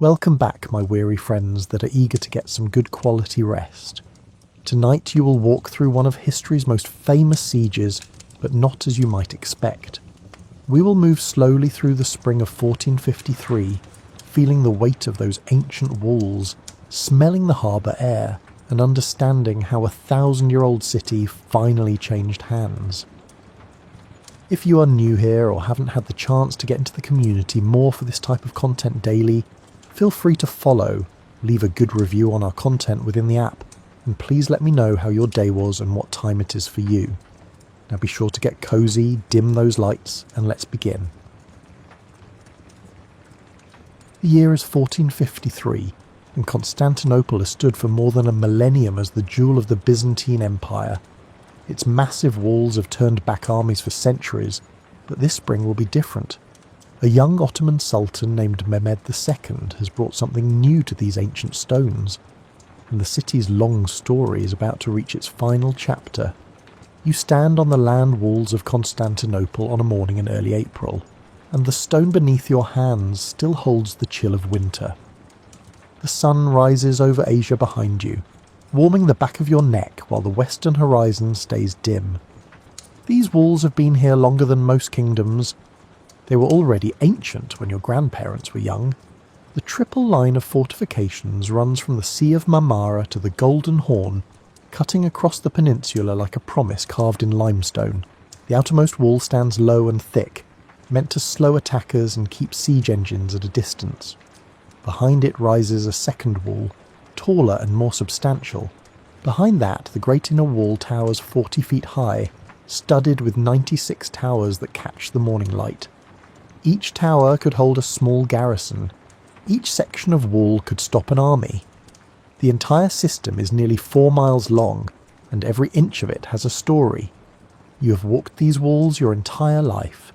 Welcome back, my weary friends that are eager to get some good quality rest. Tonight you will walk through one of history's most famous sieges, but not as you might expect. We will move slowly through the spring of 1453, feeling the weight of those ancient walls, smelling the harbour air, and understanding how a 1,000-year-old city finally changed hands. If you are new here or haven't had the chance to get into the community more for this type of content daily, feel free to follow, leave a good review on our content within the app, and please let me know how your day was and what time it is for you. Now be sure to get cozy, dim those lights, and let's begin. The year is 1453, and Constantinople has stood for more than a millennium as the jewel of the Byzantine Empire. Its massive walls have turned back armies for centuries, but this spring will be different. A young Ottoman Sultan named Mehmed II has brought something new to these ancient stones, and the city's long story is about to reach its final chapter. You stand on the land walls of Constantinople on a morning in early April, and the stone beneath your hands still holds the chill of winter. The sun rises over Asia behind you, warming the back of your neck while the western horizon stays dim. These walls have been here longer than most kingdoms. They were already ancient when your grandparents were young. The triple line of fortifications runs from the Sea of Marmara to the Golden Horn, cutting across the peninsula like a promise carved in limestone. The outermost wall stands low and thick, meant to slow attackers and keep siege engines at a distance. Behind it rises a second wall, taller and more substantial. Behind that, the great inner wall towers 40 feet high, studded with 96 towers that catch the morning light. Each tower could hold a small garrison. Each section of wall could stop an army. The entire system is nearly 4 miles long, and every inch of it has a story. You have walked these walls your entire life.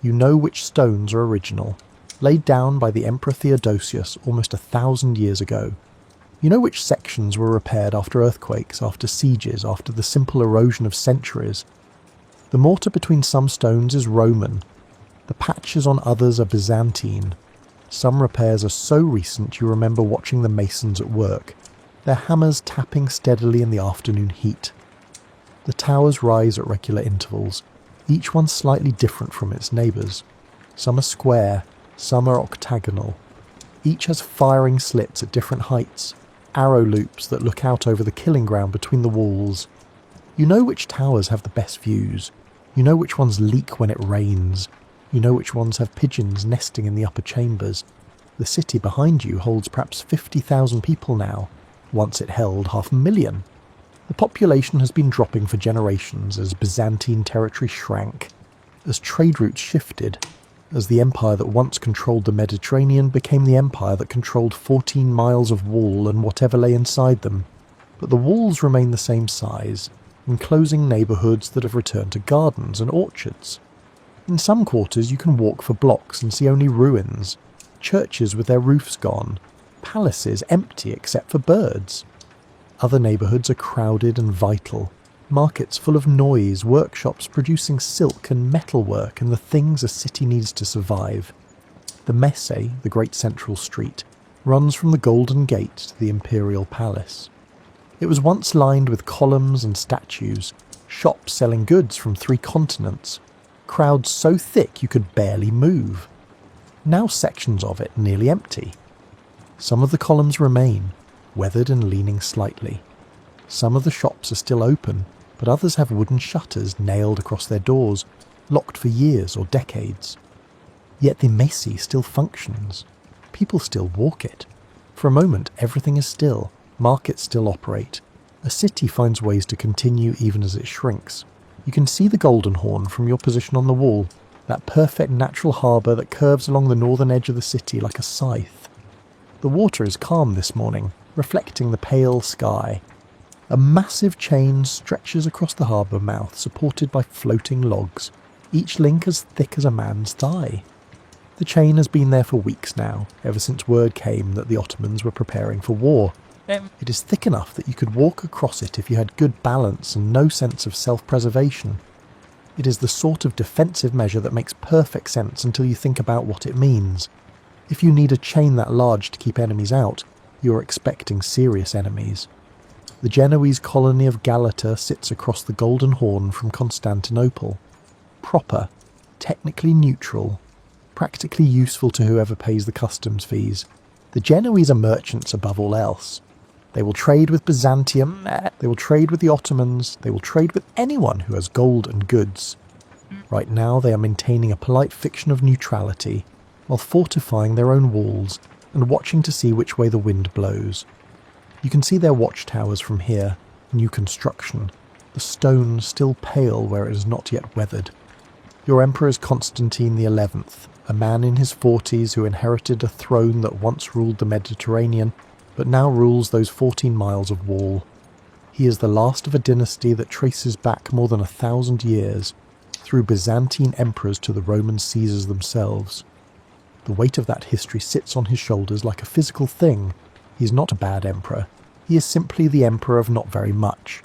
You know which stones are original, laid down by the Emperor Theodosius almost 1,000 years ago. You know which sections were repaired after earthquakes, after sieges, after the simple erosion of centuries. The mortar between some stones is Roman. The patches on others are Byzantine. Some repairs are so recent you remember watching the masons at work, their hammers tapping steadily in the afternoon heat. The towers rise at regular intervals, each one slightly different from its neighbours. Some are square, some are octagonal. Each has firing slits at different heights, arrow loops that look out over the killing ground between the walls. You know which towers have the best views. You know which ones leak when it rains. You know which ones have pigeons nesting in the upper chambers. The city behind you holds perhaps 50,000 people now. Once it held 500,000. The population has been dropping for generations as Byzantine territory shrank, as trade routes shifted, as the empire that once controlled the Mediterranean became the empire that controlled 14 miles of wall and whatever lay inside them. But the walls remain the same size, enclosing neighbourhoods that have returned to gardens and orchards. In some quarters you can walk for blocks and see only ruins, churches with their roofs gone, palaces empty except for birds. Other neighbourhoods are crowded and vital, markets full of noise, workshops producing silk and metalwork and the things a city needs to survive. The Messe, the great central street, runs from the Golden Gate to the Imperial Palace. It was once lined with columns and statues, shops selling goods from 3 continents, crowds so thick you could barely move. Now sections of it nearly empty. Some of the columns remain, weathered and leaning slightly. Some of the shops are still open, but others have wooden shutters nailed across their doors, locked for years or decades. Yet the Messe still functions. People still walk it. For a moment, everything is still. Markets still operate. A city finds ways to continue even as it shrinks. You can see the Golden Horn from your position on the wall, that perfect natural harbour that curves along the northern edge of the city like a scythe. The water is calm this morning, reflecting the pale sky. A massive chain stretches across the harbour mouth, supported by floating logs, each link as thick as a man's thigh. The chain has been there for weeks now, ever since word came that the Ottomans were preparing for war. It is thick enough that you could walk across it if you had good balance and no sense of self-preservation. It is the sort of defensive measure that makes perfect sense until you think about what it means. If you need a chain that large to keep enemies out, you're expecting serious enemies. The Genoese colony of Galata sits across the Golden Horn from Constantinople. Proper, technically neutral, practically useful to whoever pays the customs fees. The Genoese are merchants above all else. They will trade with Byzantium, they will trade with the Ottomans, they will trade with anyone who has gold and goods. Right now they are maintaining a polite fiction of neutrality, while fortifying their own walls and watching to see which way the wind blows. You can see their watchtowers from here, new construction, the stone still pale where it is not yet weathered. Your emperor is Constantine XI, a man in his 40s who inherited a throne that once ruled the Mediterranean, but now rules those 14 miles of wall. He is the last of a dynasty that traces back more than 1,000 years, through Byzantine emperors to the Roman Caesars themselves. The weight of that history sits on his shoulders like a physical thing. He is not a bad emperor. He is simply the emperor of not very much.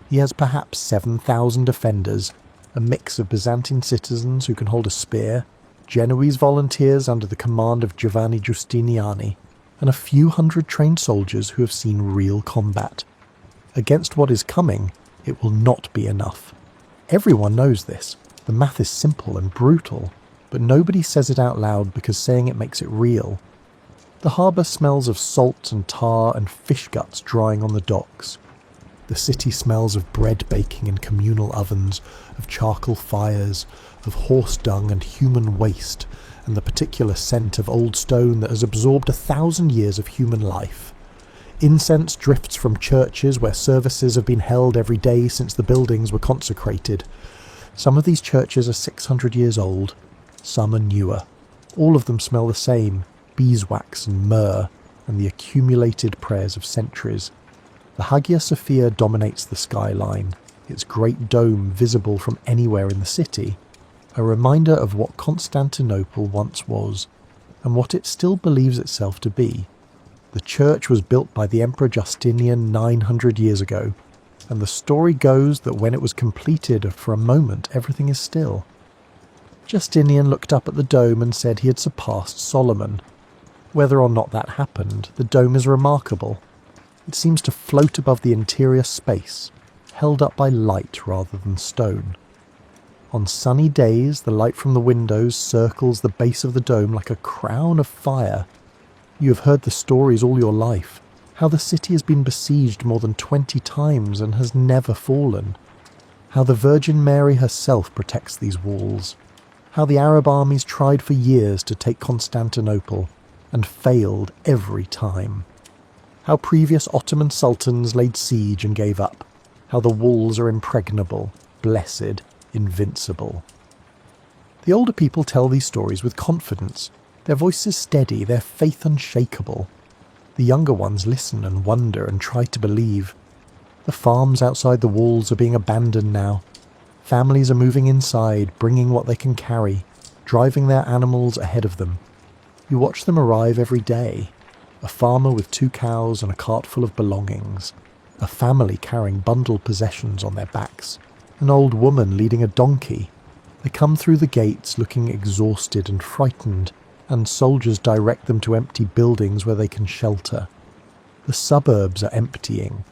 He has perhaps 7,000 defenders, a mix of Byzantine citizens who can hold a spear, Genoese volunteers under the command of Giovanni Giustiniani, and a few hundred trained soldiers who have seen real combat. Against what is coming, it will not be enough. Everyone knows this. The math is simple and brutal, but nobody says it out loud because saying it makes it real. The harbour smells of salt and tar and fish guts drying on the docks. The city smells of bread baking in communal ovens, of charcoal fires, of horse dung and human waste, and the particular scent of old stone that has absorbed 1,000 years of human life. Incense drifts from churches where services have been held every day since the buildings were consecrated. Some of these churches are 600 years old, some are newer. All of them smell the same, beeswax and myrrh, and the accumulated prayers of centuries. The Hagia Sophia dominates the skyline, its great dome visible from anywhere in the city, a reminder of what Constantinople once was, and what it still believes itself to be. The church was built by the Emperor Justinian 900 years ago, and the story goes that when it was completed, for a moment everything is still. Justinian looked up at the dome and said he had surpassed Solomon. Whether or not that happened, the dome is remarkable. It seems to float above the interior space, held up by light rather than stone. On sunny days, the light from the windows circles the base of the dome like a crown of fire. You have heard the stories all your life, how the city has been besieged more than 20 times and has never fallen, how the Virgin Mary herself protects these walls, how the Arab armies tried for years to take Constantinople and failed every time, how previous Ottoman sultans laid siege and gave up, how the walls are impregnable, blessed, invincible. The older people tell these stories with confidence, their voices steady, their faith unshakable. The younger ones listen and wonder and try to believe. The farms outside the walls are being abandoned now. Families are moving inside, bringing what they can carry, driving their animals ahead of them. You watch them arrive every day. A farmer with 2 cows and a cart full of belongings. A family carrying bundled possessions on their backs. An old woman leading a donkey. They come through the gates looking exhausted and frightened, and soldiers direct them to empty buildings where they can shelter. The suburbs are emptying.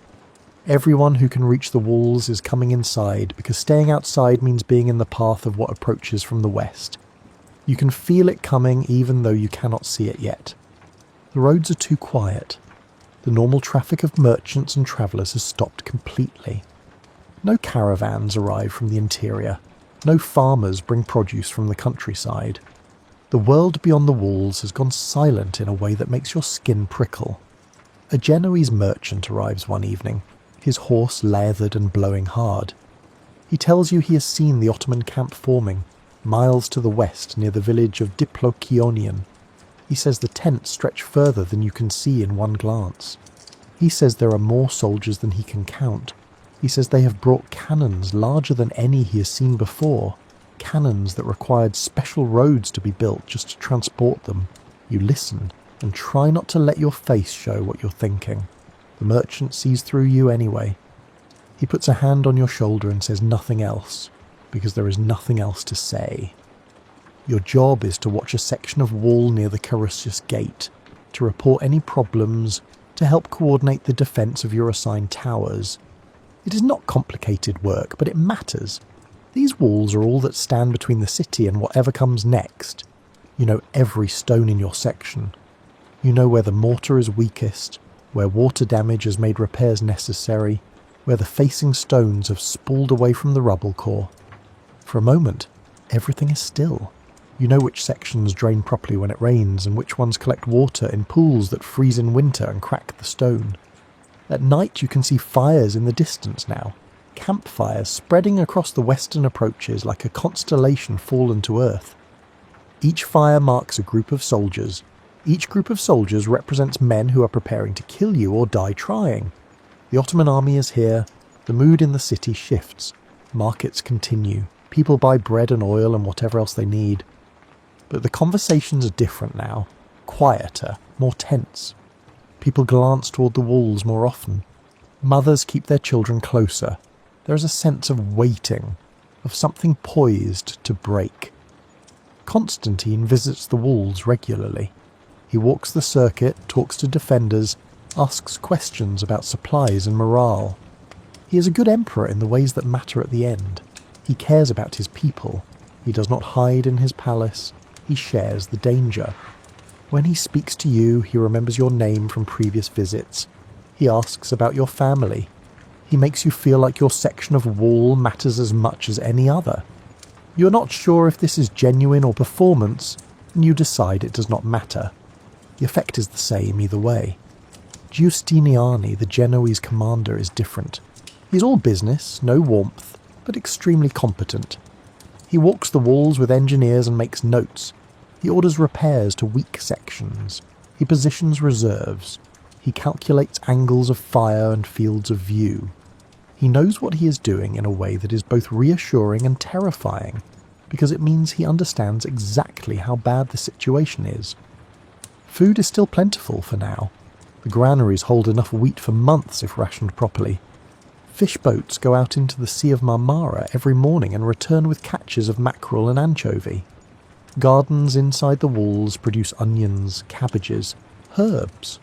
Everyone who can reach the walls is coming inside, because staying outside means being in the path of what approaches from the west. You can feel it coming even though you cannot see it yet. The roads are too quiet. The normal traffic of merchants and travellers has stopped completely. No caravans arrive from the interior. No farmers bring produce from the countryside. The world beyond the walls has gone silent in a way that makes your skin prickle. A Genoese merchant arrives one evening, his horse lathered and blowing hard. He tells you he has seen the Ottoman camp forming, miles to the west near the village of Diplokionion. He says the tents stretch further than you can see in one glance. He says there are more soldiers than he can count. He says they have brought cannons larger than any he has seen before, cannons that required special roads to be built just to transport them. You listen, and try not to let your face show what you're thinking. The merchant sees through you anyway. He puts a hand on your shoulder and says nothing else, because there is nothing else to say. Your job is to watch a section of wall near the Carussus Gate, to report any problems, to help coordinate the defence of your assigned towers. It is not complicated work, but it matters. These walls are all that stand between the city and whatever comes next. You know every stone in your section. You know where the mortar is weakest, where water damage has made repairs necessary, where the facing stones have spooled away from the rubble core. For a moment, everything is still. You know which sections drain properly when it rains and which ones collect water in pools that freeze in winter and crack the stone. At night you can see fires in the distance now, campfires spreading across the western approaches like a constellation fallen to earth. Each fire marks a group of soldiers. Each group of soldiers represents men who are preparing to kill you or die trying. The Ottoman army is here. The mood in the city shifts. Markets continue. People buy bread and oil and whatever else they need. But the conversations are different now, quieter, more tense. People glance toward the walls more often. Mothers keep their children closer. There is a sense of waiting, of something poised to break. Constantine visits the walls regularly. He walks the circuit, talks to defenders, asks questions about supplies and morale. He is a good emperor in the ways that matter at the end. He cares about his people. He does not hide in his palace. He shares the danger. When he speaks to you, he remembers your name from previous visits. He asks about your family. He makes you feel like your section of wall matters as much as any other. You are not sure if this is genuine or performance, and you decide it does not matter. The effect is the same either way. Giustiniani, the Genoese commander, is different. He is all business, no warmth, but extremely competent. He walks the walls with engineers and makes notes. He orders repairs to weak sections. He positions reserves. He calculates angles of fire and fields of view. He knows what he is doing in a way that is both reassuring and terrifying, because it means he understands exactly how bad the situation is. Food is still plentiful for now. The granaries hold enough wheat for months if rationed properly. Fish boats go out into the Sea of Marmara every morning and return with catches of mackerel and anchovy. Gardens inside the walls produce onions, cabbages, herbs.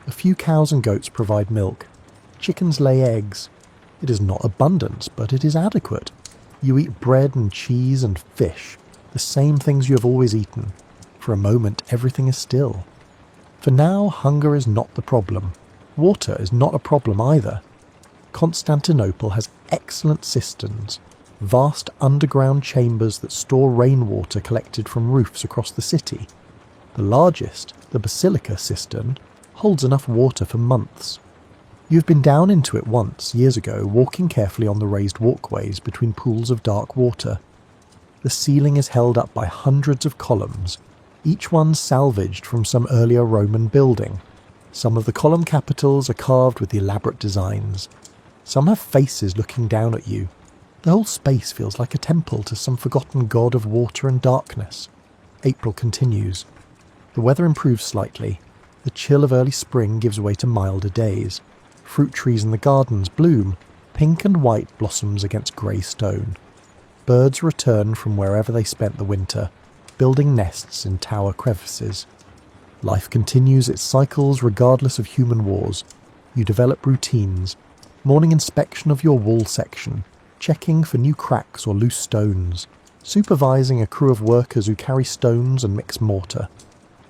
A few cows and goats provide milk. Chickens lay eggs. It is not abundance, but it is adequate. You eat bread and cheese and fish, the same things you have always eaten. For a moment, everything is still. For now, hunger is not the problem. Water is not a problem either. Constantinople has excellent cisterns, vast underground chambers that store rainwater collected from roofs across the city. The largest, the Basilica cistern, holds enough water for months. You've been down into it once, years ago, walking carefully on the raised walkways between pools of dark water. The ceiling is held up by hundreds of columns, each one salvaged from some earlier Roman building. Some of the column capitals are carved with elaborate designs. Some have faces looking down at you. The whole space feels like a temple to some forgotten god of water and darkness. April continues. The weather improves slightly. The chill of early spring gives way to milder days. Fruit trees in the gardens bloom. Pink and white blossoms against grey stone. Birds return from wherever they spent the winter, building nests in tower crevices. Life continues its cycles regardless of human wars. You develop routines. Morning inspection of your wall section. Checking for new cracks or loose stones, supervising a crew of workers who carry stones and mix mortar,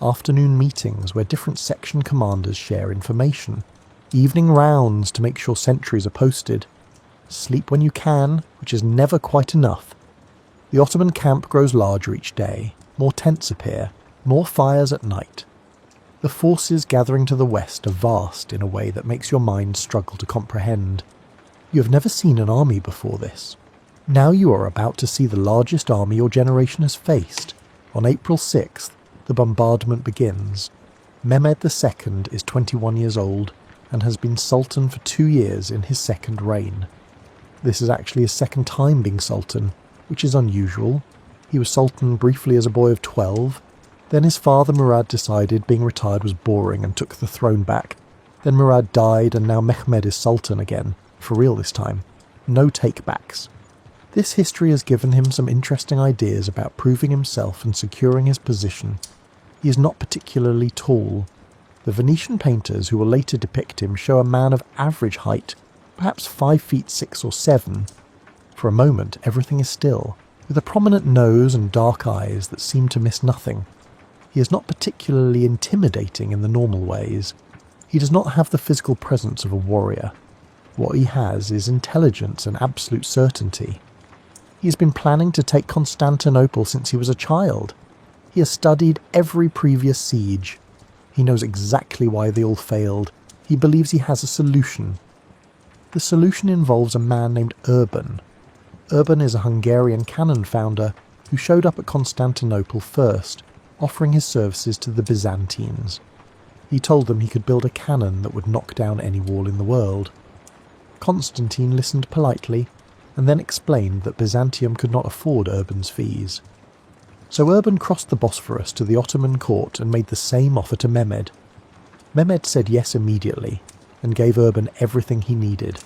afternoon meetings where different section commanders share information, evening rounds to make sure sentries are posted, sleep when you can, which is never quite enough. The Ottoman camp grows larger each day, more tents appear, more fires at night. The forces gathering to the west are vast in a way that makes your mind struggle to comprehend. You have never seen an army before this. Now you are about to see the largest army your generation has faced. On April 6th, the bombardment begins. Mehmed II is 21 years old and has been Sultan for 2 years in his second reign. This is actually his second time being Sultan, which is unusual. He was Sultan briefly as a boy of 12. Then his father Murad decided being retired was boring and took the throne back. Then Murad died and now Mehmed is Sultan again. For real this time. No take-backs. This history has given him some interesting ideas about proving himself and securing his position. He is not particularly tall. The Venetian painters who will later depict him show a man of average height, perhaps 5 feet 6 or 7. For a moment everything is still, with a prominent nose and dark eyes that seem to miss nothing. He is not particularly intimidating in the normal ways. He does not have the physical presence of a warrior. What he has is intelligence and absolute certainty. He has been planning to take Constantinople since he was a child. He has studied every previous siege. He knows exactly why they all failed. He believes he has a solution. The solution involves a man named Urban. Urban is a Hungarian cannon founder who showed up at Constantinople first, offering his services to the Byzantines. He told them he could build a cannon that would knock down any wall in the world. Constantine listened politely, and then explained that Byzantium could not afford Urban's fees. So Urban crossed the Bosphorus to the Ottoman court and made the same offer to Mehmed. Mehmed said yes immediately, and gave Urban everything he needed.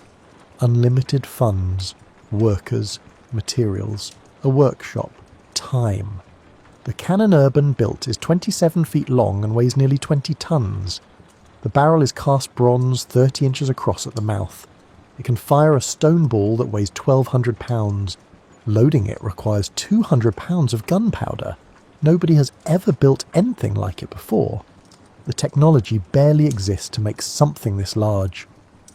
Unlimited funds, workers, materials, a workshop, time. The cannon Urban built is 27 feet long and weighs nearly 20 tons. The barrel is cast bronze 30 inches across at the mouth. It can fire a stone ball that weighs 1,200 pounds. Loading it requires 200 pounds of gunpowder. Nobody has ever built anything like it before. The technology barely exists to make something this large.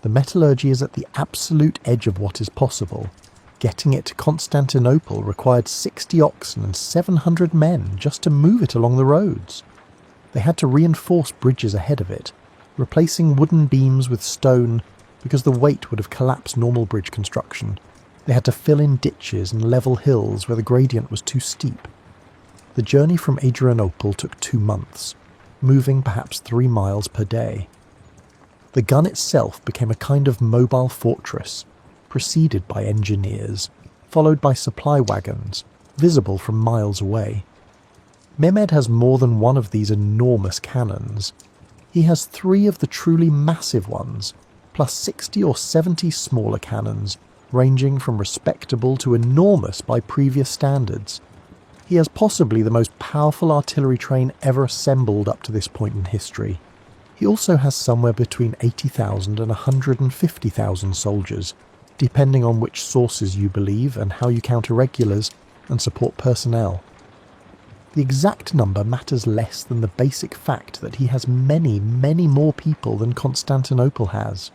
The metallurgy is at the absolute edge of what is possible. Getting it to Constantinople required 60 oxen and 700 men just to move it along the roads. They had to reinforce bridges ahead of it, replacing wooden beams with stone because the weight would have collapsed normal bridge construction. They had to fill in ditches and level hills where the gradient was too steep. The journey from Adrianople took 2 months, moving perhaps 3 miles per day. The gun itself became a kind of mobile fortress, preceded by engineers, followed by supply wagons, visible from miles away. Mehmed has more than one of these enormous cannons. He has 3 of the truly massive ones, plus 60 or 70 smaller cannons, ranging from respectable to enormous by previous standards. He has possibly the most powerful artillery train ever assembled up to this point in history. He also has somewhere between 80,000 and 150,000 soldiers, depending on which sources you believe and how you count irregulars and support personnel. The exact number matters less than the basic fact that he has many, many more people than Constantinople has.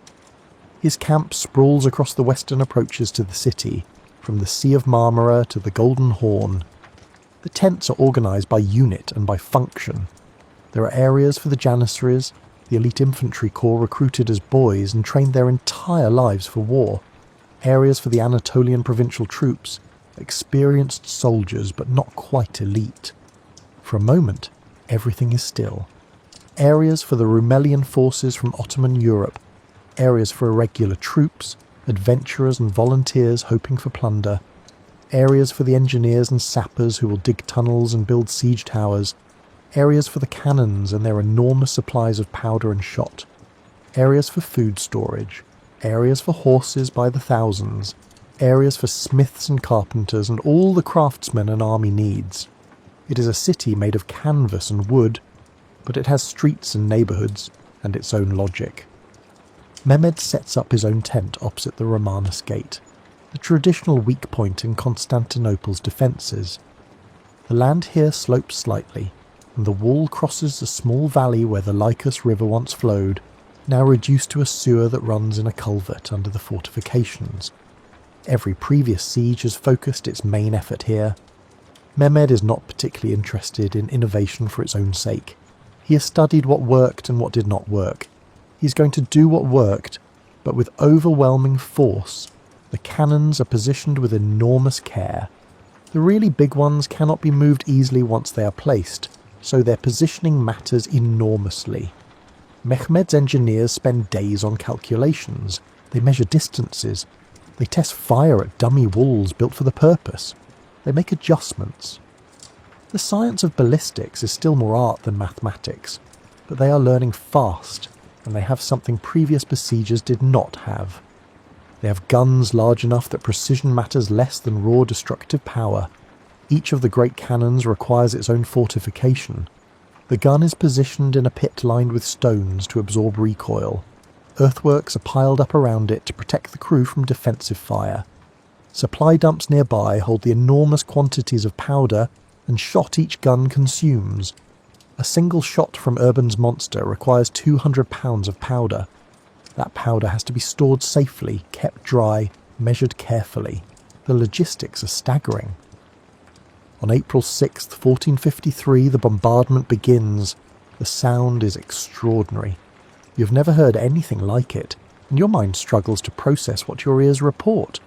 His camp sprawls across the western approaches to the city, from the Sea of Marmara to the Golden Horn. The tents are organised by unit and by function. There are areas for the Janissaries, the elite infantry corps recruited as boys and trained their entire lives for war. Areas for the Anatolian provincial troops, experienced soldiers but not quite elite. For a moment, everything is still. Areas for the Rumelian forces from Ottoman Europe, areas for irregular troops, adventurers and volunteers hoping for plunder, areas for the engineers and sappers who will dig tunnels and build siege towers, areas for the cannons and their enormous supplies of powder and shot, areas for food storage, areas for horses by the thousands, areas for smiths and carpenters and all the craftsmen an army needs. It is a city made of canvas and wood, but it has streets and neighbourhoods and its own logic. Mehmed sets up his own tent opposite the Romanus Gate, the traditional weak point in Constantinople's defences. The land here slopes slightly, and the wall crosses a small valley where the Lycus River once flowed, now reduced to a sewer that runs in a culvert under the fortifications. Every previous siege has focused its main effort here. Mehmed is not particularly interested in innovation for its own sake. He has studied what worked and what did not work. He is going to do what worked, but with overwhelming force. The cannons are positioned with enormous care. The really big ones cannot be moved easily once they are placed, so their positioning matters enormously. Mehmed's engineers spend days on calculations. They measure distances. They test fire at dummy walls built for the purpose. They make adjustments. The science of ballistics is still more art than mathematics, but they are learning fast, and they have something previous besiegers did not have. They have guns large enough that precision matters less than raw destructive power. Each of the great cannons requires its own fortification. The gun is positioned in a pit lined with stones to absorb recoil. Earthworks are piled up around it to protect the crew from defensive fire. Supply dumps nearby hold the enormous quantities of powder and shot each gun consumes. A single shot from Urban's monster requires 200 pounds of powder. That powder has to be stored safely, kept dry, measured carefully. The logistics are staggering. On April 6, 1453, the bombardment begins. The sound is extraordinary. You've never heard anything like it, and your mind struggles to process what your ears report.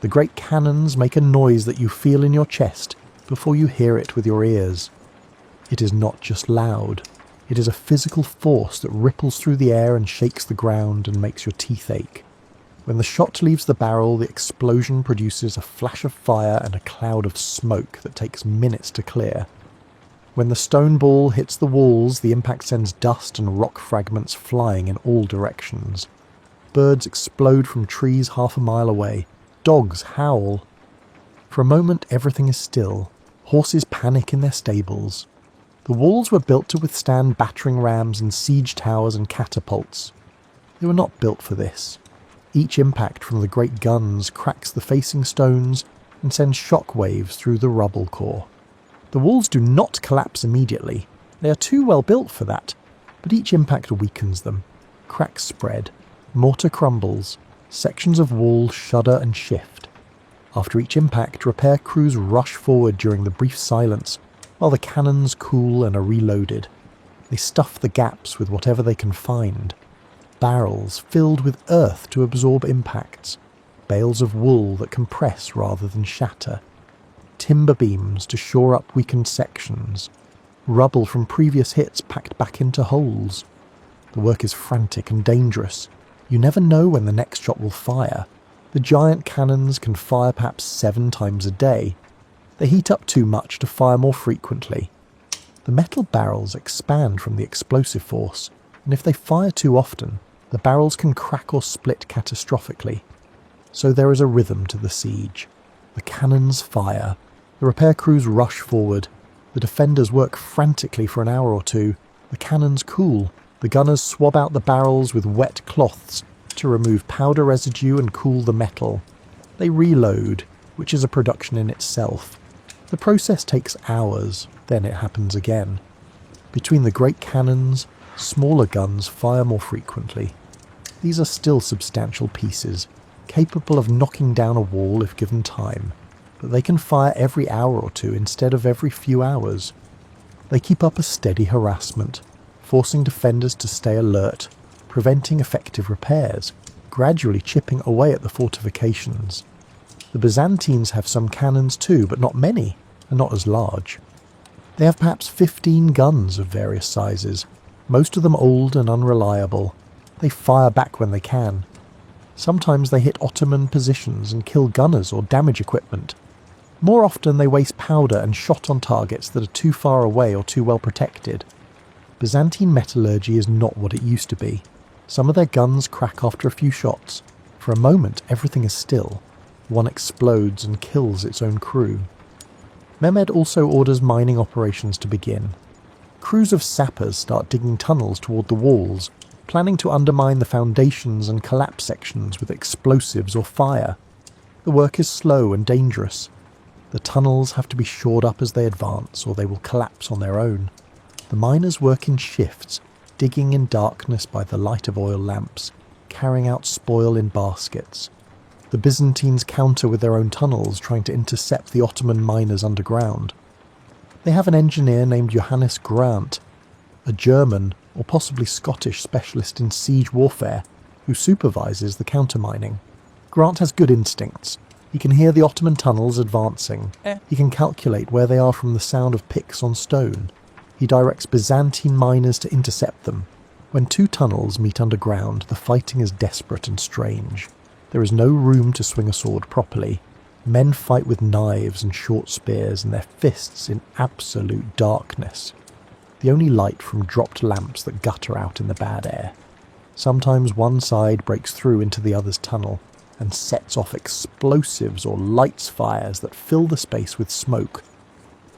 The great cannons make a noise that you feel in your chest before you hear it with your ears. It is not just loud. It is a physical force that ripples through the air and shakes the ground and makes your teeth ache. When the shot leaves the barrel, the explosion produces a flash of fire and a cloud of smoke that takes minutes to clear. When the stone ball hits the walls, the impact sends dust and rock fragments flying in all directions. Birds explode from trees half a mile away. Dogs howl. For a moment, everything is still. Horses panic in their stables. The walls were built to withstand battering rams and siege towers and catapults. They were not built for this. Each impact from the great guns cracks the facing stones and sends shock waves through the rubble core. The walls do not collapse immediately. They are too well built for that, but each impact weakens them. Cracks spread. Mortar crumbles. Sections of wall shudder and shift. After each impact, repair crews rush forward during the brief silence while the cannons cool and are reloaded. They stuff the gaps with whatever they can find. Barrels filled with earth to absorb impacts, bales of wool that compress rather than shatter, timber beams to shore up weakened sections, rubble from previous hits packed back into holes. The work is frantic and dangerous. You never know when the next shot will fire. The giant cannons can fire perhaps 7 times a day. They heat up too much to fire more frequently. The metal barrels expand from the explosive force, and if they fire too often, the barrels can crack or split catastrophically. So there is a rhythm to the siege. The cannons fire. The repair crews rush forward. The defenders work frantically for an hour or two. The cannons cool. The gunners swab out the barrels with wet cloths to remove powder residue and cool the metal. They reload, which is a production in itself. The process takes hours, then it happens again. Between the great cannons, smaller guns fire more frequently. These are still substantial pieces, capable of knocking down a wall if given time, but they can fire every hour or two instead of every few hours. They keep up a steady harassment, forcing defenders to stay alert, preventing effective repairs, gradually chipping away at the fortifications. The Byzantines have some cannons too, but not many, and not as large. They have perhaps 15 guns of various sizes, most of them old and unreliable. They fire back when they can. Sometimes they hit Ottoman positions and kill gunners or damage equipment. More often they waste powder and shot on targets that are too far away or too well protected. Byzantine metallurgy is not what it used to be. Some of their guns crack after a few shots. For a moment everything is still. One explodes and kills its own crew. Mehmed also orders mining operations to begin. Crews of sappers start digging tunnels toward the walls, planning to undermine the foundations and collapse sections with explosives or fire. The work is slow and dangerous. The tunnels have to be shored up as they advance, or they will collapse on their own. The miners work in shifts, digging in darkness by the light of oil lamps, carrying out spoil in baskets. The Byzantines counter with their own tunnels, trying to intercept the Ottoman miners underground. They have an engineer named Johannes Grant, a German or possibly Scottish specialist in siege warfare, who supervises the countermining. Grant has good instincts. He can hear the Ottoman tunnels advancing. He can calculate where they are from the sound of picks on stone. He directs Byzantine miners to intercept them. When 2 tunnels meet underground, the fighting is desperate and strange. There is no room to swing a sword properly. Men fight with knives and short spears and their fists in absolute darkness. The only light from dropped lamps that gutter out in the bad air. Sometimes one side breaks through into the other's tunnel. and sets off explosives or lights fires that fill the space with smoke.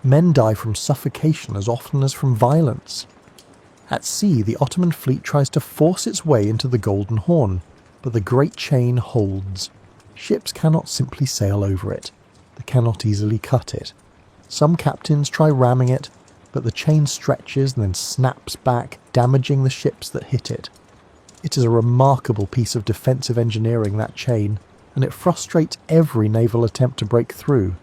Men die from suffocation as often as from violence. At sea, the Ottoman fleet tries to force its way into the Golden Horn, but the Great Chain holds. Ships cannot simply sail over it. They cannot easily cut it. Some captains try ramming it, but the chain stretches and then snaps back, damaging the ships that hit it. It is a remarkable piece of defensive engineering, that chain, and it frustrates every naval attempt to break through.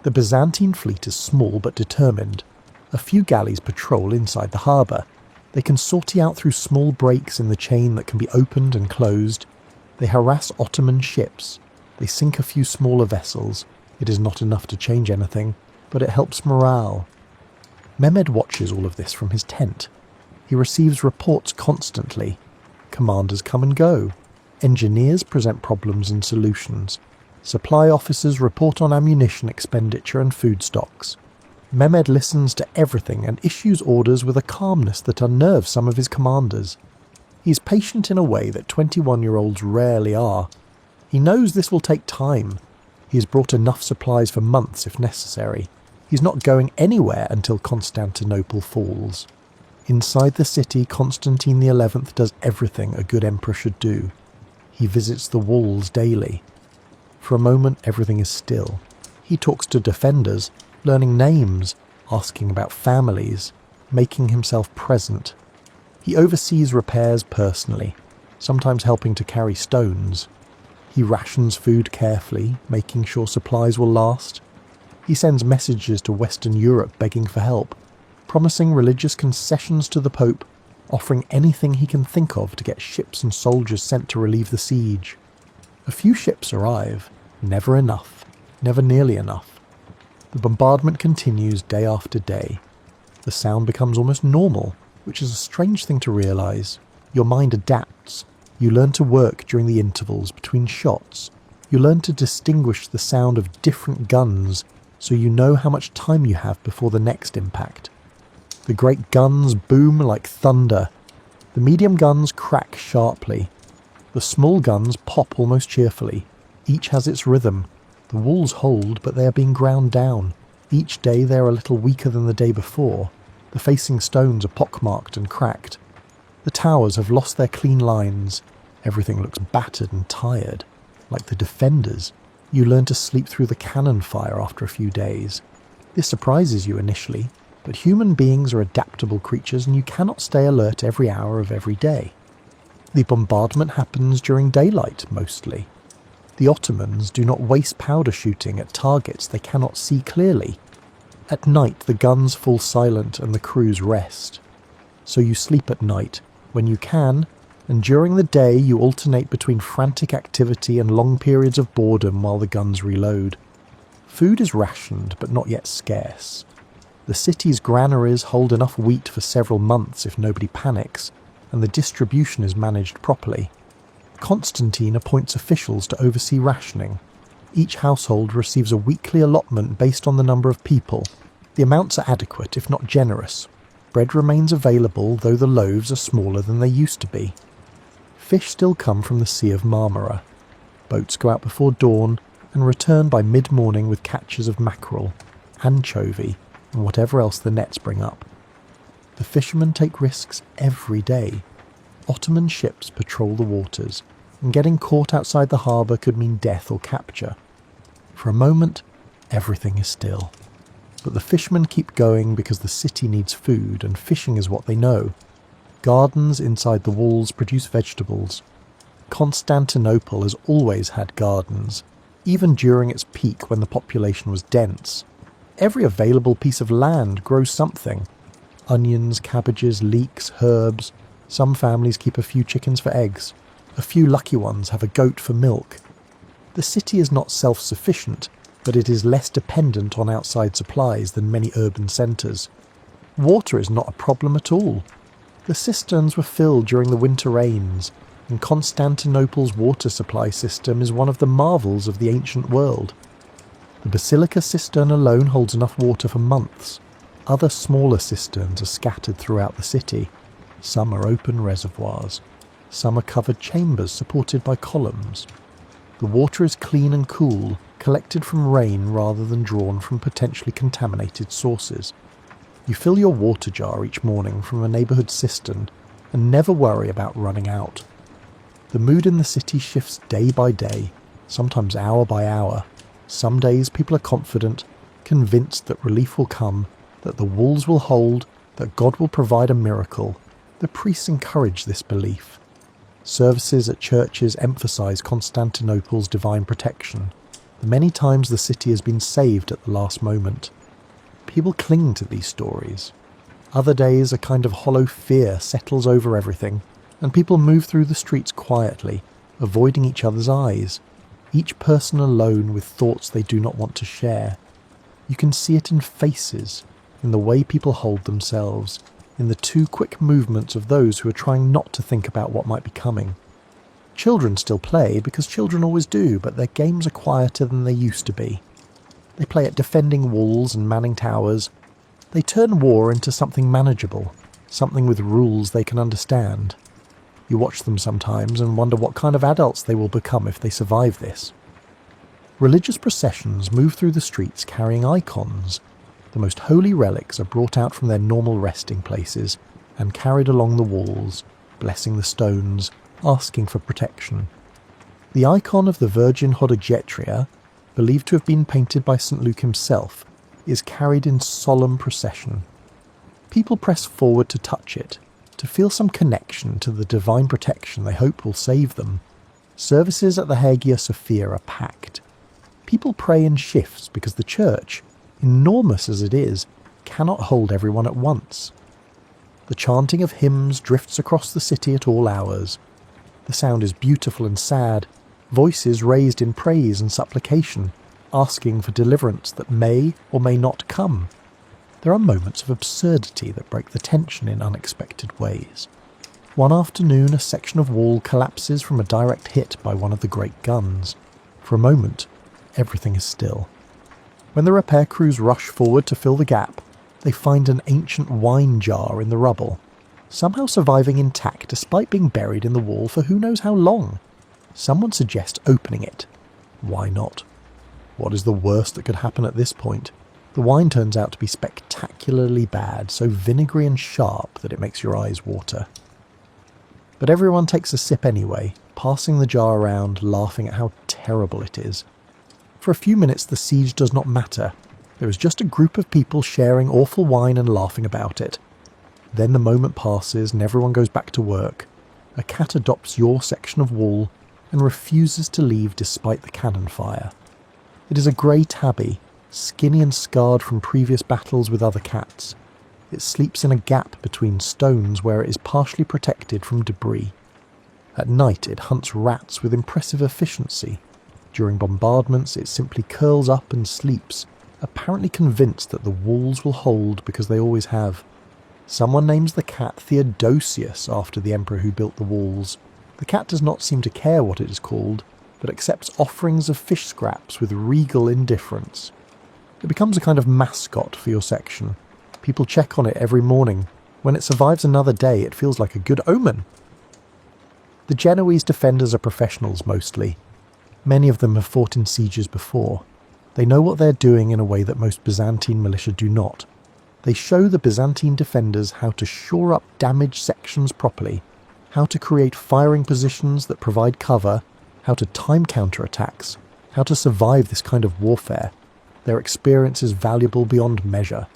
The Byzantine fleet is small but determined. A few galleys patrol inside the harbour. They can sortie out through small breaks in the chain that can be opened and closed. They harass Ottoman ships. They sink a few smaller vessels. It is not enough to change anything, but it helps morale. Mehmed watches all of this from his tent. He receives reports constantly. Commanders come and go. Engineers present problems and solutions. Supply officers report on ammunition expenditure and food stocks. Mehmed listens to everything and issues orders with a calmness that unnerves some of his commanders. He is patient in a way that 21-year-olds rarely are. He knows this will take time. He has brought enough supplies for months if necessary. He's not going anywhere until Constantinople falls. Inside the city, Constantine XI does everything a good emperor should do. He visits the walls daily. For a moment, everything is still. He talks to defenders, learning names, asking about families, making himself present. He oversees repairs personally, sometimes helping to carry stones. He rations food carefully, making sure supplies will last. He sends messages to Western Europe begging for help, promising religious concessions to the Pope, offering anything he can think of to get ships and soldiers sent to relieve the siege. A few ships arrive, never enough, never nearly enough. The bombardment continues day after day. The sound becomes almost normal, which is a strange thing to realise. Your mind adapts. You learn to work during the intervals between shots. You learn to distinguish the sound of different guns, so you know how much time you have before the next impact. The great guns boom like thunder. The medium guns crack sharply. The small guns pop almost cheerfully. Each has its rhythm. The walls hold, but they are being ground down. Each day they are a little weaker than the day before. The facing stones are pockmarked and cracked. The towers have lost their clean lines. Everything looks battered and tired. Like the defenders, you learn to sleep through the cannon fire after a few days. This surprises you initially, but human beings are adaptable creatures and you cannot stay alert every hour of every day. The bombardment happens during daylight, mostly. The Ottomans do not waste powder shooting at targets they cannot see clearly. At night the guns fall silent and the crews rest. So you sleep at night, when you can, and during the day you alternate between frantic activity and long periods of boredom while the guns reload. Food is rationed but not yet scarce. The city's granaries hold enough wheat for several months if nobody panics, and the distribution is managed properly. Constantine appoints officials to oversee rationing. Each household receives a weekly allotment based on the number of people. The amounts are adequate, if not generous. Bread remains available, though the loaves are smaller than they used to be. Fish still come from the Sea of Marmara. Boats go out before dawn and return by mid-morning with catches of mackerel, anchovy, and whatever else the nets bring up. The fishermen take risks every day. Ottoman ships patrol the waters, and getting caught outside the harbour could mean death or capture. For a moment, everything is still. But the fishermen keep going because the city needs food, and fishing is what they know. Gardens inside the walls produce vegetables. Constantinople has always had gardens, even during its peak when the population was dense. Every available piece of land grows something. Onions, cabbages, leeks, herbs. Some families keep a few chickens for eggs. A few lucky ones have a goat for milk. The city is not self-sufficient, but it is less dependent on outside supplies than many urban centres. Water is not a problem at all. The cisterns were filled during the winter rains, and Constantinople's water supply system is one of the marvels of the ancient world. The basilica cistern alone holds enough water for months. Other smaller cisterns are scattered throughout the city. Some are open reservoirs. Some are covered chambers supported by columns. The water is clean and cool, collected from rain rather than drawn from potentially contaminated sources. You fill your water jar each morning from a neighbourhood cistern and never worry about running out. The mood in the city shifts day by day, sometimes hour by hour. Some days people are confident, convinced that relief will come, that the walls will hold, that God will provide a miracle. The priests encourage this belief. Services at churches emphasise Constantinople's divine protection. The many times the city has been saved at the last moment. People cling to these stories. Other days a kind of hollow fear settles over everything, and people move through the streets quietly, avoiding each other's eyes, each person alone with thoughts they do not want to share. You can see it in faces, in the way people hold themselves, in the too quick movements of those who are trying not to think about what might be coming. Children still play, because children always do, but their games are quieter than they used to be. They play at defending walls and manning towers. They turn war into something manageable, something with rules they can understand. You watch them sometimes and wonder what kind of adults they will become if they survive this. Religious processions move through the streets carrying icons. The most holy relics are brought out from their normal resting places and carried along the walls, blessing the stones, asking for protection. The icon of the Virgin Hodegetria, believed to have been painted by St. Luke himself, is carried in solemn procession. People press forward to touch it, to feel some connection to the divine protection they hope will save them. Services at the Hagia Sophia are packed. People pray in shifts because the church, enormous as it is, cannot hold everyone at once. The chanting of hymns drifts across the city at all hours. The sound is beautiful and sad, voices raised in praise and supplication, asking for deliverance that may or may not come. There are moments of absurdity that break the tension in unexpected ways. One afternoon, a section of wall collapses from a direct hit by one of the great guns. For a moment, everything is still. When the repair crews rush forward to fill the gap, they find an ancient wine jar in the rubble, somehow surviving intact despite being buried in the wall for who knows how long. Someone suggests opening it. Why not? What is the worst that could happen at this point? The wine turns out to be spectacularly bad, so vinegary and sharp that it makes your eyes water. But everyone takes a sip anyway, passing the jar around, laughing at how terrible it is. For a few minutes the siege does not matter. There is just a group of people sharing awful wine and laughing about it. Then the moment passes and everyone goes back to work. A cat adopts your section of wall and refuses to leave despite the cannon fire. It is a grey tabby, skinny and scarred from previous battles with other cats. It sleeps in a gap between stones where it is partially protected from debris. At night it hunts rats with impressive efficiency. During bombardments it simply curls up and sleeps, apparently convinced that the walls will hold because they always have. Someone names the cat Theodosius after the emperor who built the walls. The cat does not seem to care what it is called, but accepts offerings of fish scraps with regal indifference. It becomes a kind of mascot for your section. People check on it every morning. When it survives another day, it feels like a good omen. The Genoese defenders are professionals mostly. Many of them have fought in sieges before. They know what they're doing in a way that most Byzantine militia do not. They show the Byzantine defenders how to shore up damaged sections properly, how to create firing positions that provide cover, how to time counterattacks, how to survive this kind of warfare. Their experience is valuable beyond measure.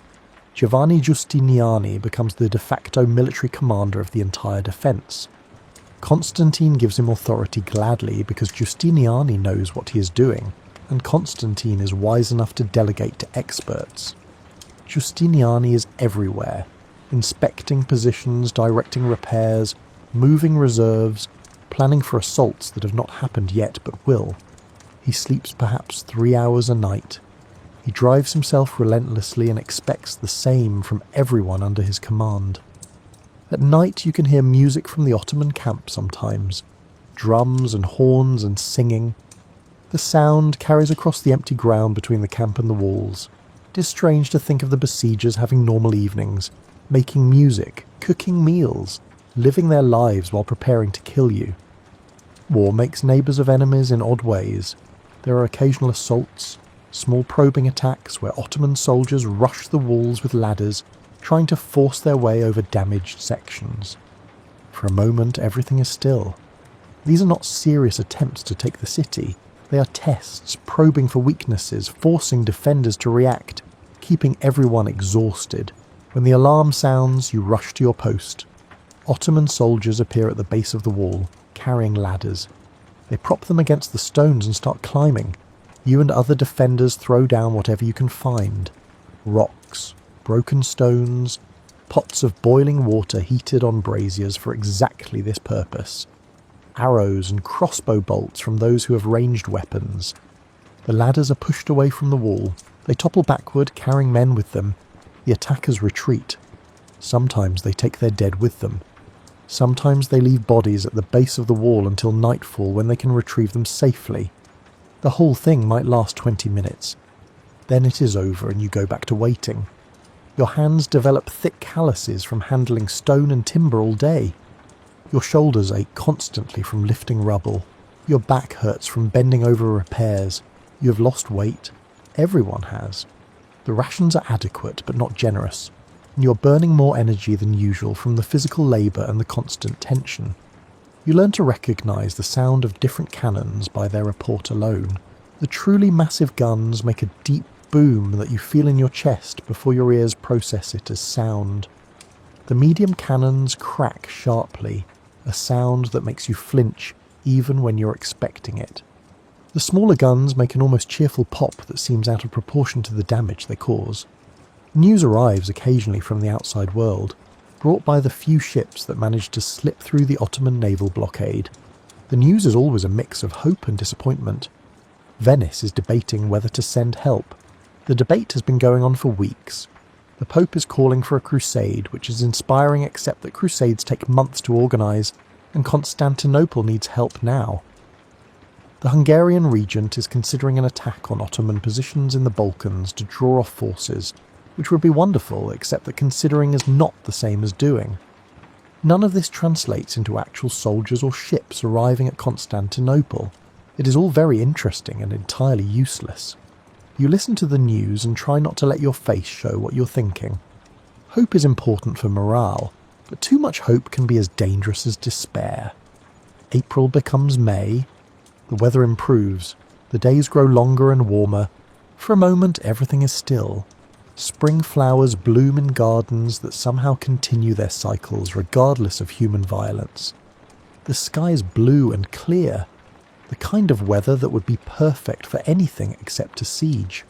Giovanni Giustiniani becomes the de facto military commander of the entire defence. Constantine gives him authority gladly because Giustiniani knows what he is doing, and Constantine is wise enough to delegate to experts. Giustiniani is everywhere, inspecting positions, directing repairs, moving reserves, planning for assaults that have not happened yet but will. He sleeps perhaps 3 hours a night. He drives himself relentlessly and expects the same from everyone under his command. At night you can hear music from the Ottoman camp sometimes, drums and horns and singing. The sound carries across the empty ground between the camp and the walls. It is strange to think of the besiegers having normal evenings, making music, cooking meals, living their lives while preparing to kill you. War makes neighbours of enemies in odd ways. There are occasional assaults, small probing attacks where Ottoman soldiers rush the walls with ladders, trying to force their way over damaged sections. For a moment, everything is still. These are not serious attempts to take the city. They are tests, probing for weaknesses, forcing defenders to react, keeping everyone exhausted. When the alarm sounds, you rush to your post. Ottoman soldiers appear at the base of the wall, carrying ladders. They prop them against the stones and start climbing. You and other defenders throw down whatever you can find. Rocks, broken stones, pots of boiling water heated on braziers for exactly this purpose. Arrows and crossbow bolts from those who have ranged weapons. The ladders are pushed away from the wall. They topple backward, carrying men with them. The attackers retreat. Sometimes they take their dead with them. Sometimes they leave bodies at the base of the wall until nightfall when they can retrieve them safely. The whole thing might last 20 minutes. Then it is over and you go back to waiting. Your hands develop thick calluses from handling stone and timber all day. Your shoulders ache constantly from lifting rubble. Your back hurts from bending over repairs. You have lost weight. Everyone has. The rations are adequate but not generous, and you're burning more energy than usual from the physical labour and the constant tension. You learn to recognise the sound of different cannons by their report alone. The truly massive guns make a deep boom that you feel in your chest before your ears process it as sound. The medium cannons crack sharply, a sound that makes you flinch even when you're expecting it. The smaller guns make an almost cheerful pop that seems out of proportion to the damage they cause. News arrives occasionally from the outside world, brought by the few ships that manage to slip through the Ottoman naval blockade. The news is always a mix of hope and disappointment. Venice is debating whether to send help. The debate has been going on for weeks. The Pope is calling for a crusade, which is inspiring except that crusades take months to organise, and Constantinople needs help now. The Hungarian regent is considering an attack on Ottoman positions in the Balkans to draw off forces, which would be wonderful, except that considering is not the same as doing. None of this translates into actual soldiers or ships arriving at Constantinople. It is all very interesting and entirely useless. You listen to the news and try not to let your face show what you're thinking. Hope is important for morale, but too much hope can be as dangerous as despair. April becomes May. The weather improves. The days grow longer and warmer. For a moment, everything is still. Spring flowers bloom in gardens that somehow continue their cycles regardless of human violence. The sky is blue and clear, the kind of weather that would be perfect for anything except a siege.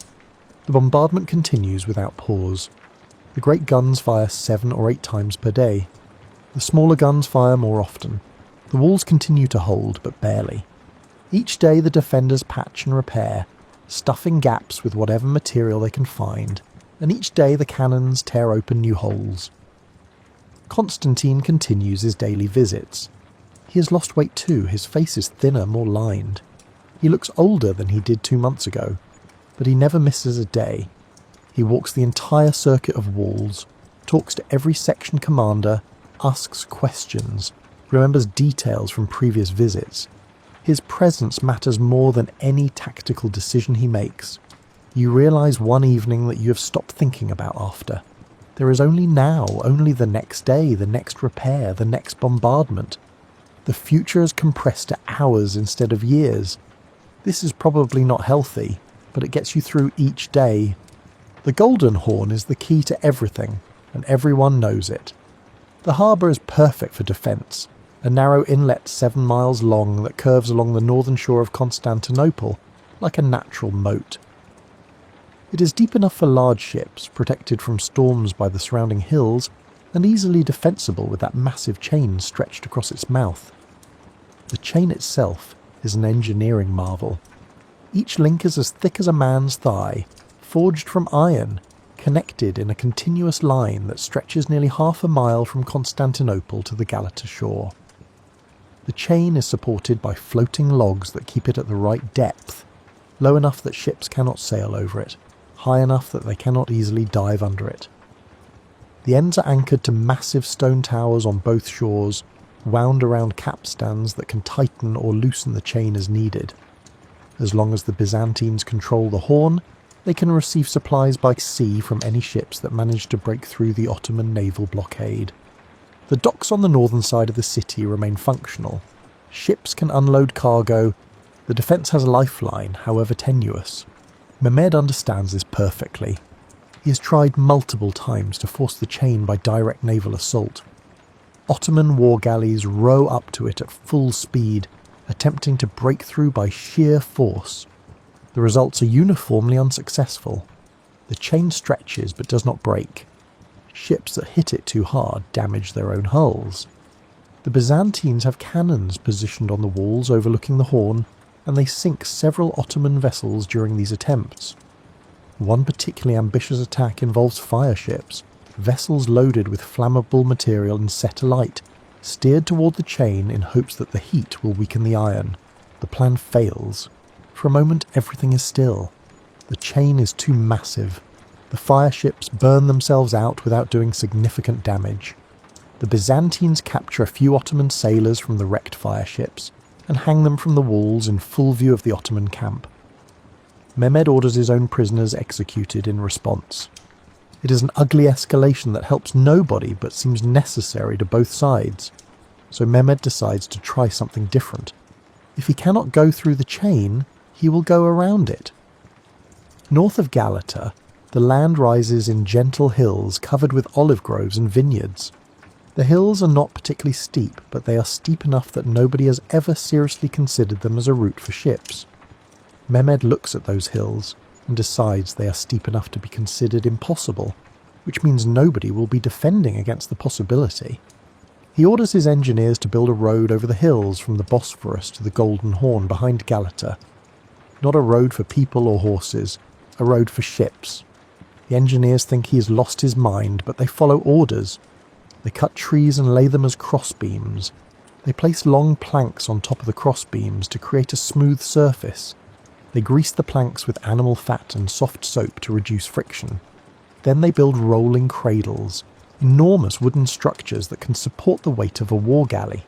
The bombardment continues without pause. The great guns fire 7 or 8 times per day. The smaller guns fire more often. The walls continue to hold, but barely. Each day the defenders patch and repair, stuffing gaps with whatever material they can find, and each day the cannons tear open new holes. Constantine continues his daily visits. He has lost weight too. His face is thinner, more lined. He looks older than he did 2 months ago, but he never misses a day. He walks the entire circuit of walls, talks to every section commander, asks questions, remembers details from previous visits. His presence matters more than any tactical decision he makes. You realise one evening that you have stopped thinking about after. There is only now, only the next day, the next repair, the next bombardment. The future is compressed to hours instead of years. This is probably not healthy, but it gets you through each day. The Golden Horn is the key to everything, and everyone knows it. The harbour is perfect for defence, a narrow inlet 7 miles long that curves along the northern shore of Constantinople, like a natural moat. It is deep enough for large ships, protected from storms by the surrounding hills, and easily defensible with that massive chain stretched across its mouth. The chain itself is an engineering marvel. Each link is as thick as a man's thigh, forged from iron, connected in a continuous line that stretches nearly half a mile from Constantinople to the Galata shore. The chain is supported by floating logs that keep it at the right depth, low enough that ships cannot sail over it, high enough that they cannot easily dive under it. The ends are anchored to massive stone towers on both shores, wound around capstans that can tighten or loosen the chain as needed. As long as the Byzantines control the Horn, they can receive supplies by sea from any ships that manage to break through the Ottoman naval blockade. The docks on the northern side of the city remain functional. Ships can unload cargo. The defence has a lifeline, however tenuous. Mehmed understands this perfectly. He has tried multiple times to force the chain by direct naval assault. Ottoman war galleys row up to it at full speed, attempting to break through by sheer force. The results are uniformly unsuccessful. The chain stretches but does not break. Ships that hit it too hard damage their own hulls. The Byzantines have cannons positioned on the walls overlooking the Horn, and they sink several Ottoman vessels during these attempts. One particularly ambitious attack involves fire ships, vessels loaded with flammable material and set alight, steered toward the chain in hopes that the heat will weaken the iron. The plan fails. For a moment everything is still. The chain is too massive. The fire ships burn themselves out without doing significant damage. The Byzantines capture a few Ottoman sailors from the wrecked fire ships and hang them from the walls in full view of the Ottoman camp. Mehmed orders his own prisoners executed in response. It is an ugly escalation that helps nobody but seems necessary to both sides, so Mehmed decides to try something different. If he cannot go through the chain, he will go around it. North of Galata, the land rises in gentle hills covered with olive groves and vineyards. The hills are not particularly steep, but they are steep enough that nobody has ever seriously considered them as a route for ships. Mehmed looks at those hills and decides they are steep enough to be considered impossible, which means nobody will be defending against the possibility. He orders his engineers to build a road over the hills from the Bosphorus to the Golden Horn behind Galata. Not a road for people or horses, a road for ships. The engineers think he has lost his mind, but they follow orders. They cut trees and lay them as crossbeams. They place long planks on top of the crossbeams to create a smooth surface. They grease the planks with animal fat and soft soap to reduce friction. Then they build rolling cradles, enormous wooden structures that can support the weight of a war galley.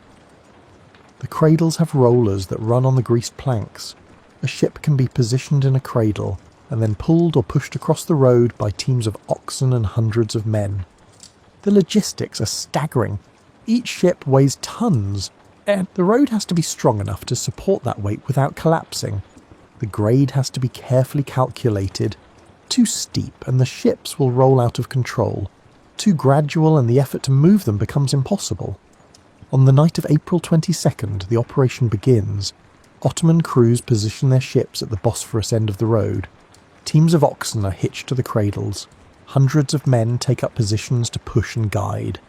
The cradles have rollers that run on the greased planks. A ship can be positioned in a cradle and then pulled or pushed across the road by teams of oxen and hundreds of men. The logistics are staggering. Each ship weighs tons, and the road has to be strong enough to support that weight without collapsing. The grade has to be carefully calculated. Too steep and the ships will roll out of control. Too gradual and the effort to move them becomes impossible. On the night of April 22nd, the operation begins. Ottoman crews position their ships at the Bosphorus end of the road. Teams of oxen are hitched to the cradles. Hundreds of men take up positions to push and guide.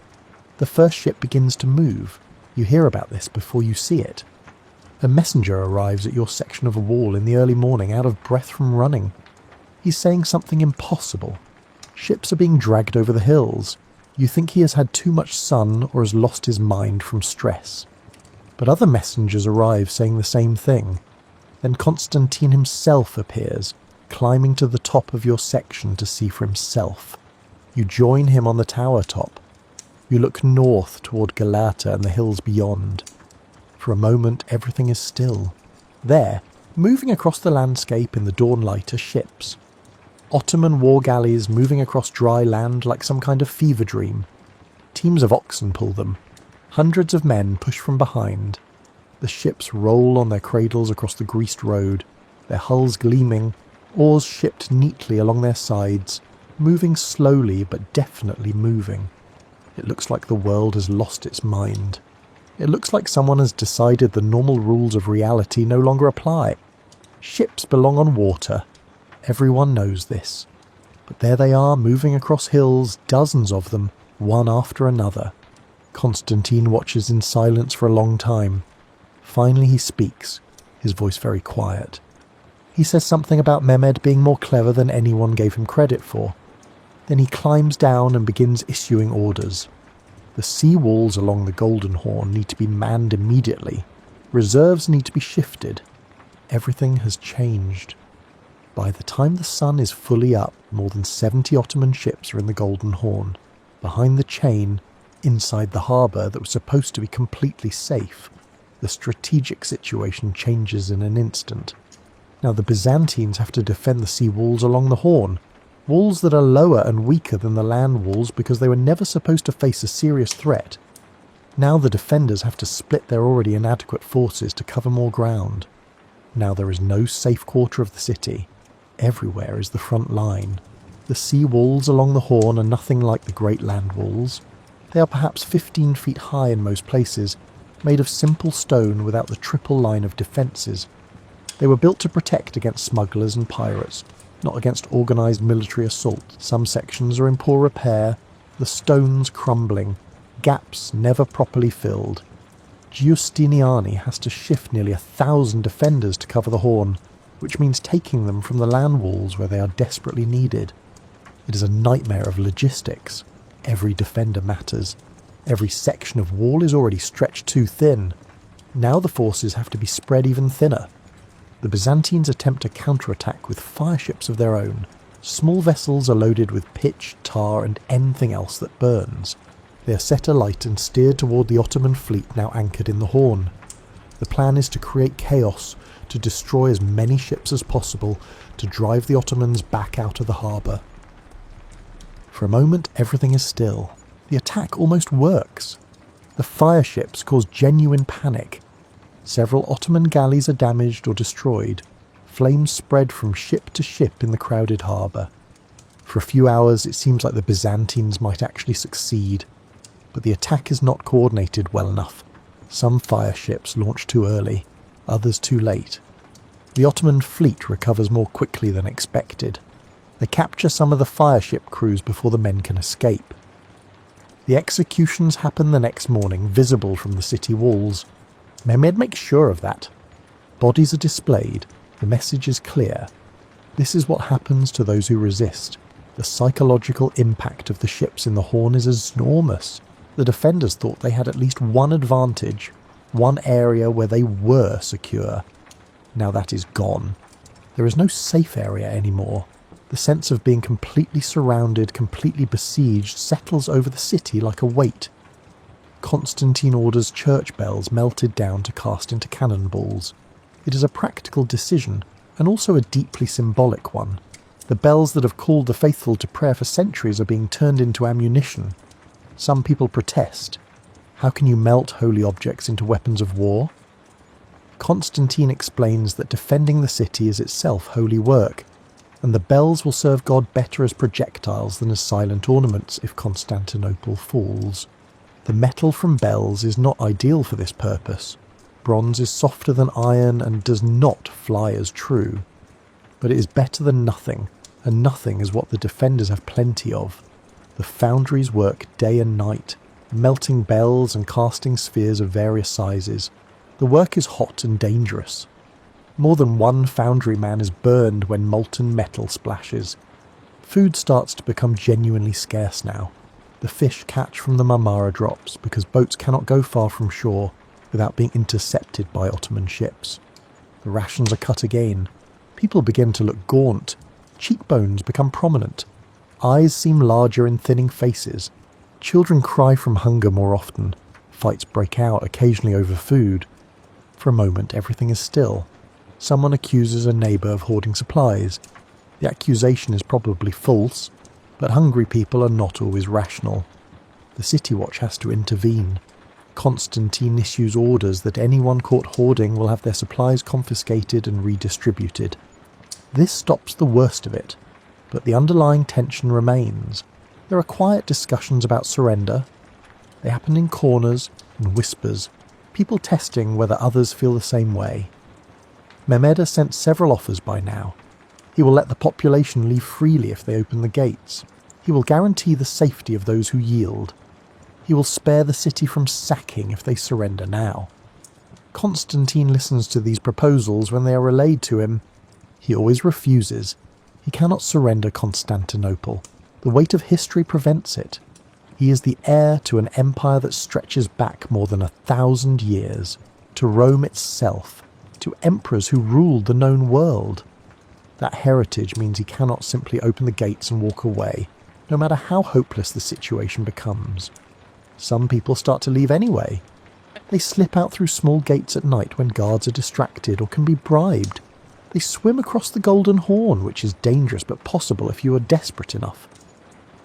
The first ship begins to move. You hear about this before you see it. A messenger arrives at your section of a wall in the early morning, out of breath from running. He's saying something impossible. Ships are being dragged over the hills. You think he has had too much sun or has lost his mind from stress. But other messengers arrive saying the same thing. Then Constantine himself appears, climbing to the top of your section to see for himself. You join him on the tower top. You look north toward Galata and the hills beyond. For a moment everything is still. There, moving across the landscape in the dawn light, are ships. Ottoman war galleys moving across dry land like some kind of fever dream. Teams of oxen pull them. Hundreds of men push from behind. The ships roll on their cradles across the greased road, their hulls gleaming, oars shipped neatly along their sides, moving slowly but definitely moving. It looks like the world has lost its mind. It looks like someone has decided the normal rules of reality no longer apply. Ships belong on water. Everyone knows this. But there they are, moving across hills, dozens of them, one after another. Constantine watches in silence for a long time. Finally he speaks, his voice very quiet. He says something about Mehmed being more clever than anyone gave him credit for. Then he climbs down and begins issuing orders. The sea walls along the Golden Horn need to be manned immediately. Reserves need to be shifted. Everything has changed. By the time the sun is fully up, more than 70 Ottoman ships are in the Golden Horn. Behind the chain, Inside the harbour that was supposed to be completely safe, the strategic situation changes in an instant. Now the Byzantines have to defend the sea walls along the Horn, walls that are lower and weaker than the land walls because they were never supposed to face a serious threat. Now the defenders have to split their already inadequate forces to cover more ground. Now there is no safe quarter of the city. Everywhere is the front line. The sea walls along the Horn are nothing like the great land walls. They are perhaps 15 feet high in most places, made of simple stone without the triple line of defences. They were built to protect against smugglers and pirates, not against organised military assault. Some sections are in poor repair, the stones crumbling, gaps never properly filled. Giustiniani has to shift nearly 1,000 defenders to cover the Horn, which means taking them from the land walls where they are desperately needed. It is a nightmare of logistics. Every defender matters. Every section of wall is already stretched too thin. Now the forces have to be spread even thinner. The Byzantines attempt to counterattack with fireships of their own. Small vessels are loaded with pitch, tar and anything else that burns. They are set alight and steered toward the Ottoman fleet now anchored in the Horn. The plan is to create chaos, to destroy as many ships as possible, to drive the Ottomans back out of the harbour. For a moment everything is still. The attack almost works. The fireships cause genuine panic. Several Ottoman galleys are damaged or destroyed. Flames spread from ship to ship in the crowded harbour. For a few hours it seems like the Byzantines might actually succeed, but the attack is not coordinated well enough. Some fireships launch too early, others too late. The Ottoman fleet recovers more quickly than expected. They capture some of the fireship crews before the men can escape. The executions happen the next morning, visible from the city walls. Mehmed makes sure of that. Bodies are displayed. The message is clear. This is what happens to those who resist. The psychological impact of the ships in the Horn is enormous. The defenders thought they had at least one advantage, one area where they were secure. Now that is gone. There is no safe area anymore. The sense of being completely surrounded, completely besieged, settles over the city like a weight. Constantine orders church bells melted down to cast into cannonballs. It is a practical decision, and also a deeply symbolic one. The bells that have called the faithful to prayer for centuries are being turned into ammunition. Some people protest. How can you melt holy objects into weapons of war? Constantine explains that defending the city is itself holy work, and the bells will serve God better as projectiles than as silent ornaments if Constantinople falls. The metal from bells is not ideal for this purpose. Bronze is softer than iron and does not fly as true. But it is better than nothing, and nothing is what the defenders have plenty of. The foundries work day and night, melting bells and casting spheres of various sizes. The work is hot and dangerous. More than one foundry man is burned when molten metal splashes. Food starts to become genuinely scarce now. The fish catch from the Marmara drops because boats cannot go far from shore without being intercepted by Ottoman ships. The rations are cut again. People begin to look gaunt. Cheekbones become prominent. Eyes seem larger in thinning faces. Children cry from hunger more often. Fights break out, occasionally over food. For a moment everything is still. Someone accuses a neighbour of hoarding supplies. The accusation is probably false, but hungry people are not always rational. The City Watch has to intervene. Constantine issues orders that anyone caught hoarding will have their supplies confiscated and redistributed. This stops the worst of it, but the underlying tension remains. There are quiet discussions about surrender. They happen in corners and whispers, people testing whether others feel the same way. Mehmed has sent several offers by now. He will let the population leave freely if they open the gates. He will guarantee the safety of those who yield. He will spare the city from sacking if they surrender now. Constantine listens to these proposals when they are relayed to him. He always refuses. He cannot surrender Constantinople. The weight of history prevents it. He is the heir to an empire that stretches back more than 1,000 years, to Rome itself, to emperors who ruled the known world. That heritage means he cannot simply open the gates and walk away, no matter how hopeless the situation becomes. Some people start to leave anyway. They slip out through small gates at night when guards are distracted or can be bribed. They swim across the Golden Horn, which is dangerous but possible if you are desperate enough.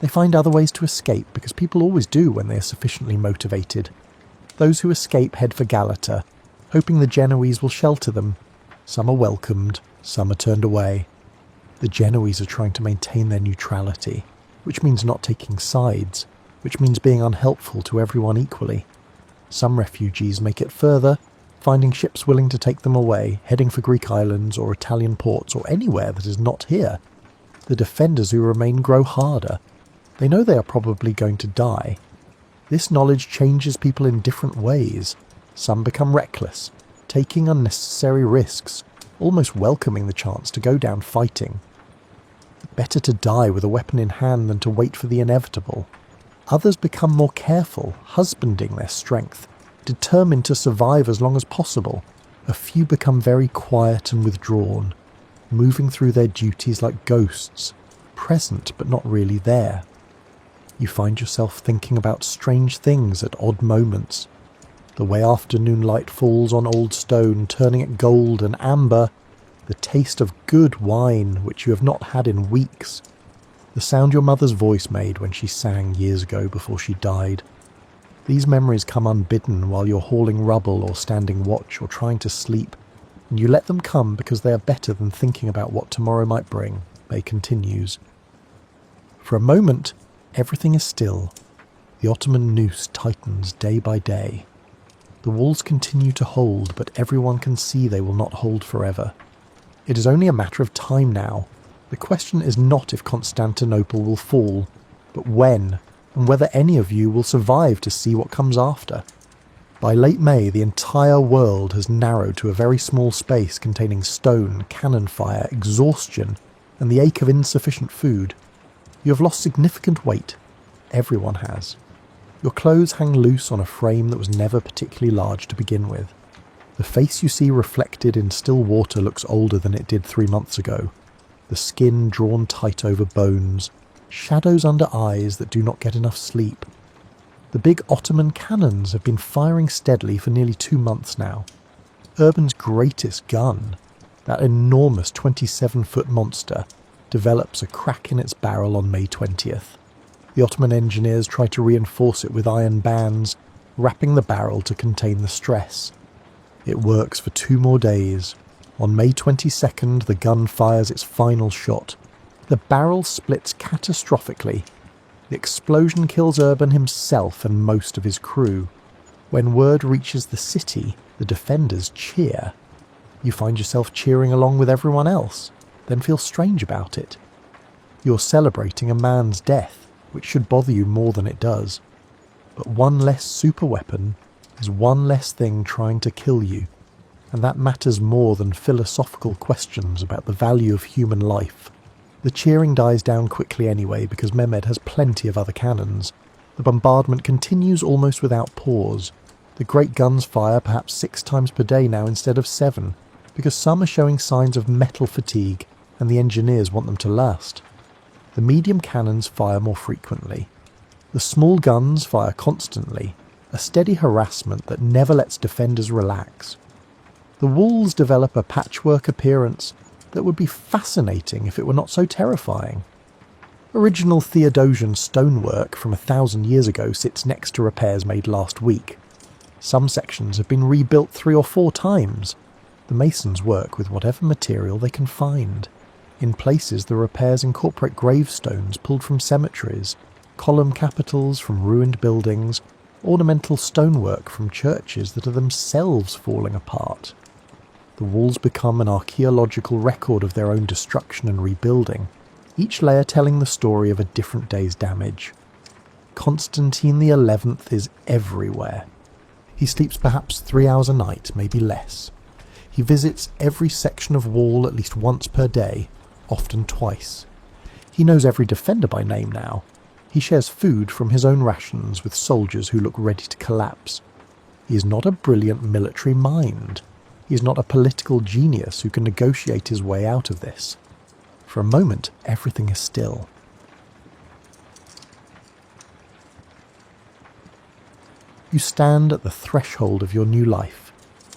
They find other ways to escape, because people always do when they are sufficiently motivated. Those who escape head for Galata, hoping the Genoese will shelter them. Some are welcomed, some are turned away. The Genoese are trying to maintain their neutrality, which means not taking sides, which means being unhelpful to everyone equally. Some refugees make it further, finding ships willing to take them away, heading for Greek islands or Italian ports or anywhere that is not here. The defenders who remain grow harder. They know they are probably going to die. This knowledge changes people in different ways. Some become reckless, taking unnecessary risks, almost welcoming the chance to go down fighting. Better to die with a weapon in hand than to wait for the inevitable. Others become more careful, husbanding their strength, determined to survive as long as possible. A few become very quiet and withdrawn, moving through their duties like ghosts, present but not really there. You find yourself thinking about strange things at odd moments. The way afternoon light falls on old stone, turning it gold and amber. The taste of good wine, which you have not had in weeks. The sound your mother's voice made when she sang years ago before she died. These memories come unbidden while you're hauling rubble or standing watch or trying to sleep, and you let them come because they are better than thinking about what tomorrow might bring. May continues. For a moment, everything is still. The Ottoman noose tightens day by day. The walls continue to hold, but everyone can see they will not hold forever. It is only a matter of time now. The question is not if Constantinople will fall, but when, and whether any of you will survive to see what comes after. By late May, the entire world has narrowed to a very small space containing stone, cannon fire, exhaustion, and the ache of insufficient food. You have lost significant weight. Everyone has. Your clothes hang loose on a frame that was never particularly large to begin with. The face you see reflected in still water looks older than it did 3 months ago. The skin drawn tight over bones, shadows under eyes that do not get enough sleep. The big Ottoman cannons have been firing steadily for nearly 2 months now. Urban's greatest gun, that enormous 27-foot monster, develops a crack in its barrel on May 20th. The Ottoman engineers try to reinforce it with iron bands, wrapping the barrel to contain the stress. It works for 2 more days. On May 22nd, the gun fires its final shot. The barrel splits catastrophically. The explosion kills Urban himself and most of his crew. When word reaches the city, the defenders cheer. You find yourself cheering along with everyone else, then feel strange about it. You're celebrating a man's death, which should bother you more than it does. But one less superweapon is one less thing trying to kill you, and that matters more than philosophical questions about the value of human life. The cheering dies down quickly anyway because Mehmed has plenty of other cannons. The bombardment continues almost without pause. The great guns fire perhaps 6 times per day now instead of 7, because some are showing signs of metal fatigue and the engineers want them to last. The medium cannons fire more frequently. The small guns fire constantly, a steady harassment that never lets defenders relax. The walls develop a patchwork appearance that would be fascinating if it were not so terrifying. Original Theodosian stonework from 1,000 years ago sits next to repairs made last week. Some sections have been rebuilt 3 or 4 times. The masons work with whatever material they can find. In places, the repairs incorporate gravestones pulled from cemeteries, column capitals from ruined buildings, ornamental stonework from churches that are themselves falling apart. The walls become an archaeological record of their own destruction and rebuilding, each layer telling the story of a different day's damage. Constantine XI is everywhere. He sleeps perhaps 3 hours a night, maybe less. He visits every section of wall at least once per day, often twice. He knows every defender by name now. He shares food from his own rations with soldiers who look ready to collapse. He is not a brilliant military mind. He is not a political genius who can negotiate his way out of this. For a moment, everything is still. You stand at the threshold of your new life,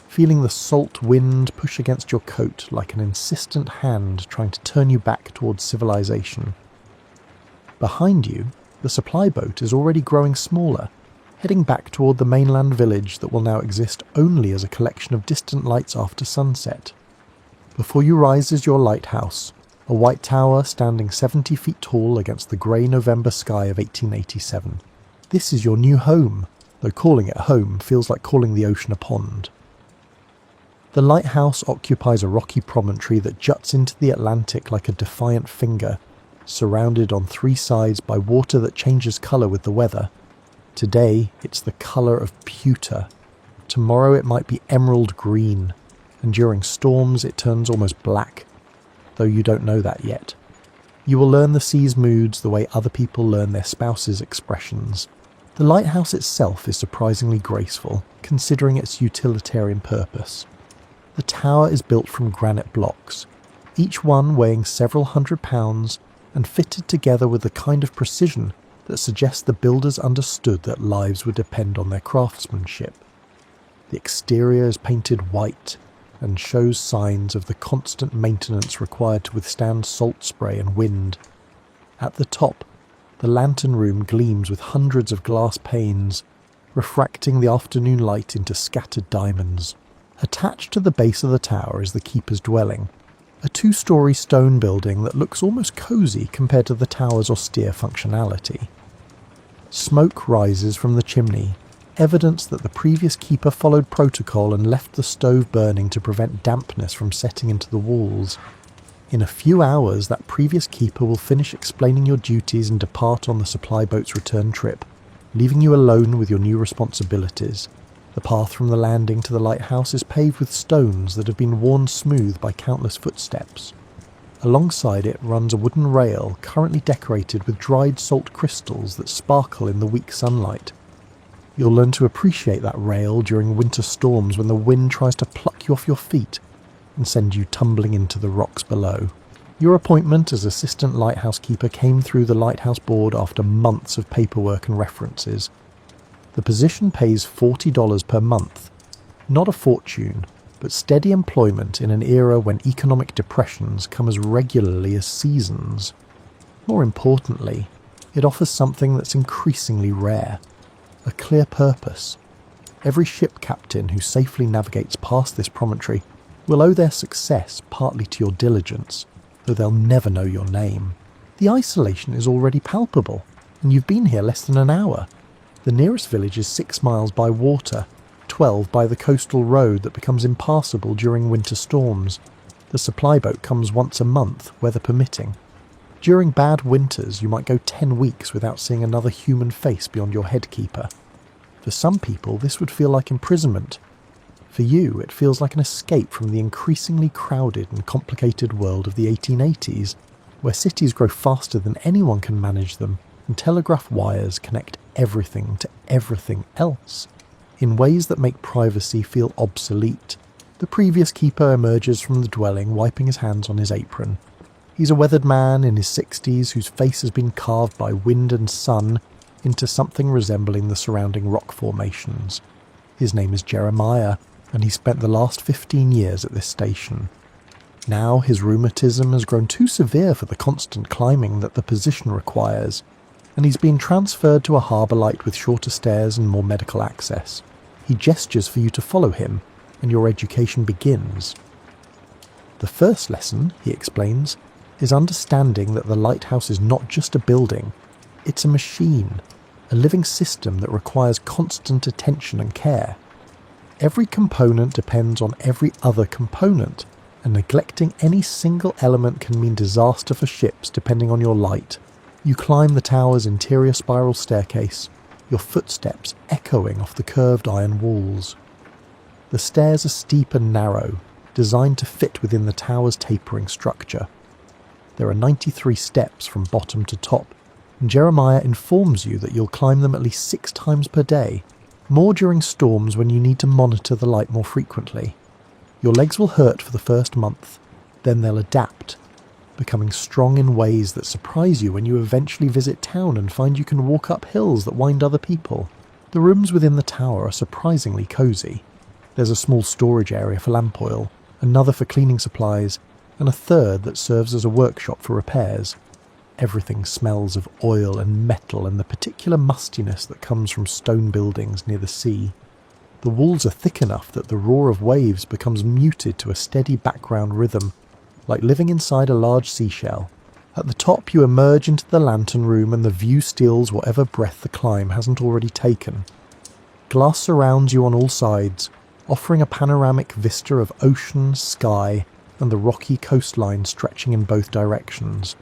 feeling the salt wind push against your coat like an insistent hand trying to turn you back towards civilization. Behind you, the supply boat is already growing smaller, heading back toward the mainland village that will now exist only as a collection of distant lights after sunset. Before you rises your lighthouse, a white tower standing 70 feet tall against the grey November sky of 1887. This is your new home, though calling it home feels like calling the ocean a pond. The lighthouse occupies a rocky promontory that juts into the Atlantic like a defiant finger, surrounded on three sides by water that changes colour with the weather. Today, it's the colour of pewter. Tomorrow it might be emerald green, and during storms it turns almost black, though you don't know that yet. You will learn the sea's moods the way other people learn their spouse's expressions. The lighthouse itself is surprisingly graceful, considering its utilitarian purpose. The tower is built from granite blocks, each one weighing several hundred pounds and fitted together with the kind of precision that suggests the builders understood that lives would depend on their craftsmanship. The exterior is painted white and shows signs of the constant maintenance required to withstand salt spray and wind. At the top, the lantern room gleams with hundreds of glass panes, refracting the afternoon light into scattered diamonds. Attached to the base of the tower is the keeper's dwelling, a two-storey stone building that looks almost cosy compared to the tower's austere functionality. Smoke rises from the chimney, evidence that the previous keeper followed protocol and left the stove burning to prevent dampness from setting into the walls. In a few hours, that previous keeper will finish explaining your duties and depart on the supply boat's return trip, leaving you alone with your new responsibilities. The path from the landing to the lighthouse is paved with stones that have been worn smooth by countless footsteps. Alongside it runs a wooden rail currently decorated with dried salt crystals that sparkle in the weak sunlight. You'll learn to appreciate that rail during winter storms when the wind tries to pluck you off your feet and send you tumbling into the rocks below. Your appointment as assistant lighthouse keeper came through the lighthouse board after months of paperwork and references. The position pays $40 per month, not a fortune, but steady employment in an era when economic depressions come as regularly as seasons. More importantly, it offers something that's increasingly rare: a clear purpose. Every ship captain who safely navigates past this promontory will owe their success partly to your diligence, though they'll never know your name. The isolation is already palpable, and you've been here less than an hour. The nearest village is 6 miles by water, 12 by the coastal road that becomes impassable during winter storms. The supply boat comes once a month, weather permitting. During bad winters, you might go 10 weeks without seeing another human face beyond your headkeeper. For some people, this would feel like imprisonment. For you, it feels like an escape from the increasingly crowded and complicated world of the 1880s, where cities grow faster than anyone can manage them, and telegraph wires connect everything to everything else, in ways that make privacy feel obsolete. The previous keeper emerges from the dwelling, wiping his hands on his apron. He's a weathered man in his 60s whose face has been carved by wind and sun into something resembling the surrounding rock formations. His name is Jeremiah, and he spent the last 15 years at this station. Now his rheumatism has grown too severe for the constant climbing that the position requires, and he's been transferred to a harbour light with shorter stairs and more medical access. He gestures for you to follow him, and your education begins. The first lesson, he explains, is understanding that the lighthouse is not just a building, it's a machine, a living system that requires constant attention and care. Every component depends on every other component, and neglecting any single element can mean disaster for ships depending on your light. You climb the tower's interior spiral staircase, your footsteps echoing off the curved iron walls. The stairs are steep and narrow, designed to fit within the tower's tapering structure. There are 93 steps from bottom to top, and Jeremiah informs you that you'll climb them at least 6 times per day, more during storms when you need to monitor the light more frequently. Your legs will hurt for the first month, then they'll adapt, becoming strong in ways that surprise you when you eventually visit town and find you can walk up hills that wind other people. The rooms within the tower are surprisingly cosy. There's a small storage area for lamp oil, another for cleaning supplies, and a third that serves as a workshop for repairs. Everything smells of oil and metal and the particular mustiness that comes from stone buildings near the sea. The walls are thick enough that the roar of waves becomes muted to a steady background rhythm, like living inside a large seashell. At the top you emerge into the lantern room and the view steals whatever breath the climb hasn't already taken. Glass surrounds you on all sides, offering a panoramic vista of ocean, sky, and the rocky coastline stretching in both directions.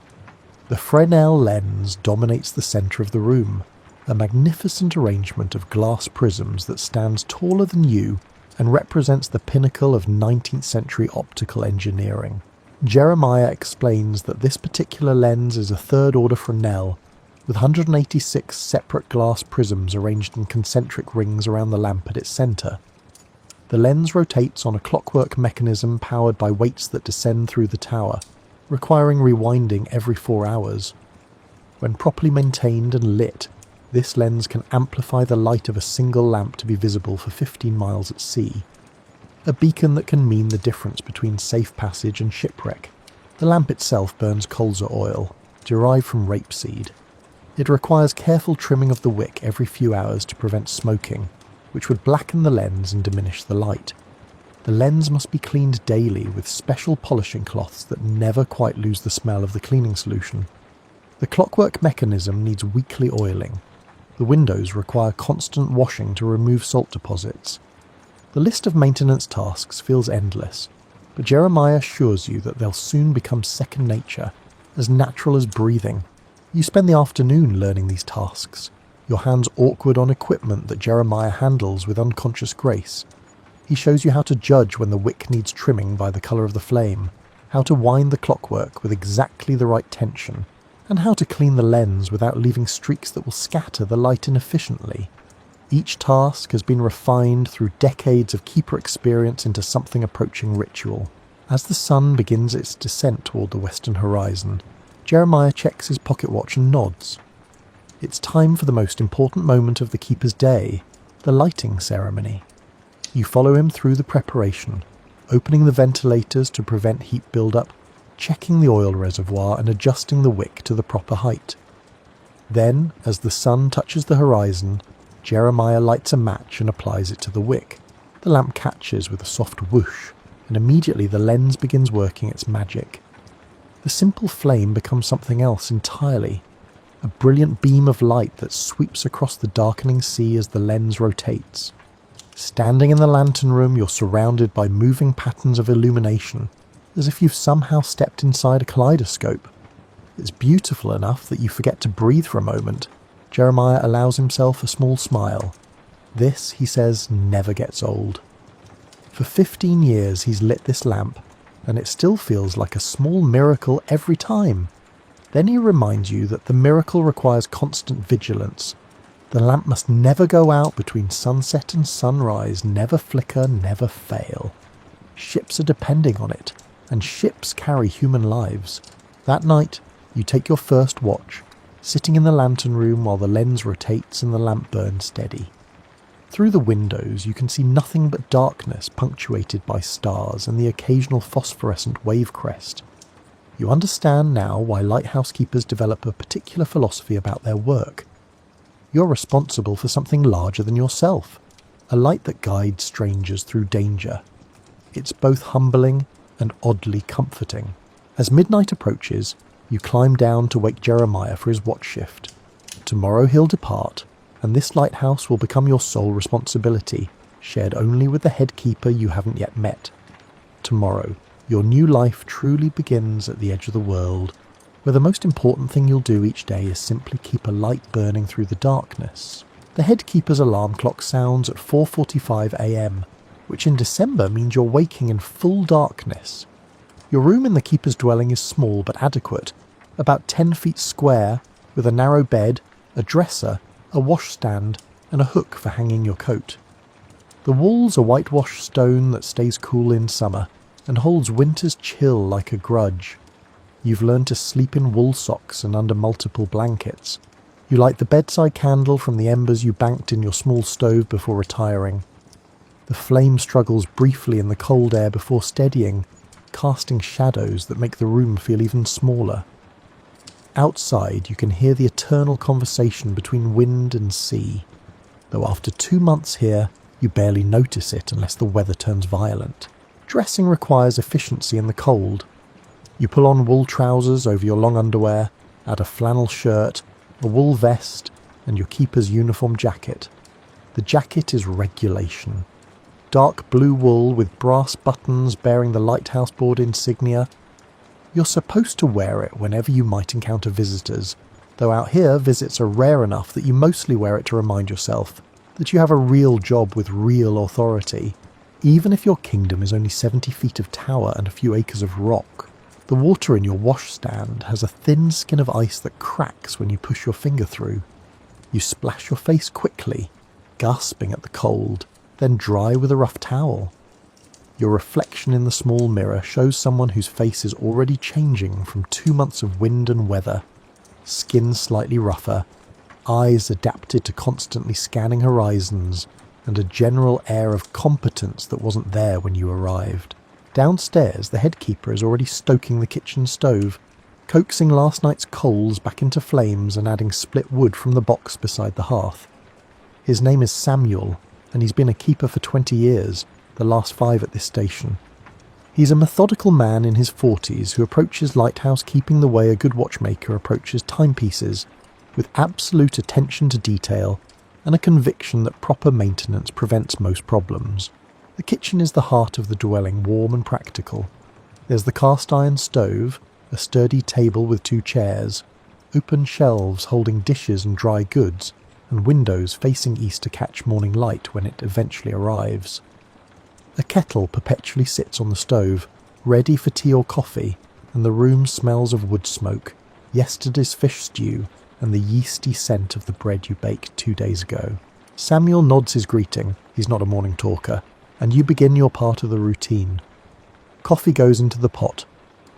The Fresnel lens dominates the centre of the room, a magnificent arrangement of glass prisms that stands taller than you and represents the pinnacle of 19th century optical engineering. Jeremiah explains that this particular lens is a third-order Fresnel, with 186 separate glass prisms arranged in concentric rings around the lamp at its centre. The lens rotates on a clockwork mechanism powered by weights that descend through the tower, requiring rewinding every 4 hours. When properly maintained and lit, this lens can amplify the light of a single lamp to be visible for 15 miles at sea. A beacon that can mean the difference between safe passage and shipwreck. The lamp itself burns colza oil, derived from rapeseed. It requires careful trimming of the wick every few hours to prevent smoking, which would blacken the lens and diminish the light. The lens must be cleaned daily with special polishing cloths that never quite lose the smell of the cleaning solution. The clockwork mechanism needs weekly oiling. The windows require constant washing to remove salt deposits. The list of maintenance tasks feels endless, but Jeremiah assures you that they'll soon become second nature, as natural as breathing. You spend the afternoon learning these tasks, your hands awkward on equipment that Jeremiah handles with unconscious grace. He shows you how to judge when the wick needs trimming by the colour of the flame, how to wind the clockwork with exactly the right tension, and how to clean the lens without leaving streaks that will scatter the light inefficiently. Each task has been refined through decades of keeper experience into something approaching ritual. As the sun begins its descent toward the western horizon, Jeremiah checks his pocket watch and nods. It's time for the most important moment of the keeper's day, the lighting ceremony. You follow him through the preparation, opening the ventilators to prevent heat build-up, checking the oil reservoir and adjusting the wick to the proper height. Then, as the sun touches the horizon, Jeremiah lights a match and applies it to the wick. The lamp catches with a soft whoosh, and immediately the lens begins working its magic. The simple flame becomes something else entirely, a brilliant beam of light that sweeps across the darkening sea as the lens rotates. Standing in the lantern room, you're surrounded by moving patterns of illumination, as if you've somehow stepped inside a kaleidoscope. It's beautiful enough that you forget to breathe for a moment. Jeremiah allows himself a small smile. This, he says, never gets old. For 15 years he's lit this lamp, and it still feels like a small miracle every time. Then he reminds you that the miracle requires constant vigilance. The lamp must never go out between sunset and sunrise, never flicker, never fail. Ships are depending on it, and ships carry human lives. That night, you take your first watch, sitting in the lantern room while the lens rotates and the lamp burns steady. Through the windows you can see nothing but darkness punctuated by stars and the occasional phosphorescent wave crest. You understand now why lighthouse keepers develop a particular philosophy about their work. You're responsible for something larger than yourself, a light that guides strangers through danger. It's both humbling and oddly comforting. As midnight approaches, you climb down to wake Jeremiah for his watch shift. Tomorrow he'll depart, and this lighthouse will become your sole responsibility, shared only with the head keeper you haven't yet met. Tomorrow, your new life truly begins at the edge of the world, where the most important thing you'll do each day is simply keep a light burning through the darkness. The head keeper's alarm clock sounds at 4:45 a.m, which in December means you're waking in full darkness. Your room in the keeper's dwelling is small but adequate, about 10 feet square, with a narrow bed, a dresser, a washstand, and a hook for hanging your coat. The walls are whitewashed stone that stays cool in summer, and holds winter's chill like a grudge. You've learned to sleep in wool socks and under multiple blankets. You light the bedside candle from the embers you banked in your small stove before retiring. The flame struggles briefly in the cold air before steadying, casting shadows that make the room feel even smaller. Outside, you can hear the eternal conversation between wind and sea, though after 2 months here, you barely notice it unless the weather turns violent. Dressing requires efficiency in the cold. You pull on wool trousers over your long underwear, add a flannel shirt, a wool vest, and your keeper's uniform jacket. The jacket is regulation. Dark blue wool with brass buttons bearing the lighthouse board insignia. You're supposed to wear it whenever you might encounter visitors, though out here visits are rare enough that you mostly wear it to remind yourself that you have a real job with real authority, even if your kingdom is only 70 feet of tower and a few acres of rock. The water in your washstand has a thin skin of ice that cracks when you push your finger through. You splash your face quickly, gasping at the cold, then dry with a rough towel. Your reflection in the small mirror shows someone whose face is already changing from 2 months of wind and weather. Skin slightly rougher, eyes adapted to constantly scanning horizons, and a general air of competence that wasn't there when you arrived. Downstairs, the headkeeper is already stoking the kitchen stove, coaxing last night's coals back into flames and adding split wood from the box beside the hearth. His name is Samuel, and he's been a keeper for 20 years, the last 5 at this station. He's a methodical man in his 40s who approaches lighthouse keeping the way a good watchmaker approaches timepieces, with absolute attention to detail and a conviction that proper maintenance prevents most problems. The kitchen is the heart of the dwelling, warm and practical. There's the cast iron stove, a sturdy table with 2 chairs, open shelves holding dishes and dry goods, and windows facing east to catch morning light when it eventually arrives. A kettle perpetually sits on the stove, ready for tea or coffee, and the room smells of wood smoke, yesterday's fish stew, and the yeasty scent of the bread you baked 2 days ago. Samuel nods his greeting, he's not a morning talker, and you begin your part of the routine. Coffee goes into the pot,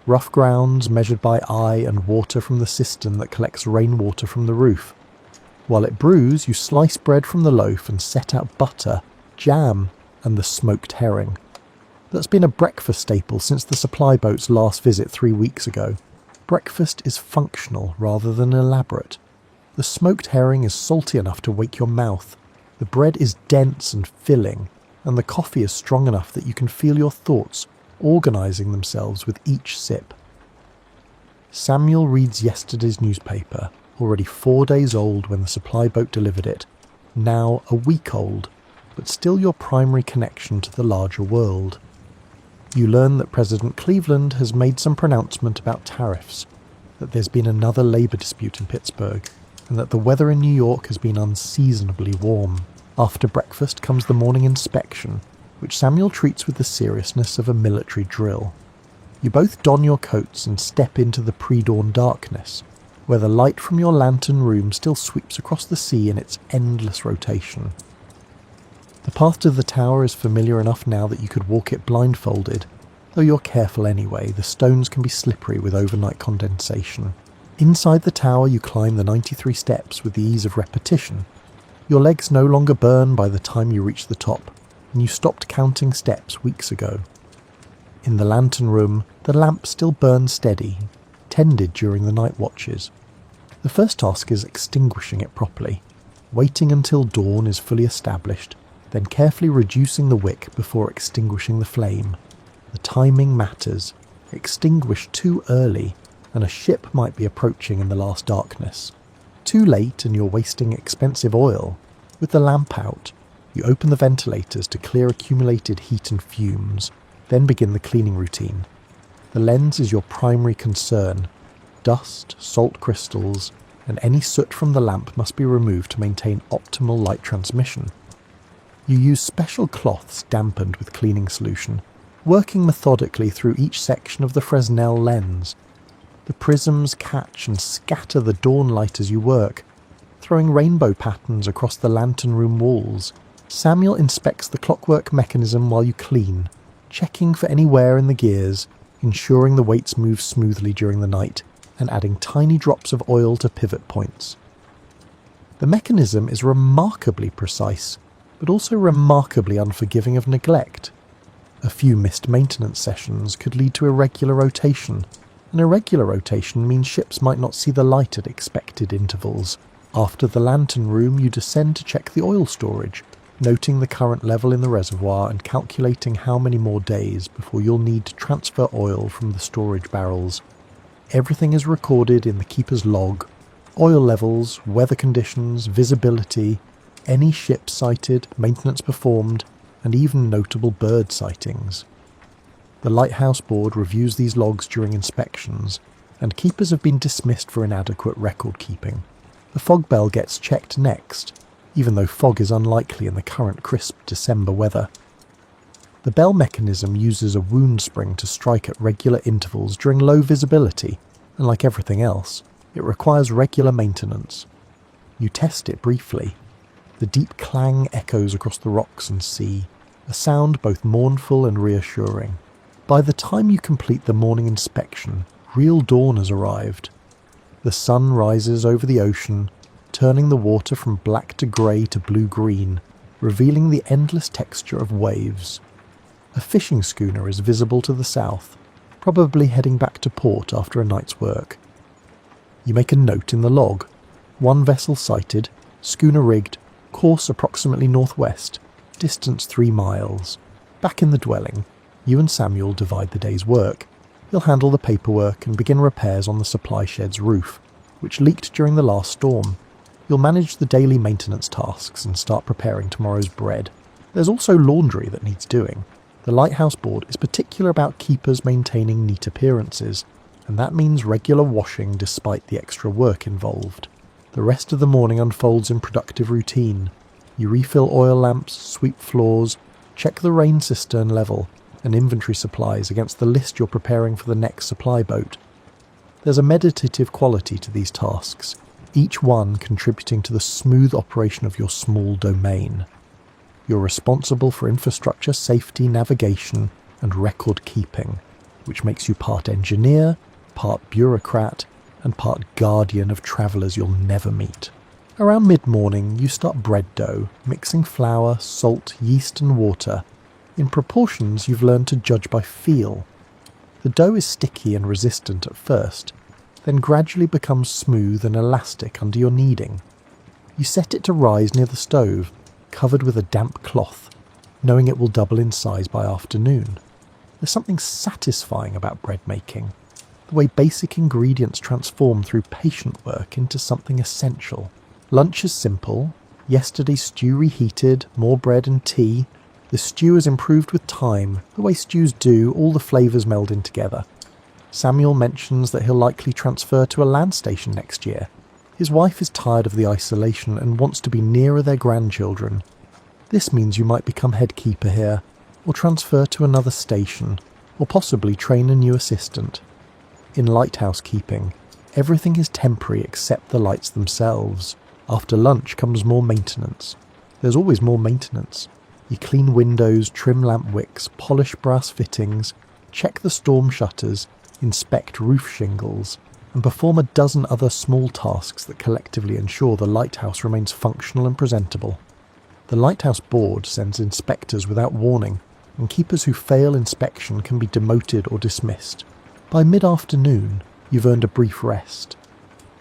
rough grounds measured by eye and water from the cistern that collects rainwater from the roof. While it brews, you slice bread from the loaf and set out butter, jam, and the smoked herring. That's been a breakfast staple since the supply boat's last visit 3 weeks ago. Breakfast is functional rather than elaborate. The smoked herring is salty enough to wake your mouth, the bread is dense and filling, and the coffee is strong enough that you can feel your thoughts organising themselves with each sip. Samuel reads yesterday's newspaper, already 4 days old when the supply boat delivered it, now a week old, but still your primary connection to the larger world. You learn that President Cleveland has made some pronouncement about tariffs, that there's been another labour dispute in Pittsburgh, and that the weather in New York has been unseasonably warm. After breakfast comes the morning inspection, which Samuel treats with the seriousness of a military drill. You both don your coats and step into the pre-dawn darkness, where the light from your lantern room still sweeps across the sea in its endless rotation. The path to the tower is familiar enough now that you could walk it blindfolded, though you're careful anyway, the stones can be slippery with overnight condensation. Inside the tower you climb the 93 steps with the ease of repetition. Your legs no longer burn by the time you reach the top, and you stopped counting steps weeks ago. In the lantern room, the lamp still burns steady, tended during the night watches. The first task is extinguishing it properly, waiting until dawn is fully established, then carefully reducing the wick before extinguishing the flame. The timing matters. Extinguish too early, and a ship might be approaching in the last darkness. Too late and you're wasting expensive oil. With the lamp out, you open the ventilators to clear accumulated heat and fumes, then begin the cleaning routine. The lens is your primary concern. Dust, salt crystals, and any soot from the lamp must be removed to maintain optimal light transmission. You use special cloths dampened with cleaning solution, working methodically through each section of the Fresnel lens. The prisms catch and scatter the dawn light as you work, throwing rainbow patterns across the lantern room walls. Samuel inspects the clockwork mechanism while you clean, checking for any wear in the gears, ensuring the weights move smoothly during the night, and adding tiny drops of oil to pivot points. The mechanism is remarkably precise, but also remarkably unforgiving of neglect. A few missed maintenance sessions could lead to irregular rotation. An irregular rotation means ships might not see the light at expected intervals. After the lantern room, you descend to check the oil storage, noting the current level in the reservoir and calculating how many more days before you'll need to transfer oil from the storage barrels. Everything is recorded in the keeper's log: oil levels, weather conditions, visibility, any ship sighted, maintenance performed, and even notable bird sightings. The lighthouse board reviews these logs during inspections, and keepers have been dismissed for inadequate record keeping. The fog bell gets checked next, even though fog is unlikely in the current crisp December weather. The bell mechanism uses a wound spring to strike at regular intervals during low visibility, and like everything else, it requires regular maintenance. You test it briefly. The deep clang echoes across the rocks and sea, a sound both mournful and reassuring. By the time you complete the morning inspection, real dawn has arrived. The sun rises over the ocean, turning the water from black to grey to blue-green, revealing the endless texture of waves. A fishing schooner is visible to the south, probably heading back to port after a night's work. You make a note in the log. One vessel sighted, schooner rigged, course approximately northwest, distance 3 miles. Back in the dwelling, you and Samuel divide the day's work. You'll handle the paperwork and begin repairs on the supply shed's roof, which leaked during the last storm. You'll manage the daily maintenance tasks and start preparing tomorrow's bread. There's also laundry that needs doing. The lighthouse board is particular about keepers maintaining neat appearances, and that means regular washing despite the extra work involved. The rest of the morning unfolds in productive routine. You refill oil lamps, sweep floors, check the rain cistern level, and inventory supplies against the list you're preparing for the next supply boat. There's a meditative quality to these tasks, each one contributing to the smooth operation of your small domain. You're responsible for infrastructure, safety, navigation, and record keeping, which makes you part engineer, part bureaucrat, and part guardian of travellers you'll never meet. Around mid-morning, you start bread dough, mixing flour, salt, yeast, and water in proportions you've learned to judge by feel. The dough is sticky and resistant at first, then gradually becomes smooth and elastic under your kneading. You set it to rise near the stove, covered with a damp cloth, knowing it will double in size by afternoon. There's something satisfying about bread making, the way basic ingredients transform through patient work into something essential. Lunch is simple. Yesterday's stew reheated, more bread and tea. The stew is improved with time, the way stews do, all the flavours meld in together. Samuel mentions that he'll likely transfer to a land station next year. His wife is tired of the isolation and wants to be nearer their grandchildren. This means you might become head keeper here, or transfer to another station, or possibly train a new assistant. In lighthouse keeping, everything is temporary except the lights themselves. After lunch comes more maintenance. There's always more maintenance. You clean windows, trim lamp wicks, polish brass fittings, check the storm shutters, inspect roof shingles, and perform a dozen other small tasks that collectively ensure the lighthouse remains functional and presentable. The lighthouse board sends inspectors without warning, and keepers who fail inspection can be demoted or dismissed. By mid-afternoon, you've earned a brief rest.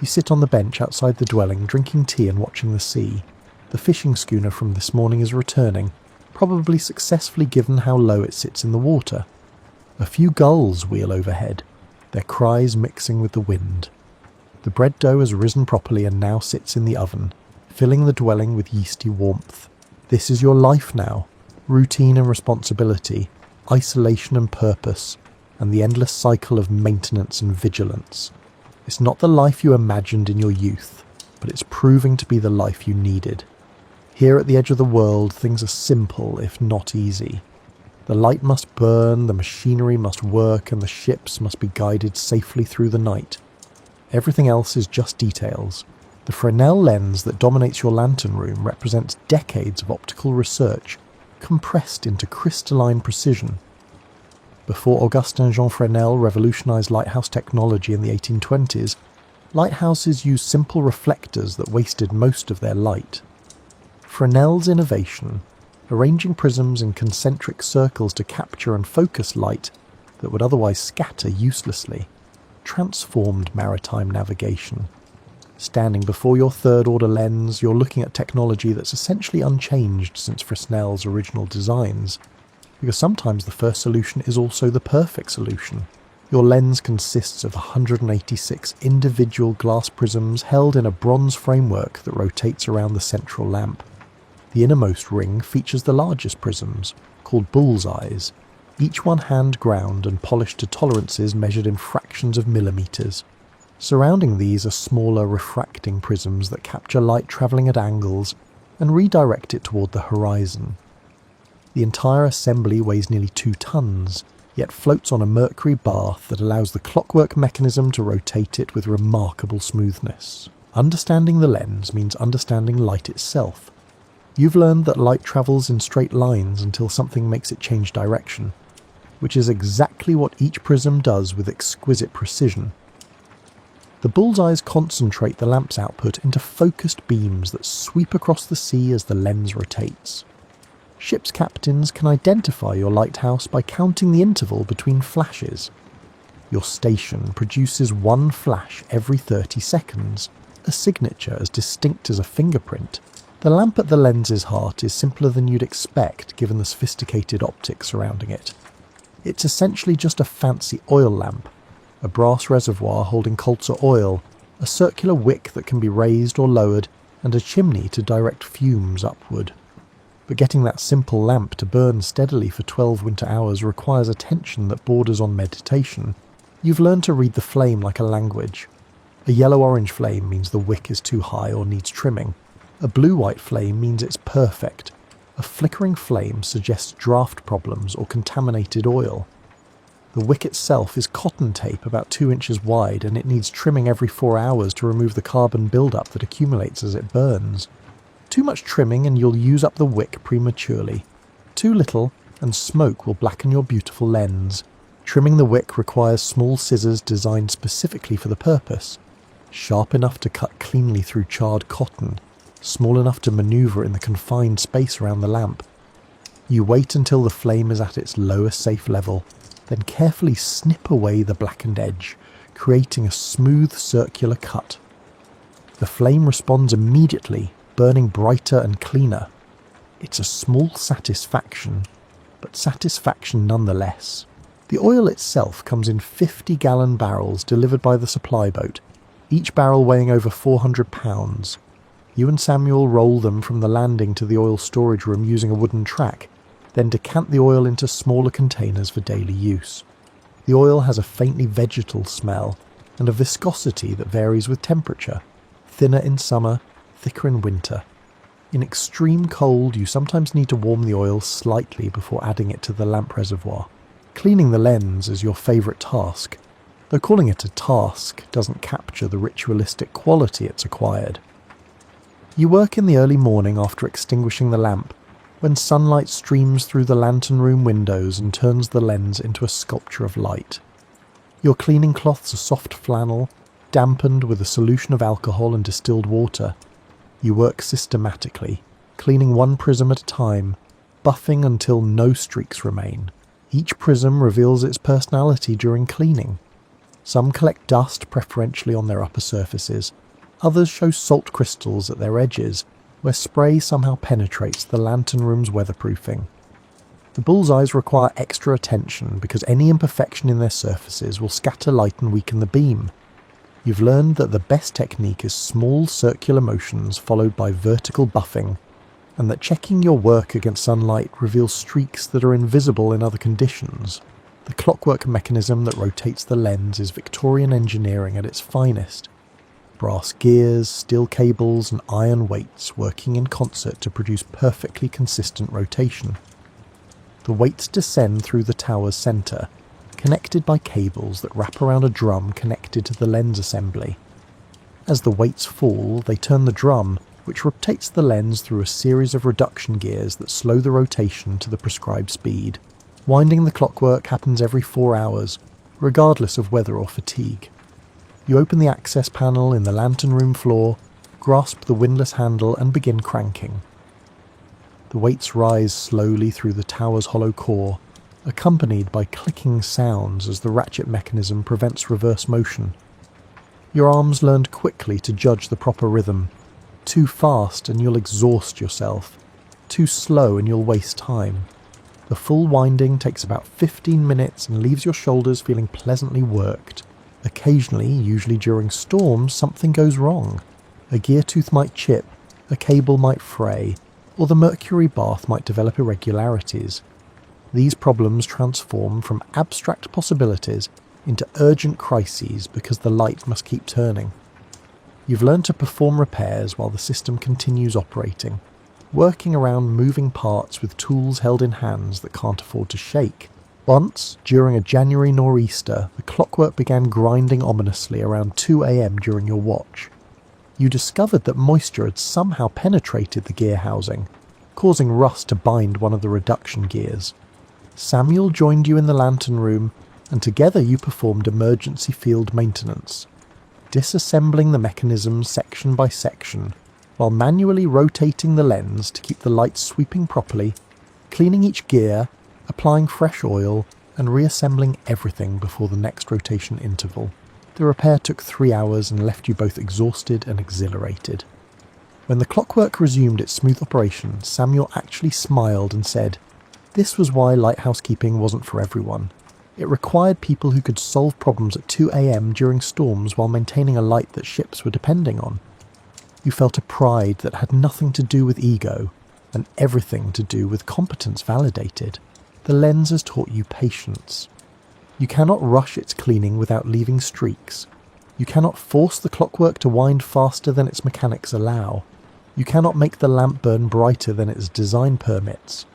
You sit on the bench outside the dwelling, drinking tea and watching the sea. The fishing schooner from this morning is returning, probably successfully given how low it sits in the water. A few gulls wheel overhead, their cries mixing with the wind. The bread dough has risen properly and now sits in the oven, filling the dwelling with yeasty warmth. This is your life now, routine and responsibility, isolation and purpose, and the endless cycle of maintenance and vigilance. It's not the life you imagined in your youth, but it's proving to be the life you needed. Here at the edge of the world, things are simple, if not easy. The light must burn, the machinery must work, and the ships must be guided safely through the night. Everything else is just details. The Fresnel lens that dominates your lantern room represents decades of optical research, compressed into crystalline precision. Before Augustin Jean Fresnel revolutionized lighthouse technology in the 1820s, lighthouses used simple reflectors that wasted most of their light. Fresnel's innovation, arranging prisms in concentric circles to capture and focus light that would otherwise scatter uselessly, transformed maritime navigation. Standing before your third-order lens, you're looking at technology that's essentially unchanged since Fresnel's original designs, because sometimes the first solution is also the perfect solution. Your lens consists of 186 individual glass prisms held in a bronze framework that rotates around the central lamp. The innermost ring features the largest prisms, called bullseyes, each one hand-ground and polished to tolerances measured in fractions of millimeters. Surrounding these are smaller refracting prisms that capture light travelling at angles and redirect it toward the horizon. The entire assembly weighs nearly 2 tons, yet floats on a mercury bath that allows the clockwork mechanism to rotate it with remarkable smoothness. Understanding the lens means understanding light itself. You've learned that light travels in straight lines until something makes it change direction, which is exactly what each prism does with exquisite precision. The bullseyes concentrate the lamp's output into focused beams that sweep across the sea as the lens rotates. Ship's captains can identify your lighthouse by counting the interval between flashes. Your station produces one flash every 30 seconds, a signature as distinct as a fingerprint. The lamp at the lens's heart is simpler than you'd expect given the sophisticated optics surrounding it. It's essentially just a fancy oil lamp, a brass reservoir holding colza oil, a circular wick that can be raised or lowered, and a chimney to direct fumes upward. But getting that simple lamp to burn steadily for 12 winter hours requires attention that borders on meditation. You've learned to read the flame like a language. A yellow-orange flame means the wick is too high or needs trimming. A blue-white flame means it's perfect. A flickering flame suggests draft problems or contaminated oil. The wick itself is cotton tape about 2 inches wide, and it needs trimming every 4 hours to remove the carbon buildup that accumulates as it burns. Too much trimming and you'll use up the wick prematurely. Too little and smoke will blacken your beautiful lens. Trimming the wick requires small scissors designed specifically for the purpose, sharp enough to cut cleanly through charred cotton, small enough to maneuver in the confined space around the lamp. You wait until the flame is at its lowest safe level, then carefully snip away the blackened edge, creating a smooth circular cut. The flame responds immediately, burning brighter and cleaner. It's a small satisfaction, but satisfaction nonetheless. The oil itself comes in 50-gallon barrels delivered by the supply boat, each barrel weighing over 400 pounds. You and Samuel roll them from the landing to the oil storage room using a wooden track, then decant the oil into smaller containers for daily use. The oil has a faintly vegetal smell and a viscosity that varies with temperature, thinner in summer, thicker in winter. In extreme cold, you sometimes need to warm the oil slightly before adding it to the lamp reservoir. Cleaning the lens is your favourite task, though calling it a task doesn't capture the ritualistic quality it's acquired. You work in the early morning after extinguishing the lamp, when sunlight streams through the lantern room windows and turns the lens into a sculpture of light. Your cleaning cloths are soft flannel, dampened with a solution of alcohol and distilled water. You work systematically, cleaning one prism at a time, buffing until no streaks remain. Each prism reveals its personality during cleaning. Some collect dust preferentially on their upper surfaces, others show salt crystals at their edges, where spray somehow penetrates the lantern room's weatherproofing. The bullseyes require extra attention because any imperfection in their surfaces will scatter light and weaken the beam. You've learned that the best technique is small circular motions followed by vertical buffing, and that checking your work against sunlight reveals streaks that are invisible in other conditions. The clockwork mechanism that rotates the lens is Victorian engineering at its finest. Brass gears, steel cables and iron weights working in concert to produce perfectly consistent rotation. The weights descend through the tower's centre, connected by cables that wrap around a drum connected to the lens assembly. As the weights fall, they turn the drum, which rotates the lens through a series of reduction gears that slow the rotation to the prescribed speed. Winding the clockwork happens every 4 hours, regardless of weather or fatigue. You open the access panel in the lantern room floor, grasp the windlass handle and begin cranking. The weights rise slowly through the tower's hollow core, accompanied by clicking sounds as the ratchet mechanism prevents reverse motion. Your arms learned quickly to judge the proper rhythm. Too fast and you'll exhaust yourself. Too slow and you'll waste time. The full winding takes about 15 minutes and leaves your shoulders feeling pleasantly worked. Occasionally, usually during storms, something goes wrong. A gear tooth might chip, a cable might fray, or the mercury bath might develop irregularities. These problems transform from abstract possibilities into urgent crises because the light must keep turning. You've learned to perform repairs while the system continues operating, working around moving parts with tools held in hands that can't afford to shake. Once, during a January nor'easter, the clockwork began grinding ominously around 2 a.m. during your watch. You discovered that moisture had somehow penetrated the gear housing, causing rust to bind one of the reduction gears. Samuel joined you in the lantern room, and together you performed emergency field maintenance, disassembling the mechanism section by section, while manually rotating the lens to keep the light sweeping properly, cleaning each gear, applying fresh oil, and reassembling everything before the next rotation interval. The repair took 3 hours and left you both exhausted and exhilarated. When the clockwork resumed its smooth operation, Samuel actually smiled and said, "This was why lighthouse keeping wasn't for everyone. It required people who could solve problems at 2 a.m. during storms while maintaining a light that ships were depending on." You felt a pride that had nothing to do with ego and everything to do with competence validated. The lens has taught you patience. You cannot rush its cleaning without leaving streaks. You cannot force the clockwork to wind faster than its mechanics allow. You cannot make the lamp burn brighter than its design permits.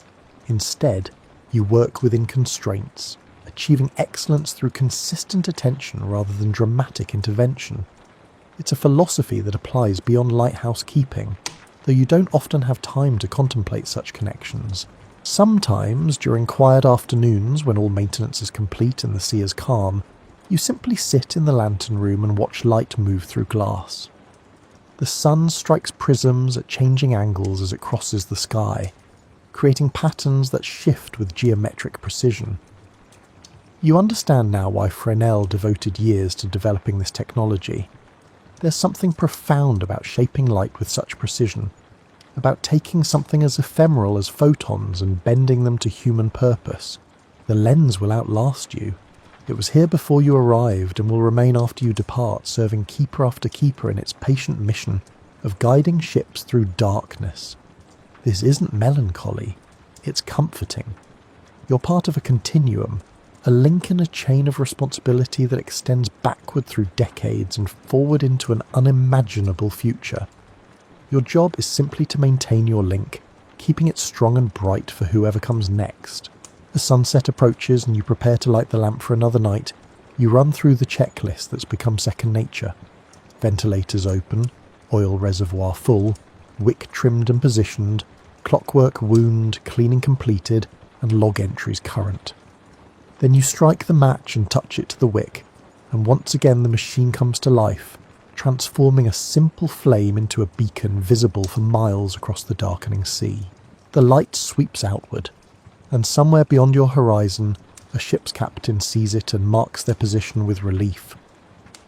Instead, you work within constraints, achieving excellence through consistent attention rather than dramatic intervention. It's a philosophy that applies beyond lighthouse keeping, though you don't often have time to contemplate such connections. Sometimes, during quiet afternoons when all maintenance is complete and the sea is calm, you simply sit in the lantern room and watch light move through glass. The sun strikes prisms at changing angles as it crosses the sky, creating patterns that shift with geometric precision. You understand now why Fresnel devoted years to developing this technology. There's something profound about shaping light with such precision, about taking something as ephemeral as photons and bending them to human purpose. The lens will outlast you. It was here before you arrived and will remain after you depart, serving keeper after keeper in its patient mission of guiding ships through darkness. This isn't melancholy, it's comforting. You're part of a continuum, a link in a chain of responsibility that extends backward through decades and forward into an unimaginable future. Your job is simply to maintain your link, keeping it strong and bright for whoever comes next. As sunset approaches and you prepare to light the lamp for another night, you run through the checklist that's become second nature. Ventilators open, oil reservoir full, wick trimmed and positioned, clockwork wound, cleaning completed, and log entries current. Then you strike the match and touch it to the wick, and once again the machine comes to life, transforming a simple flame into a beacon visible for miles across the darkening sea. The light sweeps outward, and somewhere beyond your horizon, a ship's captain sees it and marks their position with relief.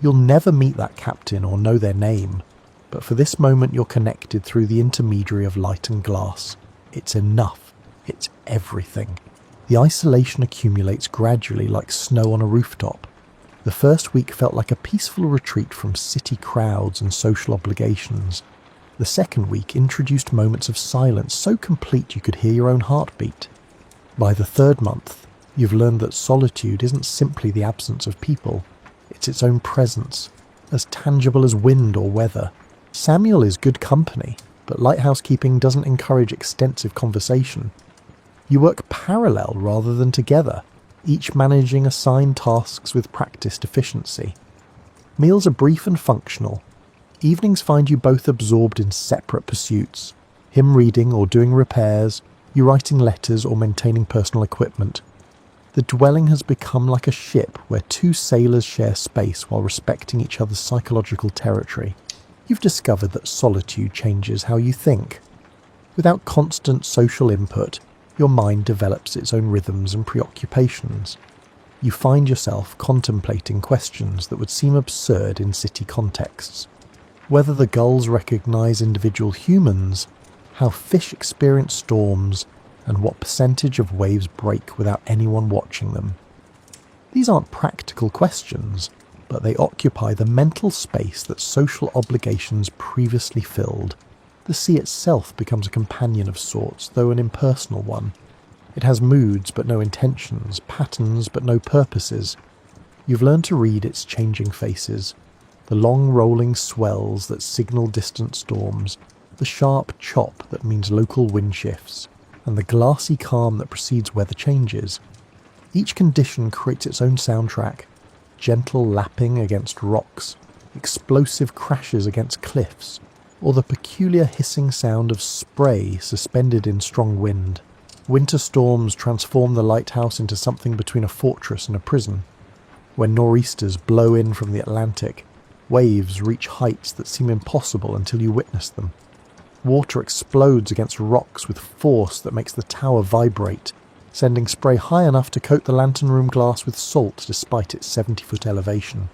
You'll never meet that captain or know their name, but for this moment you're connected through the intermediary of light and glass. It's enough. It's everything. The isolation accumulates gradually like snow on a rooftop. The first week felt like a peaceful retreat from city crowds and social obligations. The second week introduced moments of silence so complete you could hear your own heartbeat. By the third month, you've learned that solitude isn't simply the absence of people, it's its own presence, as tangible as wind or weather. Samuel is good company, but lighthouse keeping doesn't encourage extensive conversation. You work parallel rather than together, each managing assigned tasks with practiced efficiency. Meals are brief and functional. Evenings find you both absorbed in separate pursuits, him reading or doing repairs, you writing letters or maintaining personal equipment. The dwelling has become like a ship where two sailors share space while respecting each other's psychological territory. You've discovered that solitude changes how you think. Without constant social input, your mind develops its own rhythms and preoccupations. You find yourself contemplating questions that would seem absurd in city contexts. Whether the gulls recognise individual humans, how fish experience storms, and what percentage of waves break without anyone watching them. These aren't practical questions, but they occupy the mental space that social obligations previously filled. The sea itself becomes a companion of sorts, though an impersonal one. It has moods but no intentions, patterns but no purposes. You've learned to read its changing faces, the long rolling swells that signal distant storms, the sharp chop that means local wind shifts, and the glassy calm that precedes weather changes. Each condition creates its own soundtrack: gentle lapping against rocks, explosive crashes against cliffs, or the peculiar hissing sound of spray suspended in strong wind. Winter storms transform the lighthouse into something between a fortress and a prison. When nor'easters blow in from the Atlantic, waves reach heights that seem impossible until you witness them. Water explodes against rocks with force that makes the tower vibrate, sending spray high enough to coat the lantern room glass with salt despite its 70-foot elevation.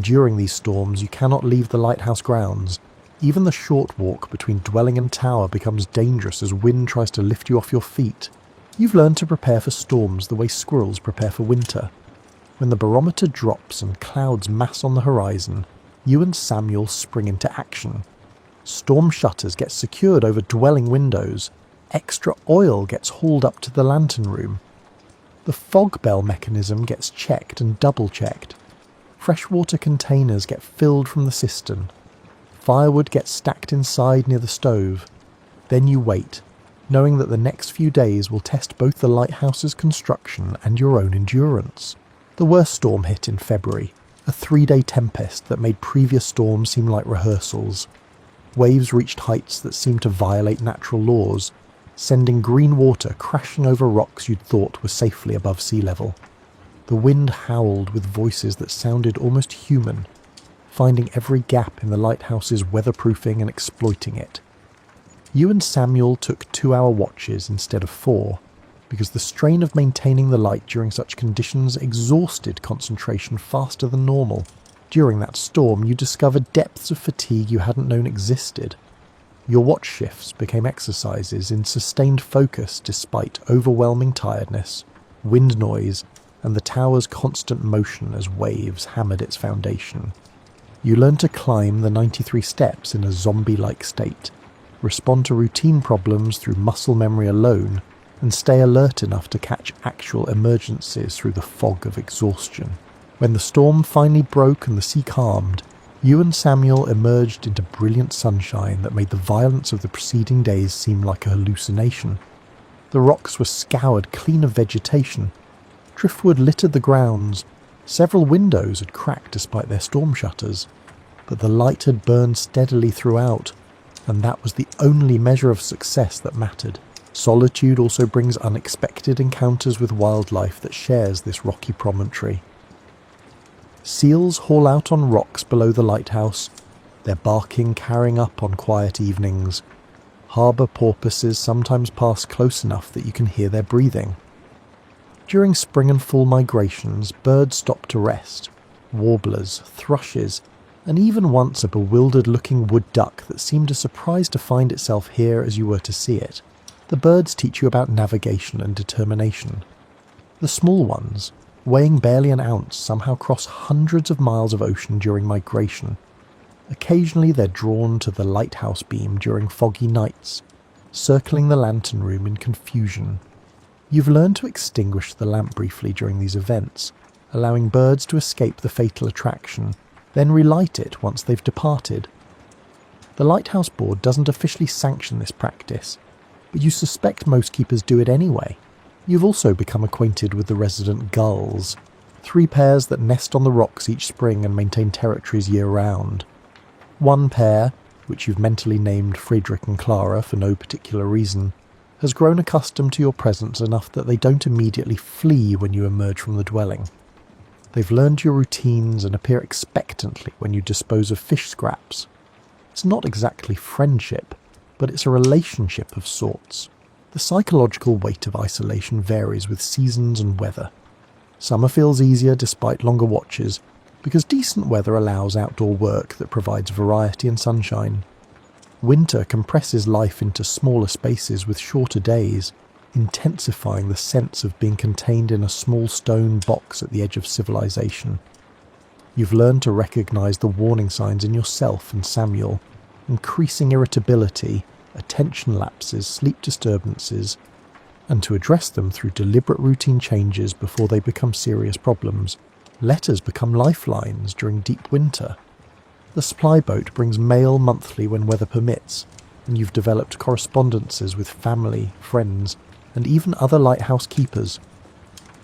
During these storms, you cannot leave the lighthouse grounds. Even the short walk between dwelling and tower becomes dangerous as wind tries to lift you off your feet. You've learned to prepare for storms the way squirrels prepare for winter. When the barometer drops and clouds mass on the horizon, you and Samuel spring into action. Storm shutters get secured over dwelling windows. Extra oil gets hauled up to the lantern room. The fog bell mechanism gets checked and double-checked. Freshwater containers get filled from the cistern. Firewood gets stacked inside near the stove. Then you wait, knowing that the next few days will test both the lighthouse's construction and your own endurance. The worst storm hit in February, a 3-day tempest that made previous storms seem like rehearsals. Waves reached heights that seemed to violate natural laws, sending green water crashing over rocks you'd thought were safely above sea level. The wind howled with voices that sounded almost human, finding every gap in the lighthouse's weatherproofing and exploiting it. You and Samuel took 2-hour watches instead of 4, because the strain of maintaining the light during such conditions exhausted concentration faster than normal. During that storm, you discovered depths of fatigue you hadn't known existed. Your watch shifts became exercises in sustained focus despite overwhelming tiredness, wind noise, and the tower's constant motion as waves hammered its foundation. You learned to climb the 93 steps in a zombie-like state, respond to routine problems through muscle memory alone, and stay alert enough to catch actual emergencies through the fog of exhaustion. When the storm finally broke and the sea calmed, you and Samuel emerged into brilliant sunshine that made the violence of the preceding days seem like a hallucination. The rocks were scoured clean of vegetation. Driftwood littered the grounds. Several windows had cracked despite their storm shutters, but the light had burned steadily throughout, and that was the only measure of success that mattered. Solitude also brings unexpected encounters with wildlife that shares this rocky promontory. Seals haul out on rocks below the lighthouse, their barking carrying up on quiet evenings. Harbour porpoises sometimes pass close enough that you can hear their breathing. During spring and fall migrations, birds stop to rest. Warblers, thrushes, and even once a bewildered-looking wood duck that seemed as surprised to find itself here as you were to see it. The birds teach you about navigation and determination. The small ones, weighing barely an ounce, somehow cross hundreds of miles of ocean during migration. Occasionally they're drawn to the lighthouse beam during foggy nights, circling the lantern room in confusion. You've learned to extinguish the lamp briefly during these events, allowing birds to escape the fatal attraction, then relight it once they've departed. The Lighthouse Board doesn't officially sanction this practice, but you suspect most keepers do it anyway. You've also become acquainted with the resident gulls, 3 pairs that nest on the rocks each spring and maintain territories year-round. One pair, which you've mentally named Friedrich and Clara for no particular reason, has grown accustomed to your presence enough that they don't immediately flee when you emerge from the dwelling. They've learned your routines and appear expectantly when you dispose of fish scraps. It's not exactly friendship, but it's a relationship of sorts. The psychological weight of isolation varies with seasons and weather. Summer feels easier despite longer watches, because decent weather allows outdoor work that provides variety and sunshine. Winter compresses life into smaller spaces with shorter days, intensifying the sense of being contained in a small stone box at the edge of civilization. You've learned to recognise the warning signs in yourself and Samuel: increasing irritability, attention lapses, sleep disturbances, and to address them through deliberate routine changes before they become serious problems. Letters become lifelines during deep winter. The supply boat brings mail monthly when weather permits, and you've developed correspondences with family, friends, and even other lighthouse keepers.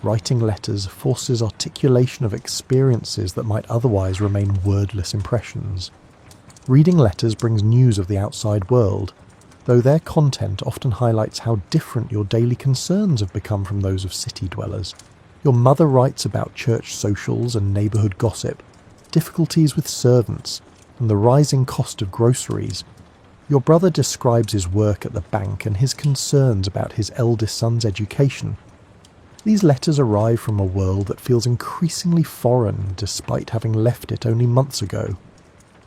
Writing letters forces articulation of experiences that might otherwise remain wordless impressions. Reading letters brings news of the outside world, though their content often highlights how different your daily concerns have become from those of city dwellers. Your mother writes about church socials and neighbourhood gossip, difficulties with servants, and the rising cost of groceries. Your brother describes his work at the bank and his concerns about his eldest son's education. These letters arrive from a world that feels increasingly foreign despite having left it only months ago.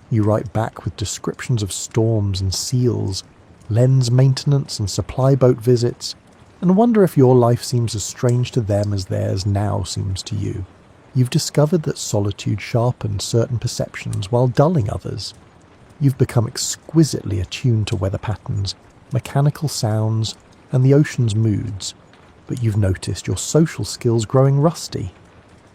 You write back with descriptions of storms and seals, lens maintenance and supply boat visits, and wonder if your life seems as strange to them as theirs now seems to you. You've discovered that solitude sharpens certain perceptions while dulling others. You've become exquisitely attuned to weather patterns, mechanical sounds, and the ocean's moods, but you've noticed your social skills growing rusty.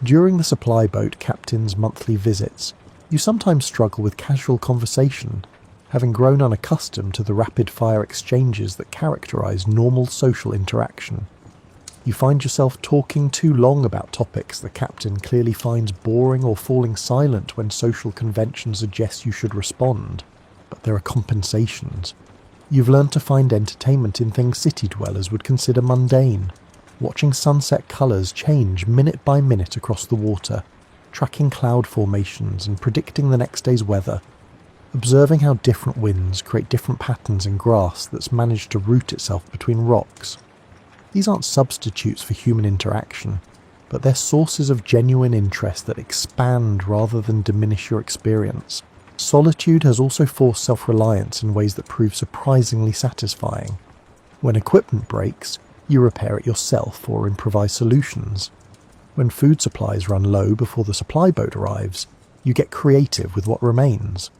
During the supply boat captain's monthly visits, you sometimes struggle with casual conversation, having grown unaccustomed to the rapid-fire exchanges that characterise normal social interaction. You find yourself talking too long about topics the captain clearly finds boring or falling silent when social convention suggests you should respond, but there are compensations. You've learned to find entertainment in things city dwellers would consider mundane, watching sunset colours change minute by minute across the water, tracking cloud formations and predicting the next day's weather, observing how different winds create different patterns in grass that's managed to root itself between rocks. These aren't substitutes for human interaction, but they're sources of genuine interest that expand rather than diminish your experience. Solitude has also forced self-reliance in ways that prove surprisingly satisfying. When equipment breaks, you repair it yourself or improvise solutions. When food supplies run low before the supply boat arrives, you get creative with what remains.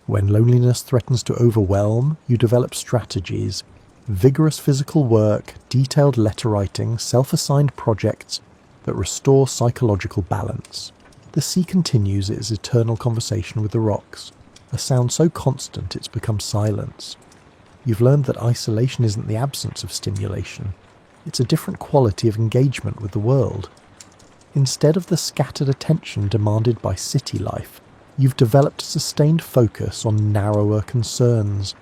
When loneliness threatens to overwhelm, you develop strategies. Vigorous physical work, detailed letter writing, self-assigned projects that restore psychological balance. The sea continues its eternal conversation with the rocks, a sound so constant it's become silence. You've learned that isolation isn't the absence of stimulation. It's a different quality of engagement with the world. Instead of the scattered attention demanded by city life, you've developed sustained focus on narrower concerns.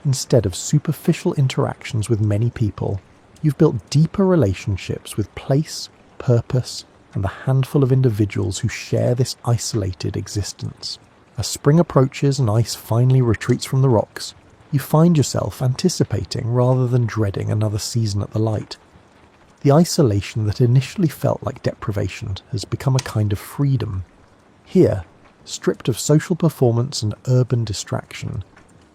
Instead of superficial interactions with many people, you've built deeper relationships with place, purpose, and the handful of individuals who share this isolated existence. As spring approaches and ice finally retreats from the rocks, you find yourself anticipating rather than dreading another season at the light. The isolation that initially felt like deprivation has become a kind of freedom. Here, stripped of social performance and urban distraction,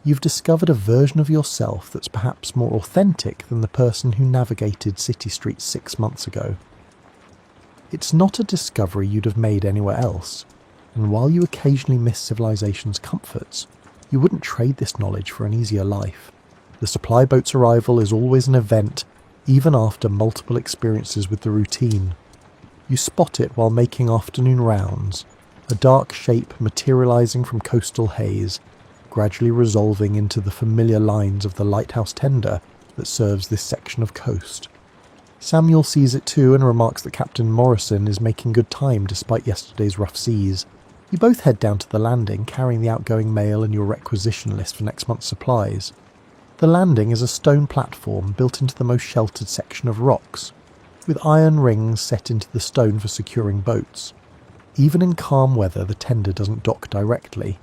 you've discovered a version of yourself that's perhaps more authentic than the person who navigated city streets 6 months ago. It's not a discovery you'd have made anywhere else, and while you occasionally miss civilization's comforts, you wouldn't trade this knowledge for an easier life. The supply boat's arrival is always an event, even after multiple experiences with the routine. You spot it while making afternoon rounds, a dark shape materializing from coastal haze, gradually resolving into the familiar lines of the lighthouse tender that serves this section of coast. Samuel sees it too and remarks that Captain Morrison is making good time despite yesterday's rough seas. You both head down to the landing, carrying the outgoing mail and your requisition list for next month's supplies. The landing is a stone platform built into the most sheltered section of rocks, with iron rings set into the stone for securing boats. Even in calm weather, the tender doesn't dock directly.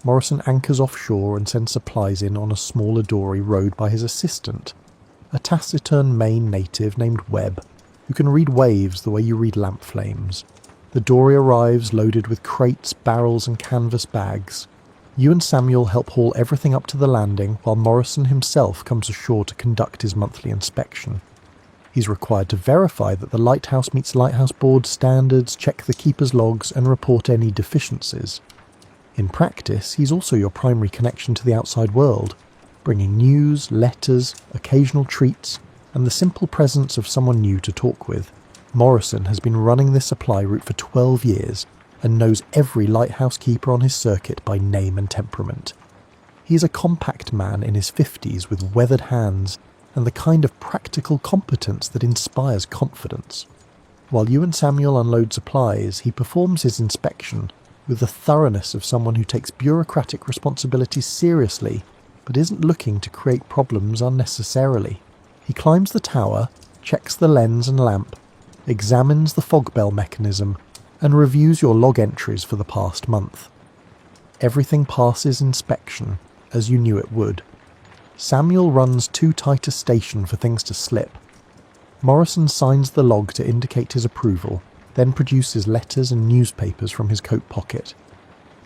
Morrison anchors offshore and sends supplies in on a smaller dory rowed by his assistant, a taciturn Maine native named Webb, who can read waves the way you read lamp flames. The dory arrives loaded with crates, barrels and canvas bags. You and Samuel help haul everything up to the landing, while Morrison himself comes ashore to conduct his monthly inspection. He's required to verify that the lighthouse meets Lighthouse Board standards, check the keeper's logs and report any deficiencies. In practice, he's also your primary connection to the outside world, bringing news, letters, occasional treats, and the simple presence of someone new to talk with. Morrison has been running this supply route for 12 years and knows every lighthouse keeper on his circuit by name and temperament. He is a compact man in his 50s with weathered hands and the kind of practical competence that inspires confidence. While you and Samuel unload supplies, he performs his inspection with the thoroughness of someone who takes bureaucratic responsibilities seriously but isn't looking to create problems unnecessarily. He climbs the tower, checks the lens and lamp, examines the fog bell mechanism, and reviews your log entries for the past month. Everything passes inspection, as you knew it would. Samuel runs too tight a station for things to slip. Morrison signs the log to indicate his approval, then produces letters and newspapers from his coat pocket.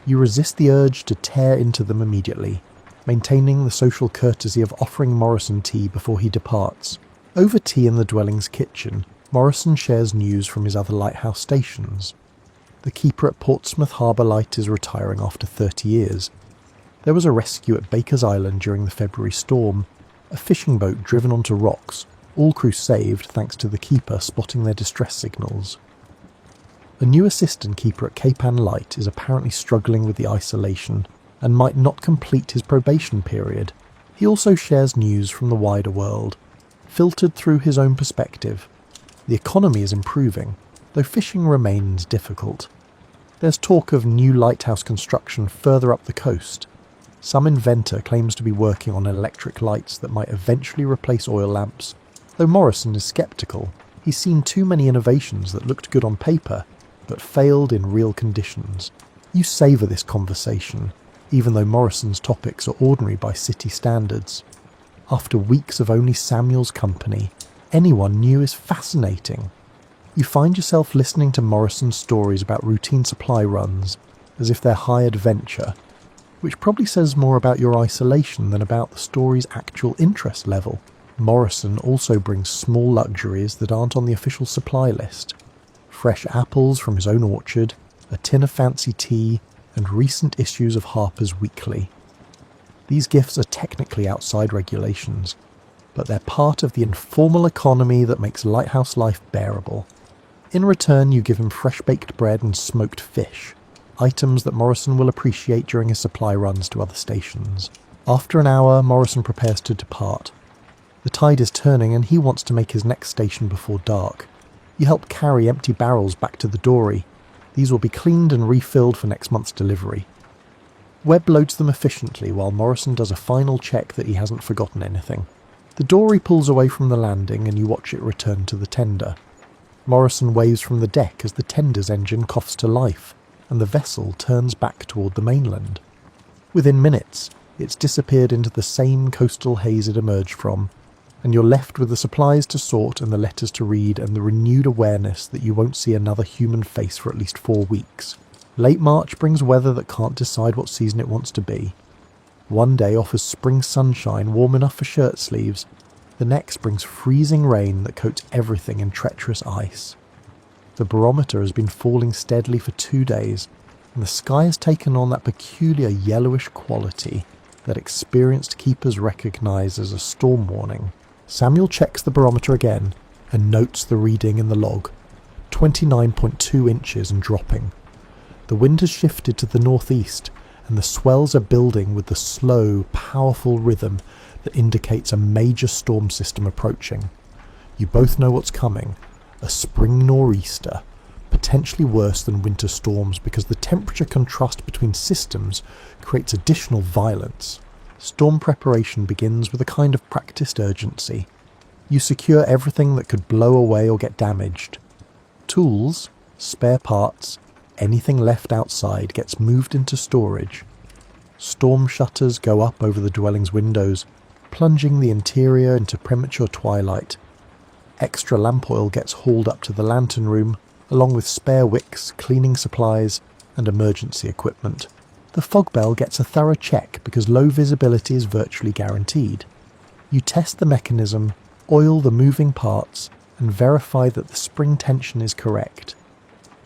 You resist the urge to tear into them immediately, maintaining the social courtesy of offering Morrison tea before he departs. Over tea in the dwelling's kitchen, Morrison shares news from his other lighthouse stations. The keeper at Portsmouth Harbour Light is retiring after 30 years. There was a rescue at Baker's Island during the February storm, a fishing boat driven onto rocks, all crew saved thanks to the keeper spotting their distress signals. A new assistant keeper at Cape Ann Light is apparently struggling with the isolation and might not complete his probation period. He also shares news from the wider world, filtered through his own perspective. The economy is improving, though fishing remains difficult. There's talk of new lighthouse construction further up the coast. Some inventor claims to be working on electric lights that might eventually replace oil lamps, though Morrison is sceptical. He's seen too many innovations that looked good on paper, but failed in real conditions. You savour this conversation, even though Morrison's topics are ordinary by city standards. After weeks of only Samuel's company, anyone new is fascinating. You find yourself listening to Morrison's stories about routine supply runs, as if they're high adventure, which probably says more about your isolation than about the story's actual interest level. Morrison also brings small luxuries that aren't on the official supply list. Fresh apples from his own orchard, a tin of fancy tea, and recent issues of Harper's Weekly. These gifts are technically outside regulations, but they're part of the informal economy that makes lighthouse life bearable. In return, you give him fresh-baked bread and smoked fish, items that Morrison will appreciate during his supply runs to other stations. After an hour, Morrison prepares to depart. The tide is turning and he wants to make his next station before dark. You help carry empty barrels back to the dory. These will be cleaned and refilled for next month's delivery. Webb loads them efficiently while Morrison does a final check that he hasn't forgotten anything. The dory pulls away from the landing and you watch it return to the tender. Morrison waves from the deck as the tender's engine coughs to life, and the vessel turns back toward the mainland. Within minutes, it's disappeared into the same coastal haze it emerged from, and you're left with the supplies to sort and the letters to read and the renewed awareness that you won't see another human face for at least 4 weeks. Late March brings weather that can't decide what season it wants to be. One day offers spring sunshine warm enough for shirt sleeves, the next brings freezing rain that coats everything in treacherous ice. The barometer has been falling steadily for 2 days, and the sky has taken on that peculiar yellowish quality that experienced keepers recognise as a storm warning. Samuel checks the barometer again and notes the reading in the log, 29.2 inches and dropping. The wind has shifted to the northeast and the swells are building with the slow, powerful rhythm that indicates a major storm system approaching. You both know what's coming, a spring nor'easter, potentially worse than winter storms because the temperature contrast between systems creates additional violence. Storm preparation begins with a kind of practiced urgency. You secure everything that could blow away or get damaged. Tools, spare parts, anything left outside gets moved into storage. Storm shutters go up over the dwelling's windows, plunging the interior into premature twilight. Extra lamp oil gets hauled up to the lantern room, along with spare wicks, cleaning supplies, and emergency equipment. The fog bell gets a thorough check because low visibility is virtually guaranteed. You test the mechanism, oil the moving parts, and verify that the spring tension is correct.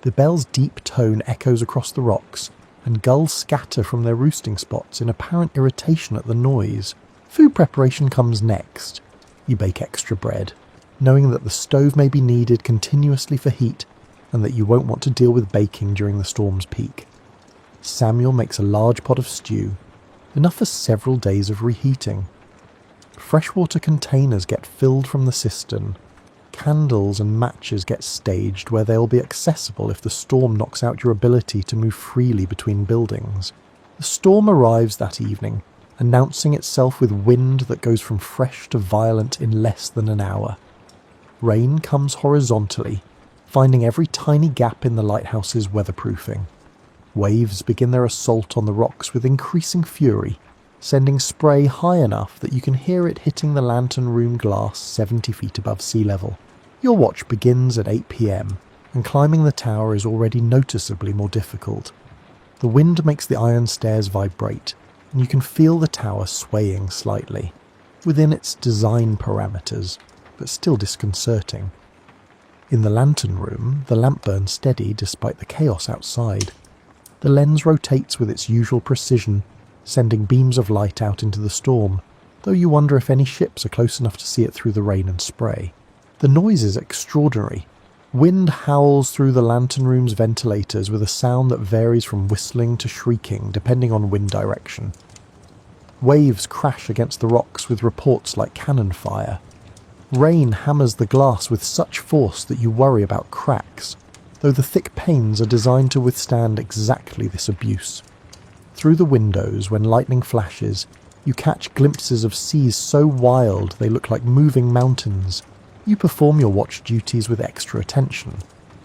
The bell's deep tone echoes across the rocks, and gulls scatter from their roosting spots in apparent irritation at the noise. Food preparation comes next. You bake extra bread, knowing that the stove may be needed continuously for heat and that you won't want to deal with baking during the storm's peak. Samuel makes a large pot of stew, enough for several days of reheating. Freshwater containers get filled from the cistern. Candles and matches get staged where they'll be accessible if the storm knocks out your ability to move freely between buildings. The storm arrives that evening, announcing itself with wind that goes from fresh to violent in less than an hour. Rain comes horizontally, finding every tiny gap in the lighthouse's weatherproofing. Waves begin their assault on the rocks with increasing fury, sending spray high enough that you can hear it hitting the lantern room glass 70 feet above sea level. Your watch begins at 8 p.m, and climbing the tower is already noticeably more difficult. The wind makes the iron stairs vibrate, and you can feel the tower swaying slightly, within its design parameters, but still disconcerting. In the lantern room, the lamp burns steady despite the chaos outside. The lens rotates with its usual precision, sending beams of light out into the storm, though you wonder if any ships are close enough to see it through the rain and spray. The noise is extraordinary. Wind howls through the lantern room's ventilators with a sound that varies from whistling to shrieking depending on wind direction. Waves crash against the rocks with reports like cannon fire. Rain hammers the glass with such force that you worry about cracks, though the thick panes are designed to withstand exactly this abuse. Through the windows, when lightning flashes, you catch glimpses of seas so wild they look like moving mountains. You perform your watch duties with extra attention.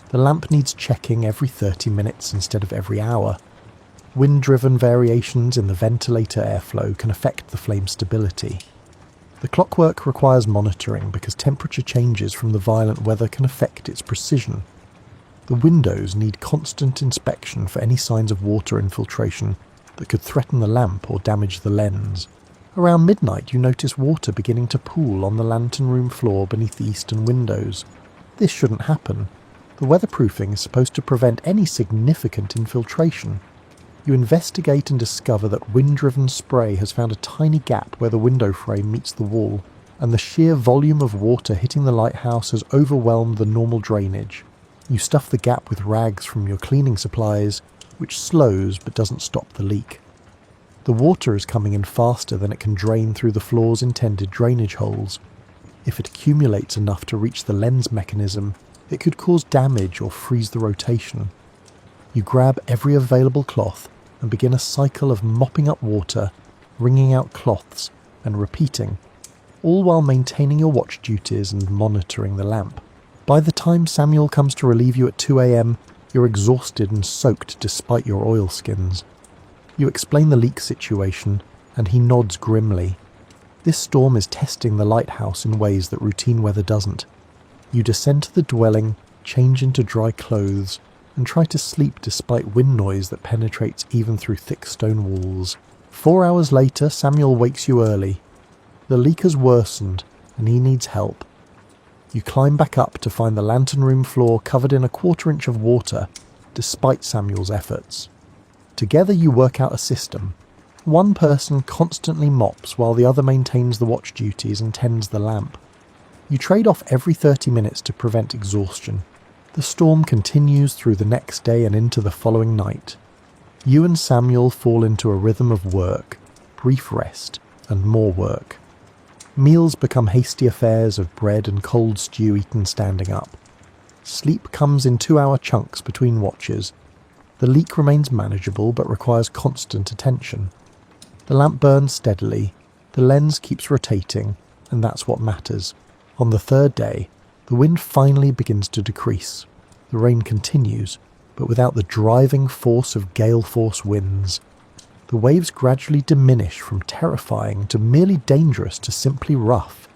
The lamp needs checking every 30 minutes instead of every hour. Wind-driven variations in the ventilator airflow can affect the flame stability. The clockwork requires monitoring because temperature changes from the violent weather can affect its precision. The windows need constant inspection for any signs of water infiltration that could threaten the lamp or damage the lens. Around midnight you notice water beginning to pool on the lantern room floor beneath the eastern windows. This shouldn't happen. The weatherproofing is supposed to prevent any significant infiltration. You investigate and discover that wind-driven spray has found a tiny gap where the window frame meets the wall, and the sheer volume of water hitting the lighthouse has overwhelmed the normal drainage. You stuff the gap with rags from your cleaning supplies, which slows but doesn't stop the leak. The water is coming in faster than it can drain through the floor's intended drainage holes. If it accumulates enough to reach the lens mechanism, it could cause damage or freeze the rotation. You grab every available cloth and begin a cycle of mopping up water, wringing out cloths, and repeating, all while maintaining your watch duties and monitoring the lamp. By the time Samuel comes to relieve you at 2 a.m, you're exhausted and soaked despite your oilskins. You explain the leak situation, and he nods grimly. This storm is testing the lighthouse in ways that routine weather doesn't. You descend to the dwelling, change into dry clothes, and try to sleep despite wind noise that penetrates even through thick stone walls. 4 hours later, Samuel wakes you early. The leak has worsened, and he needs help. You climb back up to find the lantern room floor covered in a 1/4 inch of water, despite Samuel's efforts. Together you work out a system. One person constantly mops while the other maintains the watch duties and tends the lamp. You trade off every 30 minutes to prevent exhaustion. The storm continues through the next day and into the following night. You and Samuel fall into a rhythm of work, brief rest, and more work. Meals become hasty affairs of bread and cold stew eaten standing up. Sleep comes in 2-hour chunks between watches. The leak remains manageable but requires constant attention. The lamp burns steadily, the lens keeps rotating, and that's what matters. On the third day, the wind finally begins to decrease. The rain continues, but without the driving force of gale-force winds. The waves gradually diminish from terrifying to merely dangerous to simply rough.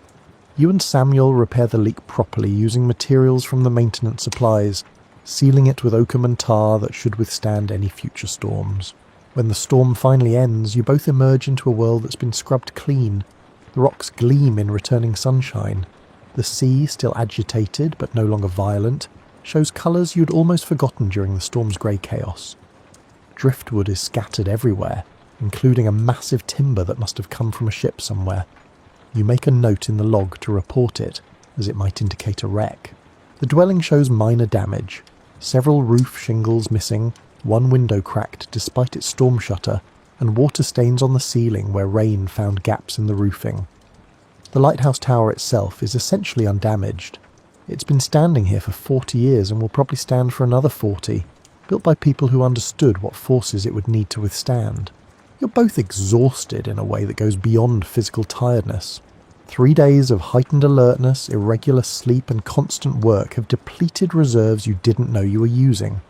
You and Samuel repair the leak properly using materials from the maintenance supplies, sealing it with oakum and tar that should withstand any future storms. When the storm finally ends, you both emerge into a world that's been scrubbed clean. The rocks gleam in returning sunshine. The sea, still agitated but no longer violent, shows colours you'd almost forgotten during the storm's grey chaos. Driftwood is scattered everywhere, including a massive timber that must have come from a ship somewhere. You make a note in the log to report it, as it might indicate a wreck. The dwelling shows minor damage. Several roof shingles missing, one window cracked despite its storm shutter, and water stains on the ceiling where rain found gaps in the roofing. The lighthouse tower itself is essentially undamaged. It's been standing here for 40 years and will probably stand for another 40, built by people who understood what forces it would need to withstand. You're both exhausted in a way that goes beyond physical tiredness. 3 days of heightened alertness, irregular sleep and constant work have depleted reserves you didn't know you were using.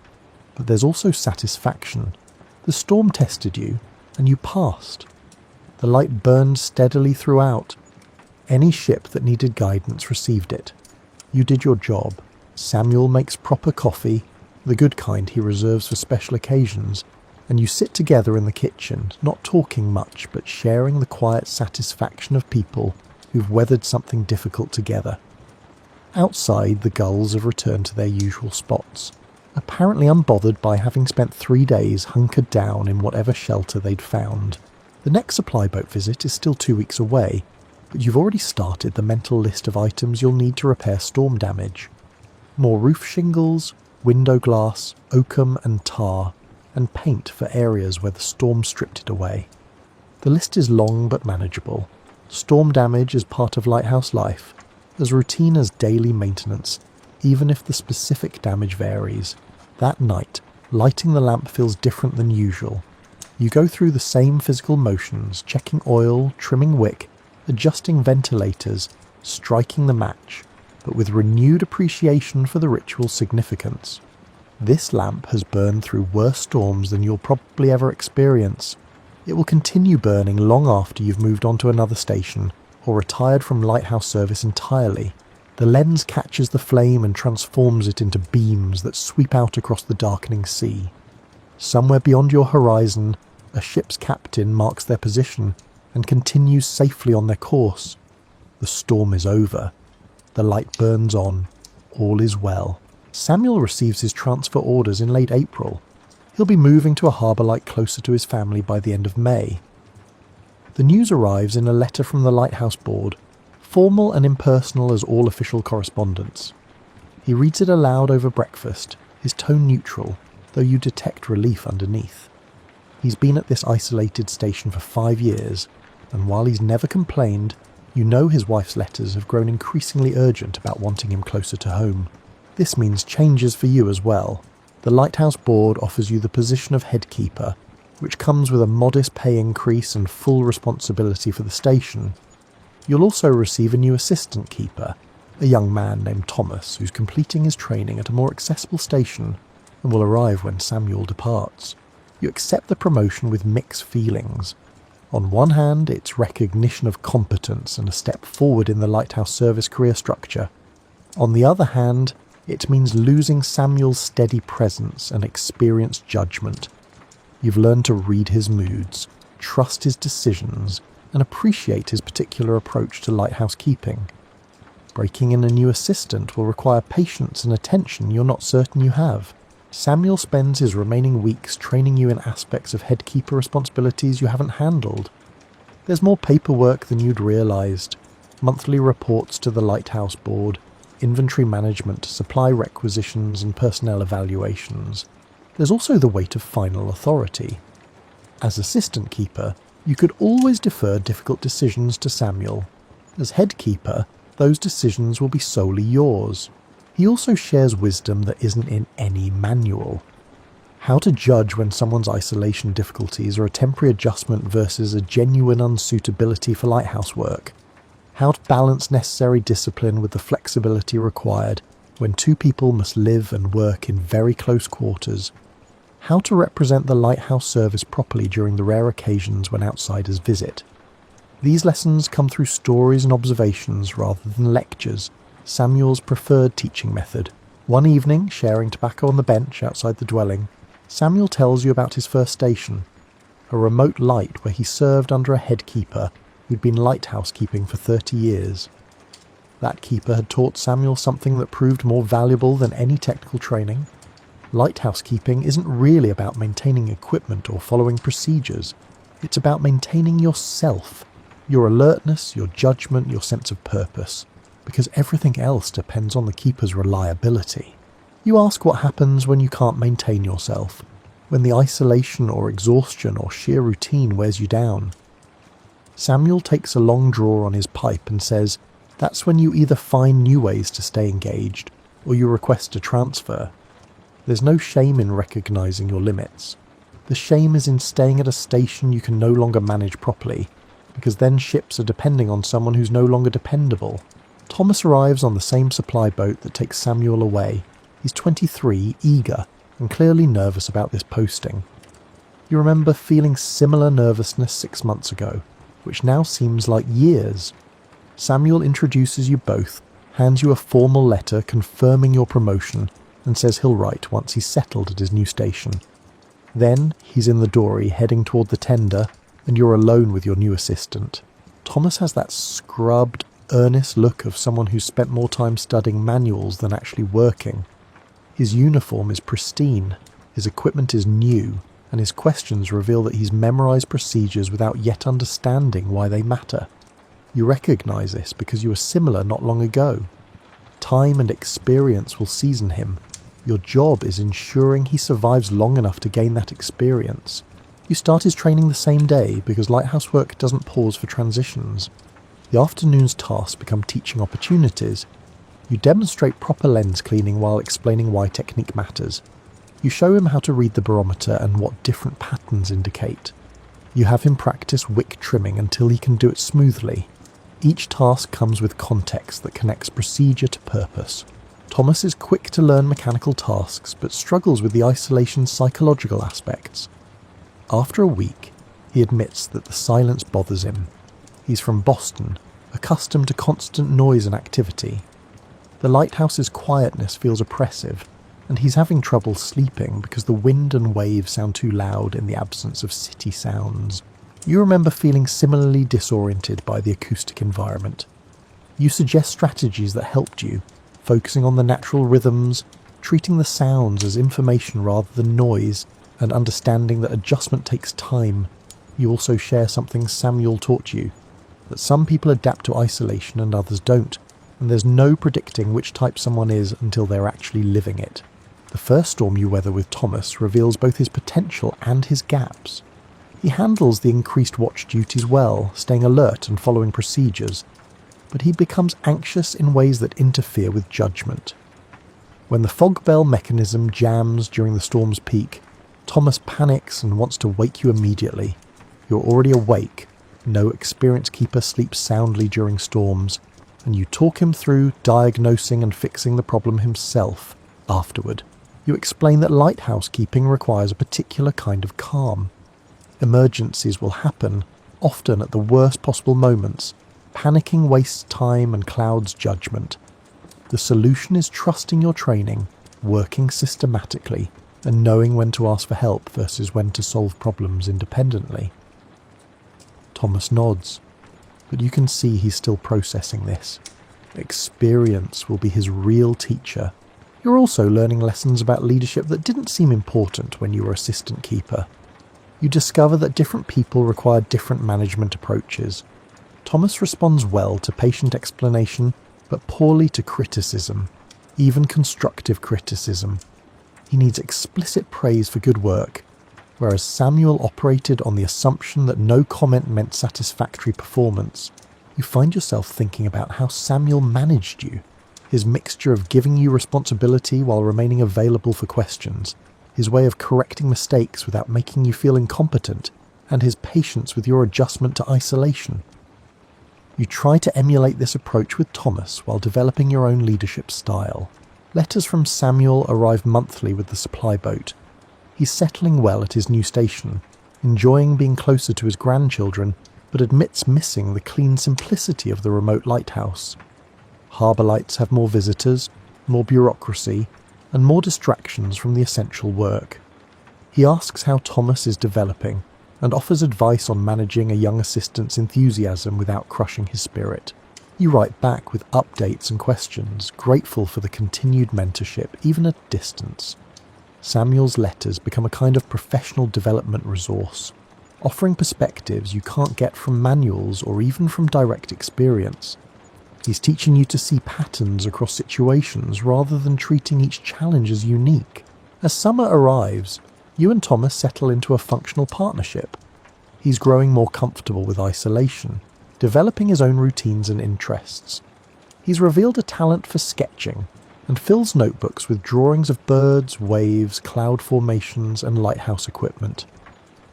But there's also satisfaction. The storm tested you, and you passed. The light burned steadily throughout. Any ship that needed guidance received it. You did your job. Samuel makes proper coffee, the good kind he reserves for special occasions, and you sit together in the kitchen, not talking much, but sharing the quiet satisfaction of people who've weathered something difficult together. Outside, the gulls have returned to their usual spots, apparently unbothered by having spent 3 days hunkered down in whatever shelter they'd found. The next supply boat visit is still 2 weeks away, but you've already started the mental list of items you'll need to repair storm damage. More roof shingles, window glass, oakum and tar, and paint for areas where the storm stripped it away. The list is long but manageable. Storm damage is part of lighthouse life, as routine as daily maintenance, even if the specific damage varies. That night, lighting the lamp feels different than usual. You go through the same physical motions, checking oil, trimming wick, adjusting ventilators, striking the match, but with renewed appreciation for the ritual's significance. This lamp has burned through worse storms than you'll probably ever experience. It will continue burning long after you've moved on to another station, or retired from lighthouse service entirely. The lens catches the flame and transforms it into beams that sweep out across the darkening sea. Somewhere beyond your horizon, a ship's captain marks their position and continues safely on their course. The storm is over. The light burns on. All is well. Samuel receives his transfer orders in late April. He'll be moving to a harbour light closer to his family by the end of May. The news arrives in a letter from the Lighthouse Board, formal and impersonal as all official correspondence. He reads it aloud over breakfast, his tone neutral, though you detect relief underneath. He's been at this isolated station for 5 years, and while he's never complained, you know his wife's letters have grown increasingly urgent about wanting him closer to home. This means changes for you as well. The Lighthouse Board offers you the position of headkeeper, which comes with a modest pay increase and full responsibility for the station. You'll also receive a new assistant keeper, a young man named Thomas, who's completing his training at a more accessible station and will arrive when Samuel departs. You accept the promotion with mixed feelings. On one hand, it's recognition of competence and a step forward in the lighthouse service career structure. On the other hand, it means losing Samuel's steady presence and experienced judgment. You've learned to read his moods, trust his decisions, and appreciate his particular approach to lighthouse keeping. Breaking in a new assistant will require patience and attention you're not certain you have. Samuel spends his remaining weeks training you in aspects of headkeeper responsibilities you haven't handled. There's more paperwork than you'd realised. Monthly reports to the Lighthouse Board, inventory management, supply requisitions and personnel evaluations. There's also the weight of final authority. As assistant keeper, you could always defer difficult decisions to Samuel. As head keeper, those decisions will be solely yours. He also shares wisdom that isn't in any manual. How to judge when someone's isolation difficulties are a temporary adjustment versus a genuine unsuitability for lighthouse work. How to balance necessary discipline with the flexibility required when two people must live and work in very close quarters. How to represent the lighthouse service properly during the rare occasions when outsiders visit. These lessons come through stories and observations rather than lectures, Samuel's preferred teaching method. One evening, sharing tobacco on the bench outside the dwelling, Samuel tells you about his first station, a remote light where he served under a head keeper who'd been lighthouse keeping for 30 years. That keeper had taught Samuel something that proved more valuable than any technical training. Lighthouse keeping isn't really about maintaining equipment or following procedures. It's about maintaining yourself, your alertness, your judgment, your sense of purpose, because everything else depends on the keeper's reliability. You ask what happens when you can't maintain yourself, when the isolation or exhaustion or sheer routine wears you down. Samuel takes a long draw on his pipe and says, that's when you either find new ways to stay engaged or you request a transfer. There's no shame in recognising your limits. The shame is in staying at a station you can no longer manage properly, because then ships are depending on someone who's no longer dependable. Thomas arrives on the same supply boat that takes Samuel away. He's 23, eager, and clearly nervous about this posting. You remember feeling similar nervousness 6 months ago, which now seems like years. Samuel introduces you both, hands you a formal letter confirming your promotion, and says he'll write once he's settled at his new station. Then he's in the dory heading toward the tender, and you're alone with your new assistant. Thomas has that scrubbed, earnest look of someone who's spent more time studying manuals than actually working. His uniform is pristine, his equipment is new, and his questions reveal that he's memorized procedures without yet understanding why they matter. You recognize this because you were similar not long ago. Time and experience will season him. Your job is ensuring he survives long enough to gain that experience. You start his training the same day because lighthouse work doesn't pause for transitions. The afternoon's tasks become teaching opportunities. You demonstrate proper lens cleaning while explaining why technique matters. You show him how to read the barometer and what different patterns indicate. You have him practice wick trimming until he can do it smoothly. Each task comes with context that connects procedure to purpose. Thomas is quick to learn mechanical tasks but struggles with the isolation's psychological aspects. After a week, he admits that the silence bothers him. He's from Boston, accustomed to constant noise and activity. The lighthouse's quietness feels oppressive, and he's having trouble sleeping because the wind and waves sound too loud in the absence of city sounds. You remember feeling similarly disoriented by the acoustic environment. You suggest strategies that helped you, focusing on the natural rhythms, treating the sounds as information rather than noise, and understanding that adjustment takes time. You also share something Samuel taught you, that some people adapt to isolation and others don't, and there's no predicting which type someone is until they're actually living it. The first storm you weather with Thomas reveals both his potential and his gaps. He handles the increased watch duties well, staying alert and following procedures, but he becomes anxious in ways that interfere with judgment. When the fog bell mechanism jams during the storm's peak, Thomas panics and wants to wake you immediately. You're already awake, no experienced keeper sleeps soundly during storms, and you talk him through diagnosing and fixing the problem himself afterward. You explain that lighthouse keeping requires a particular kind of calm. Emergencies will happen, often at the worst possible moments. Panicking wastes time and clouds judgment. The solution is trusting your training, working systematically, and knowing when to ask for help versus when to solve problems independently. Thomas nods, but you can see he's still processing this. Experience will be his real teacher. You're also learning lessons about leadership that didn't seem important when you were assistant keeper. You discover that different people require different management approaches. Thomas responds well to patient explanation, but poorly to criticism, even constructive criticism. He needs explicit praise for good work, whereas Samuel operated on the assumption that no comment meant satisfactory performance. You find yourself thinking about how Samuel managed you, his mixture of giving you responsibility while remaining available for questions, his way of correcting mistakes without making you feel incompetent, and his patience with your adjustment to isolation. You try to emulate this approach with Thomas while developing your own leadership style. Letters from Samuel arrive monthly with the supply boat. He's settling well at his new station, enjoying being closer to his grandchildren, but admits missing the clean simplicity of the remote lighthouse. Harbour lights have more visitors, more bureaucracy, and more distractions from the essential work. He asks how Thomas is developing, and offers advice on managing a young assistant's enthusiasm without crushing his spirit. You write back with updates and questions, grateful for the continued mentorship, even at distance. Samuel's letters become a kind of professional development resource, offering perspectives you can't get from manuals or even from direct experience. He's teaching you to see patterns across situations rather than treating each challenge as unique. As summer arrives, you and Thomas settle into a functional partnership. He's growing more comfortable with isolation, developing his own routines and interests. He's revealed a talent for sketching and fills notebooks with drawings of birds, waves, cloud formations, and lighthouse equipment.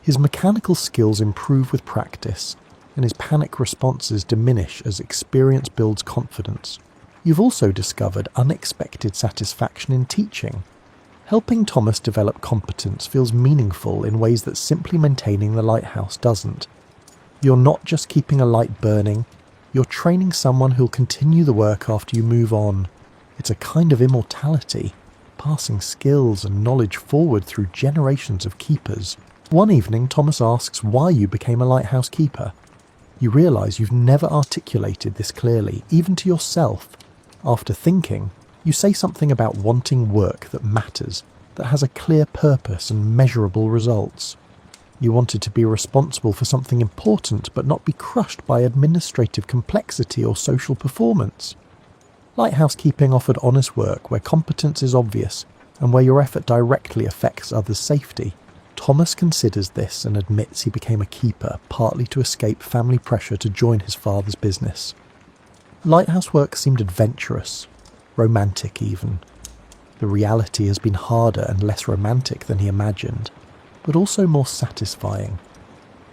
His mechanical skills improve with practice, and his panic responses diminish as experience builds confidence. You've also discovered unexpected satisfaction in teaching. Helping Thomas develop competence feels meaningful in ways that simply maintaining the lighthouse doesn't. You're not just keeping a light burning, you're training someone who'll continue the work after you move on. It's a kind of immortality, passing skills and knowledge forward through generations of keepers. One evening, Thomas asks why you became a lighthouse keeper. You realise you've never articulated this clearly, even to yourself. After thinking, you say something about wanting work that matters, that has a clear purpose and measurable results. You wanted to be responsible for something important but not be crushed by administrative complexity or social performance. Lighthouse keeping offered honest work where competence is obvious and where your effort directly affects others' safety. Thomas considers this and admits he became a keeper partly to escape family pressure to join his father's business. Lighthouse work seemed adventurous, romantic even. The reality has been harder and less romantic than he imagined, but also more satisfying.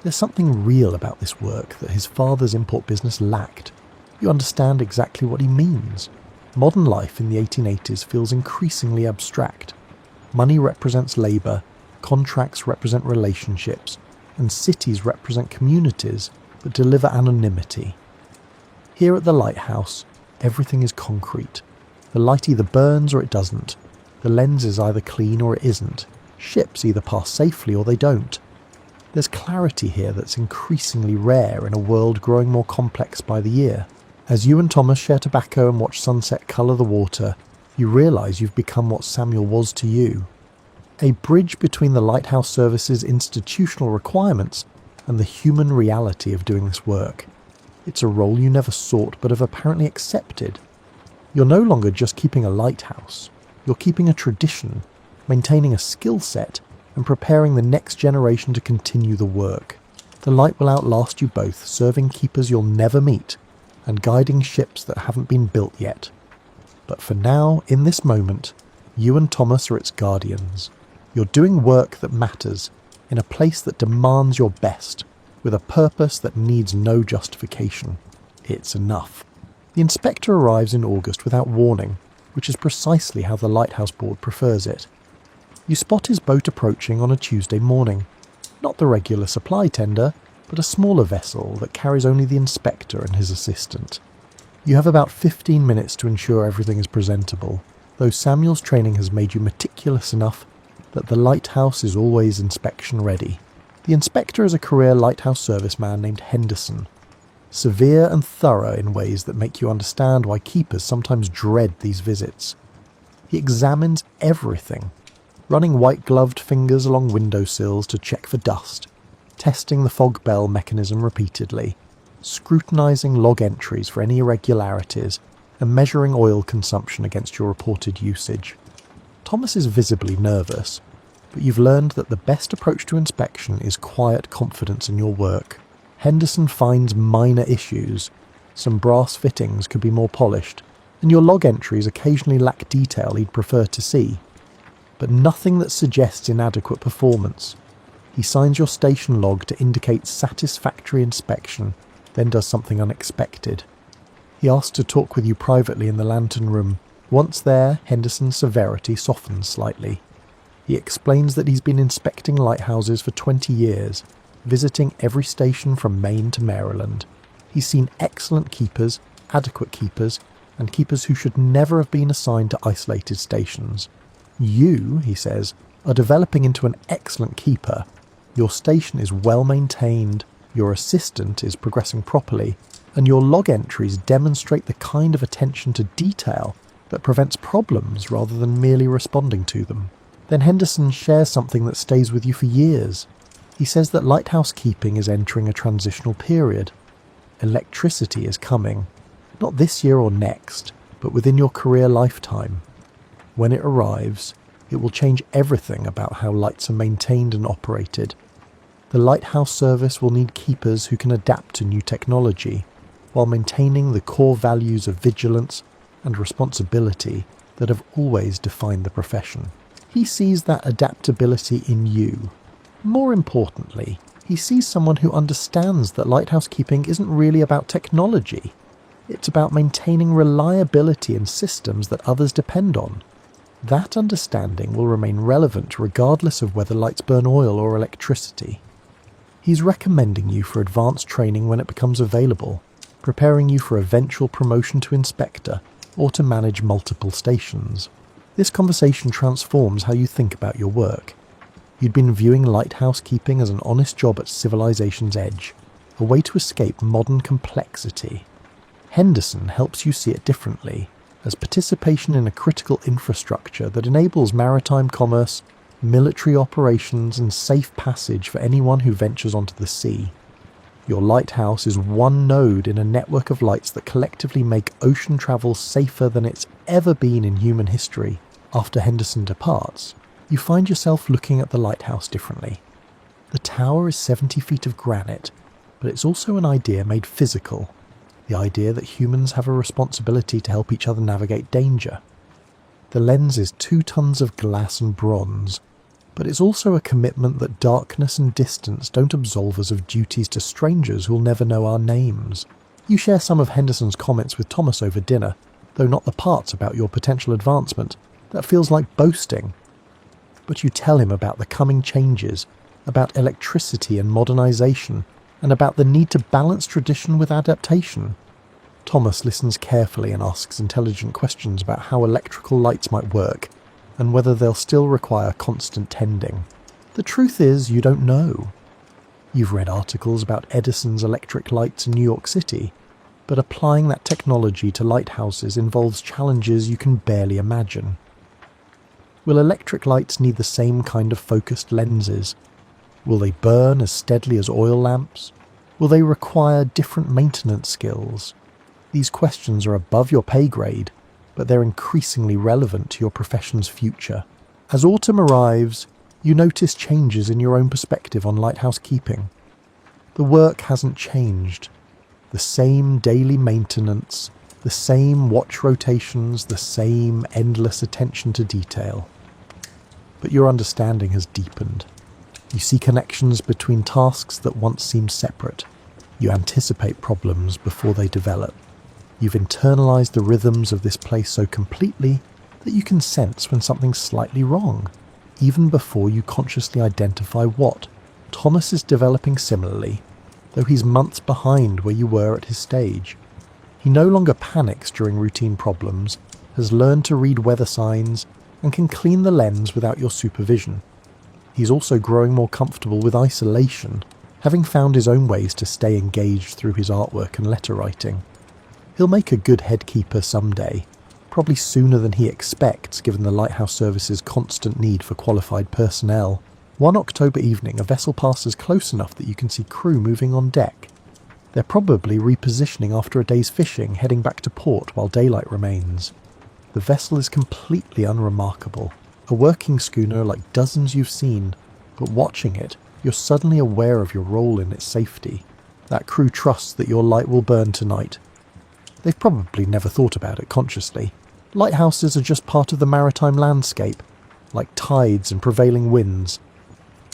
There's something real about this work that his father's import business lacked. You understand exactly what he means. Modern life in the 1880s feels increasingly abstract. Money represents labour, contracts represent relationships, and cities represent communities that deliver anonymity. Here at the lighthouse, everything is concrete. The light either burns or it doesn't. The lens is either clean or it isn't. Ships either pass safely or they don't. There's clarity here that's increasingly rare in a world growing more complex by the year. As you and Thomas share tobacco and watch sunset colour the water, you realise you've become what Samuel was to you. A bridge between the lighthouse service's institutional requirements and the human reality of doing this work. It's a role you never sought but have apparently accepted. You're no longer just keeping a lighthouse. You're keeping a tradition, maintaining a skill set, and preparing the next generation to continue the work. The light will outlast you both, serving keepers you'll never meet, and guiding ships that haven't been built yet. But for now, in this moment, you and Thomas are its guardians. You're doing work that matters, in a place that demands your best, with a purpose that needs no justification. It's enough. The inspector arrives in August without warning, which is precisely how the lighthouse board prefers it. You spot his boat approaching on a Tuesday morning. Not the regular supply tender, but a smaller vessel that carries only the inspector and his assistant. You have about 15 minutes to ensure everything is presentable, though Samuel's training has made you meticulous enough that the lighthouse is always inspection ready. The inspector is a career lighthouse serviceman named Henderson, severe and thorough in ways that make you understand why keepers sometimes dread these visits. He examines everything, running white-gloved fingers along windowsills to check for dust, testing the fog bell mechanism repeatedly, scrutinising log entries for any irregularities, and measuring oil consumption against your reported usage. Thomas is visibly nervous, but you've learned that the best approach to inspection is quiet confidence in your work. Henderson finds minor issues. Some brass fittings could be more polished, and your log entries occasionally lack detail he'd prefer to see. but nothing that suggests inadequate performance. He signs your station log to indicate satisfactory inspection, then does something unexpected. He asks to talk with you privately in the lantern room. Once there, Henderson's severity softens slightly. He explains that he's been inspecting lighthouses for 20 years, visiting every station from Maine to Maryland. He's seen excellent keepers, adequate keepers, and keepers who should never have been assigned to isolated stations. You, he says, are developing into an excellent keeper. Your station is well maintained, your assistant is progressing properly, and your log entries demonstrate the kind of attention to detail that prevents problems rather than merely responding to them. Then Henderson shares something that stays with you for years. He says that lighthouse keeping is entering a transitional period. Electricity is coming, not this year or next, but within your career lifetime. When it arrives, it will change everything about how lights are maintained and operated. The lighthouse service will need keepers who can adapt to new technology, while maintaining the core values of vigilance and responsibility that have always defined the profession. He sees that adaptability in you. More importantly, he sees someone who understands that lighthouse keeping isn't really about technology. It's about maintaining reliability in systems that others depend on. That understanding will remain relevant regardless of whether lights burn oil or electricity. He's recommending you for advanced training when it becomes available, preparing you for eventual promotion to inspector or to manage multiple stations. This conversation transforms how you think about your work. You'd been viewing lighthouse keeping as an honest job at civilization's edge, a way to escape modern complexity. Henderson helps you see it differently, as participation in a critical infrastructure that enables maritime commerce, military operations and safe passage for anyone who ventures onto the sea. Your lighthouse is one node in a network of lights that collectively make ocean travel safer than it's ever been in human history. After Henderson departs, you find yourself looking at the lighthouse differently. The tower is 70 feet of granite, but it's also an idea made physical. The idea that humans have a responsibility to help each other navigate danger. The lens is 2 tons of glass and bronze, but it's also a commitment that darkness and distance don't absolve us of duties to strangers who'll never know our names. You share some of Henderson's comments with Thomas over dinner, though not the parts about your potential advancement. That feels like boasting. But you tell him about the coming changes, about electricity and modernization, and about the need to balance tradition with adaptation. Thomas listens carefully and asks intelligent questions about how electrical lights might work, and whether they'll still require constant tending. The truth is, you don't know. You've read articles about Edison's electric lights in New York City, but applying that technology to lighthouses involves challenges you can barely imagine. Will electric lights need the same kind of focused lenses? Will they burn as steadily as oil lamps? Will they require different maintenance skills? These questions are above your pay grade, but they're increasingly relevant to your profession's future. As autumn arrives, you notice changes in your own perspective on lighthouse keeping. The work hasn't changed. The same daily maintenance, the same watch rotations, the same endless attention to detail. But your understanding has deepened. You see connections between tasks that once seemed separate. You anticipate problems before they develop. You've internalized the rhythms of this place so completely that you can sense when something's slightly wrong, even before you consciously identify what. Thomas is developing similarly, though he's months behind where you were at his stage. He no longer panics during routine problems, has learned to read weather signs, and can clean the lens without your supervision. He's also growing more comfortable with isolation, having found his own ways to stay engaged through his artwork and letter writing. He'll make a good headkeeper someday, probably sooner than he expects given the lighthouse service's constant need for qualified personnel. One October evening, a vessel passes close enough that you can see crew moving on deck. They're probably repositioning after a day's fishing, heading back to port while daylight remains. The vessel is completely unremarkable, a working schooner like dozens you've seen, but watching it, you're suddenly aware of your role in its safety. That crew trusts that your light will burn tonight. They've probably never thought about it consciously. Lighthouses are just part of the maritime landscape. like tides and prevailing winds,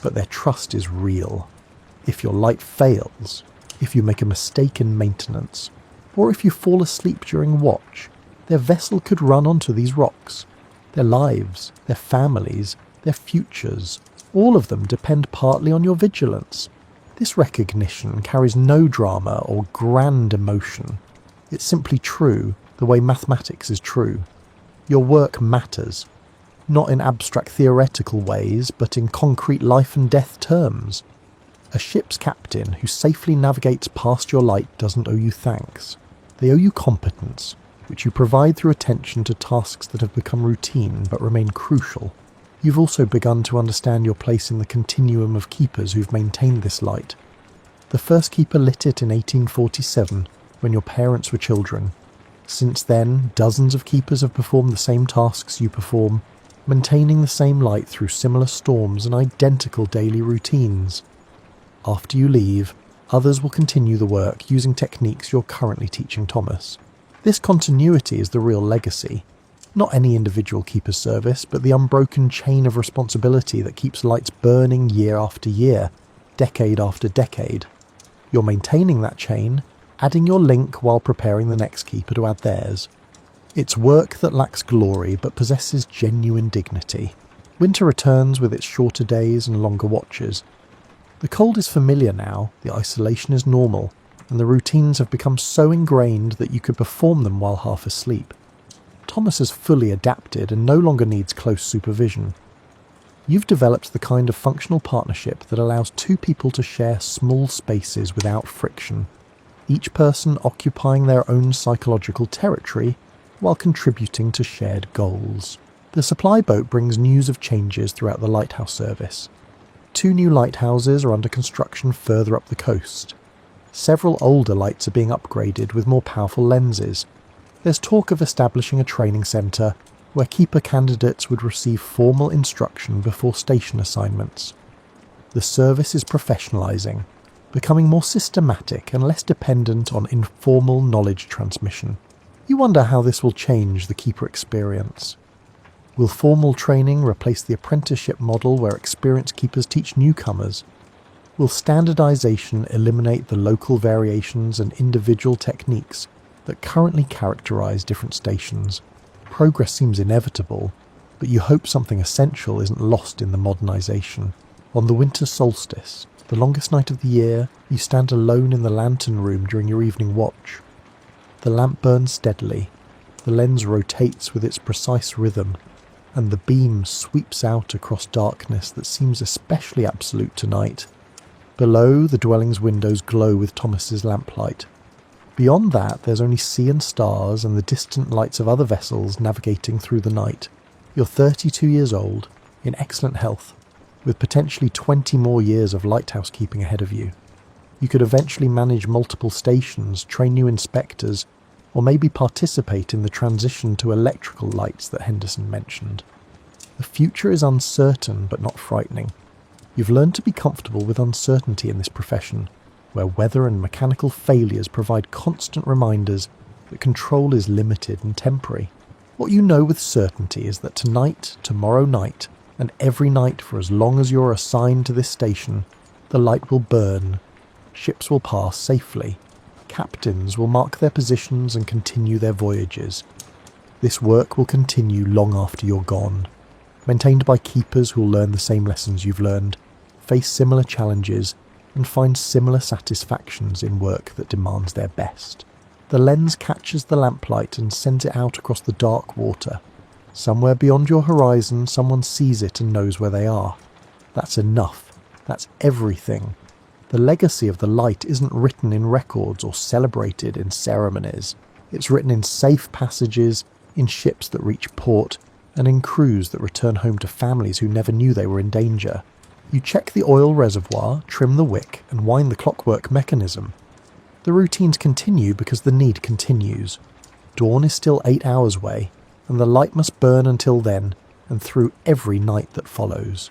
but their trust is real. If your light fails, if you make a mistake in maintenance, or if you fall asleep during watch, their vessel could run onto these rocks. Their lives, their families, their futures, all of them depend partly on your vigilance. This recognition carries no drama or grand emotion. It's simply true, the way mathematics is true. Your work matters, not in abstract theoretical ways, but in concrete life and death terms. A ship's captain who safely navigates past your light doesn't owe you thanks. They owe you competence, which you provide through attention to tasks that have become routine but remain crucial. You've also begun to understand your place in the continuum of keepers who've maintained this light. The first keeper lit it in 1847, when your parents were children. Since then, dozens of keepers have performed the same tasks you perform, maintaining the same light through similar storms and identical daily routines. After you leave, others will continue the work using techniques you're currently teaching Thomas. This continuity is the real legacy. Not any individual keeper's service, but the unbroken chain of responsibility that keeps lights burning year after year, decade after decade. You're maintaining that chain, adding your link while preparing the next keeper to add theirs. It's work that lacks glory but possesses genuine dignity. Winter returns with its shorter days and longer watches. The cold is familiar now, the isolation is normal, and the routines have become so ingrained that you could perform them while half asleep. Thomas has fully adapted and no longer needs close supervision. You've developed the kind of functional partnership that allows two people to share small spaces without friction, each person occupying their own psychological territory while contributing to shared goals. The supply boat brings news of changes throughout the lighthouse service. 2 new lighthouses are under construction further up the coast. Several older lights are being upgraded with more powerful lenses. There's talk of establishing a training centre where keeper candidates would receive formal instruction before station assignments. The service is professionalising, becoming more systematic and less dependent on informal knowledge transmission. You wonder how this will change the keeper experience. Will formal training replace the apprenticeship model where experienced keepers teach newcomers? Will standardisation eliminate the local variations and individual techniques that currently characterise different stations? Progress seems inevitable, but you hope something essential isn't lost in the modernisation. On the winter solstice, the longest night of the year, you stand alone in the lantern room during your evening watch. The lamp burns steadily, the lens rotates with its precise rhythm, and the beam sweeps out across darkness that seems especially absolute tonight. Below, the dwelling's windows glow with Thomas's lamplight. Beyond that, there's only sea and stars and the distant lights of other vessels navigating through the night. You're 32 years old, in excellent health, with potentially 20 more years of lighthouse keeping ahead of you. You could eventually manage multiple stations, train new inspectors, or maybe participate in the transition to electrical lights that Henderson mentioned. The future is uncertain but not frightening. You've learned to be comfortable with uncertainty in this profession, where weather and mechanical failures provide constant reminders that control is limited and temporary. What you know with certainty is that tonight, tomorrow night, and every night for as long as you're assigned to this station, the light will burn, ships will pass safely, captains will mark their positions and continue their voyages. This work will continue long after you're gone, maintained by keepers who'll learn the same lessons you've learned, face similar challenges, and find similar satisfactions in work that demands their best. The lens catches the lamplight and sends it out across the dark water. Somewhere beyond your horizon, someone sees it and knows where they are. That's enough. That's everything. The legacy of the light isn't written in records or celebrated in ceremonies. It's written in safe passages, in ships that reach port, and in crews that return home to families who never knew they were in danger. You check the oil reservoir, trim the wick, and wind the clockwork mechanism. The routines continue because the need continues. Dawn is still 8 hours away, and the light must burn until then, and through every night that follows.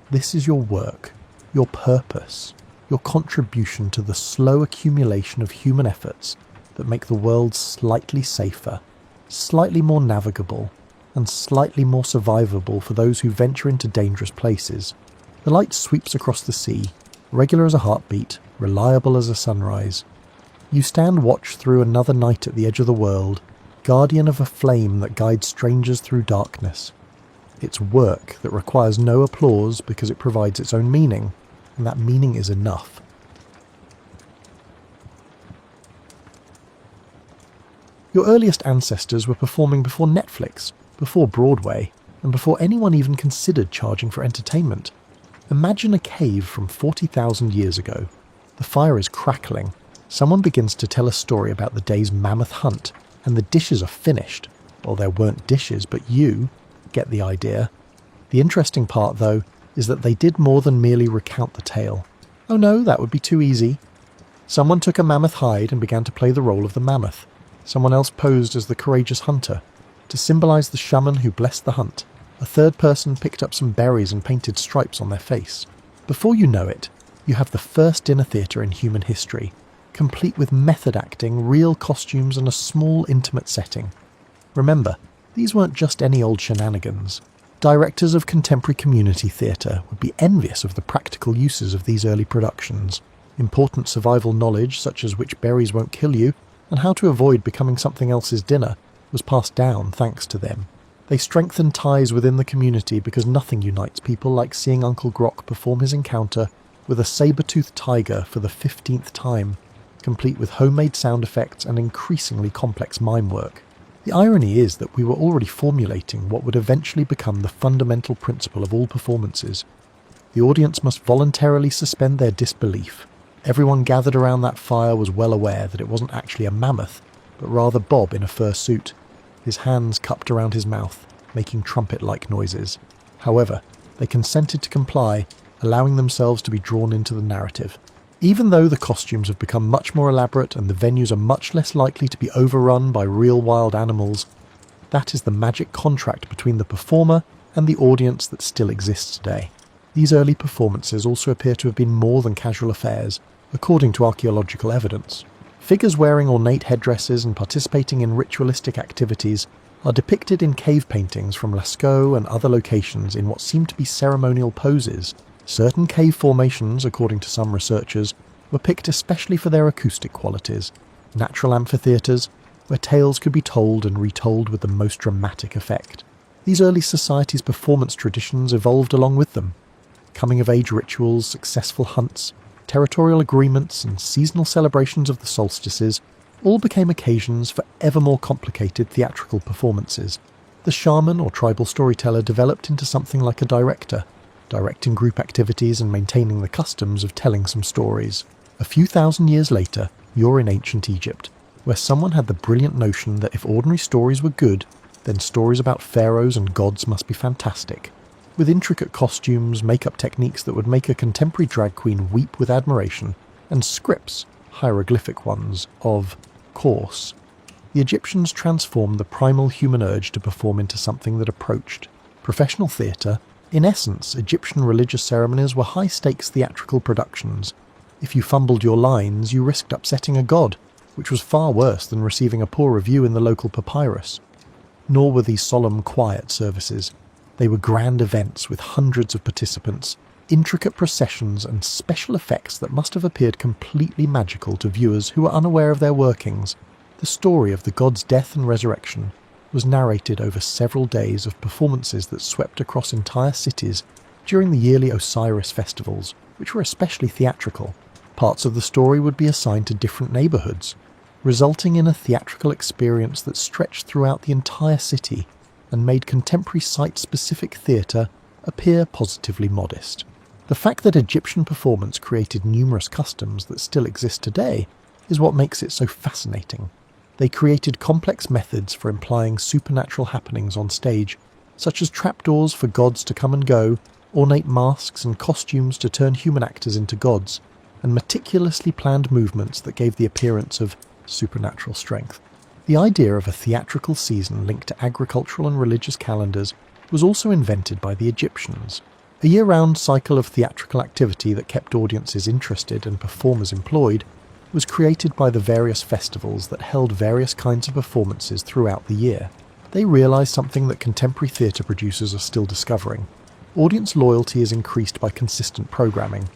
This is your work, your purpose, your contribution to the slow accumulation of human efforts that make the world slightly safer, slightly more navigable, and slightly more survivable for those who venture into dangerous places. The light sweeps across the sea, regular as a heartbeat, reliable as a sunrise. You stand watch through another night at the edge of the world, guardian of a flame that guides strangers through darkness. It's work that requires no applause because it provides its own meaning, and that meaning is enough. Your earliest ancestors were performing before Netflix, before Broadway, and before anyone even considered charging for entertainment. Imagine a cave from 40,000 years ago. The fire is crackling. Someone begins to tell a story about the day's mammoth hunt, and the dishes are finished. Well, there weren't dishes, but you get the idea. The interesting part, though, is that they did more than merely recount the tale. Oh no, that would be too easy. Someone took a mammoth hide and began to play the role of the mammoth. Someone else posed as the courageous hunter, to symbolise the shaman who blessed the hunt. A third person picked up some berries and painted stripes on their face. Before you know it, you have the first dinner theatre in human history, complete with method acting, real costumes and a small intimate setting. Remember, these weren't just any old shenanigans. Directors of contemporary community theatre would be envious of the practical uses of these early productions. Important survival knowledge, such as which berries won't kill you, and how to avoid becoming something else's dinner, was passed down thanks to them. They strengthened ties within the community because nothing unites people like seeing Uncle Grok perform his encounter with a saber-toothed tiger for the 15th time, complete with homemade sound effects and increasingly complex mime work. The irony is that we were already formulating what would eventually become the fundamental principle of all performances. The audience must voluntarily suspend their disbelief. Everyone gathered around that fire was well aware that it wasn't actually a mammoth, but rather Bob in a fur suit, his hands cupped around his mouth, making trumpet-like noises. However, they consented to comply, allowing themselves to be drawn into the narrative. Even though the costumes have become much more elaborate and the venues are much less likely to be overrun by real wild animals, that is the magic contract between the performer and the audience that still exists today. These early performances also appear to have been more than casual affairs, according to archaeological evidence. Figures wearing ornate headdresses and participating in ritualistic activities are depicted in cave paintings from Lascaux and other locations in what seem to be ceremonial poses. Certain cave formations, according to some researchers, were picked especially for their acoustic qualities, natural amphitheatres, where tales could be told and retold with the most dramatic effect. These early societies' performance traditions evolved along with them. Coming-of-age rituals, successful hunts, territorial agreements and seasonal celebrations of the solstices all became occasions for ever more complicated theatrical performances. The shaman or tribal storyteller developed into something like a director, directing group activities and maintaining the customs of telling some stories. A few thousand years later, you're in ancient Egypt, where someone had the brilliant notion that if ordinary stories were good, then stories about pharaohs and gods must be fantastic. With intricate costumes, makeup techniques that would make a contemporary drag queen weep with admiration, and scripts, hieroglyphic ones, of course. The Egyptians transformed the primal human urge to perform into something that approached professional theatre. In essence, Egyptian religious ceremonies were high-stakes theatrical productions. If you fumbled your lines, you risked upsetting a god, which was far worse than receiving a poor review in the local papyrus. Nor were these solemn, quiet services. They were grand events with hundreds of participants, intricate processions and special effects that must have appeared completely magical to viewers who were unaware of their workings. The story of the god's death and resurrection was narrated over several days of performances that swept across entire cities during the yearly Osiris festivals, which were especially theatrical. Parts of the story would be assigned to different neighbourhoods, resulting in a theatrical experience that stretched throughout the entire city and made contemporary site-specific theatre appear positively modest. The fact that Egyptian performance created numerous customs that still exist today is what makes it so fascinating. They created complex methods for implying supernatural happenings on stage, such as trapdoors for gods to come and go, ornate masks and costumes to turn human actors into gods, and meticulously planned movements that gave the appearance of supernatural strength. The idea of a theatrical season linked to agricultural and religious calendars was also invented by the Egyptians. A year-round cycle of theatrical activity that kept audiences interested and performers employed was created by the various festivals that held various kinds of performances throughout the year. They realise something that contemporary theatre producers are still discovering. Audience loyalty is increased by consistent programming.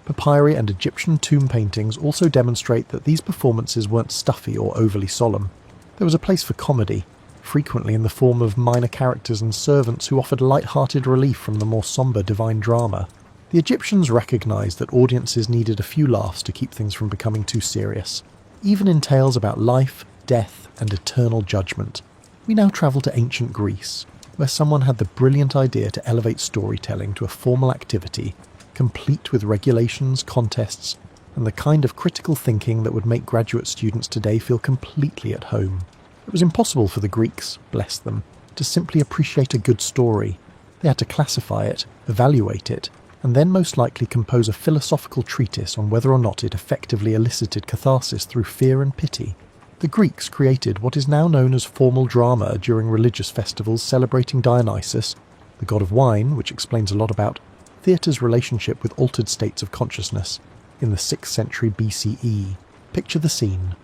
Papyri and Egyptian tomb paintings also demonstrate that these performances weren't stuffy or overly solemn. There was a place for comedy, frequently in the form of minor characters and servants who offered light-hearted relief from the more sombre divine drama. The Egyptians recognised that audiences needed a few laughs to keep things from becoming too serious, even in tales about life, death, and eternal judgment. We now travel to ancient Greece, where someone had the brilliant idea to elevate storytelling to a formal activity, complete with regulations, contests, and the kind of critical thinking that would make graduate students today feel completely at home. It was impossible for the Greeks, bless them, to simply appreciate a good story. They had to classify it, evaluate it, and then most likely compose a philosophical treatise on whether or not it effectively elicited catharsis through fear and pity. The Greeks created what is now known as formal drama during religious festivals celebrating Dionysus, the god of wine, which explains a lot about theatre's relationship with altered states of consciousness, in the 6th century BCE. Picture the scene.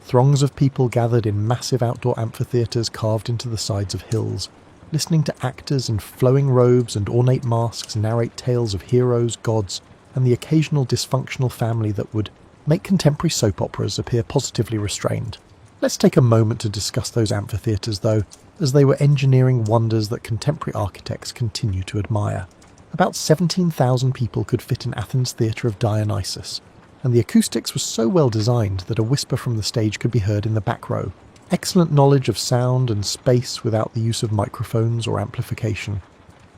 Throngs of people gathered in massive outdoor amphitheatres carved into the sides of hills, listening to actors in flowing robes and ornate masks narrate tales of heroes, gods, and the occasional dysfunctional family that would make contemporary soap operas appear positively restrained. Let's take a moment to discuss those amphitheatres, though, as they were engineering wonders that contemporary architects continue to admire. About 17,000 people could fit in Athens' Theatre of Dionysus, and the acoustics were so well designed that a whisper from the stage could be heard in the back row. Excellent knowledge of sound and space without the use of microphones or amplification.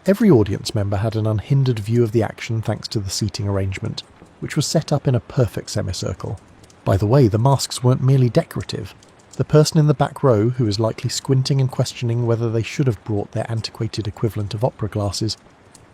Every audience member had an unhindered view of the action thanks to the seating arrangement, which was set up in a perfect semicircle. By the way, the masks weren't merely decorative. The person in the back row, who is likely squinting and questioning whether they should have brought their antiquated equivalent of opera glasses,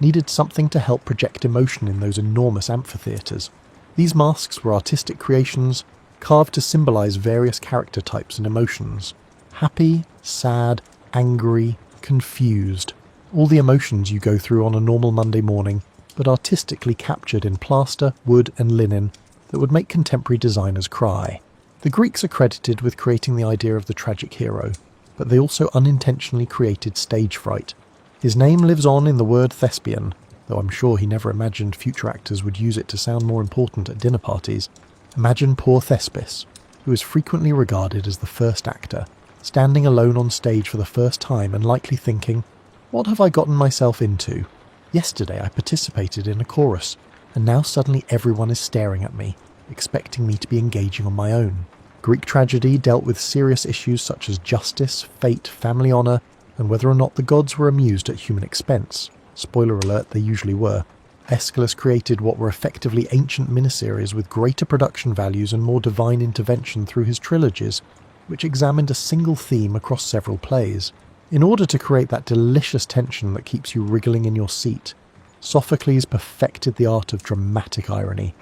needed something to help project emotion in those enormous amphitheatres. These masks were artistic creations, carved to symbolise various character types and emotions. Happy, sad, angry, confused. All the emotions you go through on a normal Monday morning, but artistically captured in plaster, wood and linen that would make contemporary designers cry. The Greeks are credited with creating the idea of the tragic hero, but they also unintentionally created stage fright. His name lives on in the word thespian, though I'm sure he never imagined future actors would use it to sound more important at dinner parties. Imagine poor Thespis, who is frequently regarded as the first actor, standing alone on stage for the first time and likely thinking, "What have I gotten myself into? Yesterday I participated in a chorus, and now suddenly everyone is staring at me, expecting me to be engaging on my own." Greek tragedy dealt with serious issues such as justice, fate, family honour, and whether or not the gods were amused at human expense. Spoiler alert, they usually were. Aeschylus created what were effectively ancient miniseries with greater production values and more divine intervention through his trilogies, which examined a single theme across several plays. In order to create that delicious tension that keeps you wriggling in your seat, Sophocles perfected the art of dramatic irony,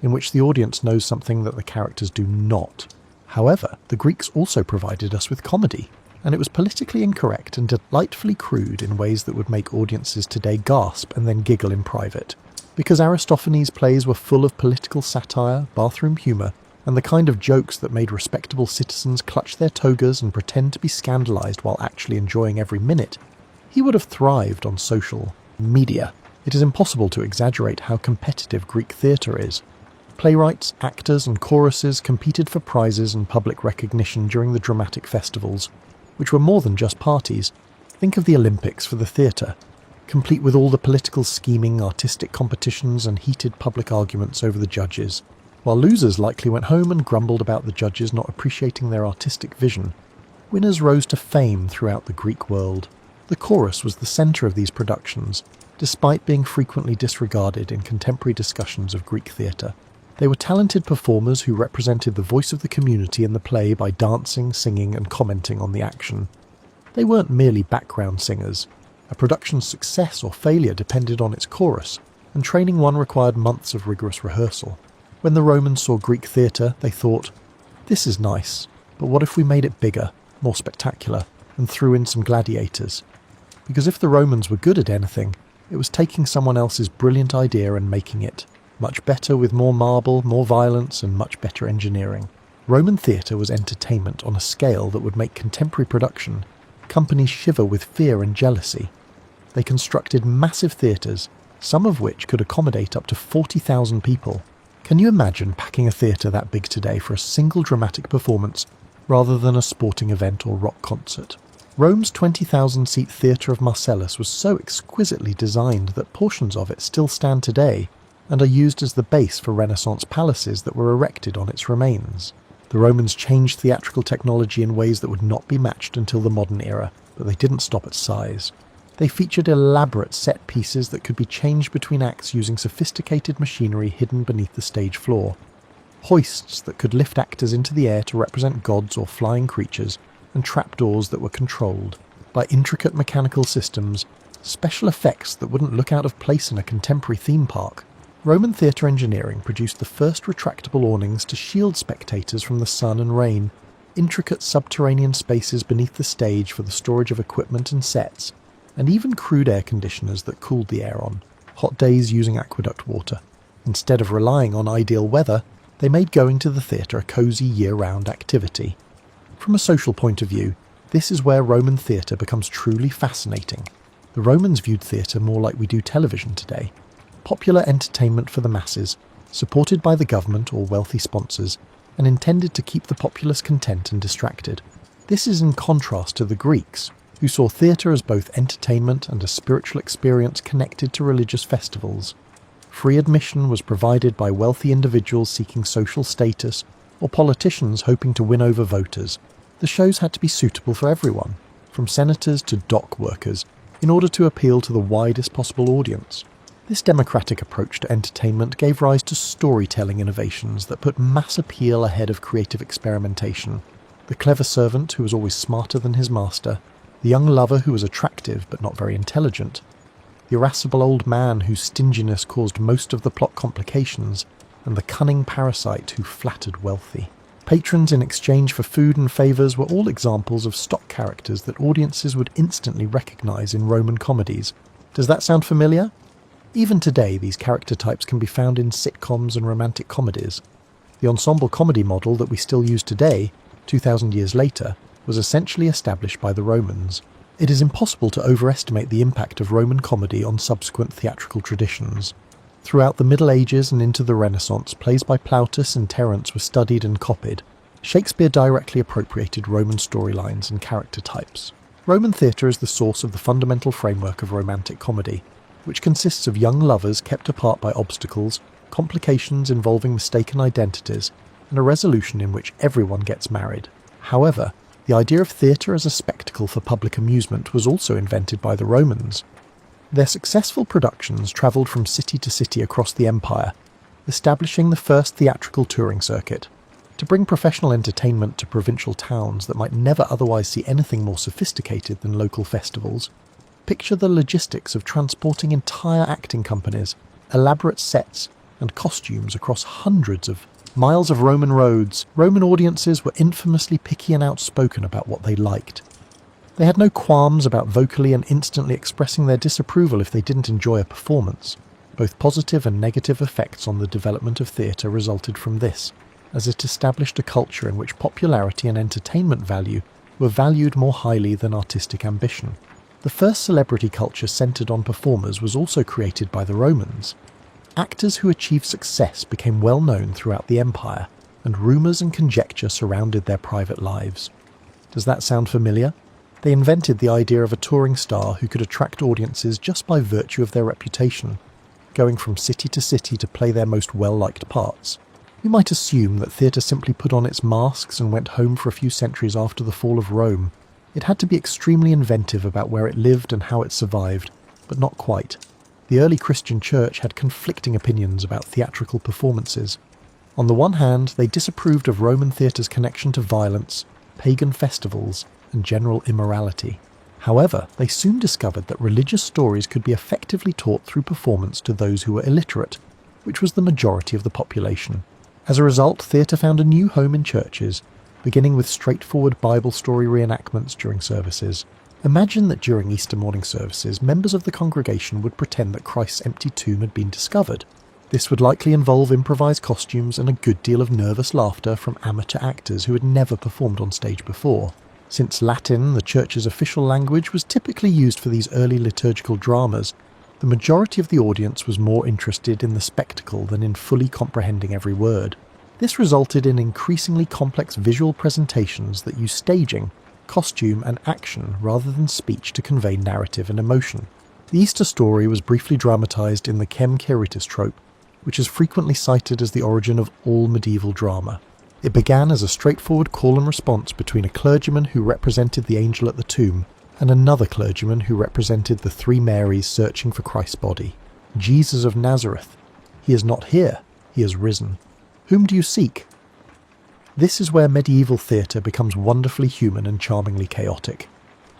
in which the audience knows something that the characters do not. However, the Greeks also provided us with comedy, and it was politically incorrect and delightfully crude in ways that would make audiences today gasp and then giggle in private. Because Aristophanes' plays were full of political satire, bathroom humour, and the kind of jokes that made respectable citizens clutch their togas and pretend to be scandalised while actually enjoying every minute, he would have thrived on social media. It is impossible to exaggerate how competitive Greek theatre is. Playwrights, actors and choruses competed for prizes and public recognition during the dramatic festivals, which were more than just parties. Think of the Olympics for the theatre, complete with all the political scheming, artistic competitions and heated public arguments over the judges, while losers likely went home and grumbled about the judges not appreciating their artistic vision. Winners rose to fame throughout the Greek world. The chorus was the centre of these productions, despite being frequently disregarded in contemporary discussions of Greek theatre. They were talented performers who represented the voice of the community in the play by dancing, singing and commenting on the action. They weren't merely background singers. A production's success or failure depended on its chorus, and training one required months of rigorous rehearsal. When the Romans saw Greek theatre, they thought, "This is nice, but what if we made it bigger, more spectacular, and threw in some gladiators?" Because if the Romans were good at anything, it was taking someone else's brilliant idea and making it much better with more marble, more violence, and much better engineering. Roman theatre was entertainment on a scale that would make contemporary production companies shiver with fear and jealousy. They constructed massive theatres, some of which could accommodate up to 40,000 people. Can you imagine packing a theatre that big today for a single dramatic performance rather than a sporting event or rock concert? Rome's 20,000-seat Theatre of Marcellus was so exquisitely designed that portions of it still stand today and are used as the base for Renaissance palaces that were erected on its remains. The Romans changed theatrical technology in ways that would not be matched until the modern era, but they didn't stop at size. They featured elaborate set pieces that could be changed between acts using sophisticated machinery hidden beneath the stage floor. Hoists that could lift actors into the air to represent gods or flying creatures, and trapdoors that were controlled by intricate mechanical systems, special effects that wouldn't look out of place in a contemporary theme park. Roman theatre engineering produced the first retractable awnings to shield spectators from the sun and rain, intricate subterranean spaces beneath the stage for the storage of equipment and sets, and even crude air conditioners that cooled the air on hot days using aqueduct water. Instead of relying on ideal weather, they made going to the theatre a cosy year-round activity. From a social point of view, this is where Roman theatre becomes truly fascinating. The Romans viewed theatre more like we do television today. Popular entertainment for the masses, supported by the government or wealthy sponsors, and intended to keep the populace content and distracted. This is in contrast to the Greeks, who saw theatre as both entertainment and a spiritual experience connected to religious festivals. Free admission was provided by wealthy individuals seeking social status or politicians hoping to win over voters. The shows had to be suitable for everyone, from senators to dock workers, in order to appeal to the widest possible audience. This democratic approach to entertainment gave rise to storytelling innovations that put mass appeal ahead of creative experimentation. The clever servant who was always smarter than his master, the young lover who was attractive but not very intelligent, the irascible old man whose stinginess caused most of the plot complications, and the cunning parasite who flattered wealthy. Patrons in exchange for food and favours were all examples of stock characters that audiences would instantly recognise in Roman comedies. Does that sound familiar? Even today, these character types can be found in sitcoms and romantic comedies. The ensemble comedy model that we still use today, 2,000 years later, was essentially established by the Romans. It is impossible to overestimate the impact of Roman comedy on subsequent theatrical traditions. Throughout the Middle Ages and into the Renaissance, plays by Plautus and Terence were studied and copied. Shakespeare directly appropriated Roman storylines and character types. Roman theatre is the source of the fundamental framework of romantic comedy, which consists of young lovers kept apart by obstacles, complications involving mistaken identities, and a resolution in which everyone gets married. However, the idea of theatre as a spectacle for public amusement was also invented by the Romans. Their successful productions travelled from city to city across the empire, establishing the first theatrical touring circuit. To bring professional entertainment to provincial towns that might never otherwise see anything more sophisticated than local festivals, picture the logistics of transporting entire acting companies, elaborate sets, and costumes across hundreds of miles of Roman roads. Roman audiences were infamously picky and outspoken about what they liked. They had no qualms about vocally and instantly expressing their disapproval if they didn't enjoy a performance. Both positive and negative effects on the development of theatre resulted from this, as it established a culture in which popularity and entertainment value were valued more highly than artistic ambition. The first celebrity culture centred on performers was also created by the Romans. Actors who achieved success became well known throughout the empire, and rumours and conjecture surrounded their private lives. Does that sound familiar? They invented the idea of a touring star who could attract audiences just by virtue of their reputation, going from city to city to play their most well-liked parts. We might assume that theatre simply put on its masks and went home for a few centuries after the fall of Rome. It had to be extremely inventive about where it lived and how it survived, but not quite. The early Christian church had conflicting opinions about theatrical performances. On the one hand, they disapproved of Roman theatre's connection to violence, pagan festivals, and general immorality. However, they soon discovered that religious stories could be effectively taught through performance to those who were illiterate, which was the majority of the population. As a result, theatre found a new home in churches, beginning with straightforward Bible story reenactments during services. Imagine that during Easter morning services, members of the congregation would pretend that Christ's empty tomb had been discovered. This would likely involve improvised costumes and a good deal of nervous laughter from amateur actors who had never performed on stage before. Since Latin, the Church's official language, was typically used for these early liturgical dramas, the majority of the audience was more interested in the spectacle than in fully comprehending every word. This resulted in increasingly complex visual presentations that use staging, costume and action rather than speech to convey narrative and emotion. The Easter story was briefly dramatised in the Cem Quiritis trope, which is frequently cited as the origin of all medieval drama. It began as a straightforward call and response between a clergyman who represented the angel at the tomb and another clergyman who represented the three Marys searching for Christ's body. Jesus of Nazareth. He is not here, he is risen. Whom do you seek? This is where medieval theatre becomes wonderfully human and charmingly chaotic.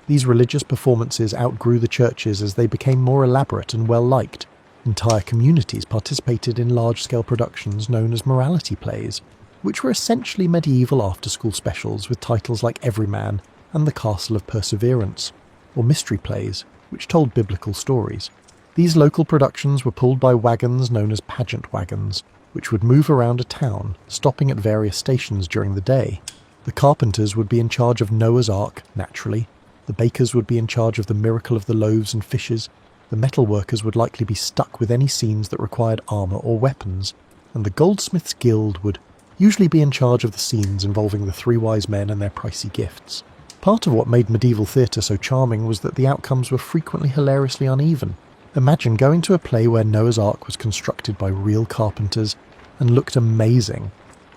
These religious performances outgrew the churches as they became more elaborate and well-liked. Entire communities participated in large-scale productions known as morality plays, which were essentially medieval after-school specials with titles like Everyman and The Castle of Perseverance, or mystery plays, which told biblical stories. These local productions were pulled by wagons known as pageant wagons, which would move around a town, stopping at various stations during the day. The carpenters would be in charge of Noah's Ark, naturally. The bakers would be in charge of the miracle of the loaves and fishes. The metalworkers would likely be stuck with any scenes that required armour or weapons. And the goldsmiths' guild would usually be in charge of the scenes involving the three wise men and their pricey gifts. Part of what made medieval theatre so charming was that the outcomes were frequently hilariously uneven. Imagine going to a play where Noah's Ark was constructed by real carpenters and looked amazing,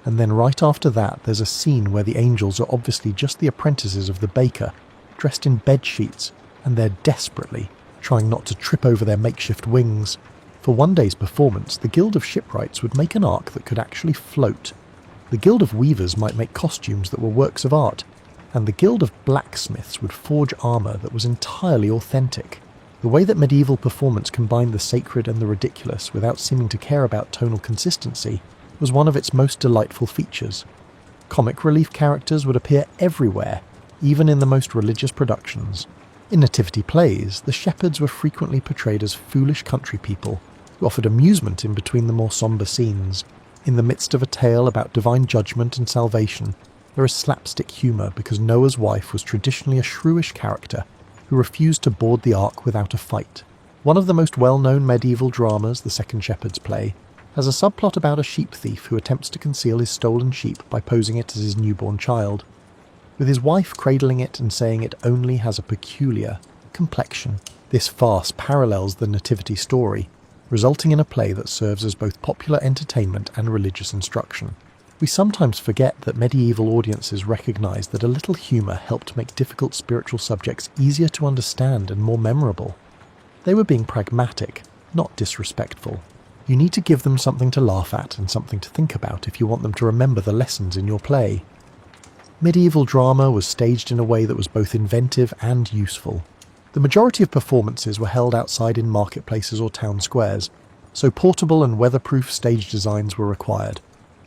and then right after that there's a scene where the angels are obviously just the apprentices of the baker, dressed in bed sheets, and they're desperately trying not to trip over their makeshift wings. For one day's performance, the Guild of Shipwrights would make an ark that could actually float. The Guild of Weavers might make costumes that were works of art, and the Guild of Blacksmiths would forge armour that was entirely authentic. The way that medieval performance combined the sacred and the ridiculous without seeming to care about tonal consistency was one of its most delightful features. Comic relief characters would appear everywhere, even in the most religious productions. In nativity plays, the shepherds were frequently portrayed as foolish country people who offered amusement in between the more sombre scenes. In the midst of a tale about divine judgment and salvation, there is slapstick humour because Noah's wife was traditionally a shrewish character who refused to board the ark without a fight. One of the most well-known medieval dramas, The Second Shepherd's Play, has a subplot about a sheep thief who attempts to conceal his stolen sheep by posing it as his newborn child, with his wife cradling it and saying it only has a peculiar complexion. This farce parallels the nativity story, resulting in a play that serves as both popular entertainment and religious instruction. We sometimes forget that medieval audiences recognised that a little humour helped make difficult spiritual subjects easier to understand and more memorable. They were being pragmatic, not disrespectful. You need to give them something to laugh at and something to think about if you want them to remember the lessons in your play. Medieval drama was staged in a way that was both inventive and useful. The majority of performances were held outside in marketplaces or town squares, so portable and weatherproof stage designs were required.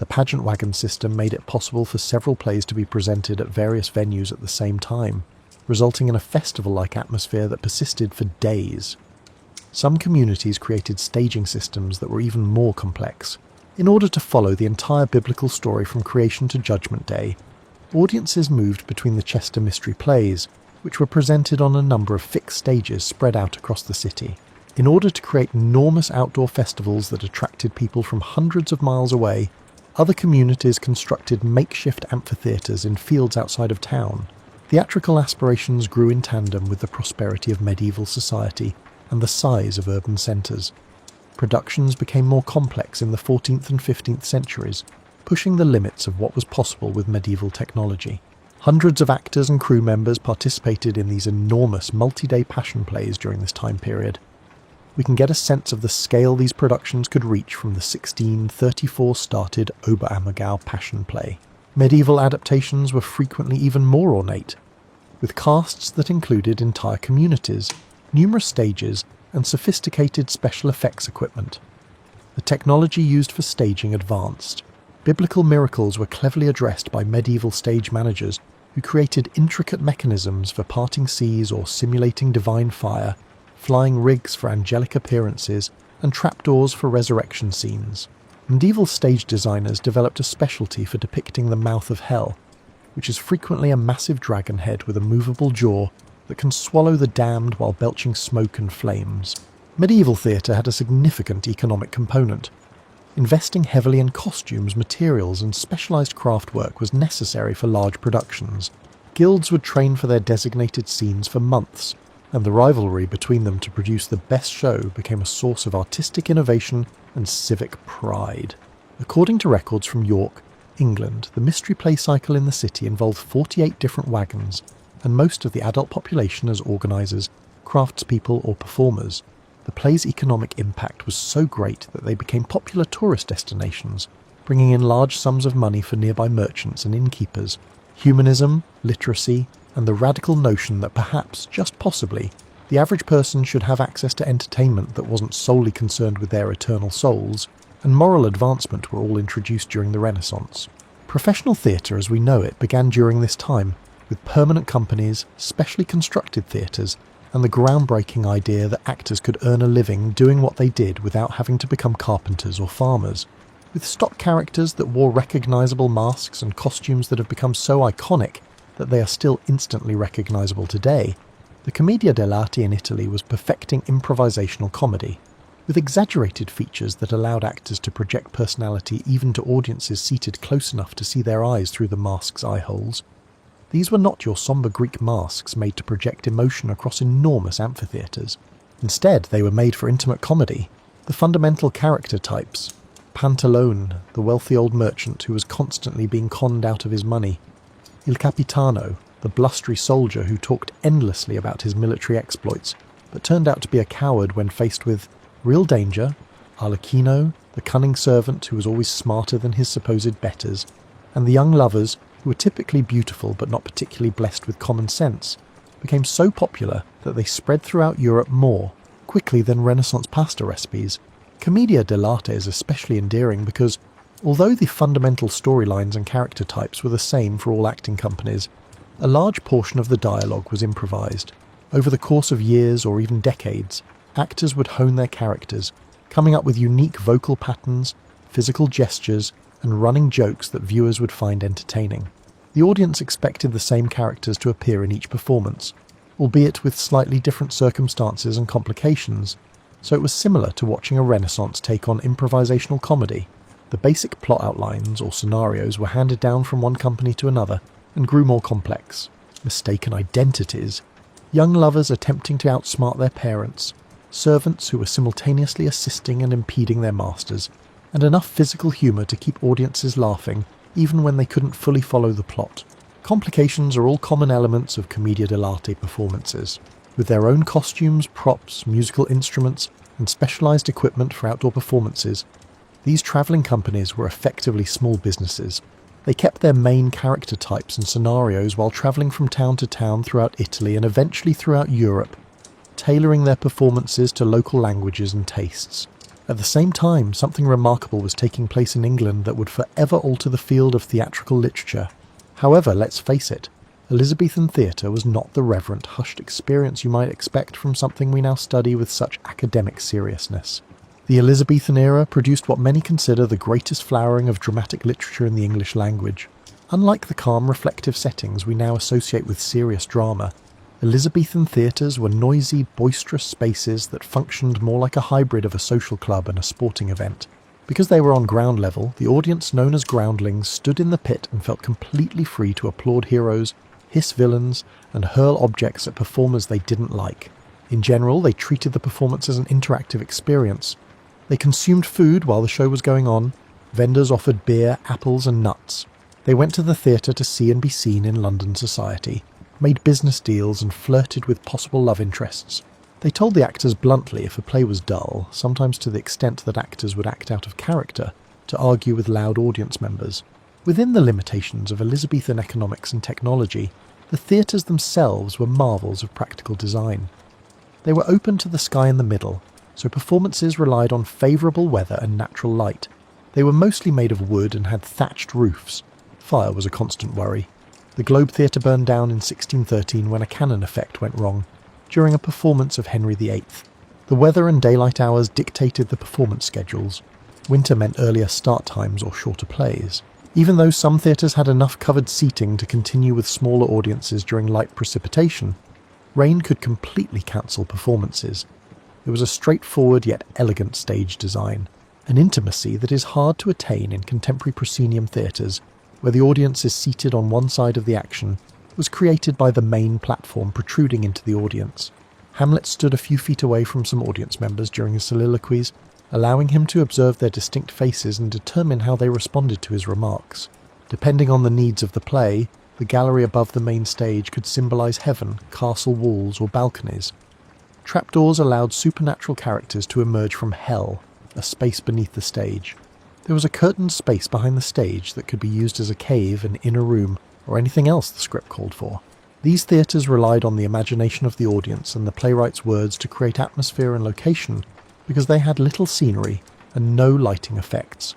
The pageant wagon system made it possible for several plays to be presented at various venues at the same time, resulting in a festival-like atmosphere that persisted for days. Some communities created staging systems that were even more complex. In order to follow the entire biblical story from creation to Judgment Day, audiences moved between the Chester mystery plays, which were presented on a number of fixed stages spread out across the city. In order to create enormous outdoor festivals that attracted people from hundreds of miles away, other communities constructed makeshift amphitheatres in fields outside of town. Theatrical aspirations grew in tandem with the prosperity of medieval society and the size of urban centres. Productions became more complex in the 14th and 15th centuries, pushing the limits of what was possible with medieval technology. Hundreds of actors and crew members participated in these enormous multi-day passion plays during this time period. We can get a sense of the scale these productions could reach from the 1634 started Oberammergau Passion Play. Medieval adaptations were frequently even more ornate, with casts that included entire communities, numerous stages, and sophisticated special effects equipment. The technology used for staging advanced. Biblical miracles were cleverly addressed by medieval stage managers who created intricate mechanisms for parting seas or simulating divine fire, flying rigs for angelic appearances, and trapdoors for resurrection scenes. Medieval stage designers developed a specialty for depicting the mouth of hell, which is frequently a massive dragon head with a movable jaw that can swallow the damned while belching smoke and flames. Medieval theatre had a significant economic component. Investing heavily in costumes, materials, and specialised craft work was necessary for large productions. Guilds would train for their designated scenes for months, and the rivalry between them to produce the best show became a source of artistic innovation and civic pride. According to records from York, England, the mystery play cycle in the city involved 48 different wagons, and most of the adult population as organisers, craftspeople or performers. The play's economic impact was so great that they became popular tourist destinations, bringing in large sums of money for nearby merchants and innkeepers. Humanism, literacy, and the radical notion that perhaps, just possibly, the average person should have access to entertainment that wasn't solely concerned with their eternal souls, and moral advancement were all introduced during the Renaissance. Professional theatre as we know it began during this time, with permanent companies, specially constructed theatres, and the groundbreaking idea that actors could earn a living doing what they did without having to become carpenters or farmers. With stock characters that wore recognisable masks and costumes that have become so iconic that they are still instantly recognisable today, the Commedia dell'arte in Italy was perfecting improvisational comedy. With exaggerated features that allowed actors to project personality even to audiences seated close enough to see their eyes through the mask's eye holes. These were not your sombre Greek masks made to project emotion across enormous amphitheatres. Instead, they were made for intimate comedy. The fundamental character types: Pantalone, the wealthy old merchant who was constantly being conned out of his money; Il Capitano, the blustery soldier who talked endlessly about his military exploits, but turned out to be a coward when faced with real danger; Arlecchino, the cunning servant who was always smarter than his supposed betters; and the young lovers, who were typically beautiful but not particularly blessed with common sense, became so popular that they spread throughout Europe more quickly than Renaissance pasta recipes. Commedia dell'arte is especially endearing because, although the fundamental storylines and character types were the same for all acting companies, a large portion of the dialogue was improvised. Over the course of years or even decades, actors would hone their characters, coming up with unique vocal patterns, physical gestures, and running jokes that viewers would find entertaining. The audience expected the same characters to appear in each performance, albeit with slightly different circumstances and complications, so it was similar to watching a Renaissance take on improvisational comedy. The basic plot outlines or scenarios were handed down from one company to another and grew more complex. Mistaken identities, young lovers attempting to outsmart their parents, servants who were simultaneously assisting and impeding their masters, and enough physical humour to keep audiences laughing even when they couldn't fully follow the plot. Complications are all common elements of Commedia dell'arte performances. With their own costumes, props, musical instruments, and specialised equipment for outdoor performances, these travelling companies were effectively small businesses. They kept their main character types and scenarios while travelling from town to town throughout Italy and eventually throughout Europe, tailoring their performances to local languages and tastes. At the same time, something remarkable was taking place in England that would forever alter the field of theatrical literature. However, let's face it, Elizabethan theatre was not the reverent, hushed experience you might expect from something we now study with such academic seriousness. The Elizabethan era produced what many consider the greatest flowering of dramatic literature in the English language. Unlike the calm, reflective settings we now associate with serious drama, Elizabethan theatres were noisy, boisterous spaces that functioned more like a hybrid of a social club and a sporting event. Because they were on ground level, the audience known as groundlings stood in the pit and felt completely free to applaud heroes, hiss villains, and hurl objects at performers they didn't like. In general, they treated the performance as an interactive experience. They consumed food while the show was going on. Vendors offered beer, apples, and nuts. They went to the theatre to see and be seen in London society, made business deals, and flirted with possible love interests. They told the actors bluntly if a play was dull, sometimes to the extent that actors would act out of character to argue with loud audience members. Within the limitations of Elizabethan economics and technology, the theatres themselves were marvels of practical design. They were open to the sky in the middle, so performances relied on favourable weather and natural light. They were mostly made of wood and had thatched roofs. Fire was a constant worry. The Globe Theatre burned down in 1613 when a cannon effect went wrong, during a performance of Henry VIII. The weather and daylight hours dictated the performance schedules. Winter meant earlier start times or shorter plays. Even though some theatres had enough covered seating to continue with smaller audiences during light precipitation, rain could completely cancel performances. It was a straightforward yet elegant stage design, an intimacy that is hard to attain in contemporary proscenium theatres, where the audience is seated on one side of the action, was created by the main platform protruding into the audience. Hamlet stood a few feet away from some audience members during his soliloquies, allowing him to observe their distinct faces and determine how they responded to his remarks. Depending on the needs of the play, the gallery above the main stage could symbolise heaven, castle walls, or balconies. Trapdoors allowed supernatural characters to emerge from hell, a space beneath the stage. There was a curtained space behind the stage that could be used as a cave, an inner room, or anything else the script called for. These theatres relied on the imagination of the audience and the playwright's words to create atmosphere and location because they had little scenery and no lighting effects.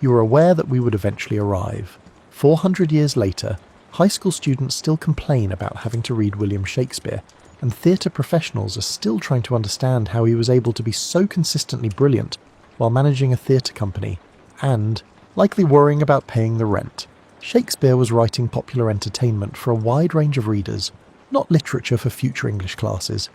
You were aware that we would eventually arrive. 400 years later, high school students still complain about having to read William Shakespeare, and theatre professionals are still trying to understand how he was able to be so consistently brilliant while managing a theatre company and, likely worrying about paying the rent. Shakespeare was writing popular entertainment for a wide range of readers, not literature for future English classes.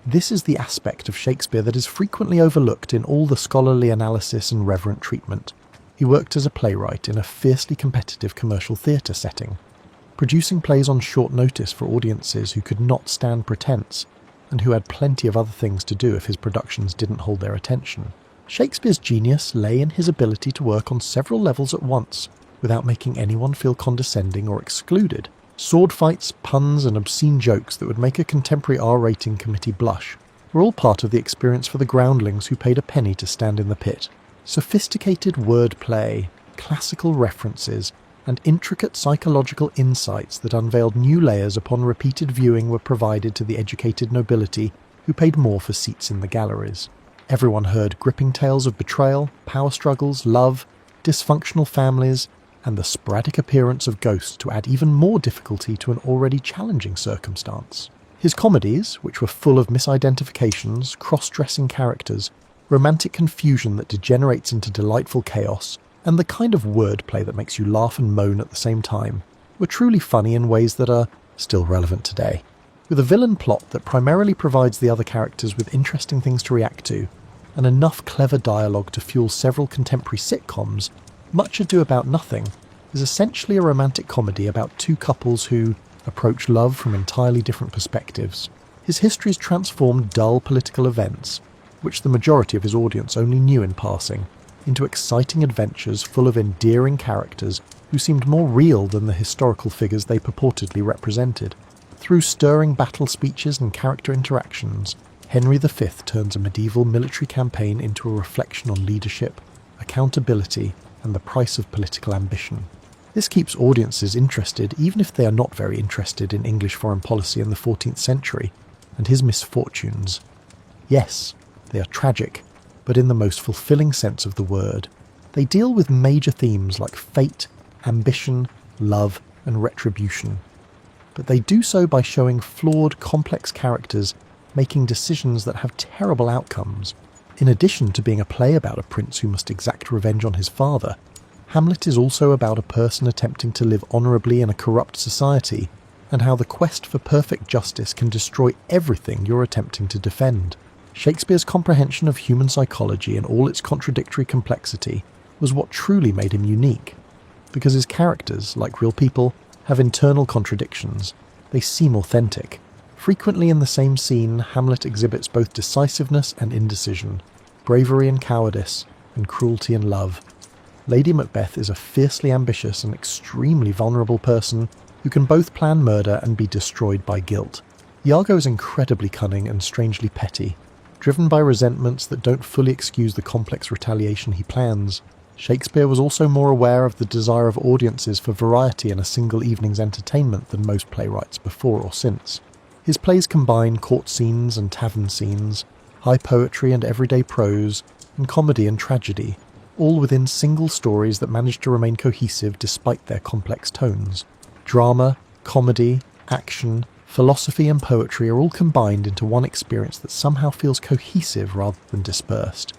This is the aspect of Shakespeare that is frequently overlooked in all the scholarly analysis and reverent treatment. He worked as a playwright in a fiercely competitive commercial theatre setting, producing plays on short notice for audiences who could not stand pretense and who had plenty of other things to do if his productions didn't hold their attention. Shakespeare's genius lay in his ability to work on several levels at once, without making anyone feel condescending or excluded. Sword fights, puns, and obscene jokes that would make a contemporary R-rating committee blush were all part of the experience for the groundlings who paid a penny to stand in the pit. Sophisticated wordplay, classical references, and intricate psychological insights that unveiled new layers upon repeated viewing were provided to the educated nobility who paid more for seats in the galleries. Everyone heard gripping tales of betrayal, power struggles, love, dysfunctional families, and the sporadic appearance of ghosts to add even more difficulty to an already challenging circumstance. His comedies, which were full of misidentifications, cross-dressing characters, romantic confusion that degenerates into delightful chaos, and the kind of wordplay that makes you laugh and moan at the same time, were truly funny in ways that are still relevant today. With a villain plot that primarily provides the other characters with interesting things to react to, and enough clever dialogue to fuel several contemporary sitcoms, Much Ado About Nothing is essentially a romantic comedy about two couples who approach love from entirely different perspectives. His histories transformed dull political events, which the majority of his audience only knew in passing, into exciting adventures full of endearing characters who seemed more real than the historical figures they purportedly represented. Through stirring battle speeches and character interactions, Henry V turns a medieval military campaign into a reflection on leadership, accountability, and the price of political ambition. This keeps audiences interested even if they are not very interested in English foreign policy in the 14th century and his misfortunes. Yes, they are tragic, but in the most fulfilling sense of the word. They deal with major themes like fate, ambition, love, and retribution. But they do so by showing flawed, complex characters making decisions that have terrible outcomes. In addition to being a play about a prince who must exact revenge on his father, Hamlet is also about a person attempting to live honourably in a corrupt society, and how the quest for perfect justice can destroy everything you're attempting to defend. Shakespeare's comprehension of human psychology in all its contradictory complexity was what truly made him unique, because his characters, like real people, have internal contradictions. They seem authentic. Frequently in the same scene, Hamlet exhibits both decisiveness and indecision, bravery and cowardice, and cruelty and love. Lady Macbeth is a fiercely ambitious and extremely vulnerable person who can both plan murder and be destroyed by guilt. Iago is incredibly cunning and strangely petty, driven by resentments that don't fully excuse the complex retaliation he plans. Shakespeare was also more aware of the desire of audiences for variety in a single evening's entertainment than most playwrights before or since. His plays combine court scenes and tavern scenes, high poetry and everyday prose, and comedy and tragedy, all within single stories that manage to remain cohesive despite their complex tones. Drama, comedy, action, philosophy and poetry are all combined into one experience that somehow feels cohesive rather than dispersed,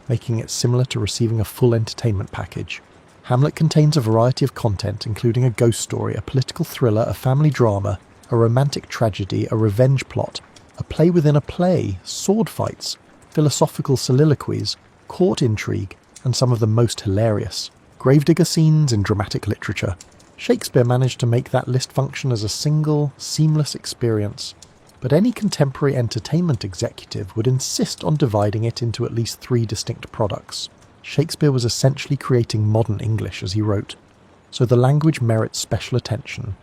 making it similar to receiving a full entertainment package. Hamlet contains a variety of content, including a ghost story, a political thriller, a family drama, a romantic tragedy, a revenge plot, a play within a play, sword fights, philosophical soliloquies, court intrigue, and some of the most hilarious gravedigger scenes in dramatic literature. Shakespeare managed to make that list function as a single, seamless experience, but any contemporary entertainment executive would insist on dividing it into at least 3 distinct products. Shakespeare was essentially creating modern English, as he wrote, so the language merits special attention.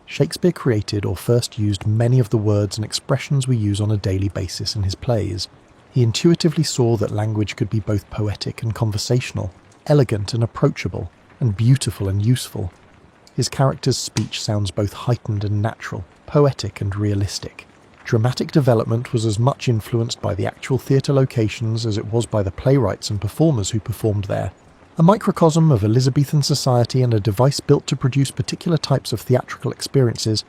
Shakespeare created or first used many of the words and expressions we use on a daily basis in his plays. He intuitively saw that language could be both poetic and conversational, elegant and approachable, and beautiful and useful. His character's speech sounds both heightened and natural, poetic and realistic. Dramatic development was as much influenced by the actual theatre locations as it was by the playwrights and performers who performed there. A microcosm of Elizabethan society and a device built to produce particular types of theatrical experiences,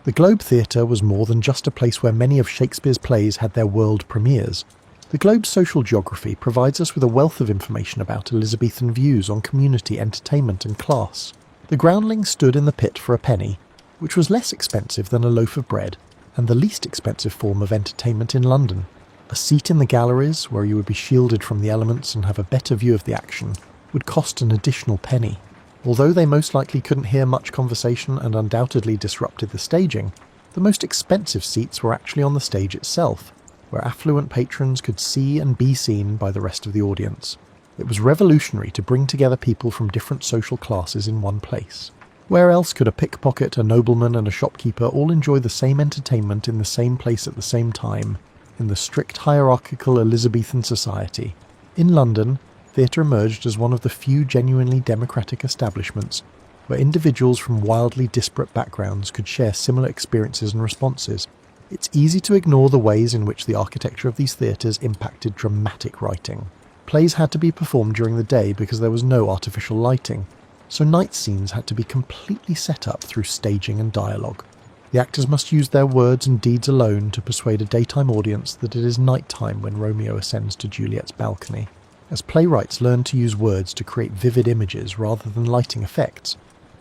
the Globe Theatre was more than just a place where many of Shakespeare's plays had their world premieres. The Globe's social geography provides us with a wealth of information about Elizabethan views on community, entertainment and class. The groundlings stood in the pit for a penny, which was less expensive than a loaf of bread, and the least expensive form of entertainment in London. A seat in the galleries, where you would be shielded from the elements and have a better view of the action, would cost an additional penny. Although they most likely couldn't hear much conversation and undoubtedly disrupted the staging, the most expensive seats were actually on the stage itself, where affluent patrons could see and be seen by the rest of the audience. It was revolutionary to bring together people from different social classes in one place. Where else could a pickpocket, a nobleman and a shopkeeper all enjoy the same entertainment in the same place at the same time, in the strict hierarchical Elizabethan society? In London, theatre emerged as one of the few genuinely democratic establishments where individuals from wildly disparate backgrounds could share similar experiences and responses. It's easy to ignore the ways in which the architecture of these theatres impacted dramatic writing. Plays had to be performed during the day because there was no artificial lighting, so night scenes had to be completely set up through staging and dialogue. The actors must use their words and deeds alone to persuade a daytime audience that it is night time when Romeo ascends to Juliet's balcony. As playwrights learned to use words to create vivid images rather than lighting effects,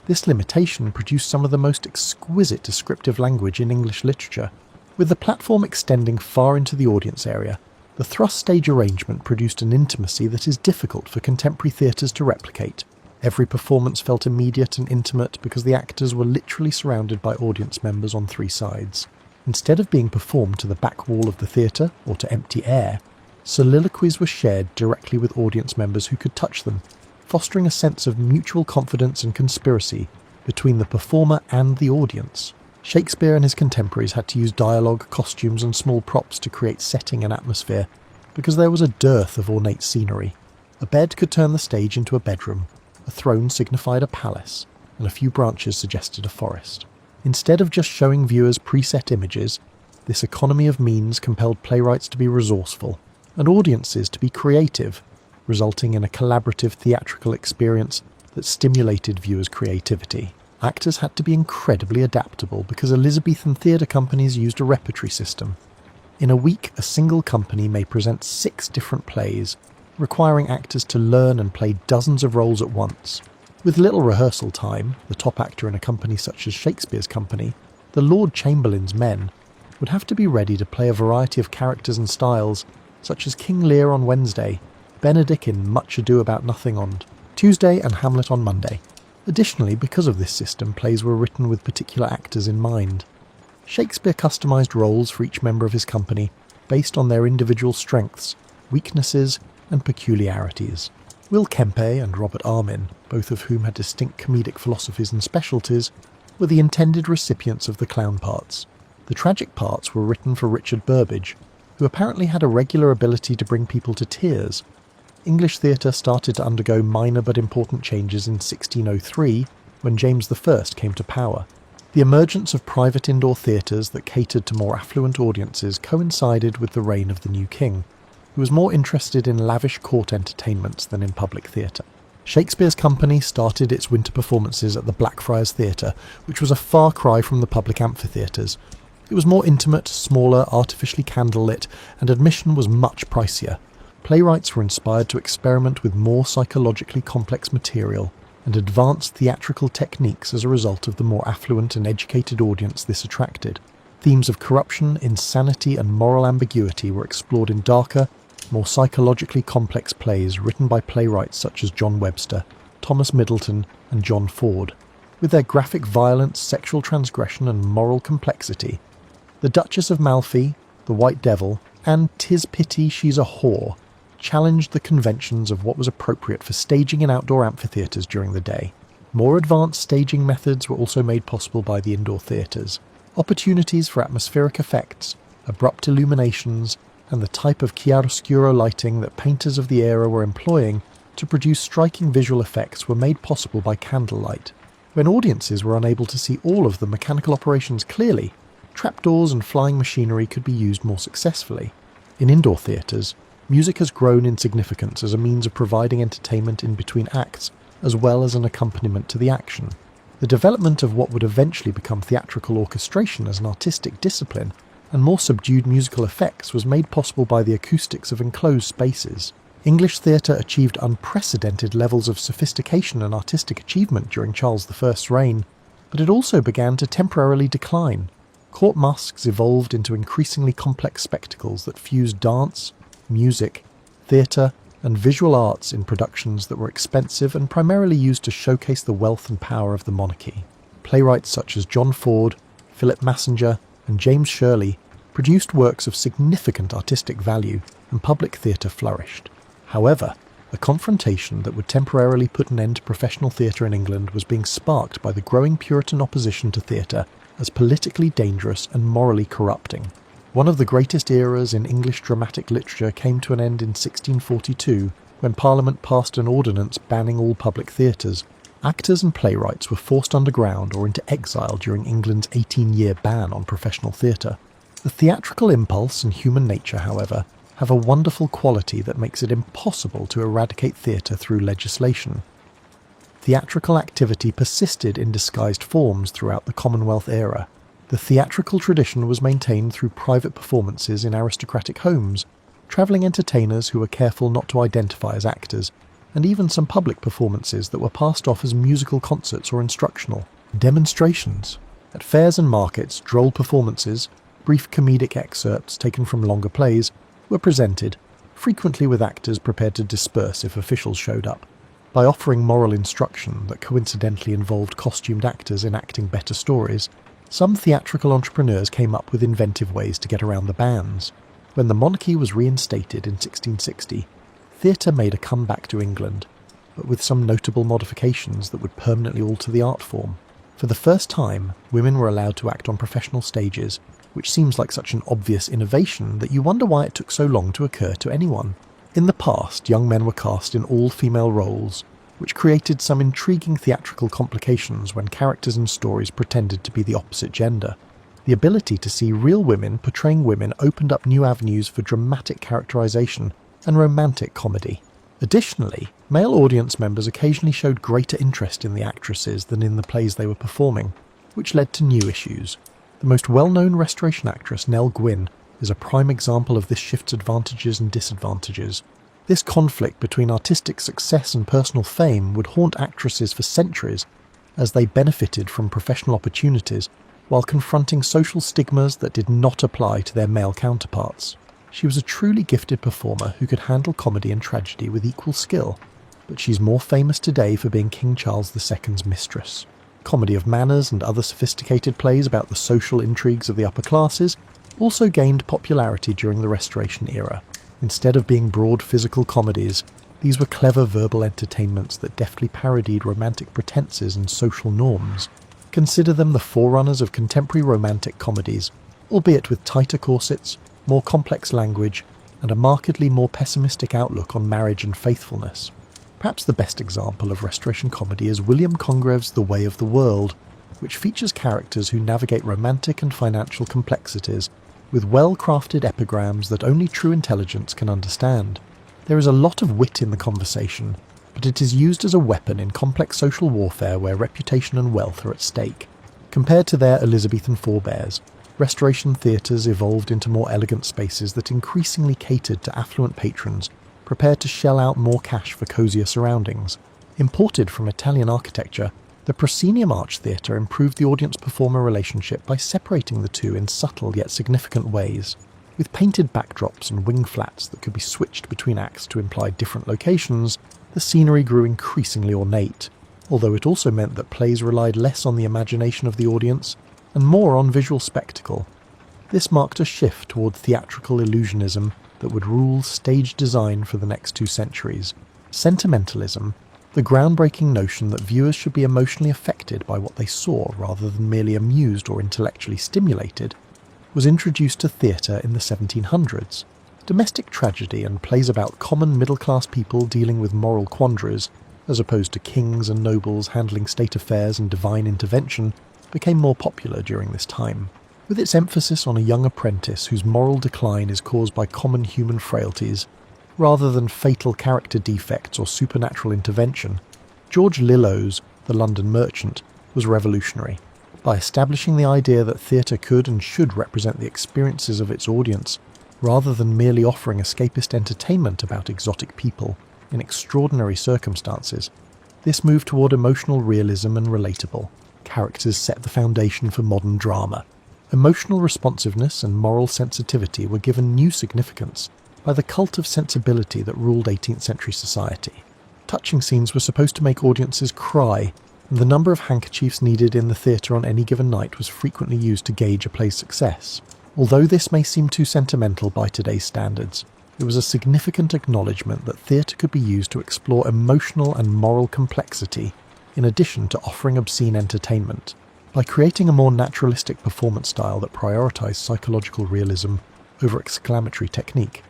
this limitation produced some of the most exquisite descriptive language in English literature. With the platform extending far into the audience area, the thrust stage arrangement produced an intimacy that is difficult for contemporary theatres to replicate. Every performance felt immediate and intimate because the actors were literally surrounded by audience members on 3 sides. Instead of being performed to the back wall of the theatre or to empty air, soliloquies were shared directly with audience members who could touch them, fostering a sense of mutual confidence and conspiracy between the performer and the audience. Shakespeare and his contemporaries had to use dialogue, costumes and small props to create setting and atmosphere because there was a dearth of ornate scenery. A bed could turn the stage into a bedroom, a throne signified a palace, and a few branches suggested a forest. Instead of just showing viewers preset images, this economy of means compelled playwrights to be resourceful and audiences to be creative, resulting in a collaborative theatrical experience that stimulated viewers' creativity. Actors had to be incredibly adaptable because Elizabethan theatre companies used a repertory system. In a week, a single company may present 6 different plays, requiring actors to learn and play dozens of roles at once. With little rehearsal time, the top actor in a company such as Shakespeare's company, the Lord Chamberlain's men, would have to be ready to play a variety of characters and styles, such as King Lear on Wednesday, Benedick in Much Ado About Nothing on Tuesday and Hamlet on Monday. Additionally, because of this system, plays were written with particular actors in mind. Shakespeare customised roles for each member of his company based on their individual strengths, weaknesses and peculiarities. Will Kempe and Robert Armin, both of whom had distinct comedic philosophies and specialties, were the intended recipients of the clown parts. The tragic parts were written for Richard Burbage, who apparently had a regular ability to bring people to tears. English theatre started to undergo minor but important changes in 1603 when James I came to power. The emergence of private indoor theatres that catered to more affluent audiences coincided with the reign of the new king, who was more interested in lavish court entertainments than in public theatre. Shakespeare's company started its winter performances at the Blackfriars Theatre, which was a far cry from the public amphitheatres. It was more intimate, smaller, artificially candlelit, and admission was much pricier. playwrights were inspired to experiment with more psychologically complex material and advanced theatrical techniques as a result of the more affluent and educated audience this attracted. Themes of corruption, insanity, and moral ambiguity were explored in darker, more psychologically complex plays written by playwrights such as John Webster, Thomas Middleton, and John Ford. With their graphic violence, sexual transgression, and moral complexity, The Duchess of Malfi, The White Devil, and 'Tis Pity She's a Whore challenged the conventions of what was appropriate for staging in outdoor amphitheatres during the day. More advanced staging methods were also made possible by the indoor theatres. Opportunities for atmospheric effects, abrupt illuminations, and the type of chiaroscuro lighting that painters of the era were employing to produce striking visual effects were made possible by candlelight. When audiences were unable to see all of the mechanical operations clearly, trapdoors and flying machinery could be used more successfully. In indoor theatres, music has grown in significance as a means of providing entertainment in between acts, as well as an accompaniment to the action. The development of what would eventually become theatrical orchestration as an artistic discipline and more subdued musical effects was made possible by the acoustics of enclosed spaces. English theatre achieved unprecedented levels of sophistication and artistic achievement during Charles I's reign, but it also began to temporarily decline. Court masques evolved into increasingly complex spectacles that fused dance, music, theatre, and visual arts in productions that were expensive and primarily used to showcase the wealth and power of the monarchy. Playwrights such as John Ford, Philip Massinger, and James Shirley produced works of significant artistic value, and public theatre flourished. However, a confrontation that would temporarily put an end to professional theatre in England was being sparked by the growing Puritan opposition to theatre as politically dangerous and morally corrupting. One of the greatest eras in English dramatic literature came to an end in 1642, when Parliament passed an ordinance banning all public theatres. Actors and playwrights were forced underground or into exile during England's 18-year ban on professional theatre. The theatrical impulse and human nature, however, have a wonderful quality that makes it impossible to eradicate theatre through legislation. Theatrical activity persisted in disguised forms throughout the Commonwealth era. The theatrical tradition was maintained through private performances in aristocratic homes, travelling entertainers who were careful not to identify as actors, and even some public performances that were passed off as musical concerts or instructional demonstrations. At fairs and markets, droll performances, brief comedic excerpts taken from longer plays, were presented, frequently with actors prepared to disperse if officials showed up. By offering moral instruction that coincidentally involved costumed actors enacting better stories, some theatrical entrepreneurs came up with inventive ways to get around the bans. When the monarchy was reinstated in 1660, theatre made a comeback to England, but with some notable modifications that would permanently alter the art form. For the first time, women were allowed to act on professional stages, which seems like such an obvious innovation that you wonder why it took so long to occur to anyone. In the past, young men were cast in all-female roles, which created some intriguing theatrical complications when characters and stories pretended to be the opposite gender. The ability to see real women portraying women opened up new avenues for dramatic characterization and romantic comedy. Additionally, male audience members occasionally showed greater interest in the actresses than in the plays they were performing, which led to new issues. The most well-known Restoration actress, Nell Gwyn, is a prime example of this shift's advantages and disadvantages. This conflict between artistic success and personal fame would haunt actresses for centuries as they benefited from professional opportunities while confronting social stigmas that did not apply to their male counterparts. She was a truly gifted performer who could handle comedy and tragedy with equal skill, but she's more famous today for being King Charles II's mistress. Comedy of manners and other sophisticated plays about the social intrigues of the upper classes also gained popularity during the Restoration era. Instead of being broad physical comedies, these were clever verbal entertainments that deftly parodied romantic pretenses and social norms. Consider them the forerunners of contemporary romantic comedies, albeit with tighter corsets, more complex language, and a markedly more pessimistic outlook on marriage and faithfulness. Perhaps the best example of Restoration comedy is William Congreve's The Way of the World, which features characters who navigate romantic and financial complexities with well-crafted epigrams that only true intelligence can understand. There is a lot of wit in the conversation, but it is used as a weapon in complex social warfare where reputation and wealth are at stake. Compared to their Elizabethan forebears, Restoration theatres evolved into more elegant spaces that increasingly catered to affluent patrons prepared to shell out more cash for cosier surroundings. Imported from Italian architecture, the proscenium arch theatre improved the audience-performer relationship by separating the two in subtle yet significant ways. With painted backdrops and wing flats that could be switched between acts to imply different locations, the scenery grew increasingly ornate, although it also meant that plays relied less on the imagination of the audience and more on visual spectacle. This marked a shift toward theatrical illusionism that would rule stage design for the next 2 centuries. Sentimentalism, the groundbreaking notion that viewers should be emotionally affected by what they saw rather than merely amused or intellectually stimulated, was introduced to theatre in the 1700s. Domestic tragedy and plays about common middle-class people dealing with moral quandaries, as opposed to kings and nobles handling state affairs and divine intervention, became more popular during this time. With its emphasis on a young apprentice whose moral decline is caused by common human frailties, rather than fatal character defects or supernatural intervention, George Lillo's The London Merchant was revolutionary. By establishing the idea that theatre could and should represent the experiences of its audience, rather than merely offering escapist entertainment about exotic people in extraordinary circumstances, this move toward emotional realism and relatable characters set the foundation for modern drama. Emotional responsiveness and moral sensitivity were given new significance by the cult of sensibility that ruled 18th century society. Touching scenes were supposed to make audiences cry, and the number of handkerchiefs needed in the theatre on any given night was frequently used to gauge a play's success. Although this may seem too sentimental by today's standards, it was a significant acknowledgement that theatre could be used to explore emotional and moral complexity, in addition to offering obscene entertainment. By creating a more naturalistic performance style that prioritised psychological realism over exclamatory technique,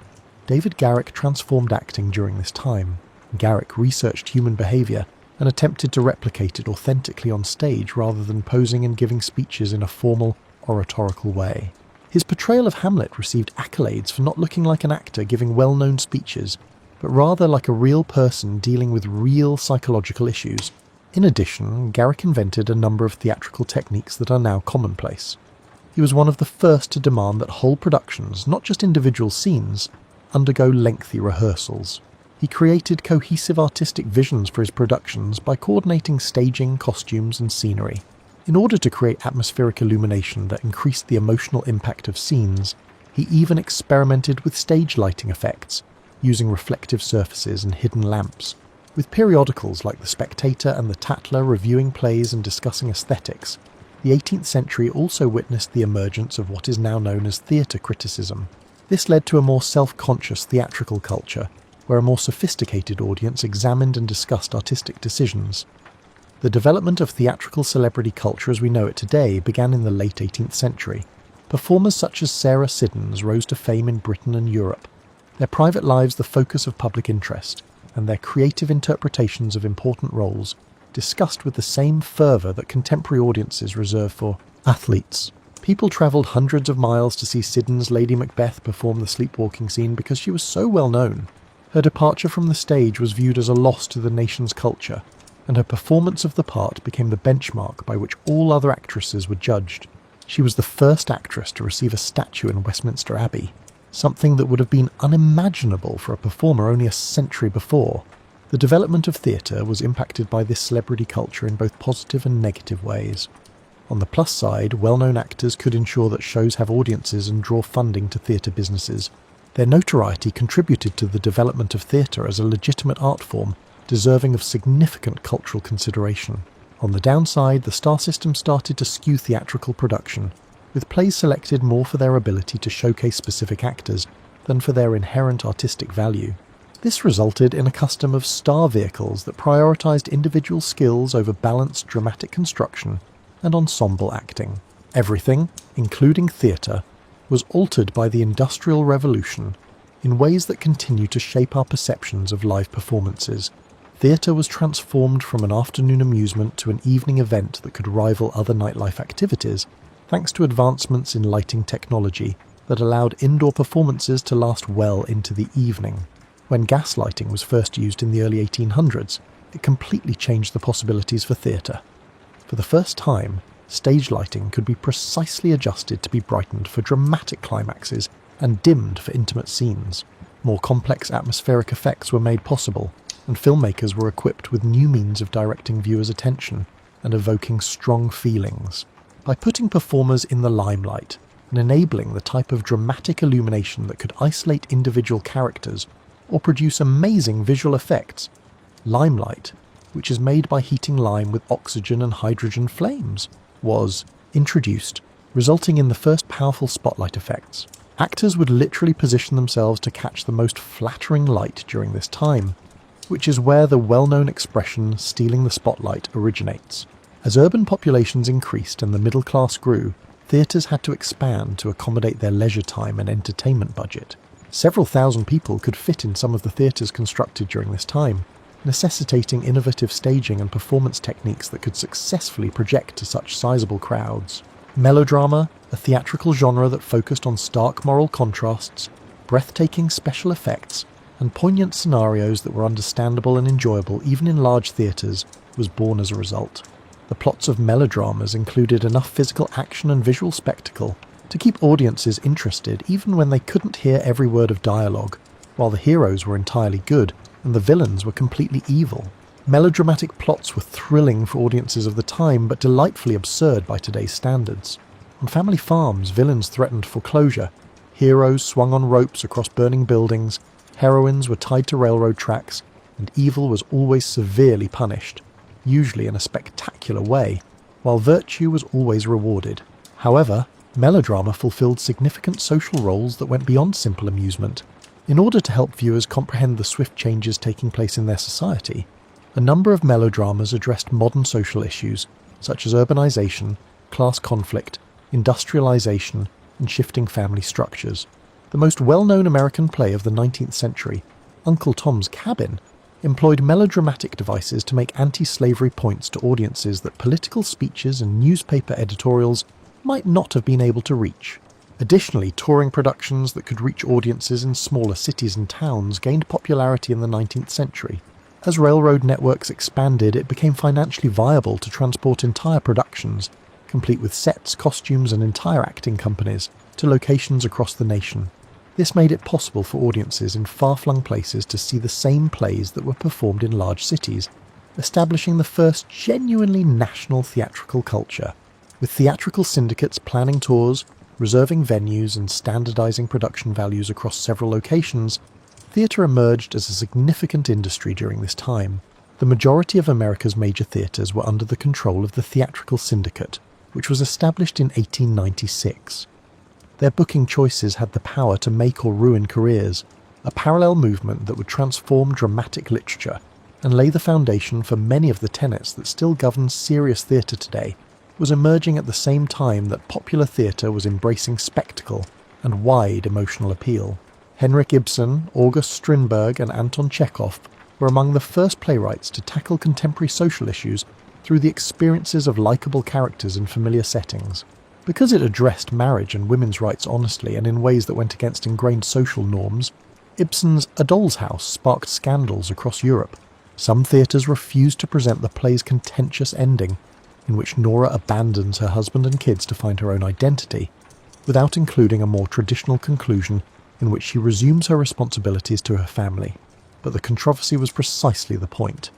David Garrick transformed acting during this time. Garrick researched human behaviour and attempted to replicate it authentically on stage rather than posing and giving speeches in a formal, oratorical way. His portrayal of Hamlet received accolades for not looking like an actor giving well-known speeches, but rather like a real person dealing with real psychological issues. In addition, Garrick invented a number of theatrical techniques that are now commonplace. He was one of the first to demand that whole productions, not just individual scenes, undergo lengthy rehearsals. He created cohesive artistic visions for his productions by coordinating staging, costumes, and scenery. In order to create atmospheric illumination that increased the emotional impact of scenes, he even experimented with stage lighting effects, using reflective surfaces and hidden lamps. With periodicals like The Spectator and The Tatler reviewing plays and discussing aesthetics, the 18th century also witnessed the emergence of what is now known as theatre criticism. This led to a more self-conscious theatrical culture, where a more sophisticated audience examined and discussed artistic decisions. The development of theatrical celebrity culture as we know it today began in the late 18th century. Performers such as Sarah Siddons rose to fame in Britain and Europe, their private lives the focus of public interest, and their creative interpretations of important roles discussed with the same fervour that contemporary audiences reserve for athletes. People travelled hundreds of miles to see Siddons' Lady Macbeth perform the sleepwalking scene because she was so well known. Her departure from the stage was viewed as a loss to the nation's culture, and her performance of the part became the benchmark by which all other actresses were judged. She was the first actress to receive a statue in Westminster Abbey, something that would have been unimaginable for a performer only a century before. The development of theatre was impacted by this celebrity culture in both positive and negative ways. On the plus side, well-known actors could ensure that shows have audiences and draw funding to theatre businesses. Their notoriety contributed to the development of theatre as a legitimate art form, deserving of significant cultural consideration. On the downside, the star system started to skew theatrical production, with plays selected more for their ability to showcase specific actors than for their inherent artistic value. This resulted in a custom of star vehicles that prioritised individual skills over balanced dramatic construction and ensemble acting. Everything, including theatre, was altered by the Industrial Revolution in ways that continue to shape our perceptions of live performances. Theatre was transformed from an afternoon amusement to an evening event that could rival other nightlife activities, thanks to advancements in lighting technology that allowed indoor performances to last well into the evening. When gas lighting was first used in the early 1800s, it completely changed the possibilities for theatre. For the first time, stage lighting could be precisely adjusted to be brightened for dramatic climaxes and dimmed for intimate scenes. More complex atmospheric effects were made possible, and filmmakers were equipped with new means of directing viewers' attention and evoking strong feelings. By putting performers in the limelight and enabling the type of dramatic illumination that could isolate individual characters or produce amazing visual effects, limelight, which is made by heating lime with oxygen and hydrogen flames, was introduced, resulting in the first powerful spotlight effects. Actors would literally position themselves to catch the most flattering light during this time, which is where the well-known expression "stealing the spotlight" originates. As urban populations increased and the middle class grew, theatres had to expand to accommodate their leisure time and entertainment budget. Several thousand people could fit in some of the theatres constructed during this time, necessitating innovative staging and performance techniques that could successfully project to such sizable crowds. Melodrama, a theatrical genre that focused on stark moral contrasts, breathtaking special effects, and poignant scenarios that were understandable and enjoyable even in large theatres, was born as a result. The plots of melodramas included enough physical action and visual spectacle to keep audiences interested even when they couldn't hear every word of dialogue, while the heroes were entirely good and the villains were completely evil. Melodramatic plots were thrilling for audiences of the time, but delightfully absurd by today's standards. On family farms, villains threatened foreclosure, heroes swung on ropes across burning buildings, heroines were tied to railroad tracks, and evil was always severely punished, usually in a spectacular way, while virtue was always rewarded. However, melodrama fulfilled significant social roles that went beyond simple amusement. In order to help viewers comprehend the swift changes taking place in their society, a number of melodramas addressed modern social issues, such as urbanization, class conflict, industrialization, and shifting family structures. The most well-known American play of the 19th century, Uncle Tom's Cabin, employed melodramatic devices to make anti-slavery points to audiences that political speeches and newspaper editorials might not have been able to reach. Additionally, touring productions that could reach audiences in smaller cities and towns gained popularity in the 19th century. As railroad networks expanded, it became financially viable to transport entire productions, complete with sets, costumes, and entire acting companies, to locations across the nation. This made it possible for audiences in far-flung places to see the same plays that were performed in large cities, establishing the first genuinely national theatrical culture. With theatrical syndicates planning tours, reserving venues, and standardizing production values across several locations, theatre emerged as a significant industry during this time. The majority of America's major theatres were under the control of the Theatrical Syndicate, which was established in 1896. Their booking choices had the power to make or ruin careers, a parallel movement that would transform dramatic literature and lay the foundation for many of the tenets that still govern serious theatre today, was emerging at the same time that popular theatre was embracing spectacle and wide emotional appeal. Henrik Ibsen, August Strindberg, and Anton Chekhov were among the first playwrights to tackle contemporary social issues through the experiences of likeable characters in familiar settings. Because it addressed marriage and women's rights honestly and in ways that went against ingrained social norms, Ibsen's A Doll's House sparked scandals across Europe. Some theatres refused to present the play's contentious ending, in which Nora abandons her husband and kids to find her own identity, without including a more traditional conclusion in which she resumes her responsibilities to her family. But the controversy was precisely the point.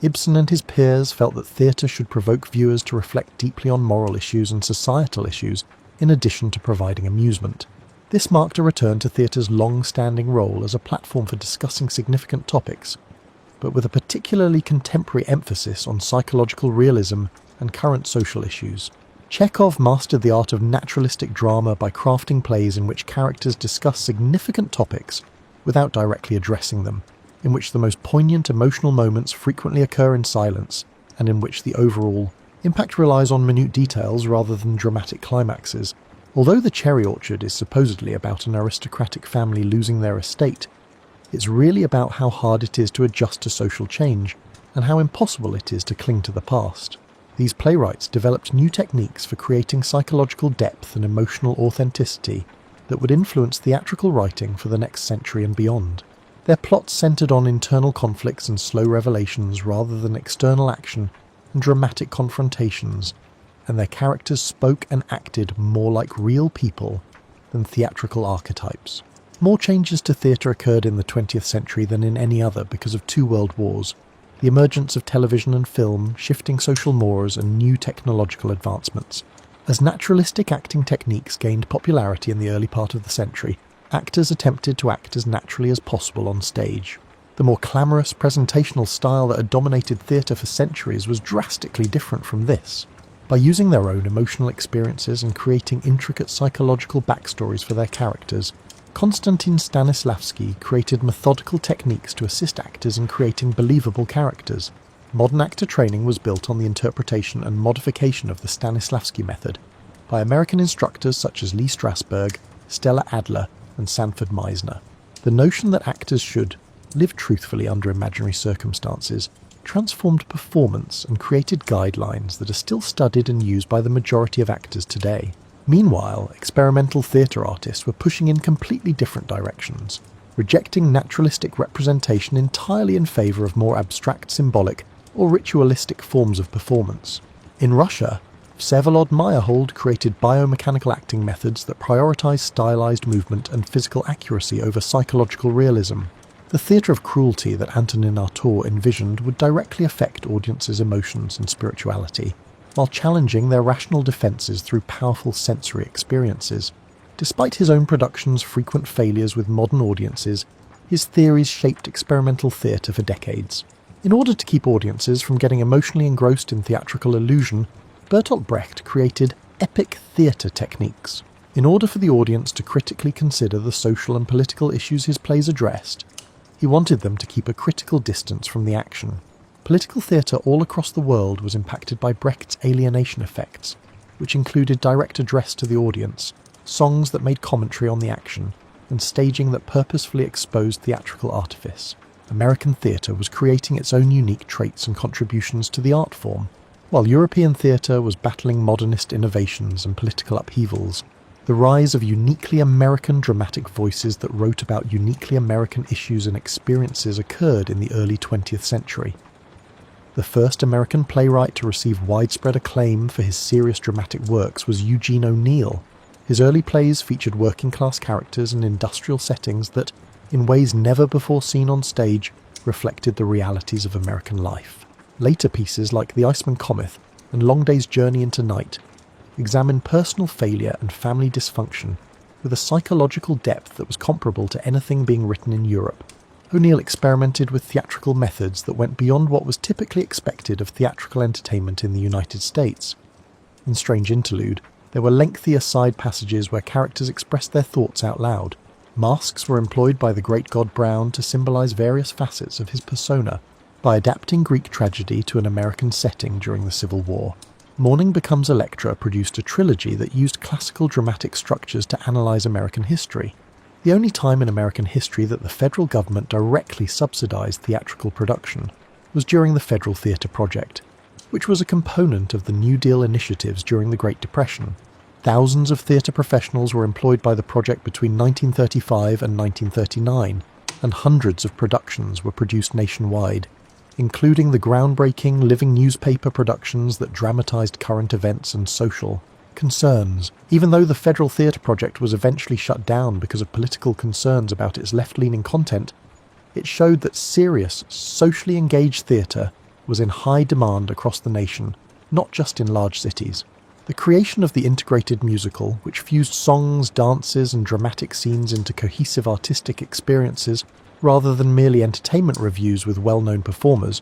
Ibsen and his peers felt that theatre should provoke viewers to reflect deeply on moral issues and societal issues, in addition to providing amusement. This marked a return to theatre's long-standing role as a platform for discussing significant topics, but with a particularly contemporary emphasis on psychological realism and current social issues. Chekhov mastered the art of naturalistic drama by crafting plays in which characters discuss significant topics without directly addressing them, in which the most poignant emotional moments frequently occur in silence, and in which the overall impact relies on minute details rather than dramatic climaxes. Although The Cherry Orchard is supposedly about an aristocratic family losing their estate, it's really about how hard it is to adjust to social change, and how impossible it is to cling to the past. These playwrights developed new techniques for creating psychological depth and emotional authenticity that would influence theatrical writing for the next century and beyond. Their plots centered on internal conflicts and slow revelations rather than external action and dramatic confrontations, and their characters spoke and acted more like real people than theatrical archetypes. More changes to theatre occurred in the 20th century than in any other because of two world wars, the emergence of television and film, shifting social mores and new technological advancements. As naturalistic acting techniques gained popularity in the early part of the century, actors attempted to act as naturally as possible on stage. The more clamorous presentational style that had dominated theatre for centuries was drastically different from this. By using their own emotional experiences and creating intricate psychological backstories for their characters, Konstantin Stanislavski created methodical techniques to assist actors in creating believable characters. Modern actor training was built on the interpretation and modification of the Stanislavski method by American instructors such as Lee Strasberg, Stella Adler, and Sanford Meisner. The notion that actors should live truthfully under imaginary circumstances transformed performance and created guidelines that are still studied and used by the majority of actors today. Meanwhile, experimental theatre artists were pushing in completely different directions, rejecting naturalistic representation entirely in favour of more abstract symbolic or ritualistic forms of performance. In Russia, Vsevolod Meyerhold created biomechanical acting methods that prioritise stylised movement and physical accuracy over psychological realism. The theatre of cruelty that Antonin Artaud envisioned would directly affect audiences' emotions and spirituality, while challenging their rational defences through powerful sensory experiences. Despite his own production's frequent failures with modern audiences, his theories shaped experimental theatre for decades. In order to keep audiences from getting emotionally engrossed in theatrical illusion, Bertolt Brecht created epic theatre techniques. In order for the audience to critically consider the social and political issues his plays addressed, he wanted them to keep a critical distance from the action. Political theatre all across the world was impacted by Brecht's alienation effects, which included direct address to the audience, songs that made commentary on the action, and staging that purposefully exposed theatrical artifice. American theatre was creating its own unique traits and contributions to the art form, while European theatre was battling modernist innovations and political upheavals. The rise of uniquely American dramatic voices that wrote about uniquely American issues and experiences occurred in the early 20th century. The first American playwright to receive widespread acclaim for his serious dramatic works was Eugene O'Neill. His early plays featured working-class characters and industrial settings that, in ways never before seen on stage, reflected the realities of American life. Later pieces like The Iceman Cometh and Long Day's Journey into Night examine personal failure and family dysfunction with a psychological depth that was comparable to anything being written in Europe. O'Neill experimented with theatrical methods that went beyond what was typically expected of theatrical entertainment in the United States. In Strange Interlude, there were lengthy aside passages where characters expressed their thoughts out loud. Masks were employed by the great god Brown to symbolise various facets of his persona. By adapting Greek tragedy to an American setting during the Civil War, Morning Becomes Electra produced a trilogy that used classical dramatic structures to analyse American history. The only time in American history that the federal government directly subsidised theatrical production was during the Federal Theatre Project, which was a component of the New Deal initiatives during the Great Depression. Thousands of theatre professionals were employed by the project between 1935 and 1939, and hundreds of productions were produced nationwide, including the groundbreaking living newspaper productions that dramatised current events and social concerns. Even though the Federal Theatre Project was eventually shut down because of political concerns about its left-leaning content, it showed that serious, socially engaged theatre was in high demand across the nation, not just in large cities. The creation of the integrated musical, which fused songs, dances, and dramatic scenes into cohesive artistic experiences rather than merely entertainment reviews with well-known performers,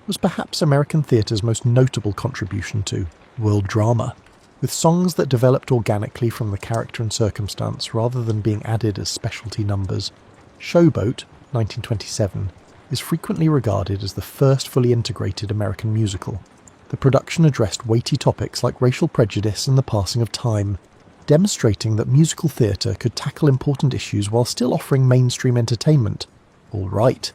was perhaps American theatre's most notable contribution to world drama. With songs that developed organically from the character and circumstance rather than being added as specialty numbers, Showboat, 1927, is frequently regarded as the first fully integrated American musical. The production addressed weighty topics like racial prejudice and the passing of time, demonstrating that musical theatre could tackle important issues while still offering mainstream entertainment. All right.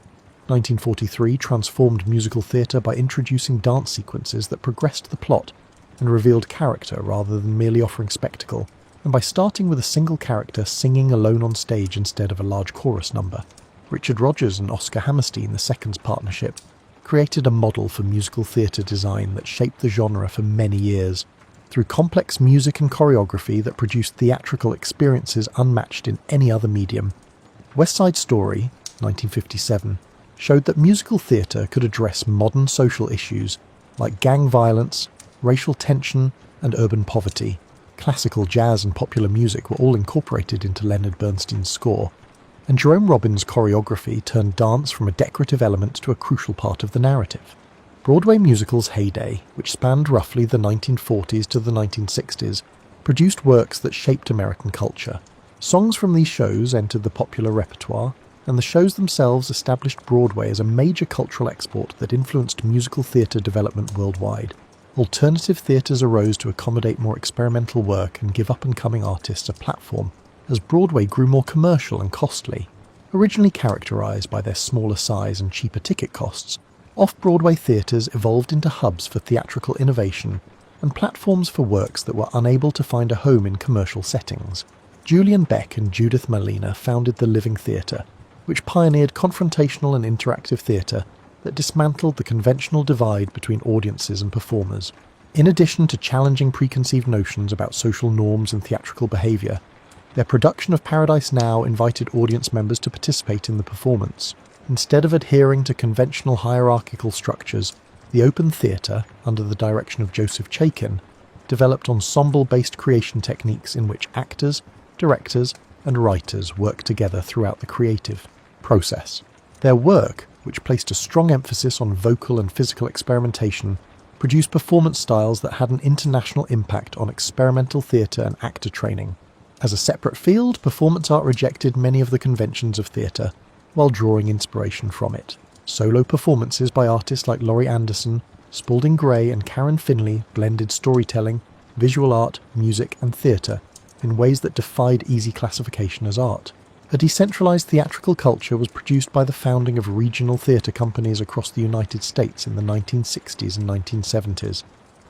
1943 transformed musical theatre by introducing dance sequences that progressed the plot and revealed character rather than merely offering spectacle, and by starting with a single character singing alone on stage instead of a large chorus number. Richard Rodgers and Oscar Hammerstein, the second's partnership, created a model for musical theatre design that shaped the genre for many years, through complex music and choreography that produced theatrical experiences unmatched in any other medium. West Side Story, 1957, showed that musical theatre could address modern social issues like gang violence, racial tension, and urban poverty. Classical, jazz, and popular music were all incorporated into Leonard Bernstein's score, and Jerome Robbins' choreography turned dance from a decorative element to a crucial part of the narrative. Broadway musicals' heyday, which spanned roughly the 1940s to the 1960s, produced works that shaped American culture. Songs from these shows entered the popular repertoire, and the shows themselves established Broadway as a major cultural export that influenced musical theatre development worldwide. Alternative theatres arose to accommodate more experimental work and give up-and-coming artists a platform as Broadway grew more commercial and costly. Originally characterised by their smaller size and cheaper ticket costs, off-Broadway theatres evolved into hubs for theatrical innovation and platforms for works that were unable to find a home in commercial settings. Julian Beck and Judith Malina founded the Living Theatre, which pioneered confrontational and interactive theatre that dismantled the conventional divide between audiences and performers. In addition to challenging preconceived notions about social norms and theatrical behaviour, their production of Paradise Now invited audience members to participate in the performance. Instead of adhering to conventional hierarchical structures, the Open Theatre, under the direction of Joseph Chaikin, developed ensemble-based creation techniques in which actors, directors, and writers work together throughout the creative process. Their work, which placed a strong emphasis on vocal and physical experimentation, produced performance styles that had an international impact on experimental theatre and actor training. As a separate field, performance art rejected many of the conventions of theatre, while drawing inspiration from it. Solo performances by artists like Laurie Anderson, Spalding Gray, and Karen Finley blended storytelling, visual art, music, and theatre in ways that defied easy classification as art. A decentralized theatrical culture was produced by the founding of regional theatre companies across the United States in the 1960s and 1970s,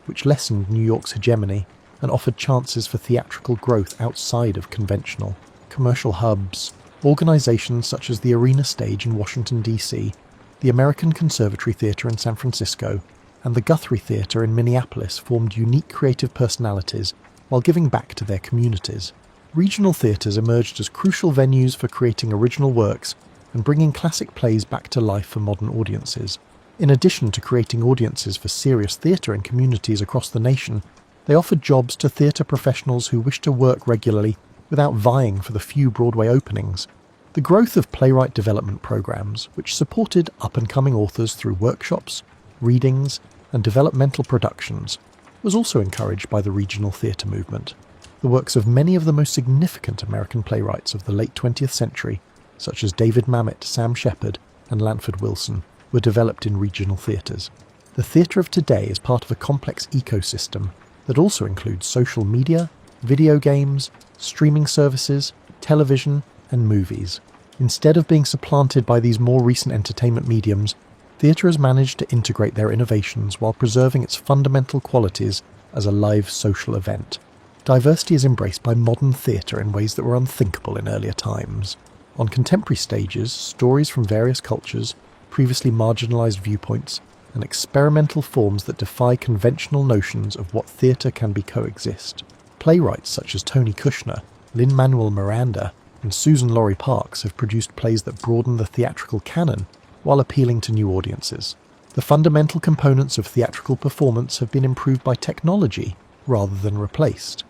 which lessened New York's hegemony and offered chances for theatrical growth outside of conventional commercial hubs. Organizations such as the Arena Stage in Washington, D.C., the American Conservatory Theatre in San Francisco, and the Guthrie Theatre in Minneapolis formed unique creative personalities while giving back to their communities. Regional theatres emerged as crucial venues for creating original works and bringing classic plays back to life for modern audiences. In addition to creating audiences for serious theatre in communities across the nation, they offered jobs to theatre professionals who wished to work regularly without vying for the few Broadway openings. The growth of playwright development programs, which supported up-and-coming authors through workshops, readings, and developmental productions, was also encouraged by the regional theatre movement. The works of many of the most significant American playwrights of the late 20th century, such as David Mamet, Sam Shepard, and Lanford Wilson, were developed in regional theatres. The theatre of today is part of a complex ecosystem that also includes social media, video games, streaming services, television, and movies. Instead of being supplanted by these more recent entertainment mediums, theatre has managed to integrate their innovations while preserving its fundamental qualities as a live social event. Diversity is embraced by modern theatre in ways that were unthinkable in earlier times. On contemporary stages, stories from various cultures, previously marginalised viewpoints, and experimental forms that defy conventional notions of what theatre can be coexist. Playwrights such as Tony Kushner, Lin-Manuel Miranda, and Susan Laurie Parks have produced plays that broaden the theatrical canon while appealing to new audiences. The fundamental components of theatrical performance have been improved by technology rather than replaced.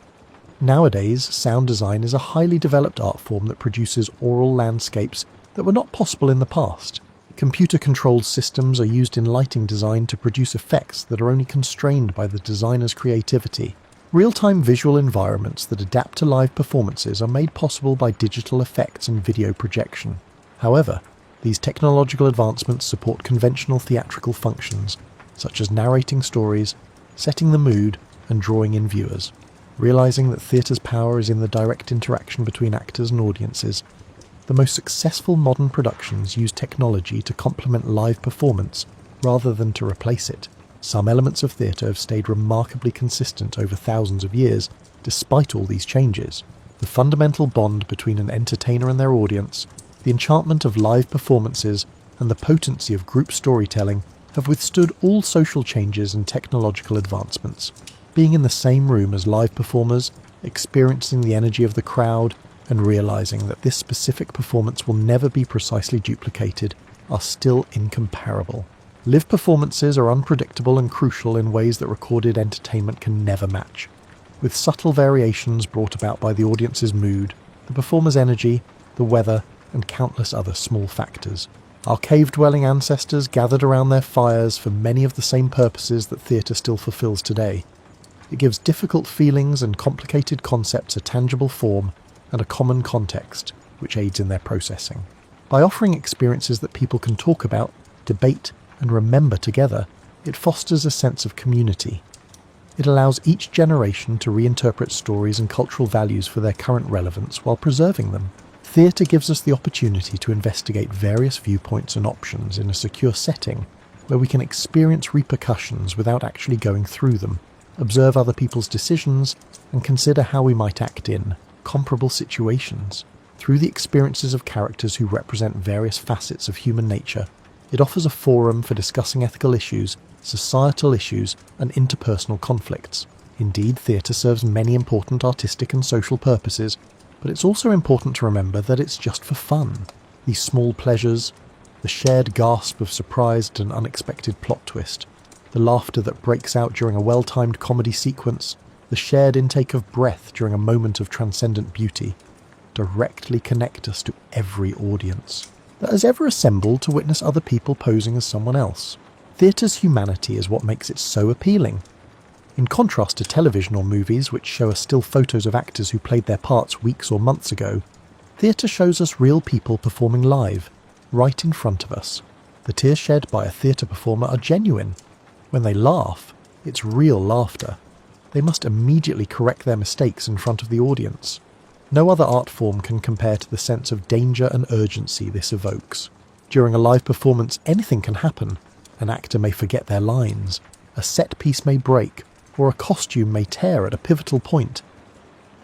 Nowadays, sound design is a highly developed art form that produces aural landscapes that were not possible in the past. Computer-controlled systems are used in lighting design to produce effects that are only constrained by the designer's creativity. Real-time visual environments that adapt to live performances are made possible by digital effects and video projection. However, these technological advancements support conventional theatrical functions, such as narrating stories, setting the mood, and drawing in viewers. Realizing that theatre's power is in the direct interaction between actors and audiences, the most successful modern productions use technology to complement live performance rather than to replace it. Some elements of theatre have stayed remarkably consistent over thousands of years, despite all these changes. The fundamental bond between an entertainer and their audience, the enchantment of live performances, and the potency of group storytelling have withstood all social changes and technological advancements. Being in the same room as live performers, experiencing the energy of the crowd, and realising that this specific performance will never be precisely duplicated are still incomparable. Live performances are unpredictable and crucial in ways that recorded entertainment can never match. With subtle variations brought about by the audience's mood, the performer's energy, the weather, and countless other small factors. Our cave-dwelling ancestors gathered around their fires for many of the same purposes that theatre still fulfills today. It gives difficult feelings and complicated concepts a tangible form and a common context, which aids in their processing. By offering experiences that people can talk about, debate, and remember together, it fosters a sense of community. It allows each generation to reinterpret stories and cultural values for their current relevance while preserving them. Theatre gives us the opportunity to investigate various viewpoints and options in a secure setting where we can experience repercussions without actually going through them, observe other people's decisions, and consider how we might act in comparable situations. Through the experiences of characters who represent various facets of human nature, it offers a forum for discussing ethical issues, societal issues, and interpersonal conflicts. Indeed, theatre serves many important artistic and social purposes, but it's also important to remember that it's just for fun. These small pleasures, the shared gasp of surprised and unexpected plot twist, the laughter that breaks out during a well-timed comedy sequence, the shared intake of breath during a moment of transcendent beauty, directly connect us to every audience that has ever assembled to witness other people posing as someone else. Theatre's humanity is what makes it so appealing. In contrast to television or movies which show us still photos of actors who played their parts weeks or months ago, theatre shows us real people performing live, right in front of us. The tears shed by a theatre performer are genuine. When they laugh, it's real laughter. They must immediately correct their mistakes in front of the audience. No other art form can compare to the sense of danger and urgency this evokes. During a live performance, anything can happen. An actor may forget their lines, a set piece may break, or a costume may tear at a pivotal point.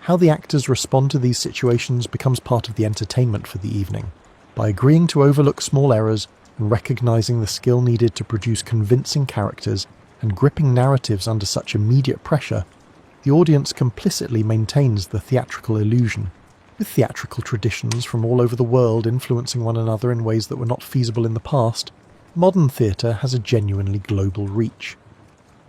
How the actors respond to these situations becomes part of the entertainment for the evening. By agreeing to overlook small errors and recognising the skill needed to produce convincing characters and gripping narratives under such immediate pressure, the audience complicitly maintains the theatrical illusion. With theatrical traditions from all over the world influencing one another in ways that were not feasible in the past, modern theatre has a genuinely global reach.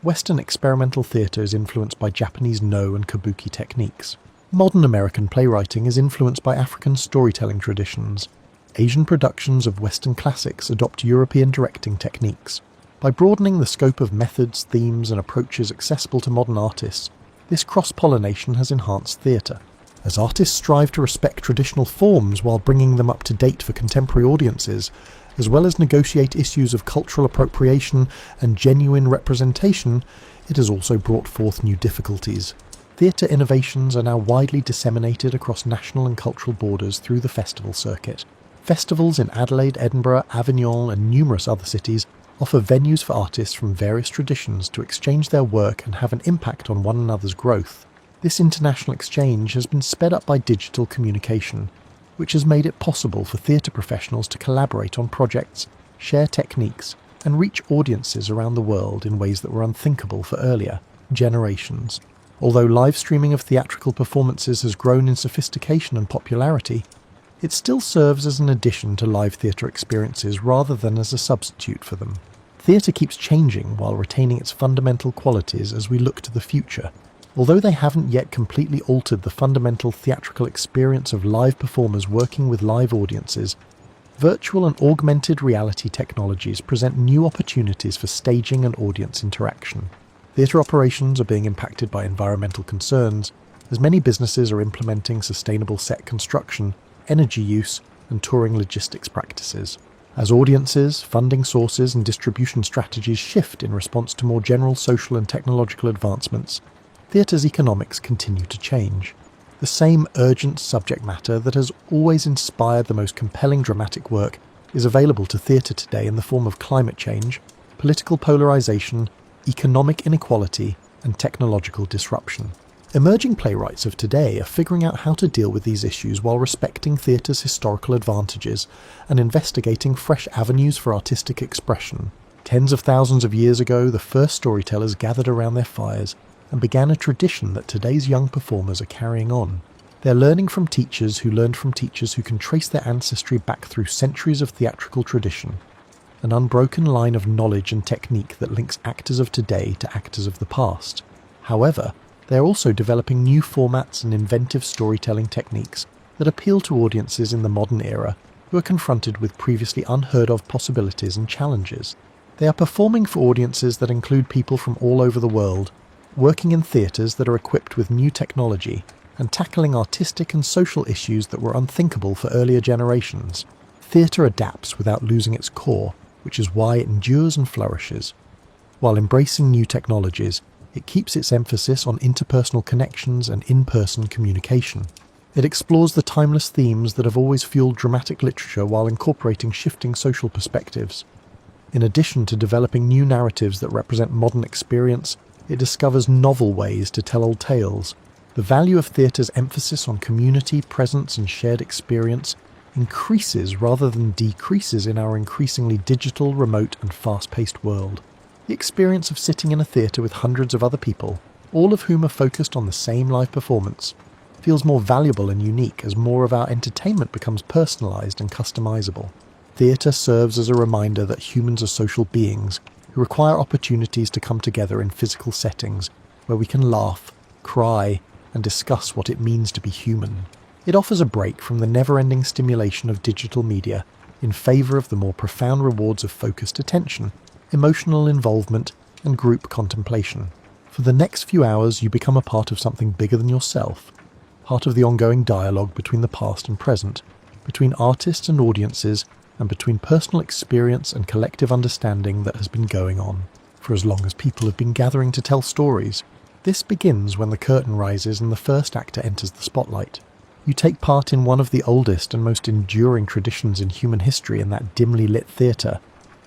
Western experimental theatre is influenced by Japanese no and kabuki techniques. Modern American playwriting is influenced by African storytelling traditions. Asian productions of Western classics adopt European directing techniques. By broadening the scope of methods, themes, and approaches accessible to modern artists, this cross-pollination has enhanced theatre. As artists strive to respect traditional forms while bringing them up to date for contemporary audiences, as well as negotiate issues of cultural appropriation and genuine representation, it has also brought forth new difficulties. Theatre innovations are now widely disseminated across national and cultural borders through the festival circuit. Festivals in Adelaide, Edinburgh, Avignon, and numerous other cities offer venues for artists from various traditions to exchange their work and have an impact on one another's growth. This international exchange has been sped up by digital communication, which has made it possible for theatre professionals to collaborate on projects, share techniques, and reach audiences around the world in ways that were unthinkable for earlier generations. Although live streaming of theatrical performances has grown in sophistication and popularity, it still serves as an addition to live theatre experiences rather than as a substitute for them. Theatre keeps changing while retaining its fundamental qualities as we look to the future. Although they haven't yet completely altered the fundamental theatrical experience of live performers working with live audiences, virtual and augmented reality technologies present new opportunities for staging and audience interaction. Theatre operations are being impacted by environmental concerns, as many businesses are implementing sustainable set construction, energy use, and touring logistics practices. As audiences, funding sources, and distribution strategies shift in response to more general social and technological advancements, theatre's economics continue to change. The same urgent subject matter that has always inspired the most compelling dramatic work is available to theatre today in the form of climate change, political polarisation, economic inequality, and technological disruption. Emerging playwrights of today are figuring out how to deal with these issues while respecting theatre's historical advantages and investigating fresh avenues for artistic expression. Tens of thousands of years ago, the first storytellers gathered around their fires and began a tradition that today's young performers are carrying on. They're learning from teachers who learned from teachers who can trace their ancestry back through centuries of theatrical tradition, an unbroken line of knowledge and technique that links actors of today to actors of the past. However, they're also developing new formats and inventive storytelling techniques that appeal to audiences in the modern era who are confronted with previously unheard of possibilities and challenges. They are performing for audiences that include people from all over the world, working in theatres that are equipped with new technology, and tackling artistic and social issues that were unthinkable for earlier generations. Theatre adapts without losing its core, which is why it endures and flourishes. While embracing new technologies, it keeps its emphasis on interpersonal connections and in-person communication. It explores the timeless themes that have always fueled dramatic literature while incorporating shifting social perspectives. In addition to developing new narratives that represent modern experience, it discovers novel ways to tell old tales. The value of theatre's emphasis on community, presence and shared experience increases rather than decreases in our increasingly digital, remote and fast-paced world. The experience of sitting in a theatre with hundreds of other people, all of whom are focused on the same live performance, feels more valuable and unique as more of our entertainment becomes personalised and customisable. Theatre serves as a reminder that humans are social beings who require opportunities to come together in physical settings where we can laugh, cry, and discuss what it means to be human. It offers a break from the never-ending stimulation of digital media in favour of the more profound rewards of focused attention, emotional involvement, and group contemplation. For the next few hours, you become a part of something bigger than yourself, part of the ongoing dialogue between the past and present, between artists and audiences, and between personal experience and collective understanding that has been going on for as long as people have been gathering to tell stories. This begins when the curtain rises and the first actor enters the spotlight. You take part in one of the oldest and most enduring traditions in human history in that dimly lit theatre,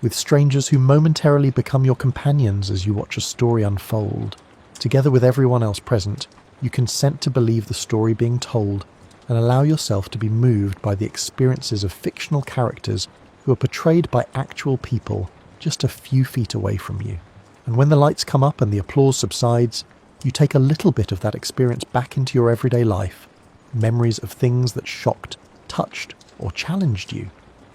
with strangers who momentarily become your companions as you watch a story unfold. Together with everyone else present, you consent to believe the story being told and allow yourself to be moved by the experiences of fictional characters who are portrayed by actual people just a few feet away from you. And when the lights come up and the applause subsides, you take a little bit of that experience back into your everyday life. Memories of things that shocked, touched, or challenged you.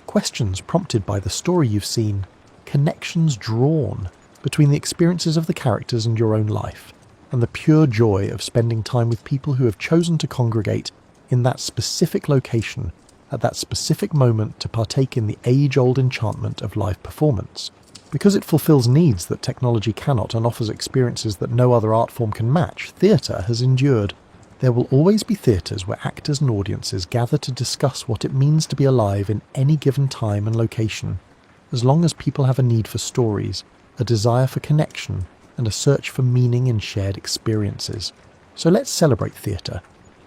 Questions prompted by the story you've seen. Connections drawn between the experiences of the characters and your own life. And the pure joy of spending time with people who have chosen to congregate in that specific location at that specific moment to partake in the age-old enchantment of live performance. Because it fulfills needs that technology cannot and offers experiences that no other art form can match, theatre has endured. There will always be theatres where actors and audiences gather to discuss what it means to be alive in any given time and location, as long as people have a need for stories, a desire for connection, and a search for meaning in shared experiences. So let's celebrate theatre,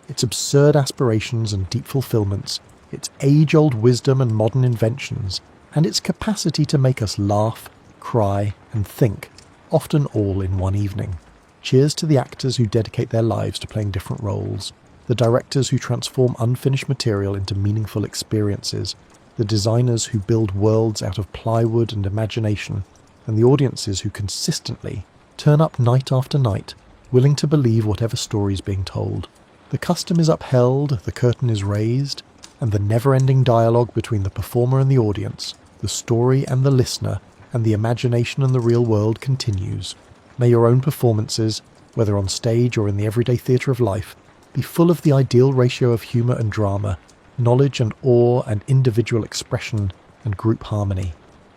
its absurd aspirations and deep fulfillments, its age-old wisdom and modern inventions, and its capacity to make us laugh, cry, and think, often all in one evening. Cheers to the actors who dedicate their lives to playing different roles, the directors who transform unfinished material into meaningful experiences, the designers who build worlds out of plywood and imagination, and the audiences who consistently turn up night after night, willing to believe whatever story is being told. The custom is upheld, the curtain is raised, and the never-ending dialogue between the performer and the audience, the story and the listener, and the imagination and the real world continues. May your own performances, whether on stage or in the everyday theatre of life, be full of the ideal ratio of humour and drama, knowledge and awe and individual expression and group harmony.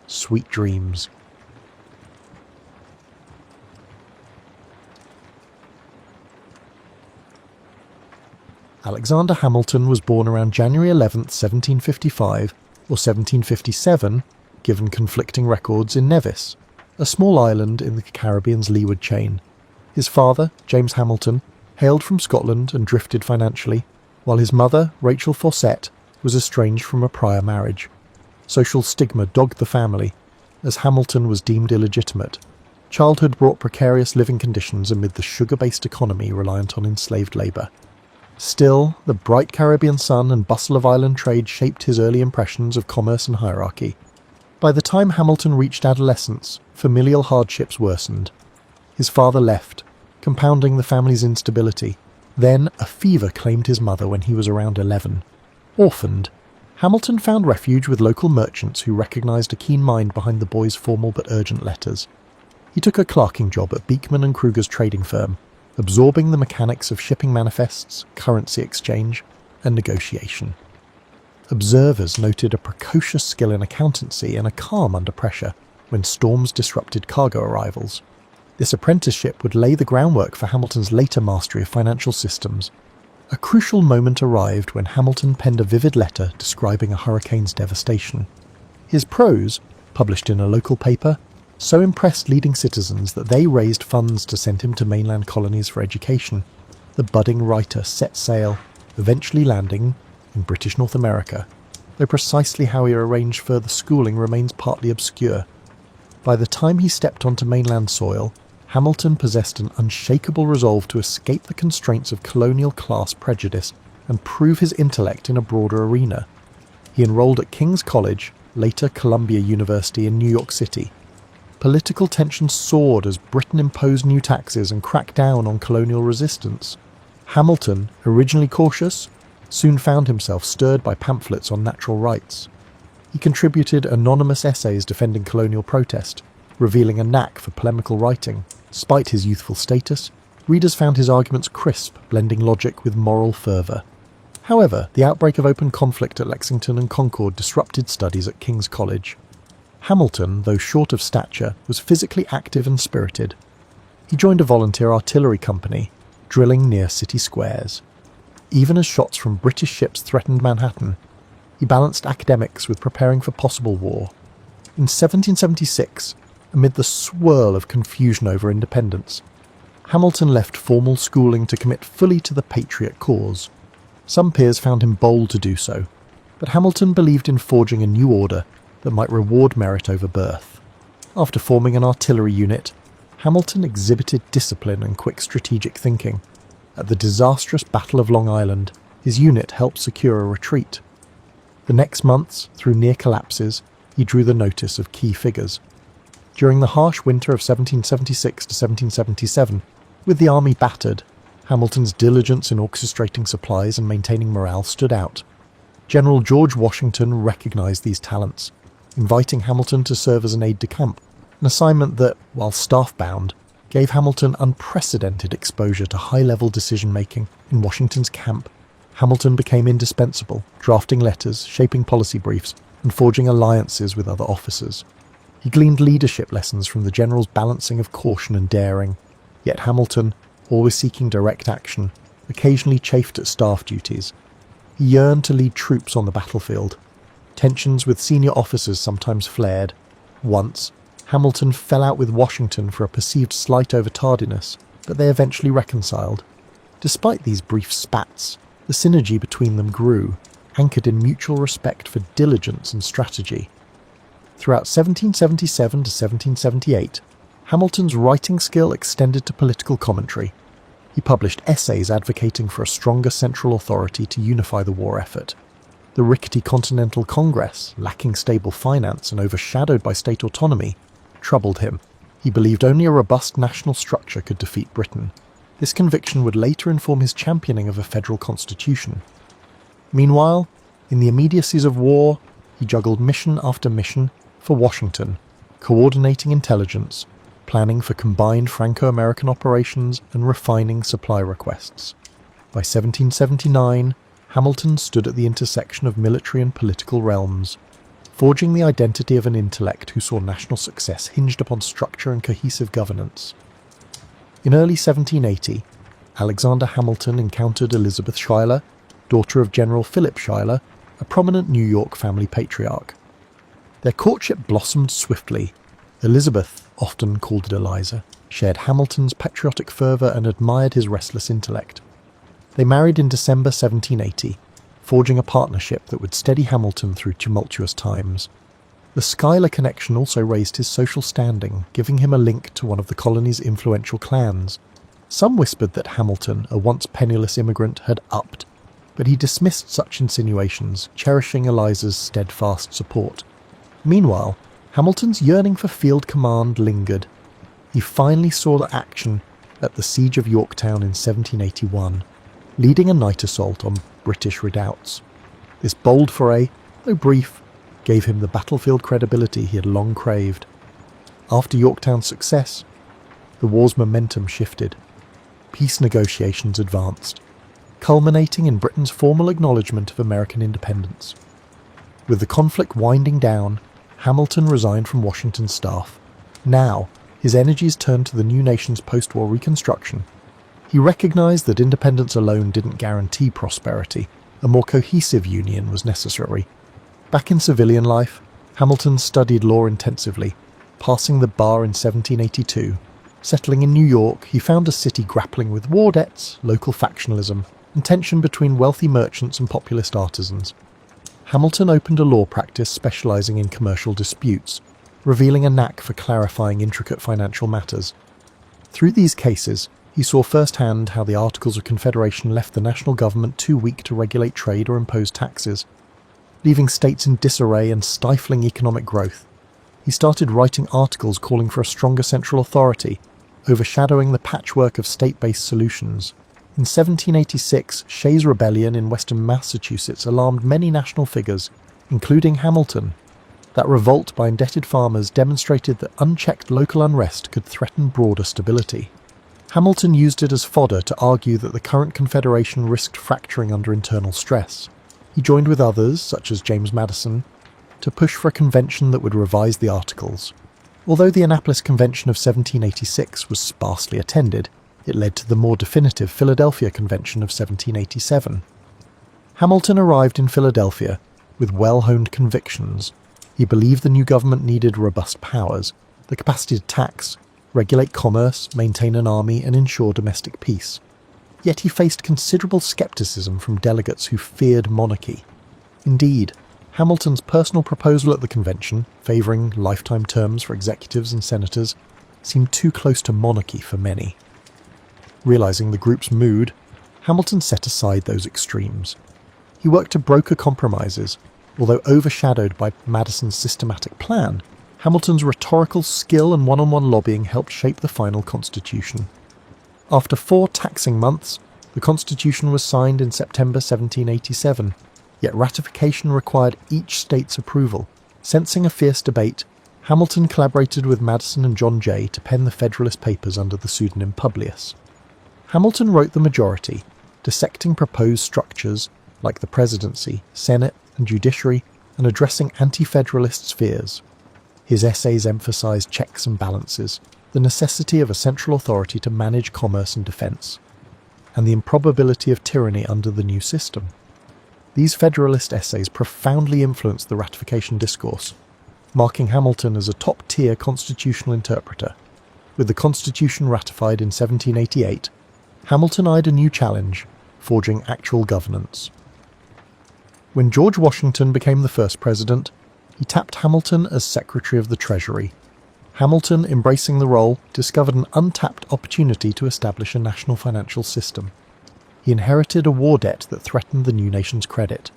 Sweet dreams. Alexander Hamilton was born around January 11th, 1755, or 1757, given conflicting records, in Nevis, a small island in the Caribbean's leeward chain. His father, James Hamilton, hailed from Scotland and drifted financially, while his mother, Rachel Fawcett, was estranged from a prior marriage. Social stigma dogged the family, as Hamilton was deemed illegitimate. Childhood brought precarious living conditions amid the sugar-based economy reliant on enslaved labour. Still, the bright Caribbean sun and bustle of island trade shaped his early impressions of commerce and hierarchy. By the time Hamilton reached adolescence, familial hardships worsened. His father left, compounding the family's instability. Then a fever claimed his mother when he was around 11. Orphaned, Hamilton found refuge with local merchants who recognised a keen mind behind the boy's formal but urgent letters. He took a clerking job at Beekman and Kruger's trading firm, absorbing the mechanics of shipping manifests, currency exchange, and negotiation. Observers noted a precocious skill in accountancy and a calm under pressure when storms disrupted cargo arrivals. This apprenticeship would lay the groundwork for Hamilton's later mastery of financial systems. A crucial moment arrived when Hamilton penned a vivid letter describing a hurricane's devastation. His prose, published in a local paper, so impressed leading citizens that they raised funds to send him to mainland colonies for education. The budding writer set sail, eventually landing in British North America, though precisely how he arranged further schooling remains partly obscure. By the time he stepped onto mainland soil, Hamilton possessed an unshakable resolve to escape the constraints of colonial class prejudice and prove his intellect in a broader arena. He enrolled at King's College, later Columbia University in New York City. Political tensions soared as Britain imposed new taxes and cracked down on colonial resistance. Hamilton, originally cautious, soon found himself stirred by pamphlets on natural rights. He contributed anonymous essays defending colonial protest, revealing a knack for polemical writing. Despite his youthful status, readers found his arguments crisp, blending logic with moral fervour. However, the outbreak of open conflict at Lexington and Concord disrupted studies at King's College. Hamilton, though short of stature, was physically active and spirited. He joined a volunteer artillery company, drilling near city squares. Even as shots from British ships threatened Manhattan, he balanced academics with preparing for possible war. In 1776, amid the swirl of confusion over independence, Hamilton left formal schooling to commit fully to the patriot cause. Some peers found him bold to do so, but Hamilton believed in forging a new order that might reward merit over birth. After forming an artillery unit, Hamilton exhibited discipline and quick strategic thinking. At the disastrous Battle of Long Island, his unit helped secure a retreat. The next months, through near collapses, he drew the notice of key figures. During the harsh winter of 1776 to 1777, with the army battered, Hamilton's diligence in orchestrating supplies and maintaining morale stood out. General George Washington recognised these talents, inviting Hamilton to serve as an aide-de-camp, an assignment that, while staff-bound, gave Hamilton unprecedented exposure to high-level decision-making in Washington's camp. Hamilton became indispensable, drafting letters, shaping policy briefs, and forging alliances with other officers. He gleaned leadership lessons from the general's balancing of caution and daring, yet Hamilton, always seeking direct action, occasionally chafed at staff duties. He yearned to lead troops on the battlefield. Tensions with senior officers sometimes flared. Once, Hamilton fell out with Washington for a perceived slight over tardiness, but they eventually reconciled. Despite these brief spats, the synergy between them grew, anchored in mutual respect for diligence and strategy. Throughout 1777 to 1778, Hamilton's writing skill extended to political commentary. He published essays advocating for a stronger central authority to unify the war effort. The rickety Continental Congress, lacking stable finance and overshadowed by state autonomy, troubled him. He believed only a robust national structure could defeat Britain. This conviction would later inform his championing of a federal constitution. Meanwhile, in the immediacies of war, he juggled mission after mission for Washington, coordinating intelligence, planning for combined Franco-American operations, and refining supply requests. By 1779, Hamilton stood at the intersection of military and political realms, forging the identity of an intellect who saw national success hinged upon structure and cohesive governance. In early 1780, Alexander Hamilton encountered Elizabeth Schuyler, daughter of General Philip Schuyler, a prominent New York family patriarch. Their courtship blossomed swiftly. Elizabeth, often called Eliza, shared Hamilton's patriotic fervour and admired his restless intellect. They married in December 1780, forging a partnership that would steady Hamilton through tumultuous times. The Schuyler connection also raised his social standing, giving him a link to one of the colony's influential clans. Some whispered that Hamilton, a once penniless immigrant, had upped, but he dismissed such insinuations, cherishing Eliza's steadfast support. Meanwhile, Hamilton's yearning for field command lingered. He finally saw the action at the Siege of Yorktown in 1781. leading a night assault on British redoubts. This bold foray, though brief, gave him the battlefield credibility he had long craved. After Yorktown's success, the war's momentum shifted. Peace negotiations advanced, culminating in Britain's formal acknowledgement of American independence. With the conflict winding down, Hamilton resigned from Washington's staff. Now, his energies turned to the new nation's post-war reconstruction. He recognised that independence alone didn't guarantee prosperity. A more cohesive union was necessary. Back in civilian life, Hamilton studied law intensively, passing the bar in 1782. Settling in New York, he found a city grappling with war debts, local factionalism, and tension between wealthy merchants and populist artisans. Hamilton opened a law practice specialising in commercial disputes, revealing a knack for clarifying intricate financial matters. Through these cases, he saw firsthand how the Articles of Confederation left the national government too weak to regulate trade or impose taxes, leaving states in disarray and stifling economic growth. He started writing articles calling for a stronger central authority, overshadowing the patchwork of state-based solutions. In 1786, Shays' Rebellion in western Massachusetts alarmed many national figures, including Hamilton. That revolt by indebted farmers demonstrated that unchecked local unrest could threaten broader stability. Hamilton used it as fodder to argue that the current Confederation risked fracturing under internal stress. He joined with others, such as James Madison, to push for a convention that would revise the Articles. Although the Annapolis Convention of 1786 was sparsely attended, it led to the more definitive Philadelphia Convention of 1787. Hamilton arrived in Philadelphia with well-honed convictions. He believed the new government needed robust powers, the capacity to tax, regulate commerce, maintain an army, and ensure domestic peace. Yet he faced considerable scepticism from delegates who feared monarchy. Indeed, Hamilton's personal proposal at the convention, favouring lifetime terms for executives and senators, seemed too close to monarchy for many. Realising the group's mood, Hamilton set aside those extremes. He worked to broker compromises. Although overshadowed by Madison's systematic plan, Hamilton's rhetorical skill and one-on-one lobbying helped shape the final constitution. After 4 taxing months, the constitution was signed in September 1787, yet ratification required each state's approval. Sensing a fierce debate, Hamilton collaborated with Madison and John Jay to pen the Federalist Papers under the pseudonym Publius. Hamilton wrote the majority, dissecting proposed structures like the presidency, Senate, and judiciary, and addressing anti-federalists' fears. His essays emphasised checks and balances, the necessity of a central authority to manage commerce and defence, and the improbability of tyranny under the new system. These Federalist essays profoundly influenced the ratification discourse, marking Hamilton as a top-tier constitutional interpreter. With the Constitution ratified in 1788, Hamilton eyed a new challenge, forging actual governance. When George Washington became the first president, he tapped Hamilton as Secretary of the Treasury. Hamilton, embracing the role, discovered an untapped opportunity to establish a national financial system. He inherited a war debt that threatened the new nation's credit.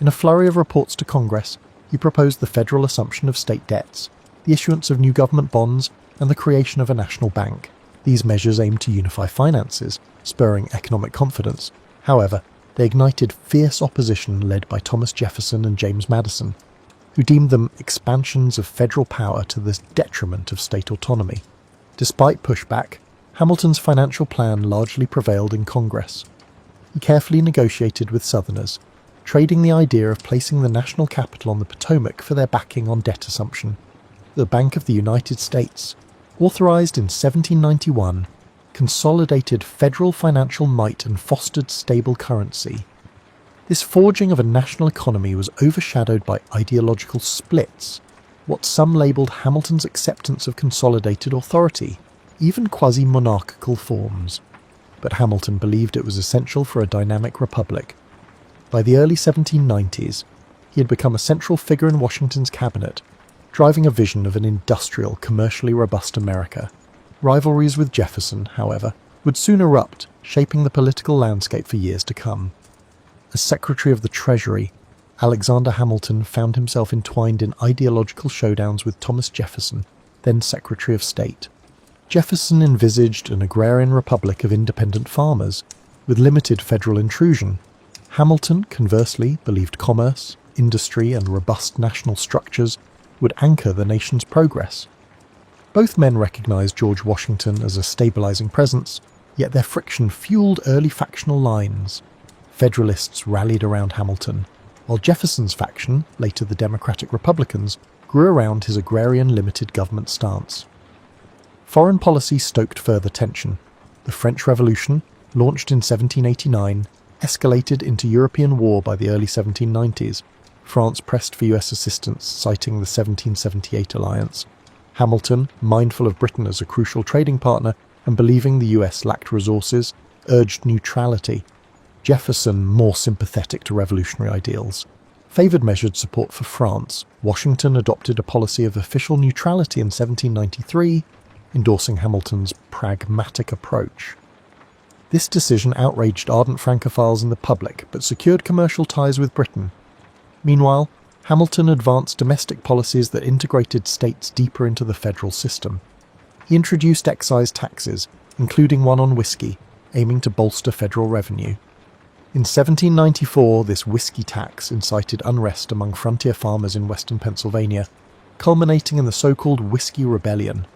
In a flurry of reports to Congress, he proposed the federal assumption of state debts, the issuance of new government bonds, and the creation of a national bank. These measures aimed to unify finances, spurring economic confidence. However, they ignited fierce opposition led by Thomas Jefferson and James Madison, who deemed them expansions of federal power to the detriment of state autonomy. Despite pushback, Hamilton's financial plan largely prevailed in Congress. He carefully negotiated with Southerners, trading the idea of placing the national capital on the Potomac for their backing on debt assumption. The Bank of the United States, authorized in 1791, consolidated federal financial might and fostered stable currency. This forging of a national economy was overshadowed by ideological splits, what some labelled Hamilton's acceptance of consolidated authority, even quasi-monarchical forms. But Hamilton believed it was essential for a dynamic republic. By the early 1790s, he had become a central figure in Washington's cabinet, driving a vision of an industrial, commercially robust America. Rivalries with Jefferson, however, would soon erupt, shaping the political landscape for years to come. As Secretary of the Treasury, Alexander Hamilton found himself entwined in ideological showdowns with Thomas Jefferson, then Secretary of State. Jefferson envisaged an agrarian republic of independent farmers, with limited federal intrusion. Hamilton, conversely, believed commerce, industry, and robust national structures would anchor the nation's progress. Both men recognised George Washington as a stabilising presence, yet their friction fuelled early factional lines. Federalists rallied around Hamilton, while Jefferson's faction, later the Democratic Republicans, grew around his agrarian limited government stance. Foreign policy stoked further tension. The French Revolution, launched in 1789, escalated into European war by the early 1790s. France pressed for US assistance, citing the 1778 alliance. Hamilton, mindful of Britain as a crucial trading partner and believing the US lacked resources, urged neutrality. Jefferson, more sympathetic to revolutionary ideals, favoured measured support for France. Washington adopted a policy of official neutrality in 1793, endorsing Hamilton's pragmatic approach. This decision outraged ardent Francophiles in the public, but secured commercial ties with Britain. Meanwhile, Hamilton advanced domestic policies that integrated states deeper into the federal system. He introduced excise taxes, including one on whiskey, aiming to bolster federal revenue. In 1794, this whiskey tax incited unrest among frontier farmers in western Pennsylvania, culminating in the so-called Whiskey Rebellion.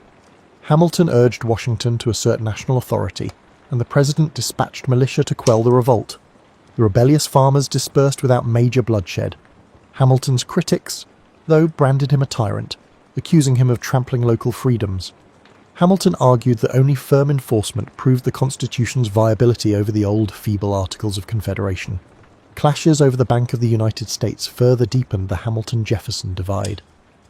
Hamilton urged Washington to assert national authority, and the president dispatched militia to quell the revolt. The rebellious farmers dispersed without major bloodshed. Hamilton's critics, though, branded him a tyrant, accusing him of trampling local freedoms. Hamilton argued that only firm enforcement proved the Constitution's viability over the old, feeble Articles of Confederation. Clashes over the Bank of the United States further deepened the Hamilton-Jefferson divide.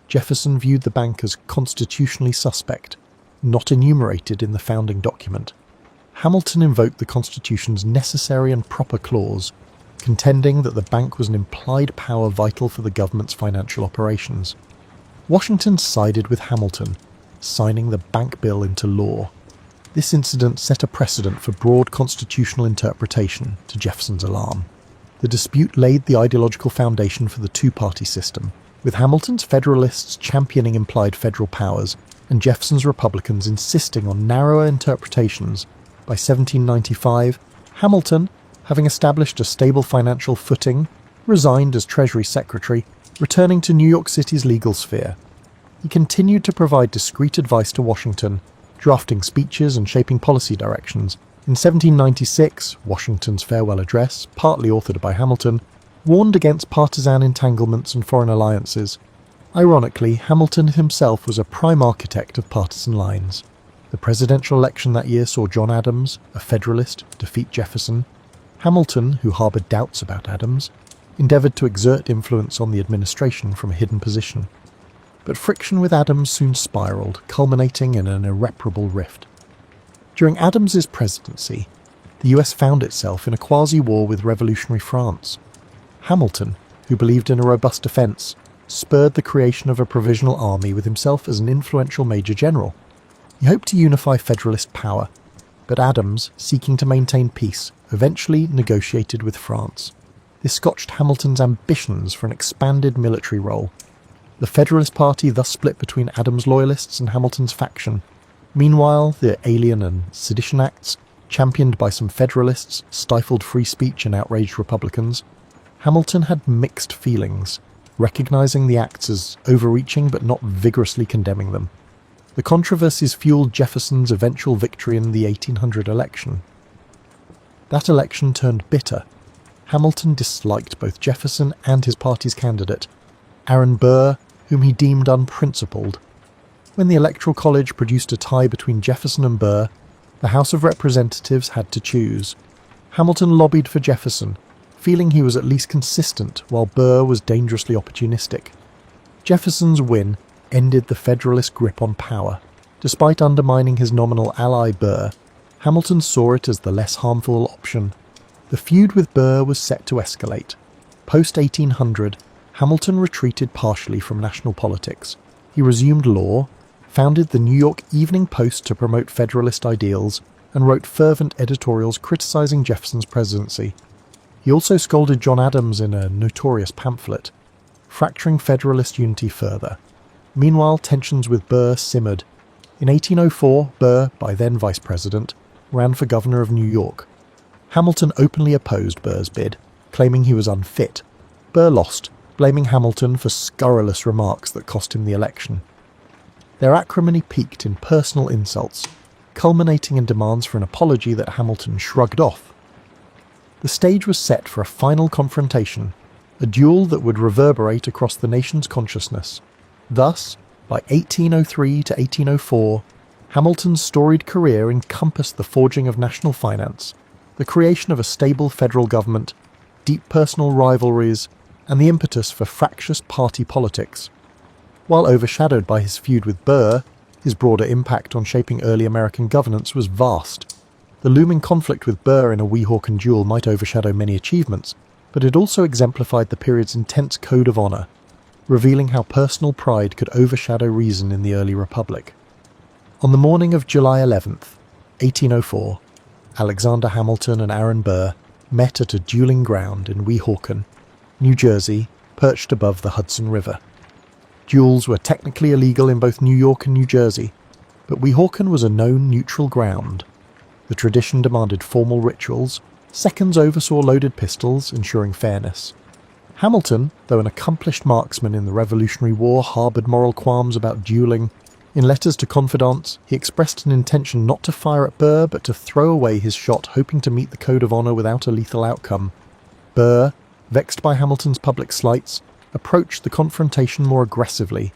Jefferson viewed the bank as constitutionally suspect, not enumerated in the founding document. Hamilton invoked the Constitution's necessary and proper clause, contending that the bank was an implied power vital for the government's financial operations. Washington sided with Hamilton, signing the bank bill into law. This incident set a precedent for broad constitutional interpretation, to Jefferson's alarm. The dispute laid the ideological foundation for the two-party system, with Hamilton's Federalists championing implied federal powers and Jefferson's Republicans insisting on narrower interpretations. By 1795, Hamilton, having established a stable financial footing, resigned as Treasury Secretary, returning to New York City's legal sphere. He continued to provide discreet advice to Washington, drafting speeches and shaping policy directions. In 1796, Washington's farewell address, partly authored by Hamilton, warned against partisan entanglements and foreign alliances. Ironically, Hamilton himself was a prime architect of partisan lines. The presidential election that year saw John Adams, a Federalist, defeat Jefferson. Hamilton, who harboured doubts about Adams, endeavoured to exert influence on the administration from a hidden position. But friction with Adams soon spiralled, culminating in an irreparable rift. During Adams's presidency, the US found itself in a quasi-war with revolutionary France. Hamilton, who believed in a robust defence, spurred the creation of a provisional army with himself as an influential major general. He hoped to unify Federalist power, but Adams, seeking to maintain peace, eventually negotiated with France. This scotched Hamilton's ambitions for an expanded military role. The Federalist Party thus split between Adams' loyalists and Hamilton's faction. Meanwhile, the Alien and Sedition Acts, championed by some Federalists, stifled free speech and outraged Republicans. Hamilton had mixed feelings, recognising the acts as overreaching but not vigorously condemning them. The controversies fueled Jefferson's eventual victory in the 1800 election. That election turned bitter. Hamilton disliked both Jefferson and his party's candidate, Aaron Burr, whom he deemed unprincipled. When the Electoral College produced a tie between Jefferson and Burr, the House of Representatives had to choose. Hamilton lobbied for Jefferson, feeling he was at least consistent while Burr was dangerously opportunistic. Jefferson's win ended the Federalist grip on power. Despite undermining his nominal ally Burr, Hamilton saw it as the less harmful option. The feud with Burr was set to escalate. Post-1800, Hamilton retreated partially from national politics. He resumed law, founded the New York Evening Post to promote Federalist ideals, and wrote fervent editorials criticising Jefferson's presidency. He also scolded John Adams in a notorious pamphlet, fracturing Federalist unity further. Meanwhile, tensions with Burr simmered. In 1804, Burr, by then vice president, ran for governor of New York. Hamilton openly opposed Burr's bid, claiming he was unfit. Burr lost, blaming Hamilton for scurrilous remarks that cost him the election. Their acrimony peaked in personal insults, culminating in demands for an apology that Hamilton shrugged off. The stage was set for a final confrontation, a duel that would reverberate across the nation's consciousness. Thus, by 1803 to 1804, Hamilton's storied career encompassed the forging of national finance, the creation of a stable federal government, deep personal rivalries, and the impetus for fractious party politics. While overshadowed by his feud with Burr, his broader impact on shaping early American governance was vast. The looming conflict with Burr in a Weehawken duel might overshadow many achievements, but it also exemplified the period's intense code of honour, revealing how personal pride could overshadow reason in the early Republic. On the morning of July 11th, 1804, Alexander Hamilton and Aaron Burr met at a dueling ground in Weehawken, New Jersey, perched above the Hudson River. Duels were technically illegal in both New York and New Jersey, but Weehawken was a known neutral ground. The tradition demanded formal rituals, seconds oversaw loaded pistols, ensuring fairness. Hamilton, though an accomplished marksman in the Revolutionary War, harboured moral qualms about duelling. In letters to confidants, he expressed an intention not to fire at Burr but to throw away his shot, hoping to meet the code of honour without a lethal outcome. Burr, vexed by Hamilton's public slights, approached the confrontation more aggressively.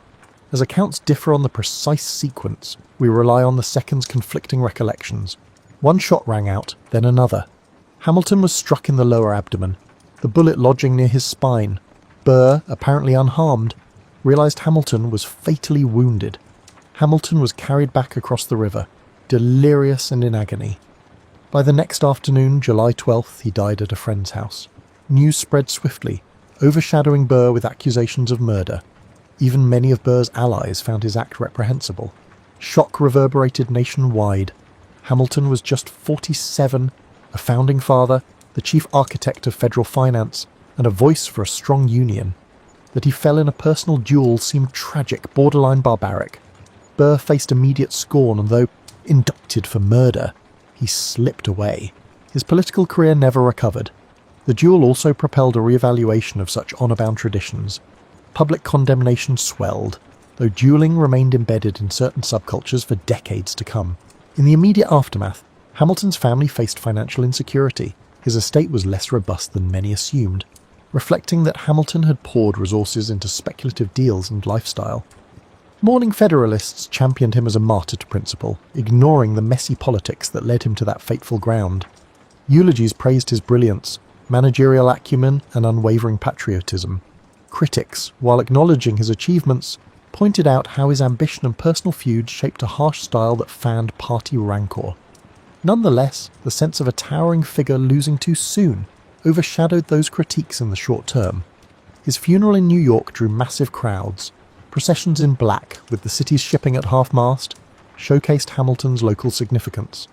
As accounts differ on the precise sequence, we rely on the seconds' conflicting recollections. One shot rang out, then another. Hamilton was struck in the lower abdomen, the bullet lodging near his spine. Burr, apparently unharmed, realised Hamilton was fatally wounded. Hamilton was carried back across the river, delirious and in agony. By the next afternoon, July 12th, he died at a friend's house. News spread swiftly, overshadowing Burr with accusations of murder. Even many of Burr's allies found his act reprehensible. Shock reverberated nationwide. Hamilton was just 47, a founding father, the chief architect of federal finance, and a voice for a strong union. That he fell in a personal duel seemed tragic, borderline barbaric. Burr faced immediate scorn, and though indicted for murder, he slipped away. His political career never recovered. The duel also propelled a re-evaluation of such honour-bound traditions. Public condemnation swelled, though duelling remained embedded in certain subcultures for decades to come. In the immediate aftermath, Hamilton's family faced financial insecurity. His estate was less robust than many assumed, reflecting that Hamilton had poured resources into speculative deals and lifestyle. Mourning Federalists championed him as a martyr to principle, ignoring the messy politics that led him to that fateful ground. Eulogies praised his brilliance, managerial acumen, and unwavering patriotism. Critics, while acknowledging his achievements, pointed out how his ambition and personal feuds shaped a harsh style that fanned party rancour. Nonetheless, the sense of a towering figure losing too soon overshadowed those critiques in the short term. His funeral in New York drew massive crowds. Processions in black, with the city's shipping at half-mast, showcased Hamilton's local significance.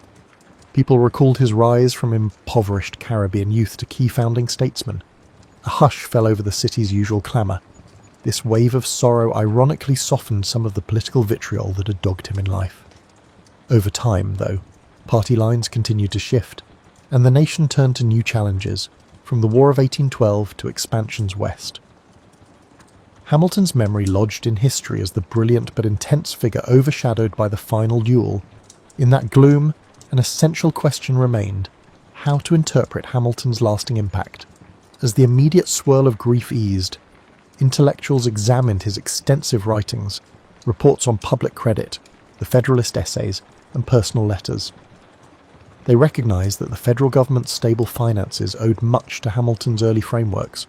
People recalled his rise from impoverished Caribbean youth to key founding statesman. A hush fell over the city's usual clamour. This wave of sorrow ironically softened some of the political vitriol that had dogged him in life. Over time, though, party lines continued to shift, and the nation turned to new challenges, from the War of 1812 to expansions west. Hamilton's memory lodged in history as the brilliant but intense figure overshadowed by the final duel. In that gloom, an essential question remained: how to interpret Hamilton's lasting impact. As the immediate swirl of grief eased, intellectuals examined his extensive writings, reports on public credit, the Federalist essays, and personal letters. They recognised that the federal government's stable finances owed much to Hamilton's early frameworks.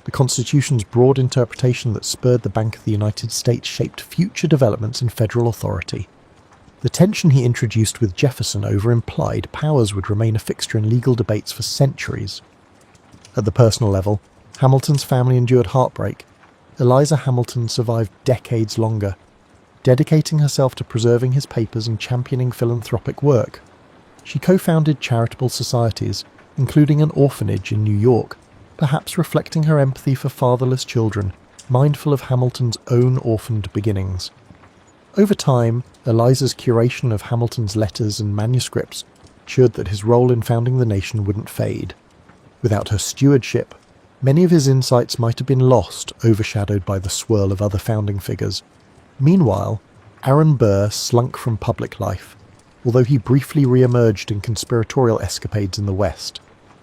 The Constitution's broad interpretation that spurred the Bank of the United States shaped future developments in federal authority. The tension he introduced with Jefferson over implied powers would remain a fixture in legal debates for centuries. At the personal level, Hamilton's family endured heartbreak. Eliza Hamilton survived decades longer, dedicating herself to preserving his papers and championing philanthropic work. She co-founded charitable societies, including an orphanage in New York, perhaps reflecting her empathy for fatherless children, mindful of Hamilton's own orphaned beginnings. Over time, Eliza's curation of Hamilton's letters and manuscripts ensured that his role in founding the nation wouldn't fade. Without her stewardship, many of his insights might have been lost, overshadowed by the swirl of other founding figures. Meanwhile, Aaron Burr slunk from public life, although he briefly re-emerged in conspiratorial escapades in the West,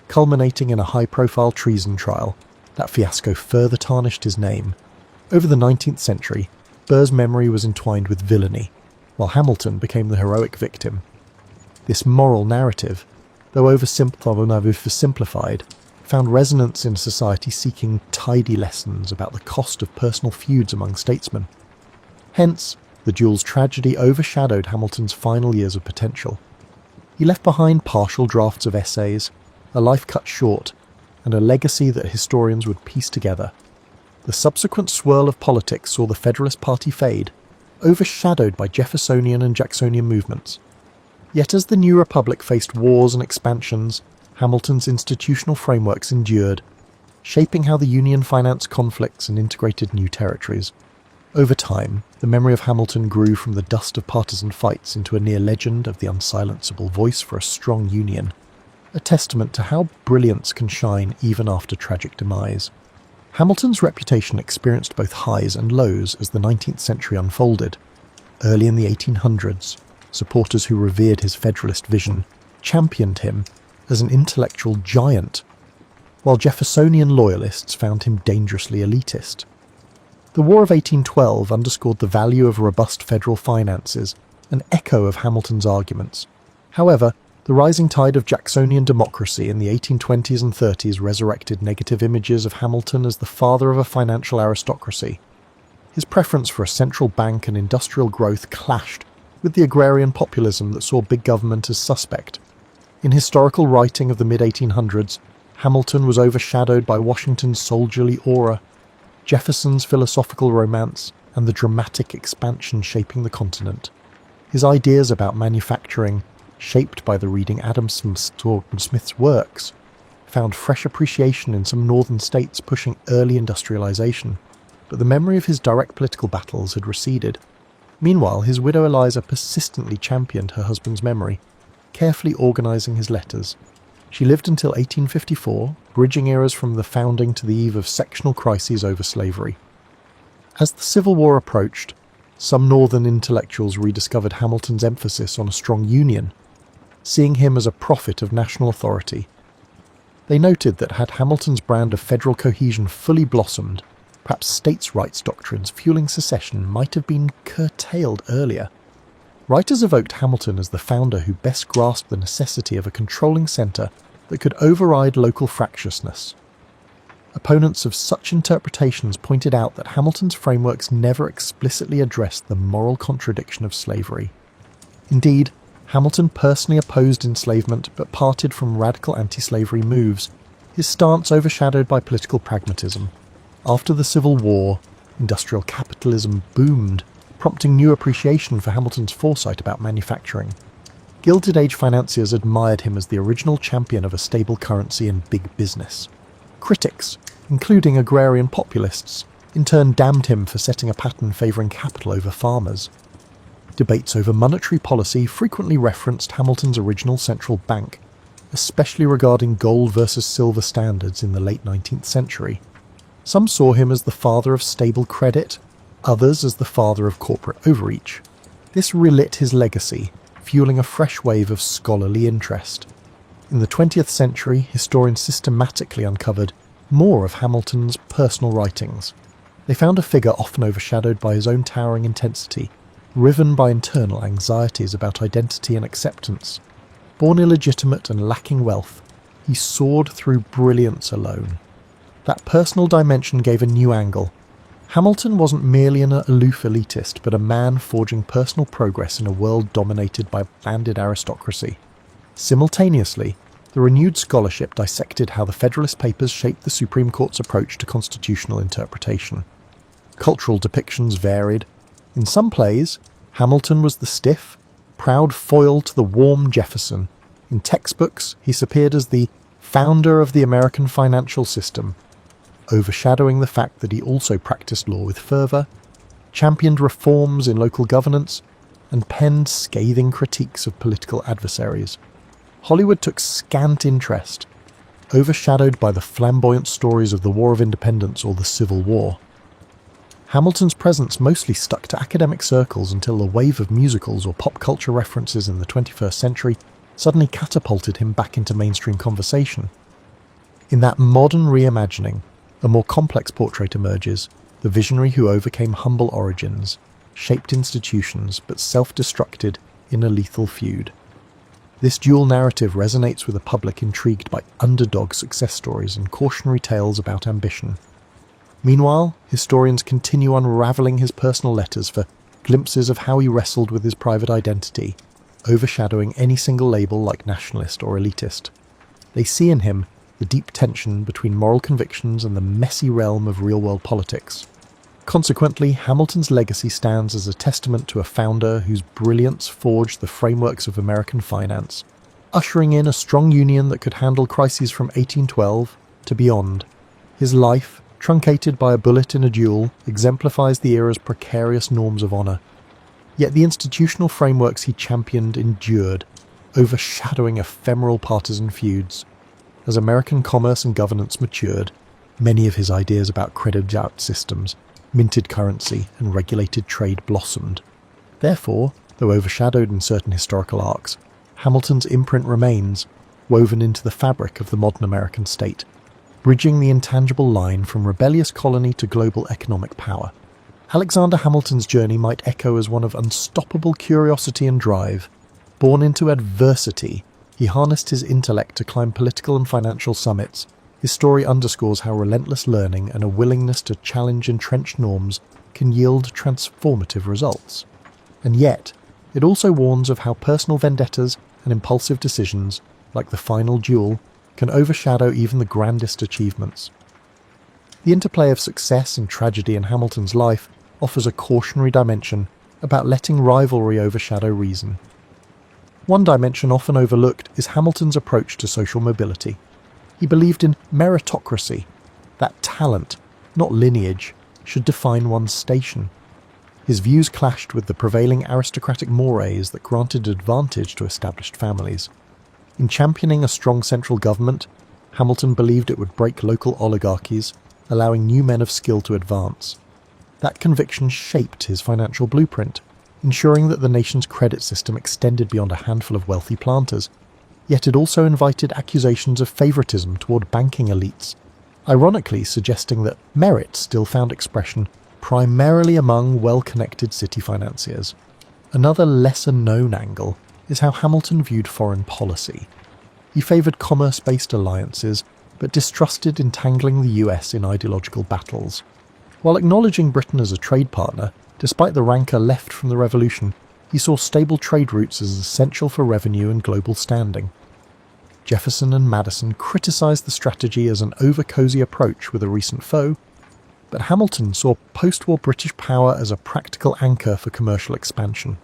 culminating in a high-profile treason trial. That fiasco further tarnished his name. Over the 19th century, Burr's memory was entwined with villainy, while Hamilton became the heroic victim. This moral narrative, though oversimplified, found resonance in society seeking tidy lessons about the cost of personal feuds among statesmen. Hence, the duel's tragedy overshadowed Hamilton's final years of potential. He left behind partial drafts of essays, a life cut short, and a legacy that historians would piece together. The subsequent swirl of politics saw the Federalist Party fade, overshadowed by Jeffersonian and Jacksonian movements. Yet as the new republic faced wars and expansions, Hamilton's institutional frameworks endured, shaping how the Union financed conflicts and integrated new territories. Over time, the memory of Hamilton grew from the dust of partisan fights into a near legend of the unsilenceable voice for a strong Union, a testament to how brilliance can shine even after tragic demise. Hamilton's reputation experienced both highs and lows as the 19th century unfolded. Early in the 1800s, supporters who revered his Federalist vision championed him as an intellectual giant, while Jeffersonian loyalists found him dangerously elitist. The War of 1812 underscored the value of robust federal finances, an echo of Hamilton's arguments. However, the rising tide of Jacksonian democracy in the 1820s and 30s resurrected negative images of Hamilton as the father of a financial aristocracy. His preference for a central bank and industrial growth clashed with the agrarian populism that saw big government as suspect. In historical writing of the mid-1800s, Hamilton was overshadowed by Washington's soldierly aura, Jefferson's philosophical romance, and the dramatic expansion shaping the continent. His ideas about manufacturing, shaped by the reading Adam Smith's works, found fresh appreciation in some northern states pushing early industrialization, but the memory of his direct political battles had receded. Meanwhile, his widow Eliza persistently championed her husband's memory, carefully organizing his letters. She lived until 1854, bridging eras from the founding to the eve of sectional crises over slavery. As the Civil War approached, some northern intellectuals rediscovered Hamilton's emphasis on a strong union, seeing him as a prophet of national authority. They noted that had Hamilton's brand of federal cohesion fully blossomed, perhaps states' rights doctrines fueling secession might have been curtailed earlier. Writers evoked Hamilton as the founder who best grasped the necessity of a controlling centre that could override local fractiousness. Opponents of such interpretations pointed out that Hamilton's frameworks never explicitly addressed the moral contradiction of slavery. Indeed, Hamilton personally opposed enslavement but parted from radical anti-slavery moves, his stance overshadowed by political pragmatism. After the Civil War, industrial capitalism boomed, prompting new appreciation for Hamilton's foresight about manufacturing. Gilded Age financiers admired him as the original champion of a stable currency and big business. Critics, including agrarian populists, in turn damned him for setting a pattern favouring capital over farmers. Debates over monetary policy frequently referenced Hamilton's original central bank, especially regarding gold versus silver standards in the late 19th century. Some saw him as the father of stable credit, others as the father of corporate overreach. This relit his legacy, fueling a fresh wave of scholarly interest. In the 20th century, historians systematically uncovered more of Hamilton's personal writings. They found a figure often overshadowed by his own towering intensity, riven by internal anxieties about identity and acceptance. Born illegitimate and lacking wealth, he soared through brilliance alone. That personal dimension gave a new angle. Hamilton wasn't merely an aloof elitist, but a man forging personal progress in a world dominated by banded aristocracy. Simultaneously, the renewed scholarship dissected how the Federalist Papers shaped the Supreme Court's approach to constitutional interpretation. Cultural depictions varied. In some plays, Hamilton was the stiff, proud foil to the warm Jefferson. In textbooks, he appeared as the founder of the American financial system, overshadowing the fact that he also practiced law with fervour, championed reforms in local governance, and penned scathing critiques of political adversaries. Hollywood took scant interest, overshadowed by the flamboyant stories of the War of Independence or the Civil War. Hamilton's presence mostly stuck to academic circles until the wave of musicals or pop culture references in the 21st century suddenly catapulted him back into mainstream conversation. In that modern reimagining, a more complex portrait emerges, the visionary who overcame humble origins, shaped institutions, but self-destructed in a lethal feud. This dual narrative resonates with a public intrigued by underdog success stories and cautionary tales about ambition. Meanwhile, historians continue unravelling his personal letters for glimpses of how he wrestled with his private identity, overshadowing any single label like nationalist or elitist. They see in him the deep tension between moral convictions and the messy realm of real-world politics. Consequently, Hamilton's legacy stands as a testament to a founder whose brilliance forged the frameworks of American finance, ushering in a strong union that could handle crises from 1812 to beyond. His life, truncated by a bullet in a duel, exemplifies the era's precarious norms of honour. Yet the institutional frameworks he championed endured, overshadowing ephemeral partisan feuds. As American commerce and governance matured, many of his ideas about credit-out systems, minted currency, and regulated trade blossomed. Therefore, though overshadowed in certain historical arcs, Hamilton's imprint remains, woven into the fabric of the modern American state, bridging the intangible line from rebellious colony to global economic power. Alexander Hamilton's journey might echo as one of unstoppable curiosity and drive. Born into adversity, he harnessed his intellect to climb political and financial summits. His story underscores how relentless learning and a willingness to challenge entrenched norms can yield transformative results. And yet, it also warns of how personal vendettas and impulsive decisions, like the final duel, can overshadow even the grandest achievements. The interplay of success and tragedy in Hamilton's life offers a cautionary dimension about letting rivalry overshadow reason. One dimension often overlooked is Hamilton's approach to social mobility. He believed in meritocracy, that talent, not lineage, should define one's station. His views clashed with the prevailing aristocratic mores that granted advantage to established families. In championing a strong central government, Hamilton believed it would break local oligarchies, allowing new men of skill to advance. That conviction shaped his financial blueprint, ensuring that the nation's credit system extended beyond a handful of wealthy planters. Yet it also invited accusations of favouritism toward banking elites, ironically suggesting that merit still found expression primarily among well-connected city financiers. Another lesser-known angle is how Hamilton viewed foreign policy. He favoured commerce-based alliances, but distrusted entangling the US in ideological battles. While acknowledging Britain as a trade partner, despite the rancour left from the Revolution, he saw stable trade routes as essential for revenue and global standing. Jefferson and Madison criticised the strategy as an over-cosy approach with a recent foe, but Hamilton saw post-war British power as a practical anchor for commercial expansion.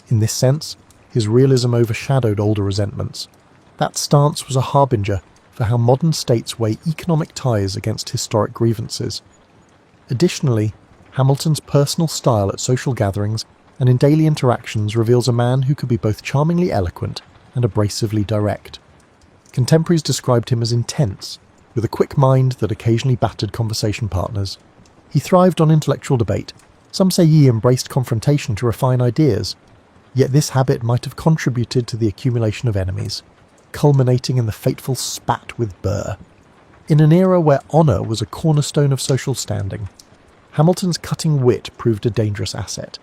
In this sense, his realism overshadowed older resentments. That stance was a harbinger for how modern states weigh economic ties against historic grievances. Additionally, Hamilton's personal style at social gatherings and in daily interactions reveals a man who could be both charmingly eloquent and abrasively direct. Contemporaries described him as intense, with a quick mind that occasionally battered conversation partners. He thrived on intellectual debate. Some say he embraced confrontation to refine ideas, yet this habit might have contributed to the accumulation of enemies, culminating in the fateful spat with Burr. In an era where honour was a cornerstone of social standing, Hamilton's cutting wit proved a dangerous asset.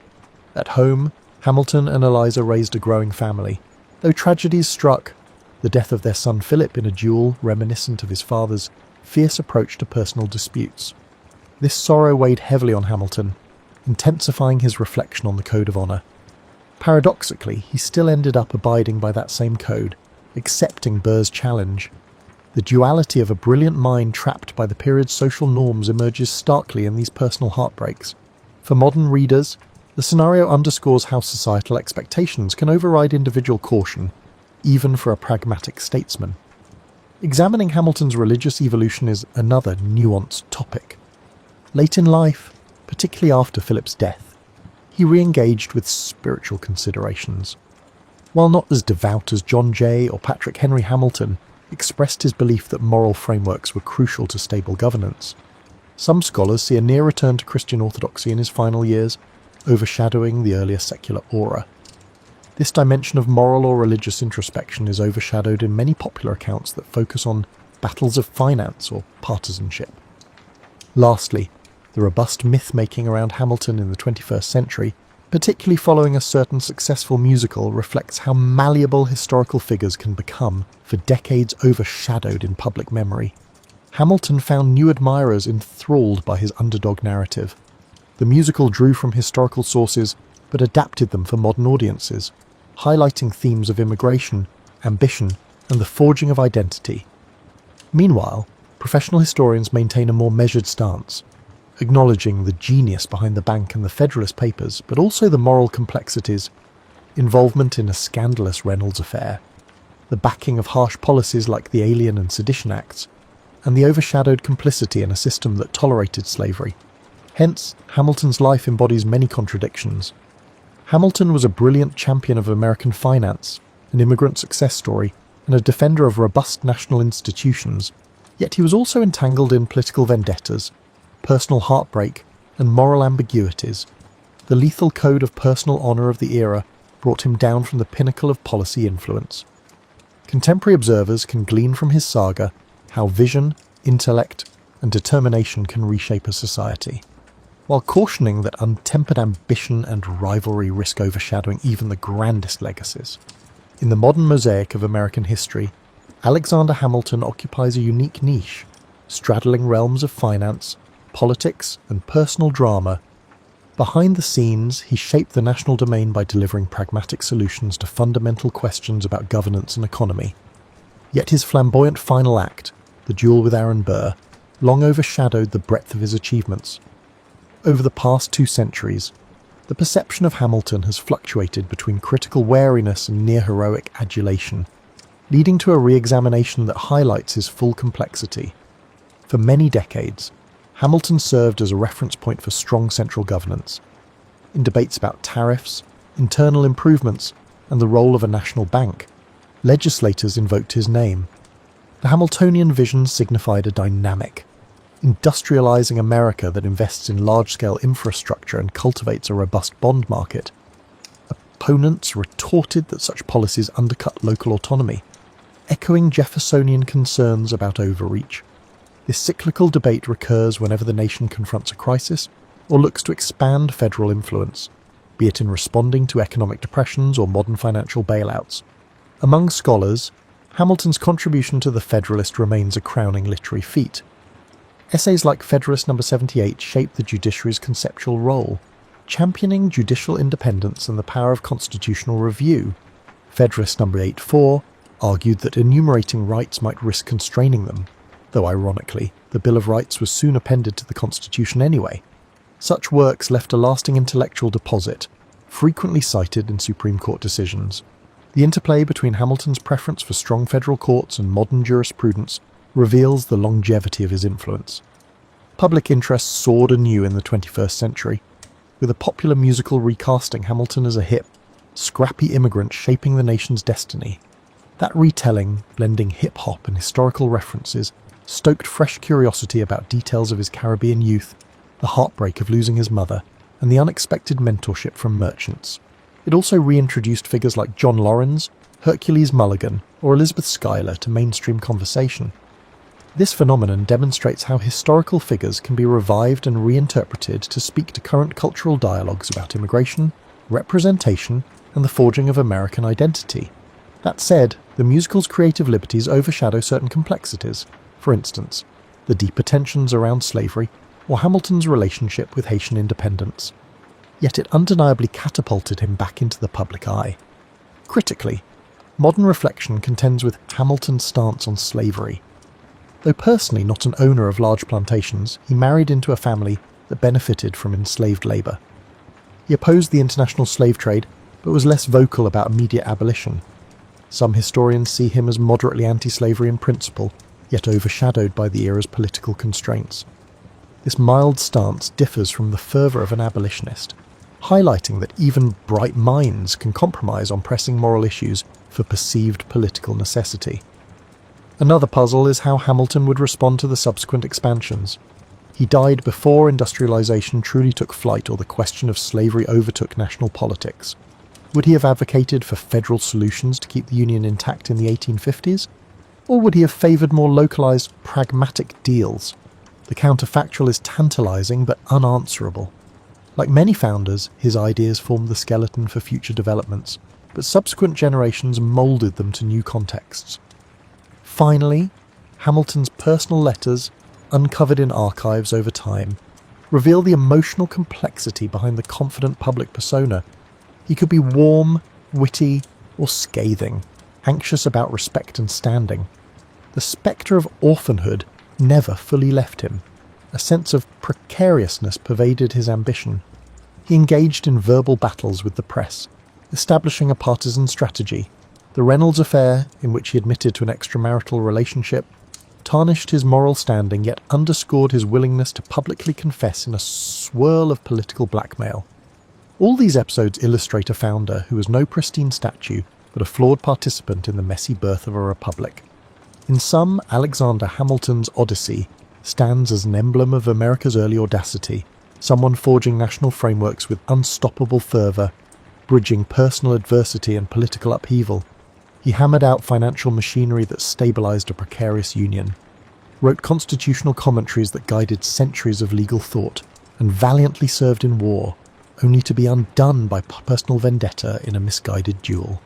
At home, Hamilton and Eliza raised a growing family. Though tragedies struck, the death of their son Philip in a duel reminiscent of his father's fierce approach to personal disputes. This sorrow weighed heavily on Hamilton, intensifying his reflection on the code of honour. Paradoxically, he still ended up abiding by that same code, accepting Burr's challenge. The duality of a brilliant mind trapped by the period's social norms emerges starkly in these personal heartbreaks. For modern readers, the scenario underscores how societal expectations can override individual caution, even for a pragmatic statesman. Examining Hamilton's religious evolution is another nuanced topic. Late in life, particularly after Philip's death, he re-engaged with spiritual considerations. While not as devout as John Jay or Patrick Henry Hamilton expressed his belief that moral frameworks were crucial to stable governance, some scholars see a near return to Christian orthodoxy in his final years, overshadowing the earlier secular aura. This dimension of moral or religious introspection is overshadowed in many popular accounts that focus on battles of finance or partisanship. Lastly, the robust myth-making around Hamilton in the 21st century, particularly following a certain successful musical, reflects how malleable historical figures can become, for decades overshadowed in public memory. Hamilton found new admirers enthralled by his underdog narrative. The musical drew from historical sources, but adapted them for modern audiences, highlighting themes of immigration, ambition, and the forging of identity. Meanwhile, professional historians maintain a more measured stance, acknowledging the genius behind the Bank and the Federalist Papers, but also the moral complexities, involvement in a scandalous Reynolds affair, the backing of harsh policies like the Alien and Sedition Acts, and the overshadowed complicity in a system that tolerated slavery. Hence, Hamilton's life embodies many contradictions. Hamilton was a brilliant champion of American finance, an immigrant success story, and a defender of robust national institutions, yet he was also entangled in political vendettas, personal heartbreak, and moral ambiguities. The lethal code of personal honour of the era brought him down from the pinnacle of policy influence. Contemporary observers can glean from his saga how vision, intellect, and determination can reshape a society, while cautioning that untempered ambition and rivalry risk overshadowing even the grandest legacies. In the modern mosaic of American history, Alexander Hamilton occupies a unique niche, straddling realms of finance, politics, and personal drama. Behind the scenes, he shaped the national domain by delivering pragmatic solutions to fundamental questions about governance and economy. Yet his flamboyant final act, the duel with Aaron Burr, long overshadowed the breadth of his achievements. Over the past 2 centuries, the perception of Hamilton has fluctuated between critical wariness and near-heroic adulation, leading to a re-examination that highlights his full complexity. For many decades, Hamilton served as a reference point for strong central governance. In debates about tariffs, internal improvements, and the role of a national bank, legislators invoked his name. The Hamiltonian vision signified a dynamic, industrializing America that invests in large-scale infrastructure and cultivates a robust bond market. Opponents retorted that such policies undercut local autonomy, echoing Jeffersonian concerns about overreach. This cyclical debate recurs whenever the nation confronts a crisis or looks to expand federal influence, be it in responding to economic depressions or modern financial bailouts. Among scholars, Hamilton's contribution to the Federalist remains a crowning literary feat. Essays like Federalist No. 78 shape the judiciary's conceptual role, championing judicial independence and the power of constitutional review. Federalist No. 84 argued that enumerating rights might risk constraining them, though ironically, the Bill of Rights was soon appended to the Constitution anyway. Such works left a lasting intellectual deposit, frequently cited in Supreme Court decisions. The interplay between Hamilton's preference for strong federal courts and modern jurisprudence reveals the longevity of his influence. Public interest soared anew in the 21st century, with a popular musical recasting Hamilton as a hip, scrappy immigrant shaping the nation's destiny. That retelling, blending hip-hop and historical references, stoked fresh curiosity about details of his Caribbean youth, the heartbreak of losing his mother, and the unexpected mentorship from merchants. It also reintroduced figures like John Laurens, Hercules Mulligan, or Elizabeth Schuyler to mainstream conversation. This phenomenon demonstrates how historical figures can be revived and reinterpreted to speak to current cultural dialogues about immigration, representation, and the forging of American identity. That said, the musical's creative liberties overshadow certain complexities. For instance, the deeper tensions around slavery, or Hamilton's relationship with Haitian independence. Yet it undeniably catapulted him back into the public eye. Critically, modern reflection contends with Hamilton's stance on slavery. Though personally not an owner of large plantations, he married into a family that benefited from enslaved labour. He opposed the international slave trade, but was less vocal about immediate abolition. Some historians see him as moderately anti-slavery in principle, yet overshadowed by the era's political constraints. This mild stance differs from the fervour of an abolitionist. highlighting that even bright minds can compromise on pressing moral issues for perceived political necessity. Another puzzle is how Hamilton would respond to the subsequent expansions. He died before industrialization truly took flight or the question of slavery overtook national politics. Would he have advocated for federal solutions to keep the Union intact in the 1850s? Or would he have favoured more localised, pragmatic deals? The counterfactual is tantalising but unanswerable. Like many founders, his ideas formed the skeleton for future developments, but subsequent generations moulded them to new contexts. Finally, Hamilton's personal letters, uncovered in archives over time, reveal the emotional complexity behind the confident public persona. He could be warm, witty, or scathing, anxious about respect and standing. The spectre of orphanhood never fully left him. A sense of precariousness pervaded his ambition. He engaged in verbal battles with the press, establishing a partisan strategy. The Reynolds affair, in which he admitted to an extramarital relationship, tarnished his moral standing yet underscored his willingness to publicly confess in a swirl of political blackmail. All these episodes illustrate a founder who was no pristine statue, but a flawed participant in the messy birth of a republic. In sum, Alexander Hamilton's Odyssey stands as an emblem of America's early audacity, someone forging national frameworks with unstoppable fervour, bridging personal adversity and political upheaval. He hammered out financial machinery that stabilised a precarious union, wrote constitutional commentaries that guided centuries of legal thought, and valiantly served in war, only to be undone by personal vendetta in a misguided duel.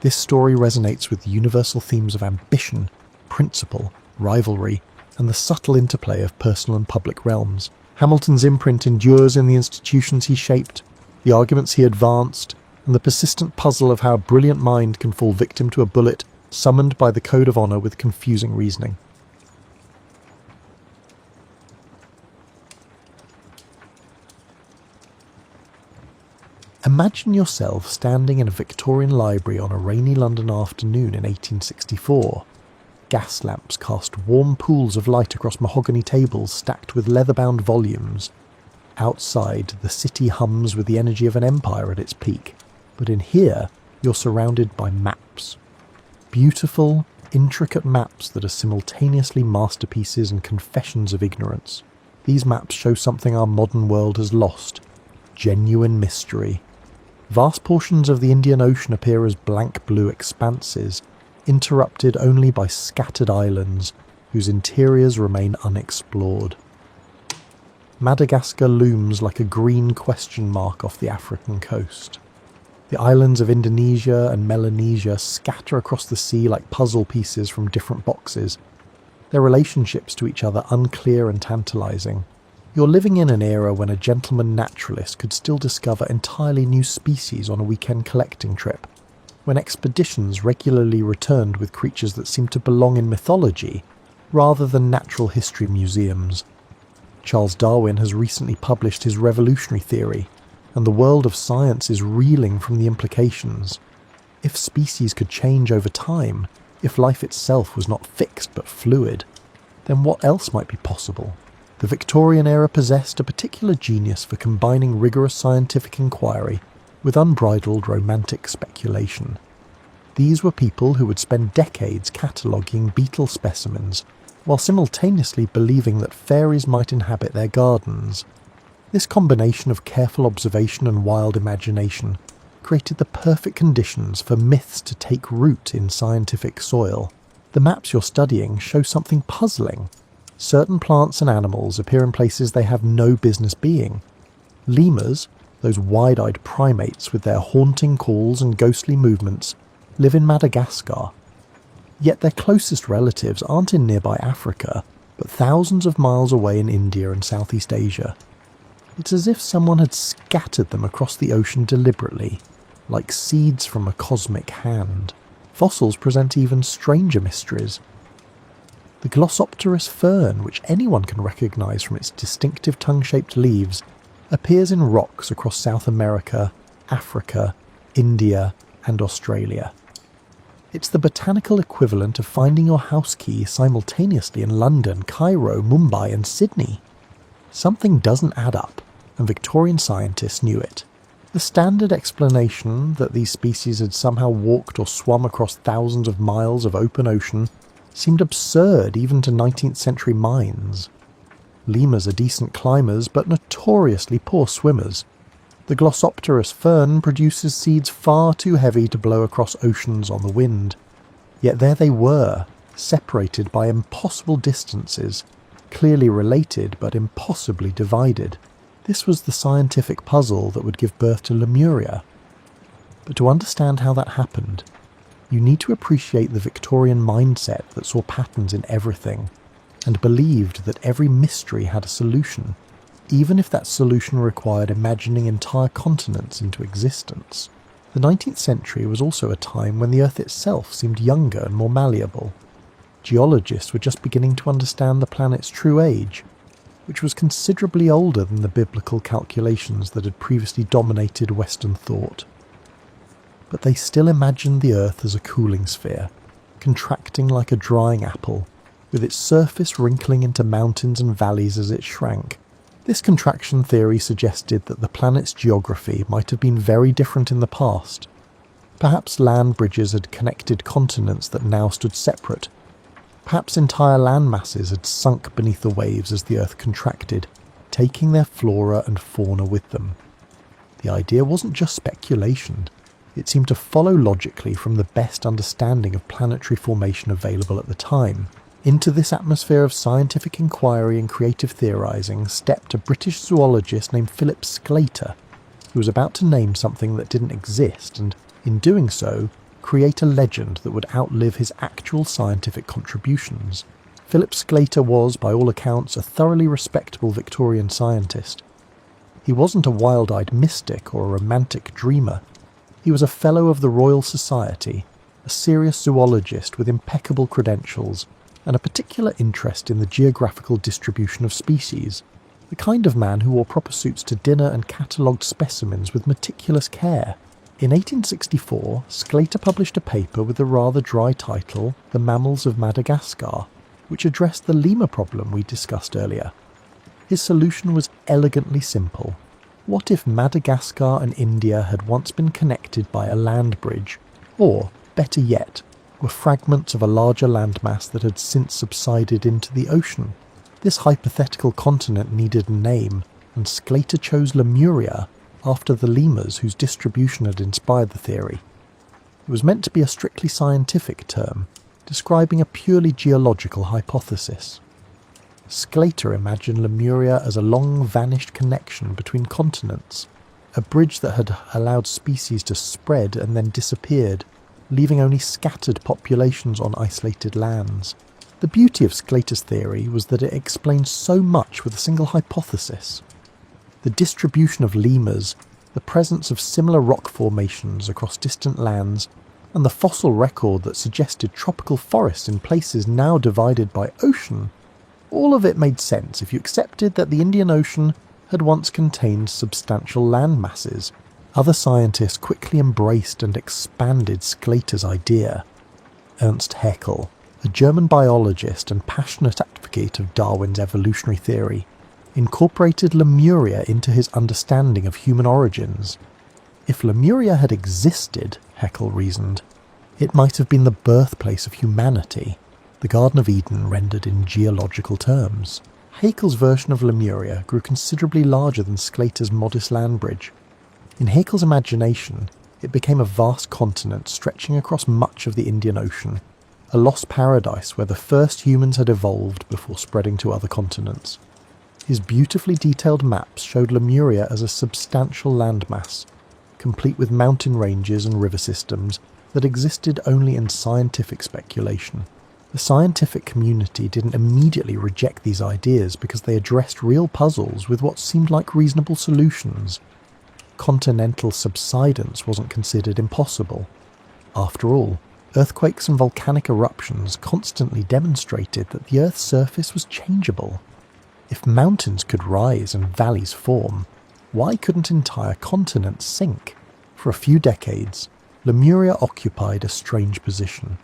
This story resonates with the universal themes of ambition, principle, rivalry, and the subtle interplay of personal and public realms. Hamilton's imprint endures in the institutions he shaped, the arguments he advanced, and the persistent puzzle of how a brilliant mind can fall victim to a bullet summoned by the code of honour with confusing reasoning. Imagine yourself standing in a Victorian library on a rainy London afternoon in 1864. Gas lamps cast warm pools of light across mahogany tables stacked with leather-bound volumes. Outside, the city hums with the energy of an empire at its peak. But in here, you're surrounded by maps. Beautiful, intricate maps that are simultaneously masterpieces and confessions of ignorance. These maps show something our modern world has lost: genuine mystery. Vast portions of the Indian Ocean appear as blank blue expanses, interrupted only by scattered islands whose interiors remain unexplored. Madagascar looms like a green question mark off the African coast. The islands of Indonesia and Melanesia scatter across the sea like puzzle pieces from different boxes, their relationships to each other unclear and tantalising. You're living in an era when a gentleman naturalist could still discover entirely new species on a weekend collecting trip, when expeditions regularly returned with creatures that seemed to belong in mythology rather than natural history museums. Charles Darwin has recently published his revolutionary theory, and the world of science is reeling from the implications. If species could change over time, if life itself was not fixed but fluid, then what else might be possible? The Victorian era possessed a particular genius for combining rigorous scientific inquiry with unbridled romantic speculation. These were people who would spend decades cataloguing beetle specimens, while simultaneously believing that fairies might inhabit their gardens. This combination of careful observation and wild imagination created the perfect conditions for myths to take root in scientific soil. The maps you're studying show something puzzling. Certain plants and animals appear in places they have no business being. Lemurs, those wide-eyed primates with their haunting calls and ghostly movements, live in Madagascar. Yet their closest relatives aren't in nearby Africa, but thousands of miles away in India and Southeast Asia. It's as if someone had scattered them across the ocean deliberately, like seeds from a cosmic hand. Fossils present even stranger mysteries. The Glossopteris fern, which anyone can recognise from its distinctive tongue-shaped leaves, appears in rocks across South America, Africa, India, and Australia. It's the botanical equivalent of finding your house key simultaneously in London, Cairo, Mumbai, and Sydney. Something doesn't add up, and Victorian scientists knew it. The standard explanation that these species had somehow walked or swum across thousands of miles of open ocean seemed absurd even to 19th century minds. Lemurs are decent climbers but notoriously poor swimmers. The Glossopterus fern produces seeds far too heavy to blow across oceans on the wind. Yet there they were, separated by impossible distances, clearly related but impossibly divided. This was the scientific puzzle that would give birth to Lemuria. But to understand how that happened, you need to appreciate the Victorian mindset that saw patterns in everything, and believed that every mystery had a solution, even if that solution required imagining entire continents into existence. The 19th century was also a time when the Earth itself seemed younger and more malleable. Geologists were just beginning to understand the planet's true age, which was considerably older than the biblical calculations that had previously dominated Western thought. But they still imagined the Earth as a cooling sphere, contracting like a drying apple, with its surface wrinkling into mountains and valleys as it shrank. This contraction theory suggested that the planet's geography might have been very different in the past. Perhaps land bridges had connected continents that now stood separate. Perhaps entire land masses had sunk beneath the waves as the Earth contracted, taking their flora and fauna with them. The idea wasn't just speculation. It seemed to follow logically from the best understanding of planetary formation available at the time. Into this atmosphere of scientific inquiry and creative theorising stepped a British zoologist named Philip Sclater, who was about to name something that didn't exist and, in doing so, create a legend that would outlive his actual scientific contributions. Philip Sclater was, by all accounts, a thoroughly respectable Victorian scientist. He wasn't a wild-eyed mystic or a romantic dreamer. He was a Fellow of the Royal Society, a serious zoologist with impeccable credentials, and a particular interest in the geographical distribution of species, the kind of man who wore proper suits to dinner and catalogued specimens with meticulous care. In 1864, Sclater published a paper with the rather dry title The Mammals of Madagascar, which addressed the lemur problem we discussed earlier. His solution was elegantly simple. What if Madagascar and India had once been connected by a land bridge, or, better yet, were fragments of a larger landmass that had since subsided into the ocean? This hypothetical continent needed a name, and Sclater chose Lemuria after the lemurs whose distribution had inspired the theory. It was meant to be a strictly scientific term, describing a purely geological hypothesis. Sclater imagined Lemuria as a long-vanished connection between continents, a bridge that had allowed species to spread and then disappeared, leaving only scattered populations on isolated lands. The beauty of Sclater's theory was that it explained so much with a single hypothesis. The distribution of lemurs, the presence of similar rock formations across distant lands, and the fossil record that suggested tropical forests in places now divided by ocean, all of it made sense if you accepted that the Indian Ocean had once contained substantial land masses. Other scientists quickly embraced and expanded Sclater's idea. Ernst Haeckel, a German biologist and passionate advocate of Darwin's evolutionary theory, incorporated Lemuria into his understanding of human origins. If Lemuria had existed, Haeckel reasoned, it might have been the birthplace of humanity, the Garden of Eden rendered in geological terms. Haeckel's version of Lemuria grew considerably larger than Sclater's modest land bridge. In Haeckel's imagination, it became a vast continent stretching across much of the Indian Ocean, a lost paradise where the first humans had evolved before spreading to other continents. His beautifully detailed maps showed Lemuria as a substantial landmass, complete with mountain ranges and river systems that existed only in scientific speculation. The scientific community didn't immediately reject these ideas because they addressed real puzzles with what seemed like reasonable solutions. Continental subsidence wasn't considered impossible. After all, earthquakes and volcanic eruptions constantly demonstrated that the Earth's surface was changeable. If mountains could rise and valleys form, why couldn't entire continents sink? For a few decades, Lemuria occupied a strange position.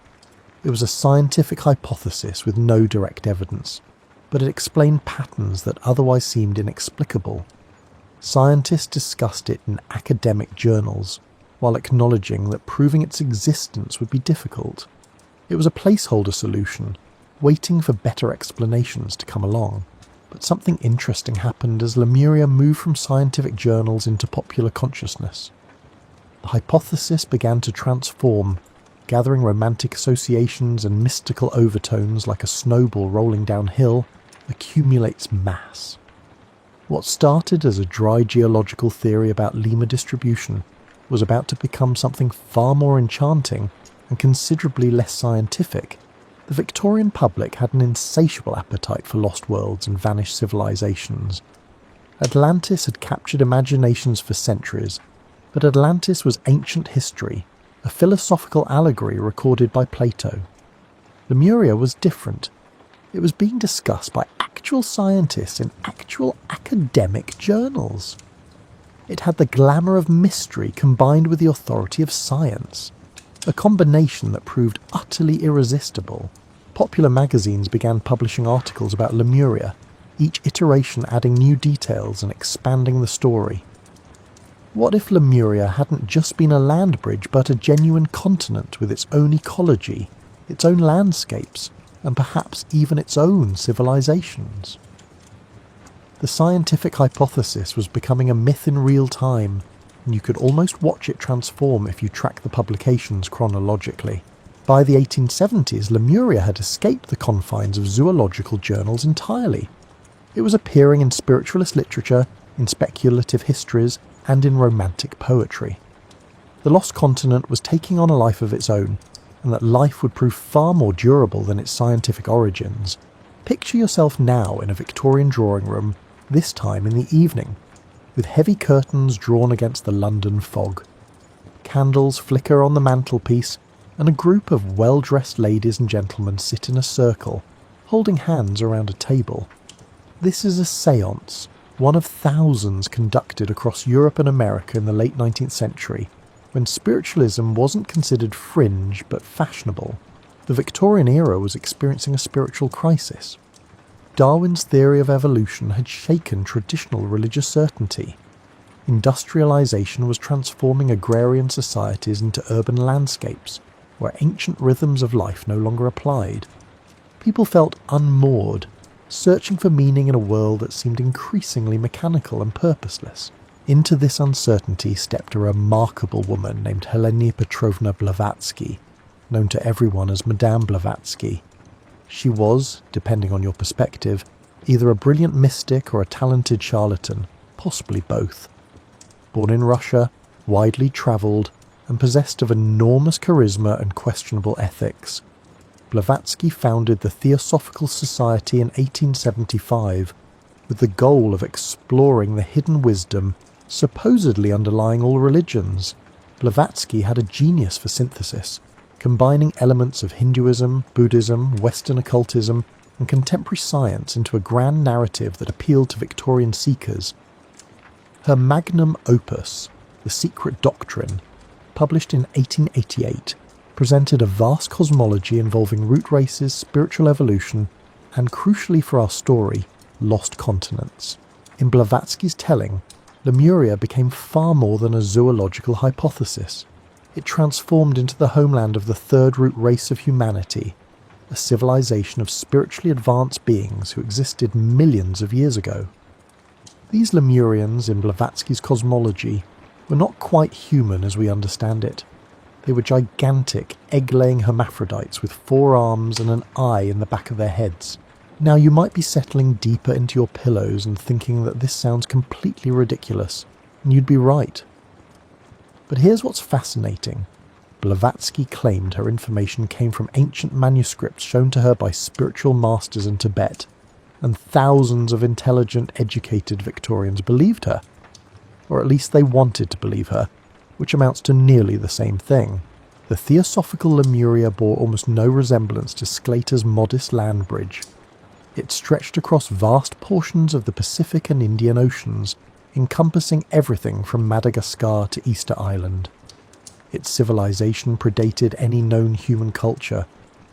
It was a scientific hypothesis with no direct evidence, but it explained patterns that otherwise seemed inexplicable. Scientists discussed it in academic journals, while acknowledging that proving its existence would be difficult. It was a placeholder solution, waiting for better explanations to come along. But something interesting happened as Lemuria moved from scientific journals into popular consciousness. The hypothesis began to transform, gathering romantic associations and mystical overtones like a snowball rolling downhill, accumulates mass. What started as a dry geological theory about lemur distribution was about to become something far more enchanting and considerably less scientific. The Victorian public had an insatiable appetite for lost worlds and vanished civilizations. Atlantis had captured imaginations for centuries, but Atlantis was ancient history, a philosophical allegory recorded by Plato. Lemuria was different. It was being discussed by actual scientists in actual academic journals. It had the glamour of mystery combined with the authority of science, a combination that proved utterly irresistible. Popular magazines began publishing articles about Lemuria, each iteration adding new details and expanding the story. What if Lemuria hadn't just been a land bridge but a genuine continent with its own ecology, its own landscapes, and perhaps even its own civilizations? The scientific hypothesis was becoming a myth in real time, and you could almost watch it transform if you track the publications chronologically. By the 1870s, Lemuria had escaped the confines of zoological journals entirely. It was appearing in spiritualist literature, in speculative histories, and in romantic poetry. The lost continent was taking on a life of its own, and that life would prove far more durable than its scientific origins. Picture yourself now in a Victorian drawing room, this time in the evening, with heavy curtains drawn against the London fog. Candles flicker on the mantelpiece, and a group of well-dressed ladies and gentlemen sit in a circle, holding hands around a table. This is a séance, one of thousands conducted across Europe and America in the late 19th century, when spiritualism wasn't considered fringe but fashionable. The Victorian era was experiencing a spiritual crisis. Darwin's theory of evolution had shaken traditional religious certainty. Industrialization was transforming agrarian societies into urban landscapes, where ancient rhythms of life no longer applied. People felt unmoored, searching for meaning in a world that seemed increasingly mechanical and purposeless. Into this uncertainty stepped a remarkable woman named Helena Petrovna Blavatsky, known to everyone as Madame Blavatsky. She was, depending on your perspective, either a brilliant mystic or a talented charlatan, possibly both. Born in Russia, widely travelled, and possessed of enormous charisma and questionable ethics, Blavatsky founded the Theosophical Society in 1875 with the goal of exploring the hidden wisdom supposedly underlying all religions. Blavatsky had a genius for synthesis, combining elements of Hinduism, Buddhism, Western occultism, and contemporary science into a grand narrative that appealed to Victorian seekers. Her magnum opus, The Secret Doctrine, published in 1888, presented a vast cosmology involving root races, spiritual evolution, and crucially for our story, lost continents. In Blavatsky's telling, Lemuria became far more than a zoological hypothesis. It transformed into the homeland of the third root race of humanity, a civilization of spiritually advanced beings who existed millions of years ago. These Lemurians in Blavatsky's cosmology were not quite human as we understand it. They were gigantic, egg-laying hermaphrodites with 4 arms and an eye in the back of their heads. Now you might be settling deeper into your pillows and thinking that this sounds completely ridiculous, and you'd be right. But here's what's fascinating. Blavatsky claimed her information came from ancient manuscripts shown to her by spiritual masters in Tibet, and thousands of intelligent, educated Victorians believed her. Or at least they wanted to believe her, which amounts to nearly the same thing. The Theosophical Lemuria bore almost no resemblance to Sclater's modest land bridge. It stretched across vast portions of the Pacific and Indian Oceans, encompassing everything from Madagascar to Easter Island. Its civilization predated any known human culture,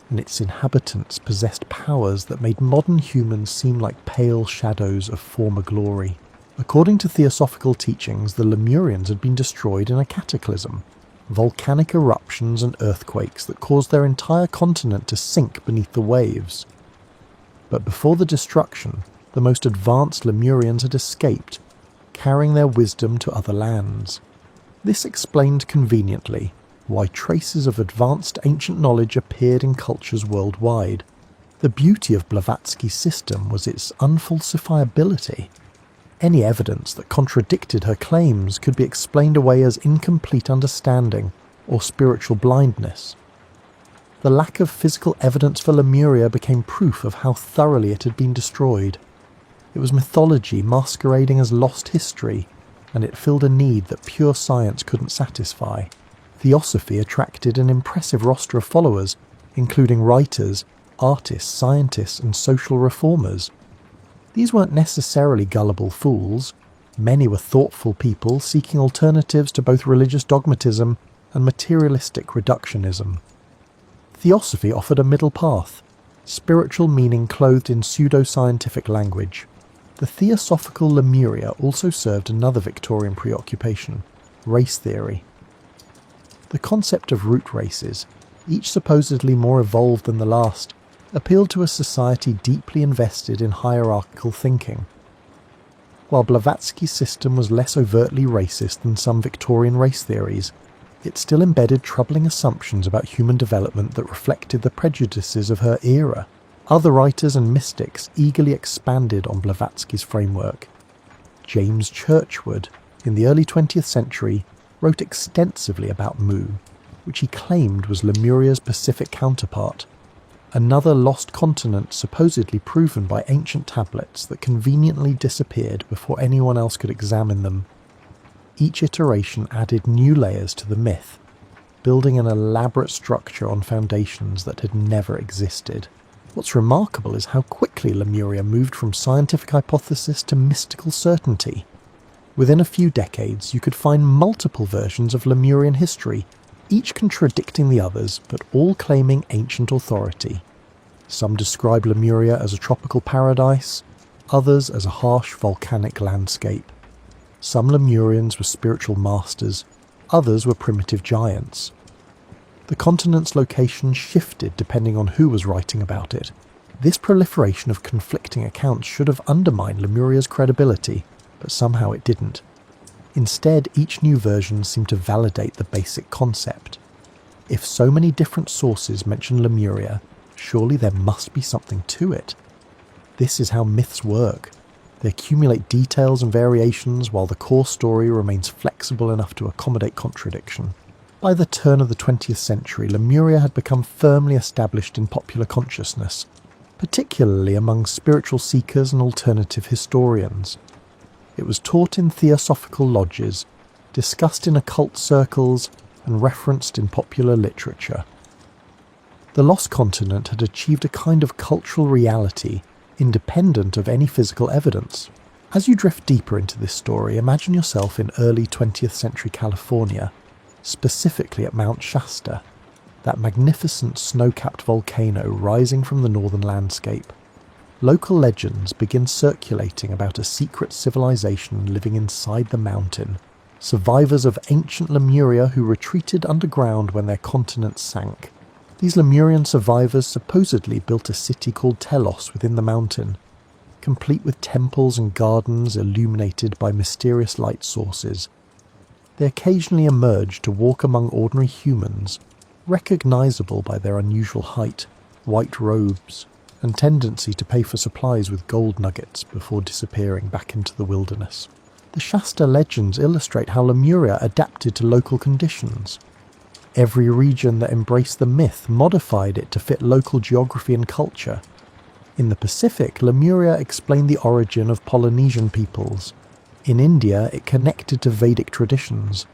and its inhabitants possessed powers that made modern humans seem like pale shadows of former glory. According to theosophical teachings, the Lemurians had been destroyed in a cataclysm, volcanic eruptions and earthquakes that caused their entire continent to sink beneath the waves. But before the destruction, the most advanced Lemurians had escaped, carrying their wisdom to other lands. This explained conveniently why traces of advanced ancient knowledge appeared in cultures worldwide. The beauty of Blavatsky's system was its unfalsifiability. Any evidence that contradicted her claims could be explained away as incomplete understanding or spiritual blindness. The lack of physical evidence for Lemuria became proof of how thoroughly it had been destroyed. It was mythology masquerading as lost history, and it filled a need that pure science couldn't satisfy. Theosophy attracted an impressive roster of followers, including writers, artists, scientists, and social reformers. These weren't necessarily gullible fools. Many were thoughtful people seeking alternatives to both religious dogmatism and materialistic reductionism. Theosophy offered a middle path, spiritual meaning clothed in pseudo-scientific language. The theosophical Lemuria also served another Victorian preoccupation, race theory. The concept of root races, each supposedly more evolved than the last, appealed to a society deeply invested in hierarchical thinking. While Blavatsky's system was less overtly racist than some Victorian race theories, it still embedded troubling assumptions about human development that reflected the prejudices of her era. Other writers and mystics eagerly expanded on Blavatsky's framework. James Churchward, in the early 20th century, wrote extensively about Mu, which he claimed was Lemuria's Pacific counterpart, another lost continent supposedly proven by ancient tablets that conveniently disappeared before anyone else could examine them. Each iteration added new layers to the myth, building an elaborate structure on foundations that had never existed. What's remarkable is how quickly Lemuria moved from scientific hypothesis to mystical certainty. Within a few decades, you could find multiple versions of Lemurian history, each contradicting the others, but all claiming ancient authority. Some describe Lemuria as a tropical paradise, others as a harsh volcanic landscape. Some Lemurians were spiritual masters, others were primitive giants. The continent's location shifted depending on who was writing about it. This proliferation of conflicting accounts should have undermined Lemuria's credibility, but somehow it didn't. Instead, each new version seemed to validate the basic concept. If so many different sources mention Lemuria, surely there must be something to it. This is how myths work. They accumulate details and variations while the core story remains flexible enough to accommodate contradiction. By the turn of the 20th century, Lemuria had become firmly established in popular consciousness, particularly among spiritual seekers and alternative historians. It was taught in theosophical lodges, discussed in occult circles, and referenced in popular literature. The lost continent had achieved a kind of cultural reality, independent of any physical evidence. As you drift deeper into this story, imagine yourself in early 20th century California, specifically at Mount Shasta, that magnificent snow-capped volcano rising from the northern landscape. Local legends begin circulating about a secret civilization living inside the mountain, survivors of ancient Lemuria who retreated underground when their continent sank. These Lemurian survivors supposedly built a city called Telos within the mountain, complete with temples and gardens illuminated by mysterious light sources. They occasionally emerge to walk among ordinary humans, recognizable by their unusual height, white robes, and tendency to pay for supplies with gold nuggets before disappearing back into the wilderness. The Shasta legends illustrate how Lemuria adapted to local conditions. Every region that embraced the myth modified it to fit local geography and culture. In the Pacific, Lemuria explained the origin of Polynesian peoples. In India, it connected to Vedic traditions.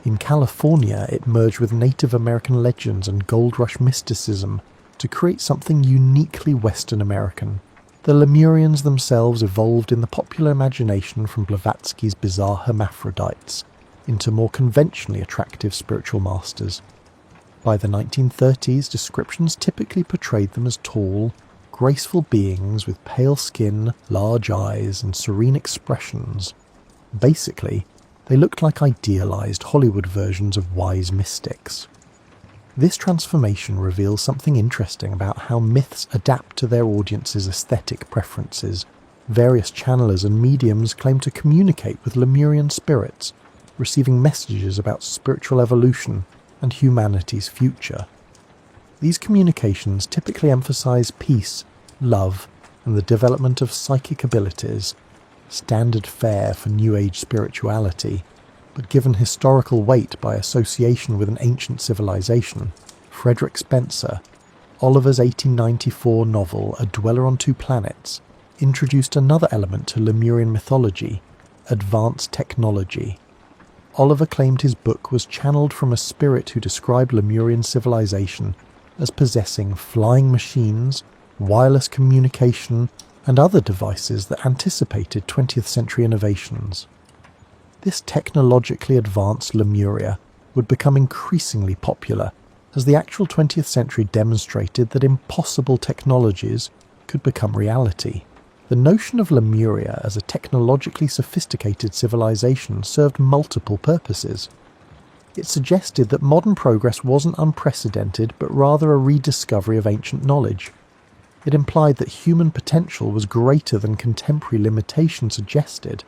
In California, it merged with Native American legends and gold rush mysticism to create something uniquely Western American. The Lemurians themselves evolved in the popular imagination from Blavatsky's bizarre hermaphrodites into more conventionally attractive spiritual masters. By the 1930s, descriptions typically portrayed them as tall, graceful beings with pale skin, large eyes, and serene expressions, Basically, they looked like idealized Hollywood versions of wise mystics. This transformation reveals something interesting about how myths adapt to their audience's aesthetic preferences. Various channelers and mediums claim to communicate with Lemurian spirits, receiving messages about spiritual evolution and humanity's future. These communications typically emphasize peace, love, and the development of psychic abilities, standard fare for New Age spirituality, but given historical weight by association with an ancient civilization. Frederick Spencer, Oliver's 1894 novel A Dweller on Two Planets, introduced another element to Lemurian mythology: advanced technology. Oliver claimed his book was channeled from a spirit who described Lemurian civilization as possessing flying machines, wireless communication, and other devices that anticipated 20th century innovations. This technologically advanced Lemuria would become increasingly popular as the actual 20th century demonstrated that impossible technologies could become reality. The notion of Lemuria as a technologically sophisticated civilization served multiple purposes. It suggested that modern progress wasn't unprecedented, but rather a rediscovery of ancient knowledge. It implied that human potential was greater than contemporary limitations suggested,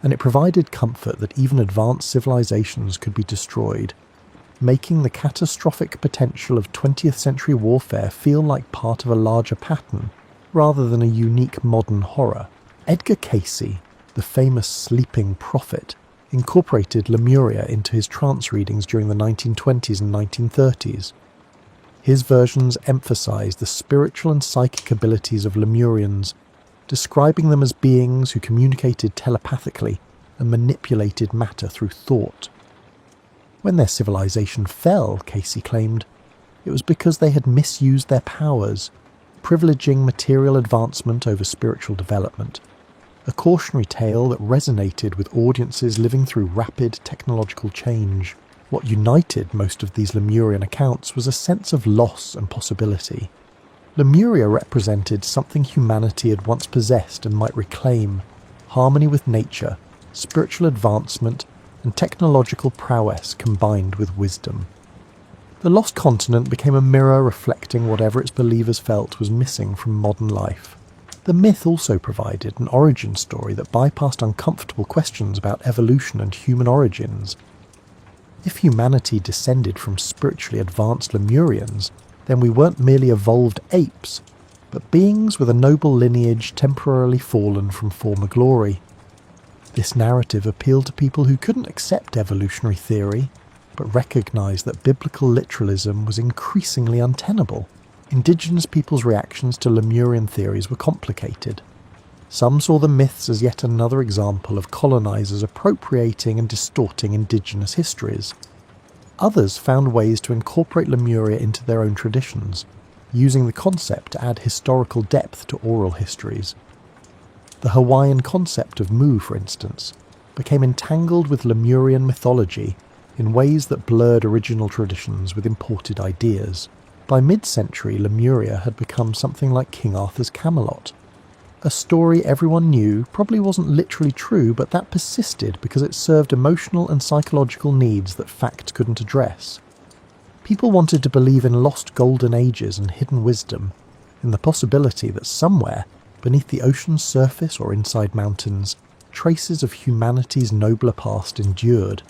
and it provided comfort that even advanced civilizations could be destroyed, making the catastrophic potential of 20th century warfare feel like part of a larger pattern, rather than a unique modern horror. Edgar Cayce, the famous sleeping prophet, incorporated Lemuria into his trance readings during the 1920s and 1930s. His versions emphasized the spiritual and psychic abilities of Lemurians, describing them as beings who communicated telepathically and manipulated matter through thought. When their civilization fell, Cayce claimed, it was because they had misused their powers, privileging material advancement over spiritual development, a cautionary tale that resonated with audiences living through rapid technological change. What united most of these Lemurian accounts was a sense of loss and possibility. Lemuria represented something humanity had once possessed and might reclaim: harmony with nature, spiritual advancement, and technological prowess combined with wisdom. The lost continent became a mirror reflecting whatever its believers felt was missing from modern life. The myth also provided an origin story that bypassed uncomfortable questions about evolution and human origins. If humanity descended from spiritually advanced Lemurians, then we weren't merely evolved apes, but beings with a noble lineage temporarily fallen from former glory. This narrative appealed to people who couldn't accept evolutionary theory, but recognised that biblical literalism was increasingly untenable. Indigenous peoples' reactions to Lemurian theories were complicated. Some saw the myths as yet another example of colonisers appropriating and distorting indigenous histories. Others found ways to incorporate Lemuria into their own traditions, using the concept to add historical depth to oral histories. The Hawaiian concept of Mu, for instance, became entangled with Lemurian mythology in ways that blurred original traditions with imported ideas. By mid-century, Lemuria had become something like King Arthur's Camelot. A story everyone knew probably wasn't literally true, but that persisted because it served emotional and psychological needs that fact couldn't address. People wanted to believe in lost golden ages and hidden wisdom, in the possibility that somewhere, beneath the ocean's surface or inside mountains, traces of humanity's nobler past endured.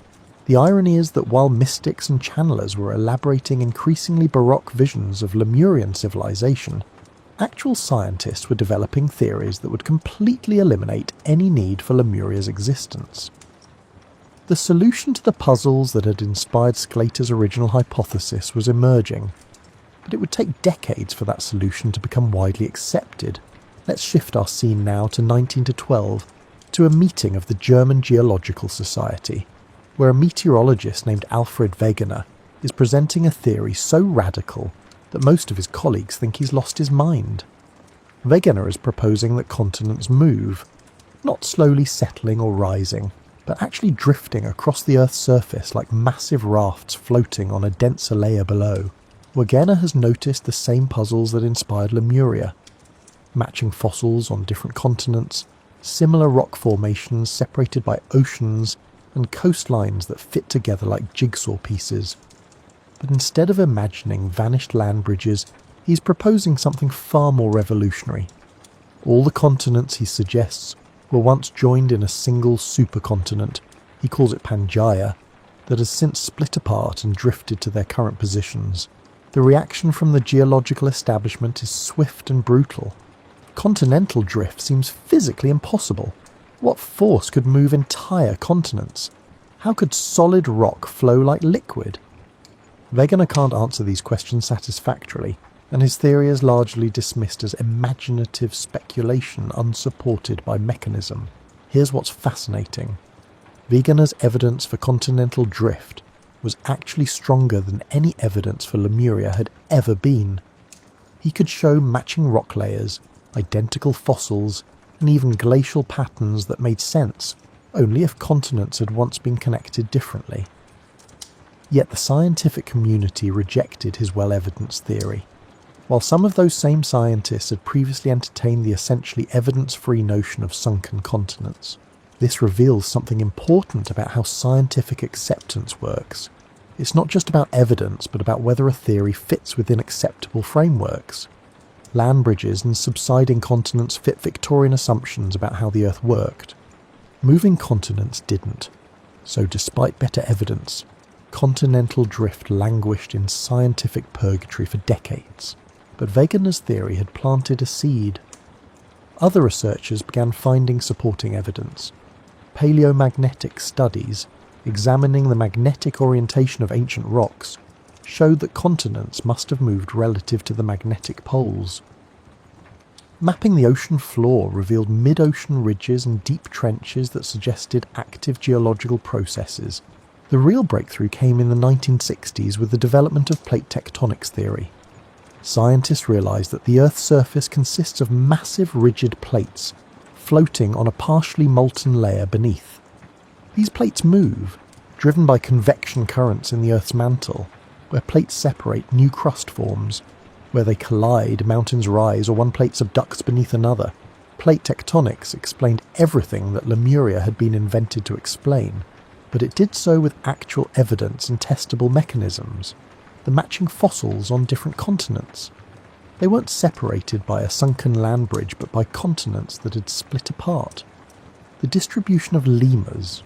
The irony is that while mystics and channelers were elaborating increasingly baroque visions of Lemurian civilization, actual scientists were developing theories that would completely eliminate any need for Lemuria's existence. The solution to the puzzles that had inspired Sclater's original hypothesis was emerging, but it would take decades for that solution to become widely accepted. Let's shift our scene now to 1912, to a meeting of the German Geological Society, where a meteorologist named Alfred Wegener is presenting a theory so radical that most of his colleagues think he's lost his mind. Wegener is proposing that continents move, not slowly settling or rising, but actually drifting across the Earth's surface like massive rafts floating on a denser layer below. Wegener has noticed the same puzzles that inspired Lemuria: matching fossils on different continents, similar rock formations separated by oceans and coastlines that fit together like jigsaw pieces. But instead of imagining vanished land bridges, he's proposing something far more revolutionary. All the continents he suggests were once joined in a single supercontinent, he calls it Pangaea, that has since split apart and drifted to their current positions. The reaction from the geological establishment is swift and brutal. Continental drift seems physically impossible. What force could move entire continents? How could solid rock flow like liquid? Wegener can't answer these questions satisfactorily, and his theory is largely dismissed as imaginative speculation unsupported by mechanism. Here's what's fascinating. Wegener's evidence for continental drift was actually stronger than any evidence for Lemuria had ever been. He could show matching rock layers, identical fossils, and even glacial patterns that made sense, only if continents had once been connected differently. Yet the scientific community rejected his well-evidenced theory. While some of those same scientists had previously entertained the essentially evidence-free notion of sunken continents. This reveals something important about how scientific acceptance works. It's not just about evidence, but about whether a theory fits within acceptable frameworks. Land bridges and subsiding continents fit Victorian assumptions about how the Earth worked. Moving continents didn't. So despite better evidence, continental drift languished in scientific purgatory for decades. But Wegener's theory had planted a seed. Other researchers began finding supporting evidence. Paleomagnetic studies, examining the magnetic orientation of ancient rocks, showed that continents must have moved relative to the magnetic poles. Mapping the ocean floor revealed mid-ocean ridges and deep trenches that suggested active geological processes. The real breakthrough came in the 1960s with the development of plate tectonics theory. Scientists realised that the Earth's surface consists of massive rigid plates floating on a partially molten layer beneath. These plates move, driven by convection currents in the Earth's mantle. Where plates separate, new crust forms. Where they collide, mountains rise, or one plate subducts beneath another. Plate tectonics explained everything that Lemuria had been invented to explain, but it did so with actual evidence and testable mechanisms. The matching fossils on different continents. They weren't separated by a sunken land bridge, but by continents that had split apart. The distribution of lemurs.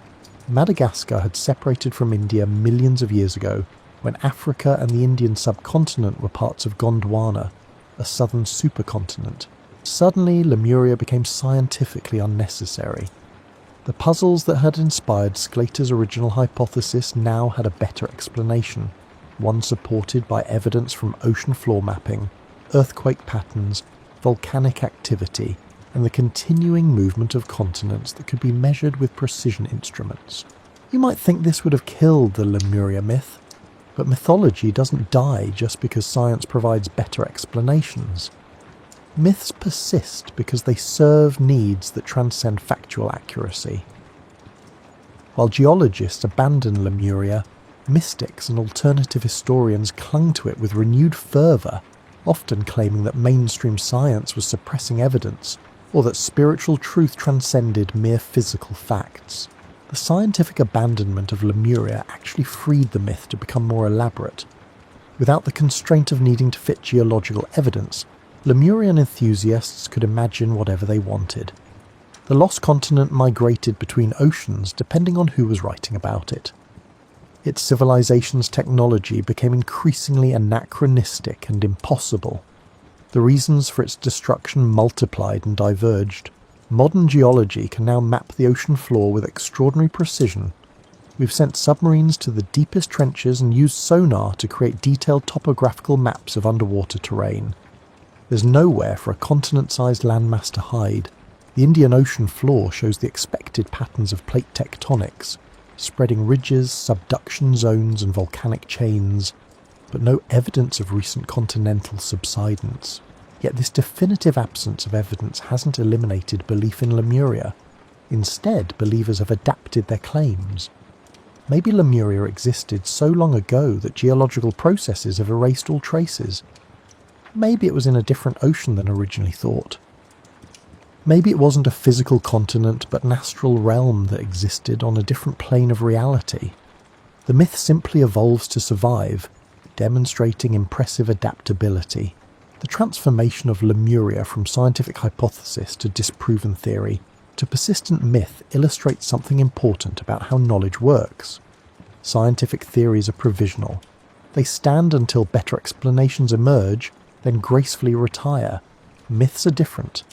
Madagascar had separated from India millions of years ago, when Africa and the Indian subcontinent were parts of Gondwana, a southern supercontinent. Suddenly, Lemuria became scientifically unnecessary. The puzzles that had inspired Sclater's original hypothesis now had a better explanation, one supported by evidence from ocean floor mapping, earthquake patterns, volcanic activity, and the continuing movement of continents that could be measured with precision instruments. You might think this would have killed the Lemuria myth, but mythology doesn't die just because science provides better explanations. Myths persist because they serve needs that transcend factual accuracy. While geologists abandoned Lemuria, mystics and alternative historians clung to it with renewed fervour, often claiming that mainstream science was suppressing evidence, or that spiritual truth transcended mere physical facts. The scientific abandonment of Lemuria actually freed the myth to become more elaborate. Without the constraint of needing to fit geological evidence, Lemurian enthusiasts could imagine whatever they wanted. The lost continent migrated between oceans depending on who was writing about it. Its civilization's technology became increasingly anachronistic and impossible. The reasons for its destruction multiplied and diverged. Modern geology can now map the ocean floor with extraordinary precision. We've sent submarines to the deepest trenches and used sonar to create detailed topographical maps of underwater terrain. There's nowhere for a continent-sized landmass to hide. The Indian Ocean floor shows the expected patterns of plate tectonics, spreading ridges, subduction zones and volcanic chains, but no evidence of recent continental subsidence. Yet this definitive absence of evidence hasn't eliminated belief in Lemuria. Instead, believers have adapted their claims. Maybe Lemuria existed so long ago that geological processes have erased all traces. Maybe it was in a different ocean than originally thought. Maybe it wasn't a physical continent, but an astral realm that existed on a different plane of reality. The myth simply evolves to survive, demonstrating impressive adaptability. The transformation of Lemuria from scientific hypothesis to disproven theory to persistent myth illustrates something important about how knowledge works. Scientific theories are provisional. They stand until better explanations emerge, then gracefully retire. Myths are different.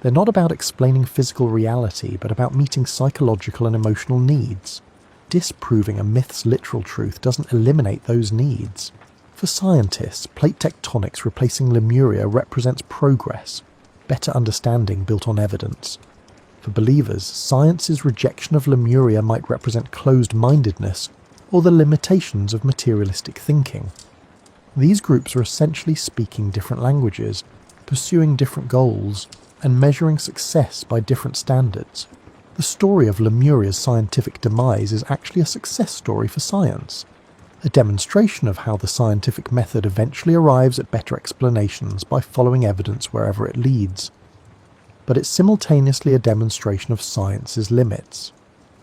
They're not about explaining physical reality, but about meeting psychological and emotional needs. Disproving a myth's literal truth doesn't eliminate those needs. For scientists, plate tectonics replacing Lemuria represents progress, better understanding built on evidence. For believers, science's rejection of Lemuria might represent closed-mindedness or the limitations of materialistic thinking. These groups are essentially speaking different languages, pursuing different goals, and measuring success by different standards. The story of Lemuria's scientific demise is actually a success story for science, a demonstration of how the scientific method eventually arrives at better explanations by following evidence wherever it leads. But it's simultaneously a demonstration of science's limits.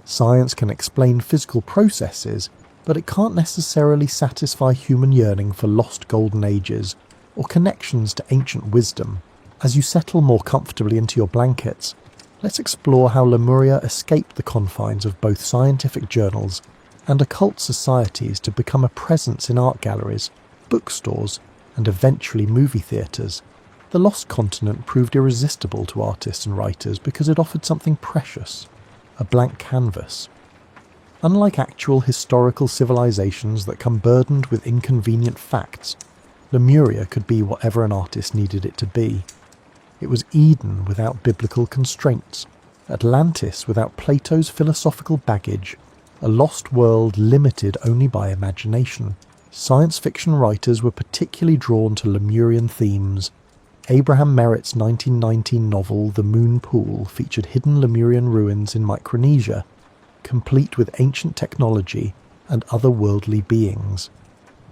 Science can explain physical processes, but it can't necessarily satisfy human yearning for lost golden ages or connections to ancient wisdom. As you settle more comfortably into your blankets, let's explore how Lemuria escaped the confines of both scientific journals and occult societies to become a presence in art galleries, bookstores, and eventually movie theatres. The Lost Continent proved irresistible to artists and writers because it offered something precious, a blank canvas. Unlike actual historical civilizations that come burdened with inconvenient facts, Lemuria could be whatever an artist needed it to be. It was Eden without biblical constraints, Atlantis without Plato's philosophical baggage, a lost world limited only by imagination. Science fiction writers were particularly drawn to Lemurian themes. Abraham Merritt's 1919 novel The Moon Pool featured hidden Lemurian ruins in Micronesia, complete with ancient technology and otherworldly beings.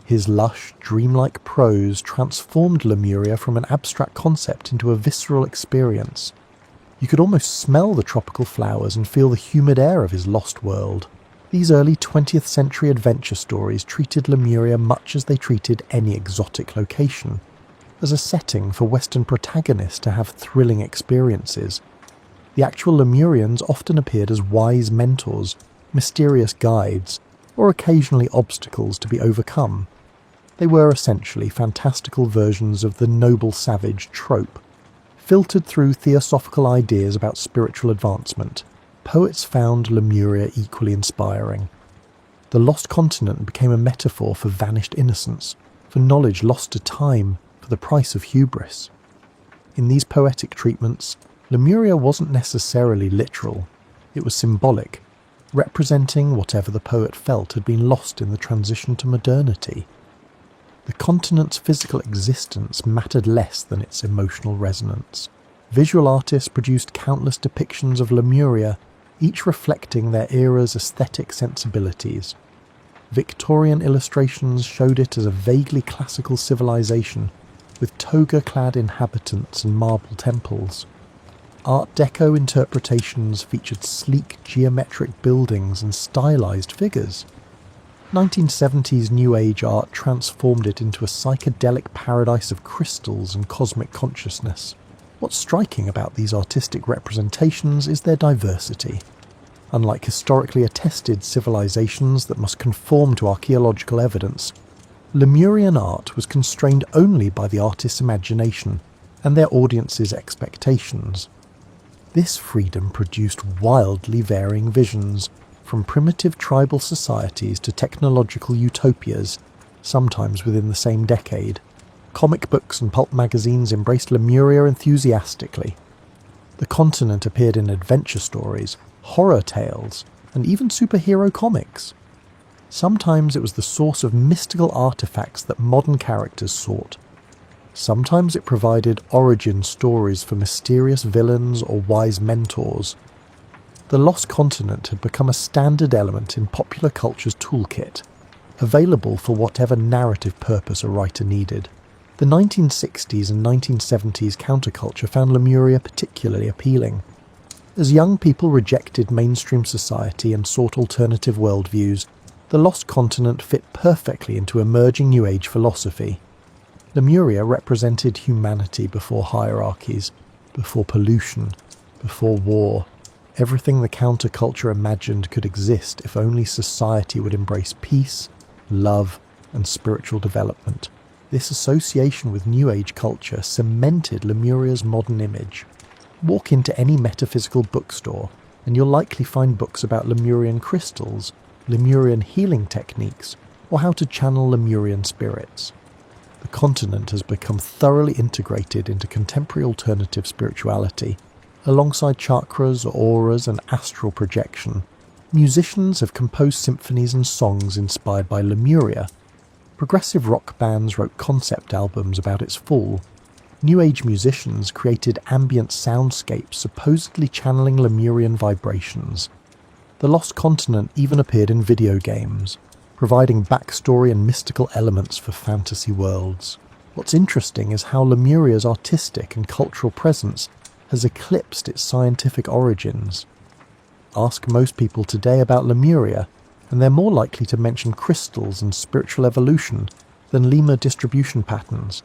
His lush, dreamlike prose transformed Lemuria from an abstract concept into a visceral experience. You could almost smell the tropical flowers and feel the humid air of his lost world. These early 20th century adventure stories treated Lemuria much as they treated any exotic location, as a setting for Western protagonists to have thrilling experiences. The actual Lemurians often appeared as wise mentors, mysterious guides, or occasionally obstacles to be overcome. They were essentially fantastical versions of the noble savage trope. Filtered through theosophical ideas about spiritual advancement, poets found Lemuria equally inspiring. The Lost Continent became a metaphor for vanished innocence, for knowledge lost to time, for the price of hubris. In these poetic treatments, Lemuria wasn't necessarily literal. It was symbolic, representing whatever the poet felt had been lost in the transition to modernity. The continent's physical existence mattered less than its emotional resonance. Visual artists produced countless depictions of Lemuria, each reflecting their era's aesthetic sensibilities. Victorian illustrations showed it as a vaguely classical civilization, with toga-clad inhabitants and marble temples. Art Deco interpretations featured sleek geometric buildings and stylized figures. 1970s New Age art transformed it into a psychedelic paradise of crystals and cosmic consciousness. What's striking about these artistic representations is their diversity. Unlike historically attested civilizations that must conform to archaeological evidence, Lemurian art was constrained only by the artist's imagination and their audience's expectations. This freedom produced wildly varying visions, from primitive tribal societies to technological utopias, sometimes within the same decade. Comic books and pulp magazines embraced Lemuria enthusiastically. The continent appeared in adventure stories, horror tales, and even superhero comics. Sometimes it was the source of mystical artifacts that modern characters sought. Sometimes it provided origin stories for mysterious villains or wise mentors. The Lost Continent had become a standard element in popular culture's toolkit, available for whatever narrative purpose a writer needed. The 1960s and 1970s counterculture found Lemuria particularly appealing. As young people rejected mainstream society and sought alternative worldviews, the Lost Continent fit perfectly into emerging New Age philosophy. Lemuria represented humanity before hierarchies, before pollution, before war. Everything the counterculture imagined could exist if only society would embrace peace, love, and spiritual development. This association with New Age culture cemented Lemuria's modern image. Walk into any metaphysical bookstore, and you'll likely find books about Lemurian crystals, Lemurian healing techniques, or how to channel Lemurian spirits. The continent has become thoroughly integrated into contemporary alternative spirituality. Alongside chakras, auras, and astral projection, musicians have composed symphonies and songs inspired by Lemuria. Progressive rock bands wrote concept albums about its fall. New Age musicians created ambient soundscapes supposedly channeling Lemurian vibrations. The Lost Continent even appeared in video games, providing backstory and mystical elements for fantasy worlds. What's interesting is how Lemuria's artistic and cultural presence has eclipsed its scientific origins. Ask most people today about Lemuria, and they're more likely to mention crystals and spiritual evolution than lemur distribution patterns.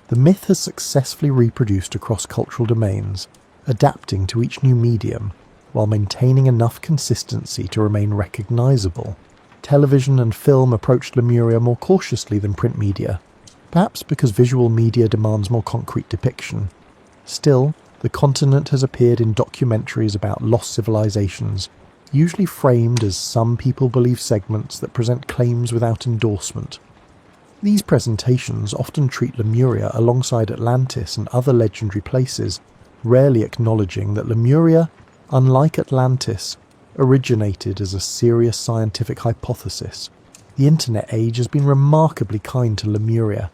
The myth has successfully reproduced across cultural domains, adapting to each new medium, while maintaining enough consistency to remain recognizable. Television and film approached Lemuria more cautiously than print media, perhaps because visual media demands more concrete depiction. Still, the continent has appeared in documentaries about lost civilizations, usually framed as some people believe segments that present claims without endorsement. These presentations often treat Lemuria alongside Atlantis and other legendary places, rarely acknowledging that Lemuria, unlike Atlantis, originated as a serious scientific hypothesis. The internet age has been remarkably kind to Lemuria.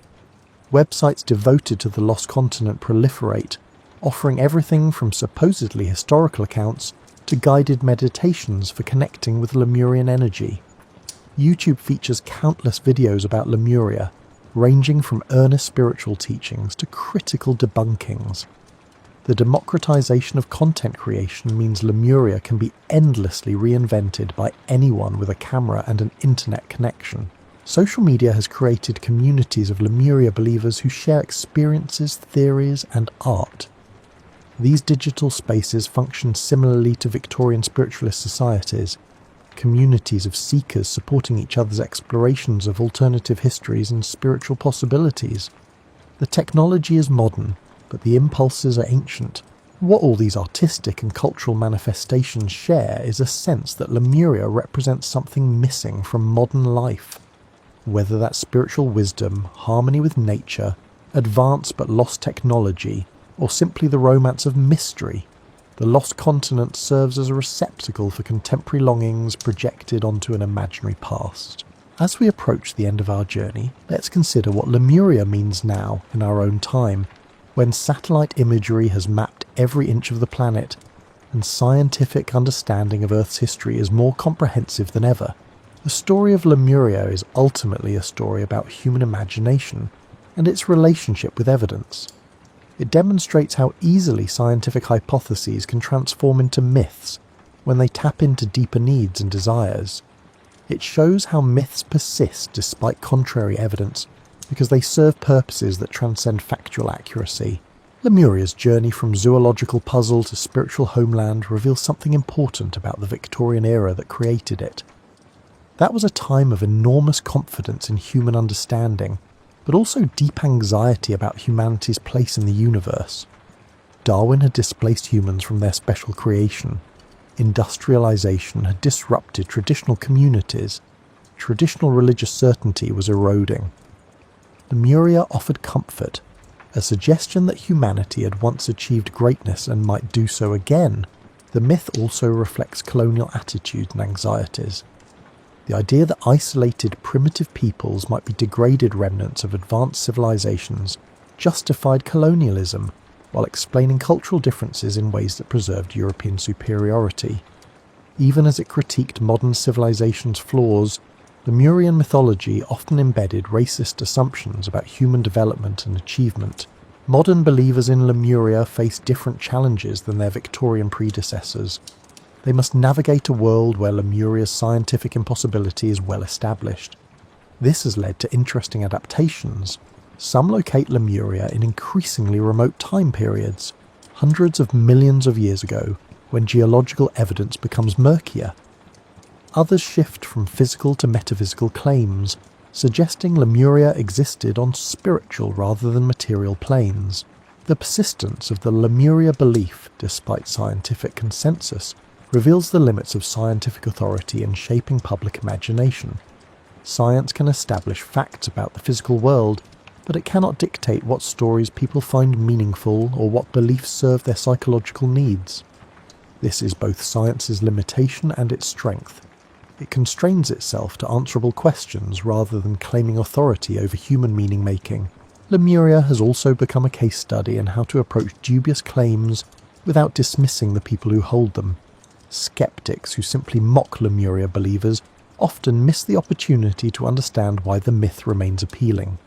Websites devoted to the Lost Continent proliferate, offering everything from supposedly historical accounts to guided meditations for connecting with Lemurian energy. YouTube features countless videos about Lemuria, ranging from earnest spiritual teachings to critical debunkings. The democratization of content creation means Lemuria can be endlessly reinvented by anyone with a camera and an internet connection. Social media has created communities of Lemuria believers who share experiences, theories, and art. These digital spaces function similarly to Victorian spiritualist societies, communities of seekers supporting each other's explorations of alternative histories and spiritual possibilities. The technology is modern, but the impulses are ancient. What all these artistic and cultural manifestations share is a sense that Lemuria represents something missing from modern life. Whether that's spiritual wisdom, harmony with nature, advanced but lost technology, or simply the romance of mystery, the Lost Continent serves as a receptacle for contemporary longings projected onto an imaginary past. As we approach the end of our journey, let's consider what Lemuria means now in our own time, when satellite imagery has mapped every inch of the planet, and scientific understanding of Earth's history is more comprehensive than ever. The story of Lemuria is ultimately a story about human imagination and its relationship with evidence. It demonstrates how easily scientific hypotheses can transform into myths when they tap into deeper needs and desires. It shows how myths persist despite contrary evidence because they serve purposes that transcend factual accuracy. Lemuria's journey from zoological puzzle to spiritual homeland reveals something important about the Victorian era that created it. That was a time of enormous confidence in human understanding, but also deep anxiety about humanity's place in the universe. Darwin had displaced humans from their special creation. Industrialization had disrupted traditional communities. Traditional religious certainty was eroding. Lemuria offered comfort, a suggestion that humanity had once achieved greatness and might do so again. The myth also reflects colonial attitudes and anxieties. The idea that isolated primitive peoples might be degraded remnants of advanced civilizations justified colonialism while explaining cultural differences in ways that preserved European superiority. Even as it critiqued modern civilization's flaws, Lemurian mythology often embedded racist assumptions about human development and achievement. Modern believers in Lemuria face different challenges than their Victorian predecessors. They must navigate a world where Lemuria's scientific impossibility is well established. This has led to interesting adaptations. Some locate Lemuria in increasingly remote time periods, hundreds of millions of years ago, when geological evidence becomes murkier. Others shift from physical to metaphysical claims, suggesting Lemuria existed on spiritual rather than material planes. The persistence of the Lemuria belief, despite scientific consensus, reveals the limits of scientific authority in shaping public imagination. Science can establish facts about the physical world, but it cannot dictate what stories people find meaningful or what beliefs serve their psychological needs. This is both science's limitation and its strength. It constrains itself to answerable questions rather than claiming authority over human meaning-making. Lemuria has also become a case study in how to approach dubious claims without dismissing the people who hold them. Skeptics who simply mock Lemuria believers often miss the opportunity to understand why the myth remains appealing.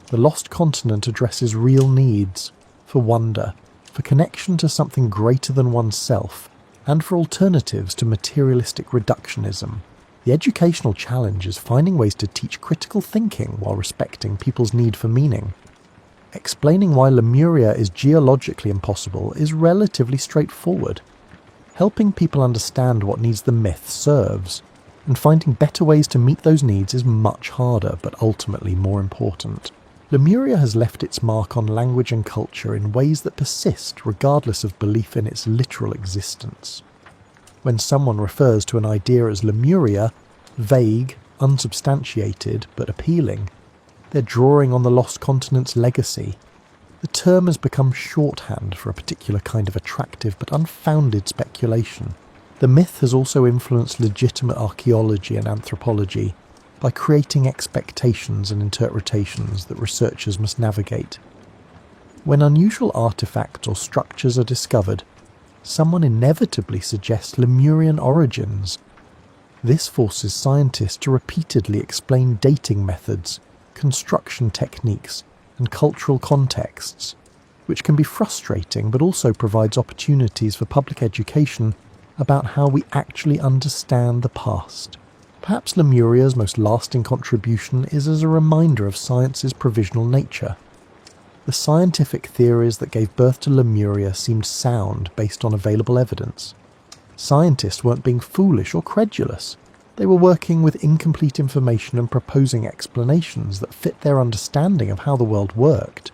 The Lost Continent addresses real needs, for wonder, for connection to something greater than oneself, and for alternatives to materialistic reductionism. The educational challenge is finding ways to teach critical thinking while respecting people's need for meaning. Explaining why Lemuria is geologically impossible is relatively straightforward. Helping people understand what needs the myth serves, and finding better ways to meet those needs is much harder, but ultimately more important. Lemuria has left its mark on language and culture in ways that persist regardless of belief in its literal existence. When someone refers to an idea as Lemuria, vague, unsubstantiated, but appealing, they're drawing on the lost continent's legacy. The term has become shorthand for a particular kind of attractive but unfounded speculation. The myth has also influenced legitimate archaeology and anthropology by creating expectations and interpretations that researchers must navigate. When unusual artifacts or structures are discovered, someone inevitably suggests Lemurian origins. This forces scientists to repeatedly explain dating methods, construction techniques, and cultural contexts, which can be frustrating but also provides opportunities for public education about how we actually understand the past. Perhaps Lemuria's most lasting contribution is as a reminder of science's provisional nature. The scientific theories that gave birth to Lemuria seemed sound based on available evidence. Scientists weren't being foolish or credulous. They were working with incomplete information and proposing explanations that fit their understanding of how the world worked.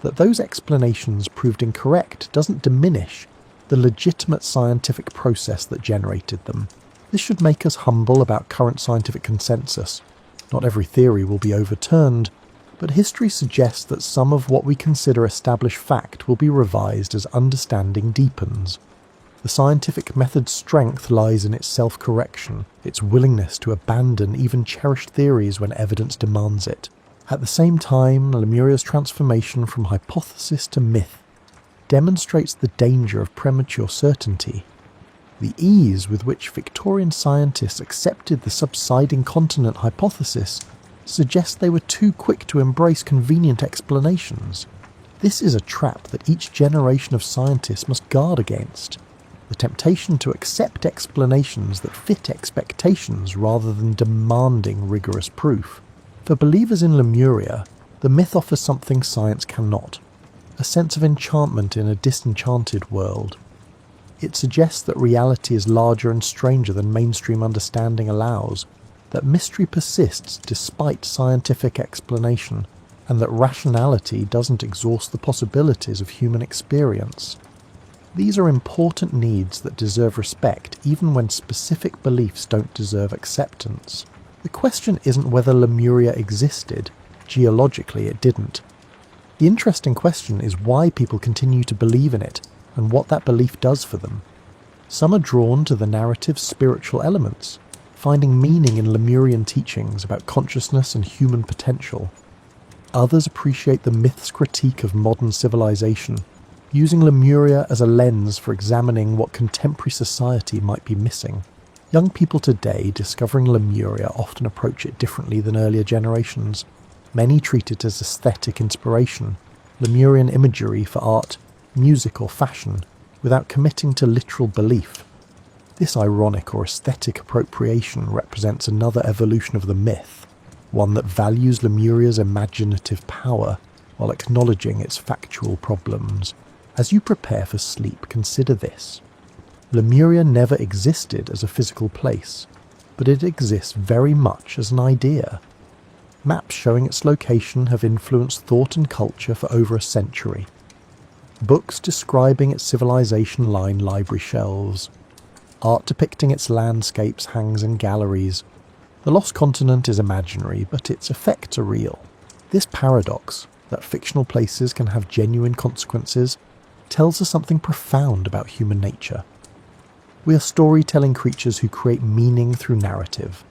That those explanations proved incorrect doesn't diminish the legitimate scientific process that generated them. This should make us humble about current scientific consensus. Not every theory will be overturned, but history suggests that some of what we consider established fact will be revised as understanding deepens. The scientific method's strength lies in its self-correction, its willingness to abandon even cherished theories when evidence demands it. At the same time, Lemuria's transformation from hypothesis to myth demonstrates the danger of premature certainty. The ease with which Victorian scientists accepted the subsiding continent hypothesis suggests they were too quick to embrace convenient explanations. This is a trap that each generation of scientists must guard against. The temptation to accept explanations that fit expectations rather than demanding rigorous proof. For believers in Lemuria, the myth offers something science cannot, a sense of enchantment in a disenchanted world. It suggests that reality is larger and stranger than mainstream understanding allows, that mystery persists despite scientific explanation, and that rationality doesn't exhaust the possibilities of human experience. These are important needs that deserve respect even when specific beliefs don't deserve acceptance. The question isn't whether Lemuria existed. Geologically, it didn't. The interesting question is why people continue to believe in it, and what that belief does for them. Some are drawn to the narrative's spiritual elements, finding meaning in Lemurian teachings about consciousness and human potential. Others appreciate the myth's critique of modern civilization, using Lemuria as a lens for examining what contemporary society might be missing. Young people today discovering Lemuria often approach it differently than earlier generations. Many treat it as aesthetic inspiration, Lemurian imagery for art, music or fashion, without committing to literal belief. This ironic or aesthetic appropriation represents another evolution of the myth, one that values Lemuria's imaginative power while acknowledging its factual problems. As you prepare for sleep, consider this. Lemuria never existed as a physical place, but it exists very much as an idea. Maps showing its location have influenced thought and culture for over a century. Books describing its civilization line library shelves. Art depicting its landscapes hangs in galleries. The lost continent is imaginary, but its effects are real. This paradox, that fictional places can have genuine consequences, tells us something profound about human nature. We are storytelling creatures who create meaning through narrative.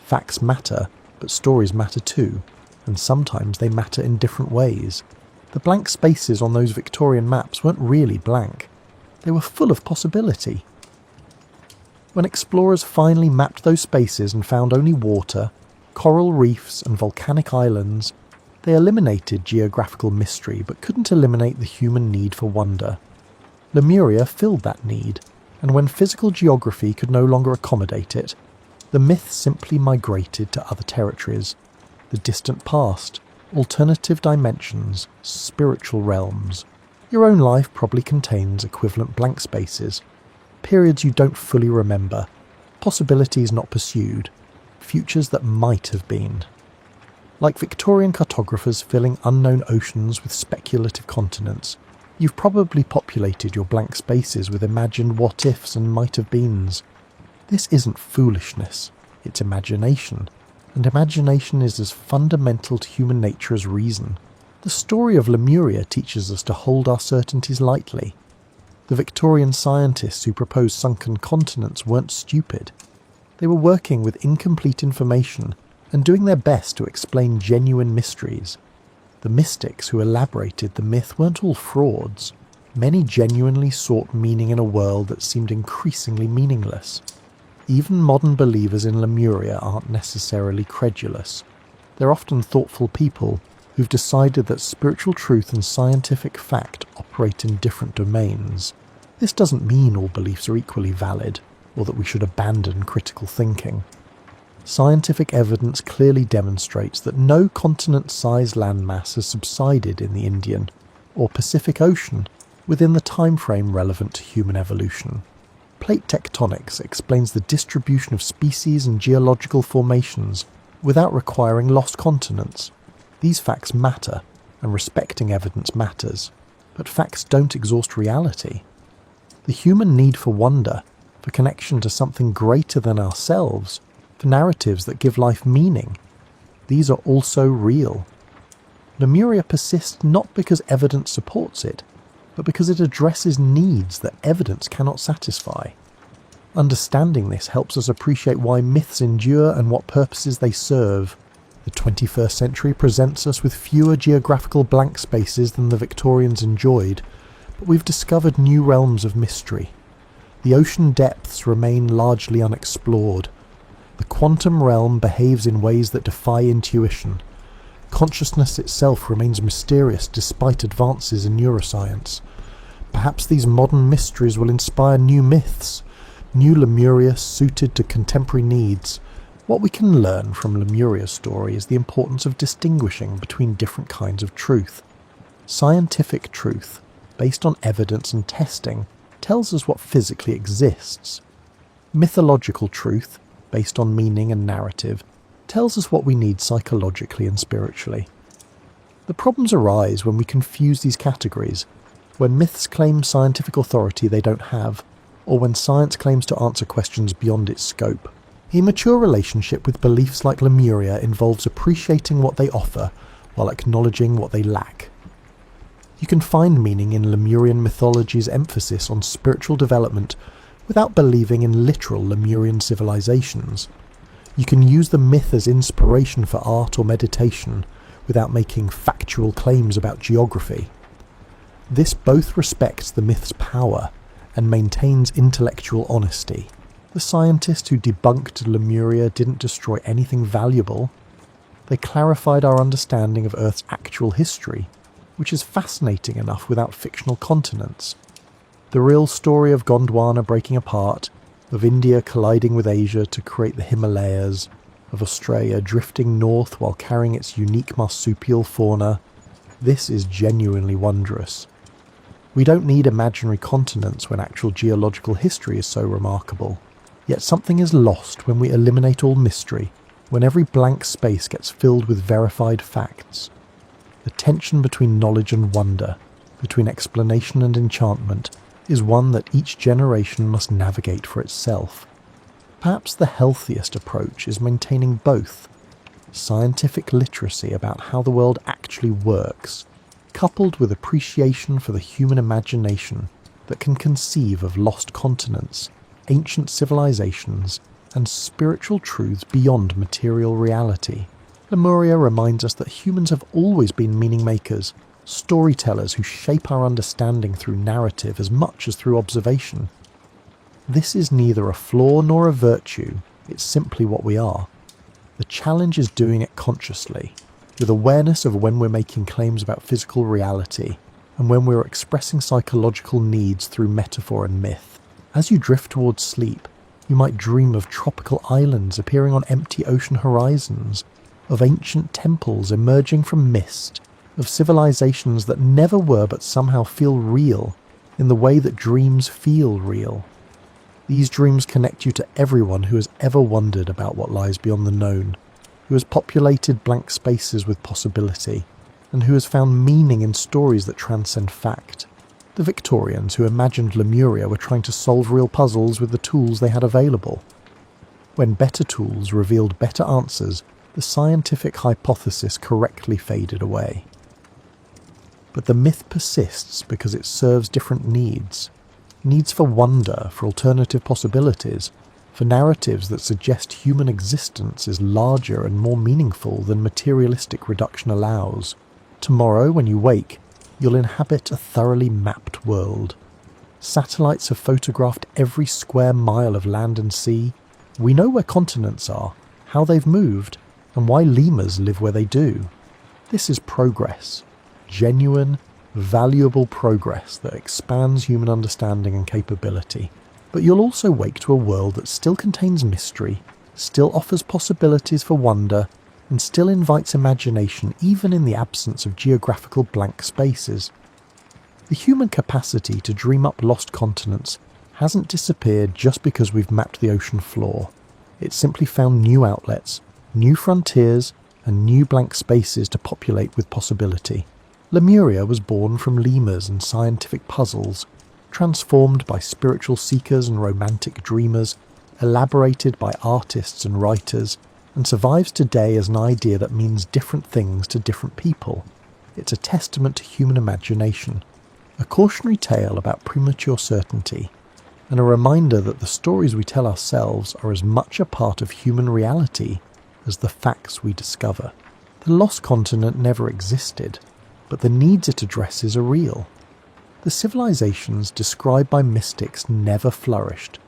Facts matter, but stories matter too, and sometimes they matter in different ways. The blank spaces on those Victorian maps weren't really blank. They were full of possibility. When explorers finally mapped those spaces and found only water, coral reefs and volcanic islands, they eliminated geographical mystery but couldn't eliminate the human need for wonder. Lemuria filled that need, and when physical geography could no longer accommodate it, the myth simply migrated to other territories, the distant past, alternative dimensions, spiritual realms. Your own life probably contains equivalent blank spaces, periods you don't fully remember, possibilities not pursued, futures that might have been. Like Victorian cartographers filling unknown oceans with speculative continents, you've probably populated your blank spaces with imagined what-ifs and might-have-beens. This isn't foolishness, it's imagination, and imagination is as fundamental to human nature as reason. The story of Lemuria teaches us to hold our certainties lightly. The Victorian scientists who proposed sunken continents weren't stupid. They were working with incomplete information and doing their best to explain genuine mysteries. The mystics who elaborated the myth weren't all frauds. Many genuinely sought meaning in a world that seemed increasingly meaningless. Even modern believers in Lemuria aren't necessarily credulous. They're often thoughtful people who've decided that spiritual truth and scientific fact operate in different domains. This doesn't mean all beliefs are equally valid, or that we should abandon critical thinking. Scientific evidence clearly demonstrates that no continent-sized landmass has subsided in the Indian or Pacific Ocean within the time frame relevant to human evolution. Plate tectonics explains the distribution of species and geological formations without requiring lost continents. These facts matter, and respecting evidence matters, but facts don't exhaust reality. The human need for wonder, for connection to something greater than ourselves, for narratives that give life meaning, these are also real. Lemuria persists not because evidence supports it, but because it addresses needs that evidence cannot satisfy. Understanding this helps us appreciate why myths endure and what purposes they serve. The 21st century presents us with fewer geographical blank spaces than the Victorians enjoyed, but we've discovered new realms of mystery. The ocean depths remain largely unexplored. The quantum realm behaves in ways that defy intuition. Consciousness itself remains mysterious despite advances in neuroscience. Perhaps these modern mysteries will inspire new myths, new Lemuria suited to contemporary needs. What we can learn from Lemuria's story is the importance of distinguishing between different kinds of truth. Scientific truth, based on evidence and testing, tells us what physically exists. Mythological truth, based on meaning and narrative, tells us what we need psychologically and spiritually. The problems arise when we confuse these categories, when myths claim scientific authority they don't have, or when science claims to answer questions beyond its scope. A mature relationship with beliefs like Lemuria involves appreciating what they offer while acknowledging what they lack. You can find meaning in Lemurian mythology's emphasis on spiritual development without believing in literal Lemurian civilizations. You can use the myth as inspiration for art or meditation without making factual claims about geography. This both respects the myth's power and maintains intellectual honesty. The scientists who debunked Lemuria didn't destroy anything valuable. They clarified our understanding of Earth's actual history, which is fascinating enough without fictional continents. The real story of Gondwana breaking apart, of India colliding with Asia to create the Himalayas, of Australia drifting north while carrying its unique marsupial fauna, this is genuinely wondrous. We don't need imaginary continents when actual geological history is so remarkable. Yet something is lost when we eliminate all mystery, when every blank space gets filled with verified facts. The tension between knowledge and wonder, between explanation and enchantment, is one that each generation must navigate for itself. Perhaps the healthiest approach is maintaining both. Scientific literacy about how the world actually works, coupled with appreciation for the human imagination that can conceive of lost continents, ancient civilizations, and spiritual truths beyond material reality. Lemuria reminds us that humans have always been meaning makers, storytellers who shape our understanding through narrative as much as through observation. This is neither a flaw nor a virtue, it's simply what we are. The challenge is doing it consciously, with awareness of when we're making claims about physical reality and when we're expressing psychological needs through metaphor and myth. As you drift towards sleep, you might dream of tropical islands appearing on empty ocean horizons, of ancient temples emerging from mist, of civilizations that never were but somehow feel real in the way that dreams feel real. These dreams connect you to everyone who has ever wondered about what lies beyond the known, who has populated blank spaces with possibility, and who has found meaning in stories that transcend fact. The Victorians who imagined Lemuria were trying to solve real puzzles with the tools they had available. When better tools revealed better answers, the scientific hypothesis correctly faded away. But the myth persists because it serves different needs. Needs for wonder, for alternative possibilities, for narratives that suggest human existence is larger and more meaningful than materialistic reduction allows. Tomorrow, when you wake, you'll inhabit a thoroughly mapped world. Satellites have photographed every square mile of land and sea. We know where continents are, how they've moved, and why lemurs live where they do. This is progress. Genuine, valuable progress that expands human understanding and capability. But you'll also wake to a world that still contains mystery, still offers possibilities for wonder, and still invites imagination even in the absence of geographical blank spaces. The human capacity to dream up lost continents hasn't disappeared just because we've mapped the ocean floor. It's simply found new outlets, new frontiers, and new blank spaces to populate with possibility. Lemuria was born from lemurs and scientific puzzles, transformed by spiritual seekers and romantic dreamers, elaborated by artists and writers, and survives today as an idea that means different things to different people. It's a testament to human imagination, a cautionary tale about premature certainty, and a reminder that the stories we tell ourselves are as much a part of human reality as the facts we discover. The lost continent never existed, but the needs it addresses are real. The civilizations described by mystics never flourished,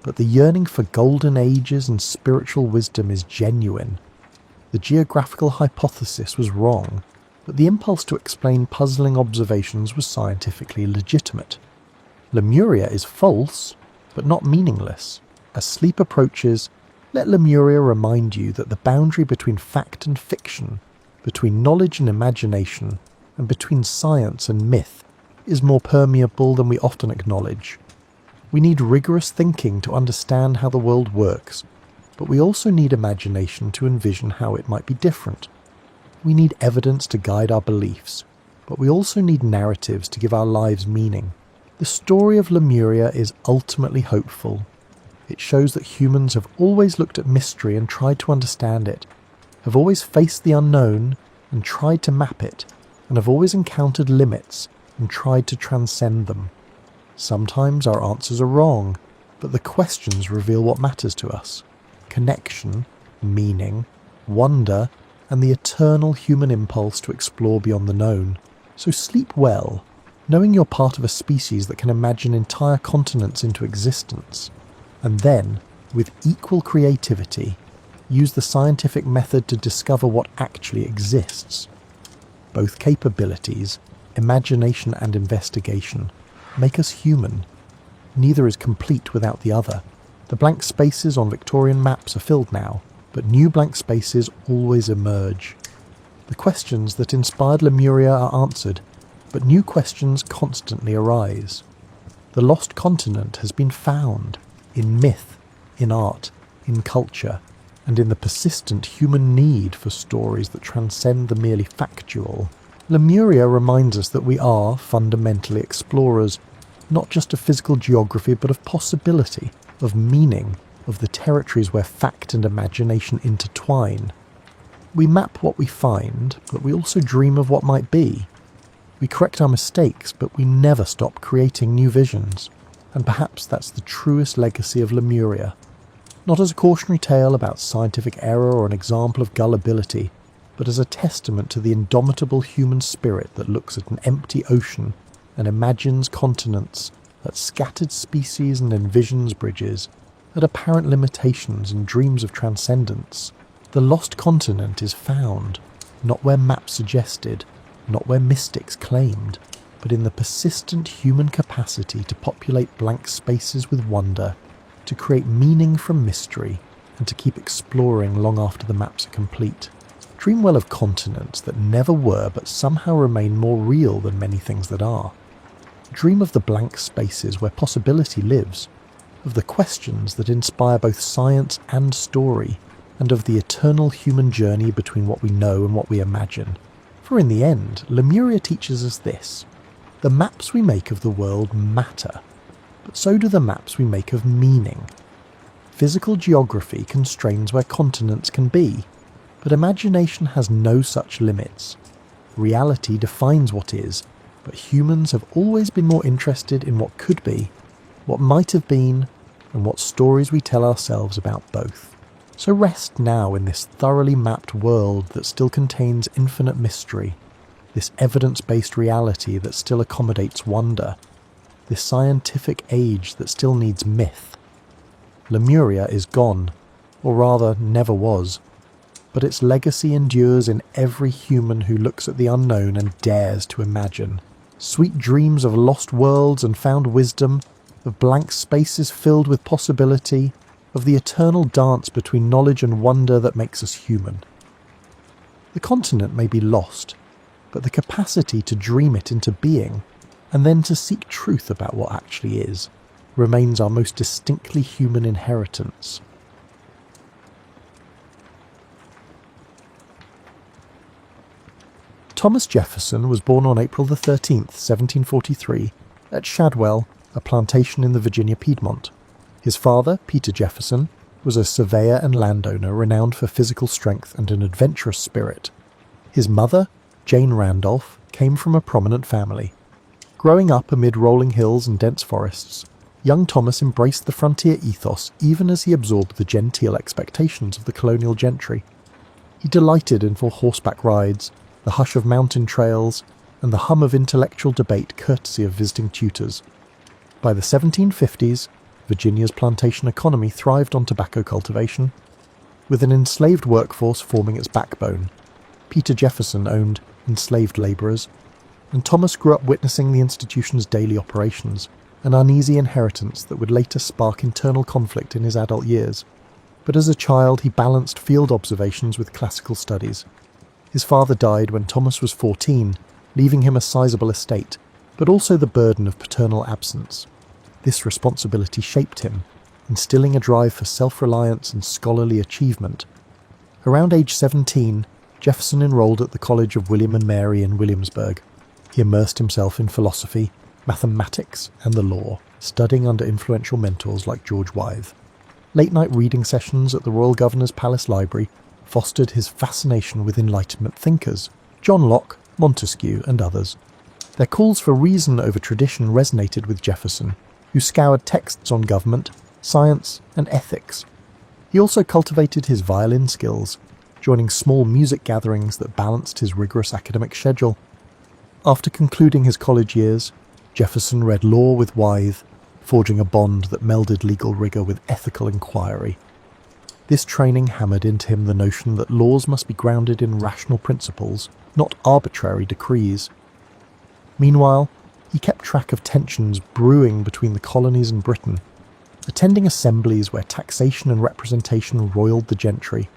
but the yearning for golden ages and spiritual wisdom is genuine. The geographical hypothesis was wrong, but the impulse to explain puzzling observations was scientifically legitimate. Lemuria is false, but not meaningless. As sleep approaches, let Lemuria remind you that the boundary between fact and fiction, between knowledge and imagination, and between science and myth is more permeable than we often acknowledge. We need rigorous thinking to understand how the world works, but we also need imagination to envision how it might be different. We need evidence to guide our beliefs, but we also need narratives to give our lives meaning. The story of Lemuria is ultimately hopeful. It shows that humans have always looked at mystery and tried to understand it, have always faced the unknown and tried to map it, and have always encountered limits and tried to transcend them. Sometimes our answers are wrong, but the questions reveal what matters to us: connection, meaning, wonder, and the eternal human impulse to explore beyond the known. So sleep well, knowing you're part of a species that can imagine entire continents into existence. And then, with equal creativity, use the scientific method to discover what actually exists. Both capabilities, imagination and investigation, make us human. Neither is complete without the other. The blank spaces on Victorian maps are filled now, but new blank spaces always emerge. The questions that inspired Lemuria are answered, but new questions constantly arise. The lost continent has been found in myth, in art, in culture, and in the persistent human need for stories that transcend the merely factual. Lemuria reminds us that we are fundamentally explorers, not just of physical geography but of possibility, of meaning, of the territories where fact and imagination intertwine. We map what we find, but we also dream of what might be. We correct our mistakes, but we never stop creating new visions. And perhaps that's the truest legacy of Lemuria. Not as a cautionary tale about scientific error or an example of gullibility, but as a testament to the indomitable human spirit that looks at an empty ocean and imagines continents, at scattered species and envisions bridges, at apparent limitations and dreams of transcendence. The lost continent is found, not where maps suggested, not where mystics claimed, but in the persistent human capacity to populate blank spaces with wonder, to create meaning from mystery, and to keep exploring long after the maps are complete. Dream well of continents that never were but somehow remain more real than many things that are. Dream of the blank spaces where possibility lives, of the questions that inspire both science and story, and of the eternal human journey between what we know and what we imagine. For in the end, Lemuria teaches us this: the maps we make of the world matter, but so do the maps we make of meaning. Physical geography constrains where continents can be, but imagination has no such limits. Reality defines what is, but humans have always been more interested in what could be, what might have been, and what stories we tell ourselves about both. So rest now in this thoroughly mapped world that still contains infinite mystery, this evidence-based reality that still accommodates wonder, this scientific age that still needs myth. Lemuria is gone, or rather never was, but its legacy endures in every human who looks at the unknown and dares to imagine. Sweet dreams of lost worlds and found wisdom, of blank spaces filled with possibility, of the eternal dance between knowledge and wonder that makes us human. The continent may be lost, but the capacity to dream it into being, and then to seek truth about what actually is, remains our most distinctly human inheritance. Thomas Jefferson was born on April 13th, 1743, at Shadwell, a plantation in the Virginia Piedmont. His father, Peter Jefferson, was a surveyor and landowner renowned for physical strength and an adventurous spirit. His mother, Jane Randolph, came from a prominent family. Growing up amid rolling hills and dense forests, young Thomas embraced the frontier ethos even as he absorbed the genteel expectations of the colonial gentry. He delighted in full horseback rides, the hush of mountain trails, and the hum of intellectual debate courtesy of visiting tutors. By the 1750s, Virginia's plantation economy thrived on tobacco cultivation, with an enslaved workforce forming its backbone. Peter Jefferson owned enslaved labourers, and Thomas grew up witnessing the institution's daily operations, an uneasy inheritance that would later spark internal conflict in his adult years. But as a child, he balanced field observations with classical studies. His father died when Thomas was 14, leaving him a sizable estate, but also the burden of paternal absence. This responsibility shaped him, instilling a drive for self-reliance and scholarly achievement. Around age 17, Jefferson enrolled at the College of William and Mary in Williamsburg. He immersed himself in philosophy, mathematics, and the law, studying under influential mentors like George Wythe. Late-night reading sessions at the Royal Governor's Palace Library fostered his fascination with Enlightenment thinkers, John Locke, Montesquieu, and others. Their calls for reason over tradition resonated with Jefferson, who scoured texts on government, science, and ethics. He also cultivated his violin skills, joining small music gatherings that balanced his rigorous academic schedule. After concluding his college years, Jefferson read law with Wythe, forging a bond that melded legal rigour with ethical inquiry. This training hammered into him the notion that laws must be grounded in rational principles, not arbitrary decrees. Meanwhile, he kept track of tensions brewing between the colonies and Britain, attending assemblies where taxation and representation roiled the gentry.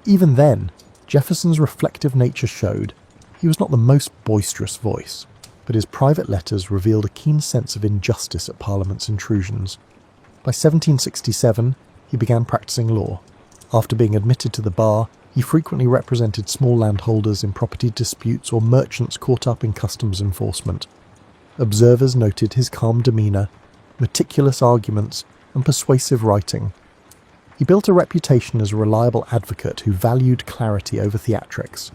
Even then, Jefferson's reflective nature showed he was not the most boisterous voice, but his private letters revealed a keen sense of injustice at Parliament's intrusions. By 1767, he began practicing law. After being admitted to the bar, he frequently represented small landholders in property disputes or merchants caught up in customs enforcement. Observers noted his calm demeanour, meticulous arguments, and persuasive writing. He built a reputation as a reliable advocate who valued clarity over theatrics.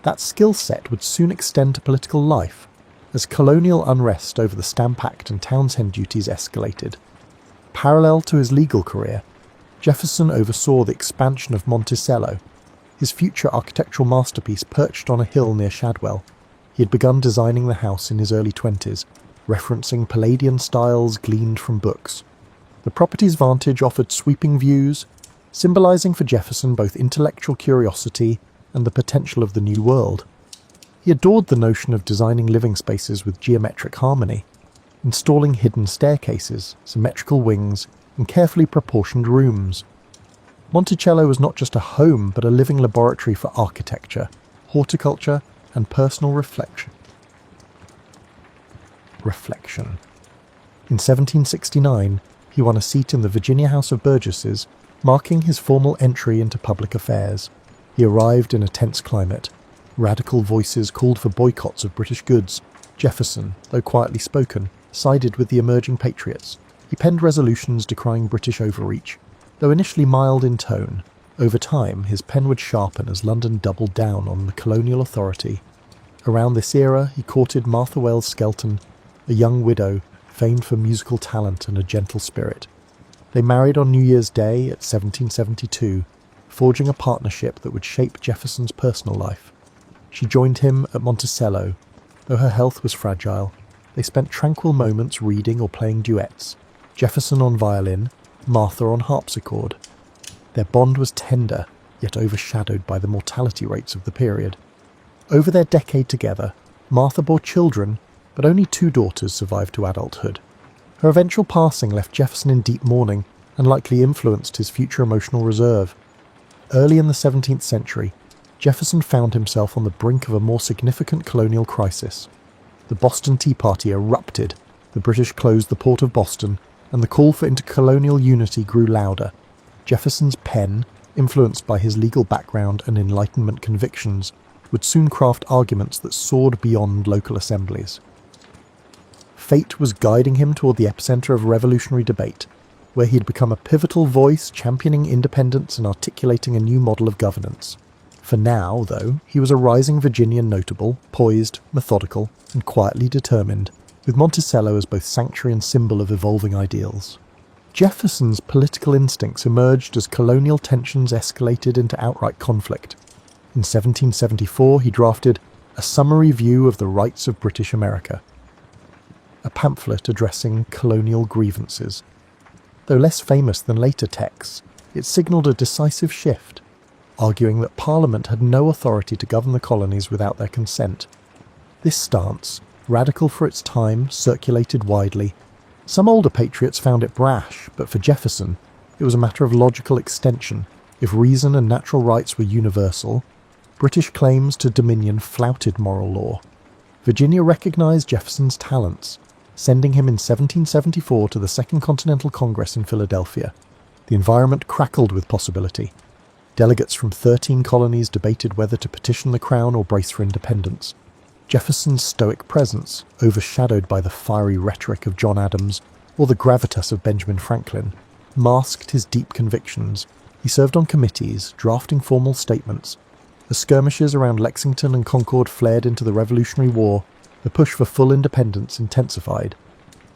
That skill set would soon extend to political life, as colonial unrest over the Stamp Act and Townshend duties escalated. Parallel to his legal career, Jefferson oversaw the expansion of Monticello, his future architectural masterpiece perched on a hill near Shadwell. He had begun designing the house in his early 20s, referencing Palladian styles gleaned from books. The property's vantage offered sweeping views, symbolising for Jefferson both intellectual curiosity and the potential of the new world. He adored the notion of designing living spaces with geometric harmony, installing hidden staircases, symmetrical wings, and carefully proportioned rooms. Monticello was not just a home, but a living laboratory for architecture, horticulture, and personal reflection. In 1769, he won a seat in the Virginia House of Burgesses, marking his formal entry into public affairs. He arrived in a tense climate. Radical voices called for boycotts of British goods. Jefferson, though quietly spoken, sided with the emerging patriots. He penned resolutions decrying British overreach. Though initially mild in tone, over time his pen would sharpen as London doubled down on the colonial authority. Around this era he courted Martha Wells Skelton, a young widow famed for musical talent and a gentle spirit. They married on New Year's Day at 1772, forging a partnership that would shape Jefferson's personal life. She joined him at Monticello. Though her health was fragile, they spent tranquil moments reading or playing duets, Jefferson on violin, Martha on harpsichord. Their bond was tender, yet overshadowed by the mortality rates of the period. Over their decade together, Martha bore children, but only 2 daughters survived to adulthood. Her eventual passing left Jefferson in deep mourning and likely influenced his future emotional reserve. Early in the 17th century, Jefferson found himself on the brink of a more significant colonial crisis. The Boston Tea Party erupted, the British closed the port of Boston, and the call for intercolonial unity grew louder. Jefferson's pen, influenced by his legal background and Enlightenment convictions, would soon craft arguments that soared beyond local assemblies. Fate was guiding him toward the epicenter of revolutionary debate, where he had become a pivotal voice championing independence and articulating a new model of governance. For now, though, he was a rising Virginian notable, poised, methodical, and quietly determined, with Monticello as both sanctuary and symbol of evolving ideals. Jefferson's political instincts emerged as colonial tensions escalated into outright conflict. In 1774 he drafted A Summary View of the Rights of British America, a pamphlet addressing colonial grievances. Though less famous than later texts, it signalled a decisive shift, arguing that Parliament had no authority to govern the colonies without their consent. This stance, radical for its time, circulated widely. Some older patriots found it brash, but for Jefferson, it was a matter of logical extension. If reason and natural rights were universal, British claims to dominion flouted moral law. Virginia recognised Jefferson's talents, sending him in 1774 to the Second Continental Congress in Philadelphia. The environment crackled with possibility. Delegates from 13 colonies debated whether to petition the Crown or brace for independence. Jefferson's stoic presence, overshadowed by the fiery rhetoric of John Adams or the gravitas of Benjamin Franklin, masked his deep convictions. He served on committees, drafting formal statements. As skirmishes around Lexington and Concord flared into the Revolutionary War, the push for full independence intensified.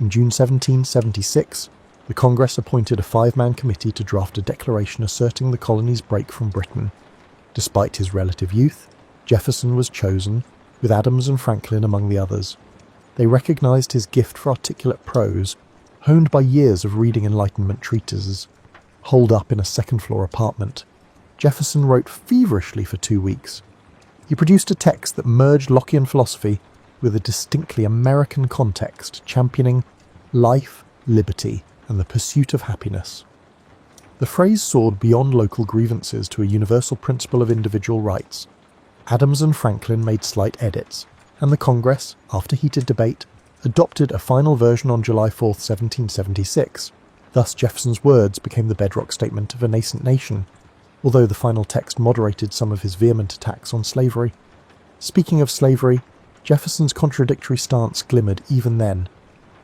In June 1776, the Congress appointed a 5-man committee to draft a declaration asserting the colony's break from Britain. Despite his relative youth, Jefferson was chosen, with Adams and Franklin among the others. They recognised his gift for articulate prose, honed by years of reading Enlightenment treatises. Holed up in a second-floor apartment, Jefferson wrote feverishly for 2 weeks. He produced a text that merged Lockean philosophy with a distinctly American context, championing life, liberty, and the pursuit of happiness. The phrase soared beyond local grievances to a universal principle of individual rights. Adams and Franklin made slight edits, and the Congress, after heated debate, adopted a final version on July 4, 1776. Thus Jefferson's words became the bedrock statement of a nascent nation, although the final text moderated some of his vehement attacks on slavery. Speaking of slavery, Jefferson's contradictory stance glimmered even then.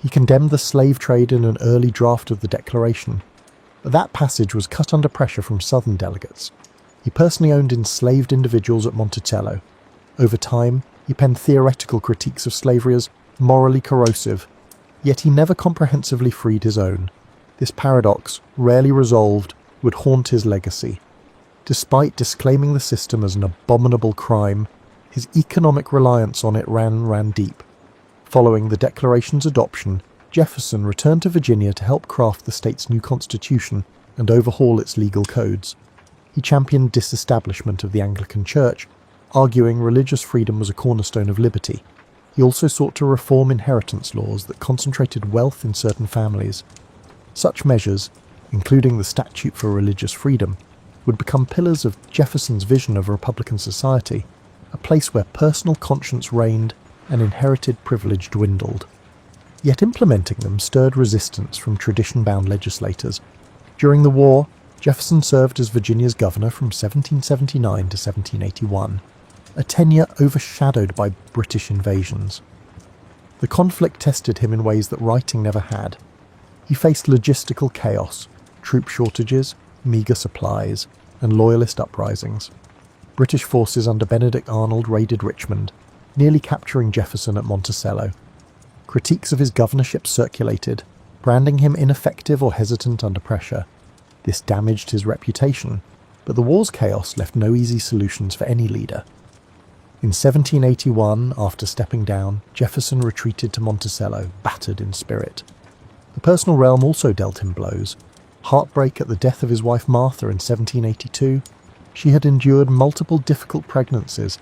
He condemned the slave trade in an early draft of the Declaration, but that passage was cut under pressure from Southern delegates. He personally owned enslaved individuals at Monticello. Over time, he penned theoretical critiques of slavery as morally corrosive, yet he never comprehensively freed his own. This paradox, rarely resolved, would haunt his legacy. Despite disclaiming the system as an abominable crime, his economic reliance on it ran deep. Following the Declaration's adoption, Jefferson returned to Virginia to help craft the state's new constitution and overhaul its legal codes. He championed disestablishment of the Anglican Church, arguing religious freedom was a cornerstone of liberty. He also sought to reform inheritance laws that concentrated wealth in certain families. Such measures, including the Statute for Religious Freedom, would become pillars of Jefferson's vision of a Republican society, a place where personal conscience reigned and inherited privilege dwindled. Yet implementing them stirred resistance from tradition-bound legislators. During the war, Jefferson served as Virginia's governor from 1779 to 1781, a tenure overshadowed by British invasions. The conflict tested him in ways that writing never had. He faced logistical chaos, troop shortages, meagre supplies, and loyalist uprisings. British forces under Benedict Arnold raided Richmond, nearly capturing Jefferson at Monticello. Critiques of his governorship circulated, branding him ineffective or hesitant under pressure. This damaged his reputation, but the war's chaos left no easy solutions for any leader. In 1781, after stepping down, Jefferson retreated to Monticello, battered in spirit. The personal realm also dealt him blows. Heartbreak at the death of his wife Martha in 1782, she had endured multiple difficult pregnancies,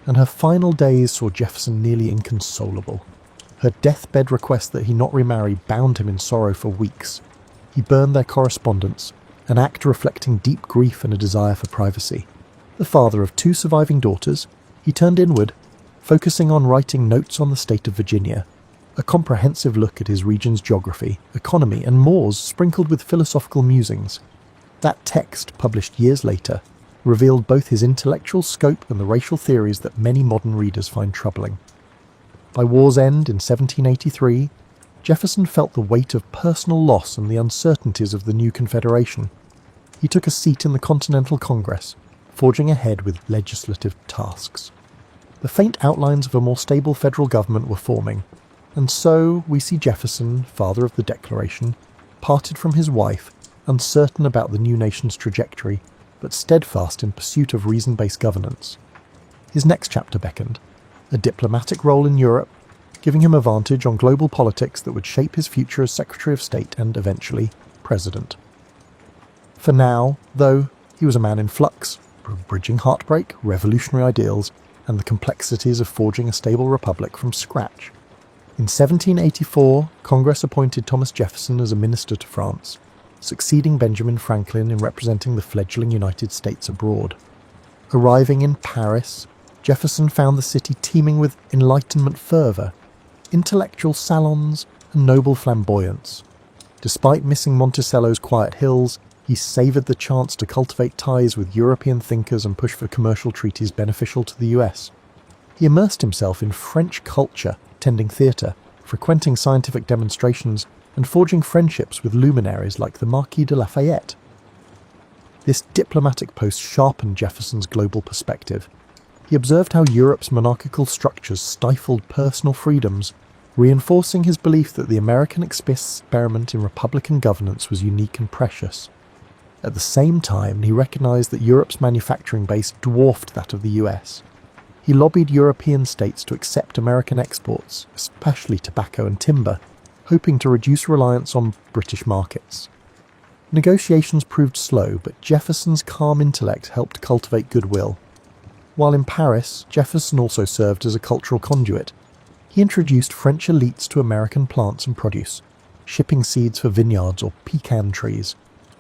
and her final days saw Jefferson nearly inconsolable. Her deathbed request that he not remarry bound him in sorrow for weeks. He burned their correspondence, an act reflecting deep grief and a desire for privacy. The father of 2 surviving daughters, he turned inward, focusing on writing notes on the state of Virginia, a comprehensive look at his region's geography, economy, and mores sprinkled with philosophical musings. That text, published years later, revealed both his intellectual scope and the racial theories that many modern readers find troubling. By war's end in 1783, Jefferson felt the weight of personal loss and the uncertainties of the new Confederation. He took a seat in the Continental Congress, forging ahead with legislative tasks. The faint outlines of a more stable federal government were forming, and so we see Jefferson, father of the Declaration, parted from his wife, uncertain about the new nation's trajectory, but steadfast in pursuit of reason-based governance. His next chapter beckoned, a diplomatic role in Europe, giving him a vantage on global politics that would shape his future as Secretary of State and, eventually, President. For now, though, he was a man in flux, bridging heartbreak, revolutionary ideals, and the complexities of forging a stable republic from scratch. In 1784, Congress appointed Thomas Jefferson as a minister to France, succeeding Benjamin Franklin in representing the fledgling United States abroad. Arriving in Paris, Jefferson found the city teeming with Enlightenment fervour, intellectual salons, and noble flamboyance. Despite missing Monticello's quiet hills, he savoured the chance to cultivate ties with European thinkers and push for commercial treaties beneficial to the US. He immersed himself in French culture, attending theatre, frequenting scientific demonstrations, and forging friendships with luminaries like the Marquis de Lafayette. This diplomatic post sharpened Jefferson's global perspective. He observed how Europe's monarchical structures stifled personal freedoms, reinforcing his belief that the American experiment in republican governance was unique and precious. At the same time, he recognized that Europe's manufacturing base dwarfed that of the US. He lobbied European states to accept American exports, especially tobacco and timber, hoping to reduce reliance on British markets. Negotiations proved slow, but Jefferson's calm intellect helped cultivate goodwill. While in Paris, Jefferson also served as a cultural conduit. He introduced French elites to American plants and produce, shipping seeds for vineyards or pecan trees.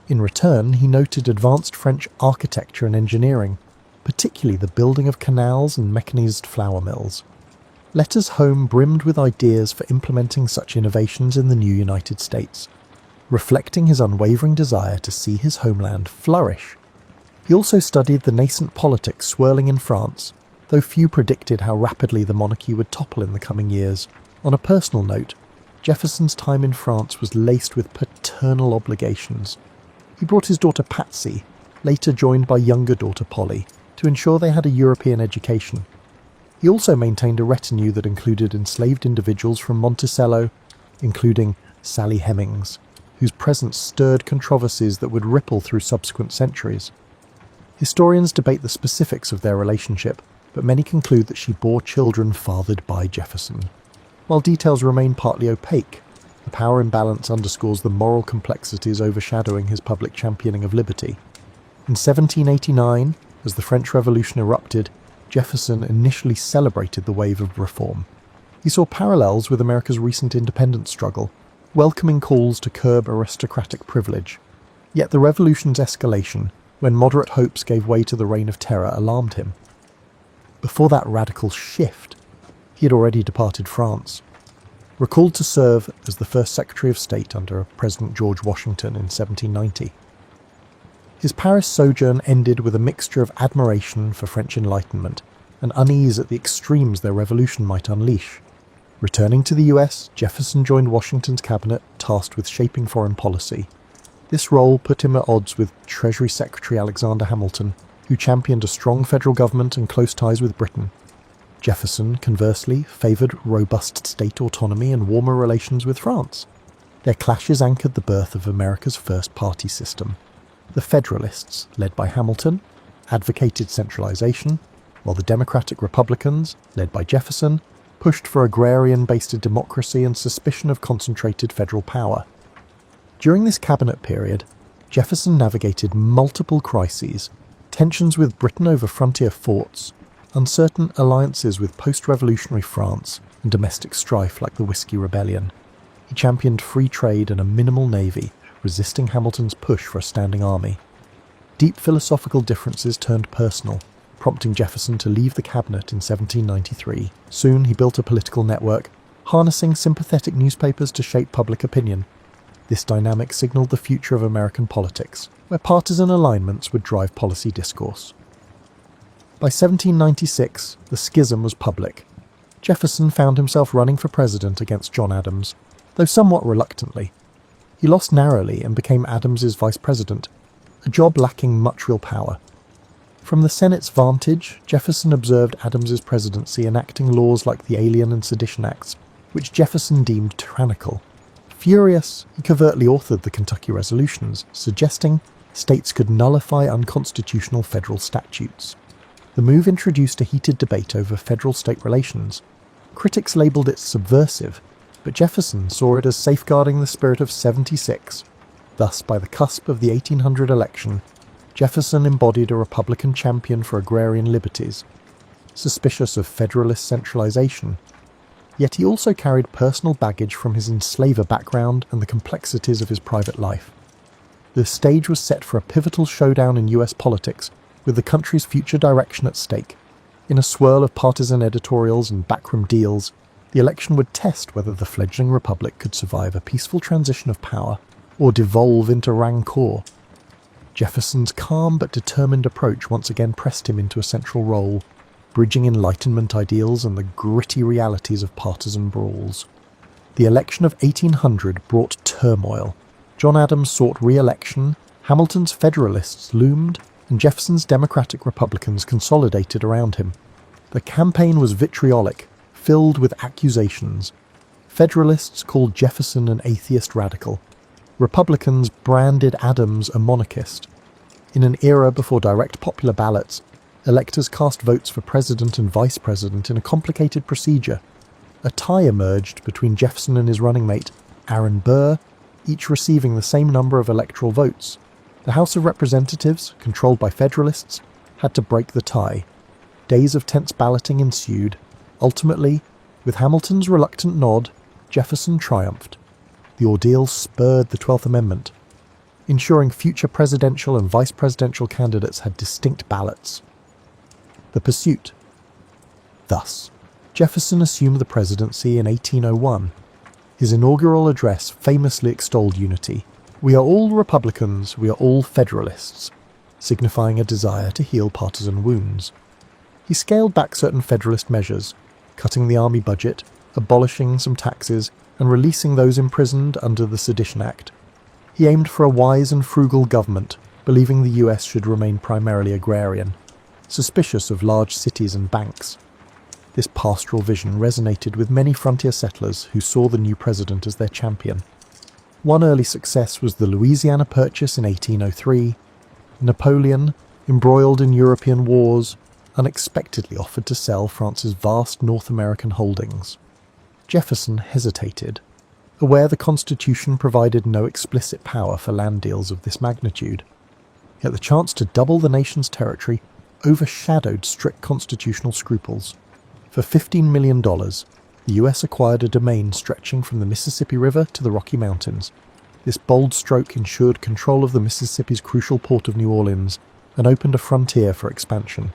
In return, he noted advanced French architecture and engineering, particularly the building of canals and mechanized flour mills. Letters home brimmed with ideas for implementing such innovations in the new United States, reflecting his unwavering desire to see his homeland flourish. He also studied the nascent politics swirling in France, though few predicted how rapidly the monarchy would topple in the coming years. On a personal note, Jefferson's time in France was laced with paternal obligations. He brought his daughter Patsy, later joined by younger daughter Polly, to ensure they had a European education. He also maintained a retinue that included enslaved individuals from Monticello, including Sally Hemings, whose presence stirred controversies that would ripple through subsequent centuries. Historians debate the specifics of their relationship, but many conclude that she bore children fathered by Jefferson. While details remain partly opaque, the power imbalance underscores the moral complexities overshadowing his public championing of liberty. In 1789, as the French Revolution erupted, Jefferson initially celebrated the wave of reform. He saw parallels with America's recent independence struggle, welcoming calls to curb aristocratic privilege. Yet the revolution's escalation, when moderate hopes gave way to the reign of terror, alarmed him. Before that radical shift, he had already departed France. Recalled to serve as the first Secretary of State under President George Washington in 1790. His Paris sojourn ended with a mixture of admiration for French Enlightenment and unease at the extremes their revolution might unleash. Returning to the US, Jefferson joined Washington's cabinet tasked with shaping foreign policy. This role put him at odds with Treasury Secretary Alexander Hamilton, who championed a strong federal government and close ties with Britain. Jefferson, conversely, favoured robust state autonomy and warmer relations with France. Their clashes anchored the birth of America's first party system. The Federalists, led by Hamilton, advocated centralization, while the Democratic Republicans, led by Jefferson, pushed for agrarian-based democracy and suspicion of concentrated federal power. During this cabinet period, Jefferson navigated multiple crises, tensions with Britain over frontier forts, uncertain alliances with post-revolutionary France, and domestic strife like the Whiskey Rebellion. He championed free trade and a minimal navy, resisting Hamilton's push for a standing army. Deep philosophical differences turned personal, prompting Jefferson to leave the cabinet in 1793. Soon he built a political network, harnessing sympathetic newspapers to shape public opinion. This dynamic signalled the future of American politics, where partisan alignments would drive policy discourse. By 1796, the schism was public. Jefferson found himself running for president against John Adams, though somewhat reluctantly. He lost narrowly and became Adams's vice president, a job lacking much real power. From the Senate's vantage, Jefferson observed Adams's presidency enacting laws like the Alien and Sedition Acts, which Jefferson deemed tyrannical. Furious, he covertly authored the Kentucky Resolutions, suggesting states could nullify unconstitutional federal statutes. The move introduced a heated debate over federal-state relations. Critics labelled it subversive, but Jefferson saw it as safeguarding the spirit of '76. Thus, by the cusp of the 1800 election, Jefferson embodied a Republican champion for agrarian liberties, suspicious of Federalist centralization. Yet he also carried personal baggage from his enslaver background and the complexities of his private life. The stage was set for a pivotal showdown in US politics, with the country's future direction at stake. In a swirl of partisan editorials and backroom deals, the election would test whether the fledgling republic could survive a peaceful transition of power or devolve into rancor. Jefferson's calm but determined approach once again pressed him into a central role, bridging Enlightenment ideals and the gritty realities of partisan brawls. The election of 1800 brought turmoil. John Adams sought re-election, Hamilton's Federalists loomed, and Jefferson's Democratic Republicans consolidated around him. The campaign was vitriolic, filled with accusations. Federalists called Jefferson an atheist radical. Republicans branded Adams a monarchist. In an era before direct popular ballots, electors cast votes for president and vice president in a complicated procedure. A tie emerged between Jefferson and his running mate, Aaron Burr, each receiving the same number of electoral votes. The House of Representatives, controlled by Federalists, had to break the tie. Days of tense balloting ensued. Ultimately, with Hamilton's reluctant nod, Jefferson triumphed. The ordeal spurred the 12th Amendment, ensuring future presidential and vice presidential candidates had distinct ballots. The pursuit. Thus, Jefferson assumed the presidency in 1801. His inaugural address famously extolled unity. "We are all Republicans, we are all Federalists," signifying a desire to heal partisan wounds. He scaled back certain Federalist measures, cutting the army budget, abolishing some taxes, and releasing those imprisoned under the Sedition Act. He aimed for a wise and frugal government, believing the US should remain primarily agrarian, suspicious of large cities and banks. This pastoral vision resonated with many frontier settlers who saw the new president as their champion. One early success was the Louisiana Purchase in 1803. Napoleon, embroiled in European wars, unexpectedly offered to sell France's vast North American holdings. Jefferson hesitated, aware the Constitution provided no explicit power for land deals of this magnitude. Yet the chance to double the nation's territory overshadowed strict constitutional scruples. For $15 million, the US acquired a domain stretching from the Mississippi River to the Rocky Mountains. This bold stroke ensured control of the Mississippi's crucial port of New Orleans and opened a frontier for expansion.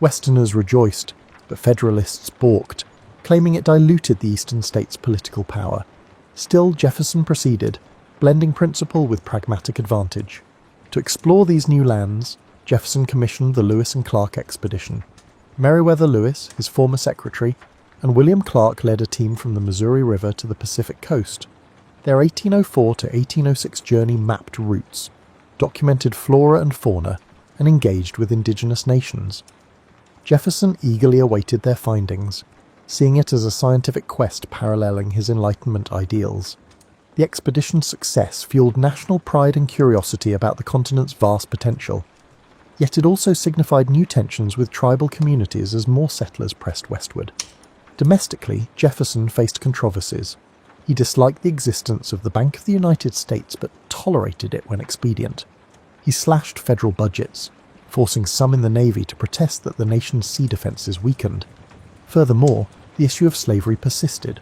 Westerners rejoiced, but Federalists balked, claiming it diluted the eastern states' political power. Still, Jefferson proceeded, blending principle with pragmatic advantage. To explore these new lands, Jefferson commissioned the Lewis and Clark expedition. Meriwether Lewis, his former secretary, and William Clark led a team from the Missouri River to the Pacific coast. Their 1804 to 1806 journey mapped routes, documented flora and fauna, and engaged with indigenous nations. Jefferson eagerly awaited their findings, seeing it as a scientific quest paralleling his Enlightenment ideals. The expedition's success fueled national pride and curiosity about the continent's vast potential. Yet it also signified new tensions with tribal communities as more settlers pressed westward. Domestically, Jefferson faced controversies. He disliked the existence of the Bank of the United States but tolerated it when expedient. He slashed federal budgets, forcing some in the Navy to protest that the nation's sea defences weakened. Furthermore, the issue of slavery persisted.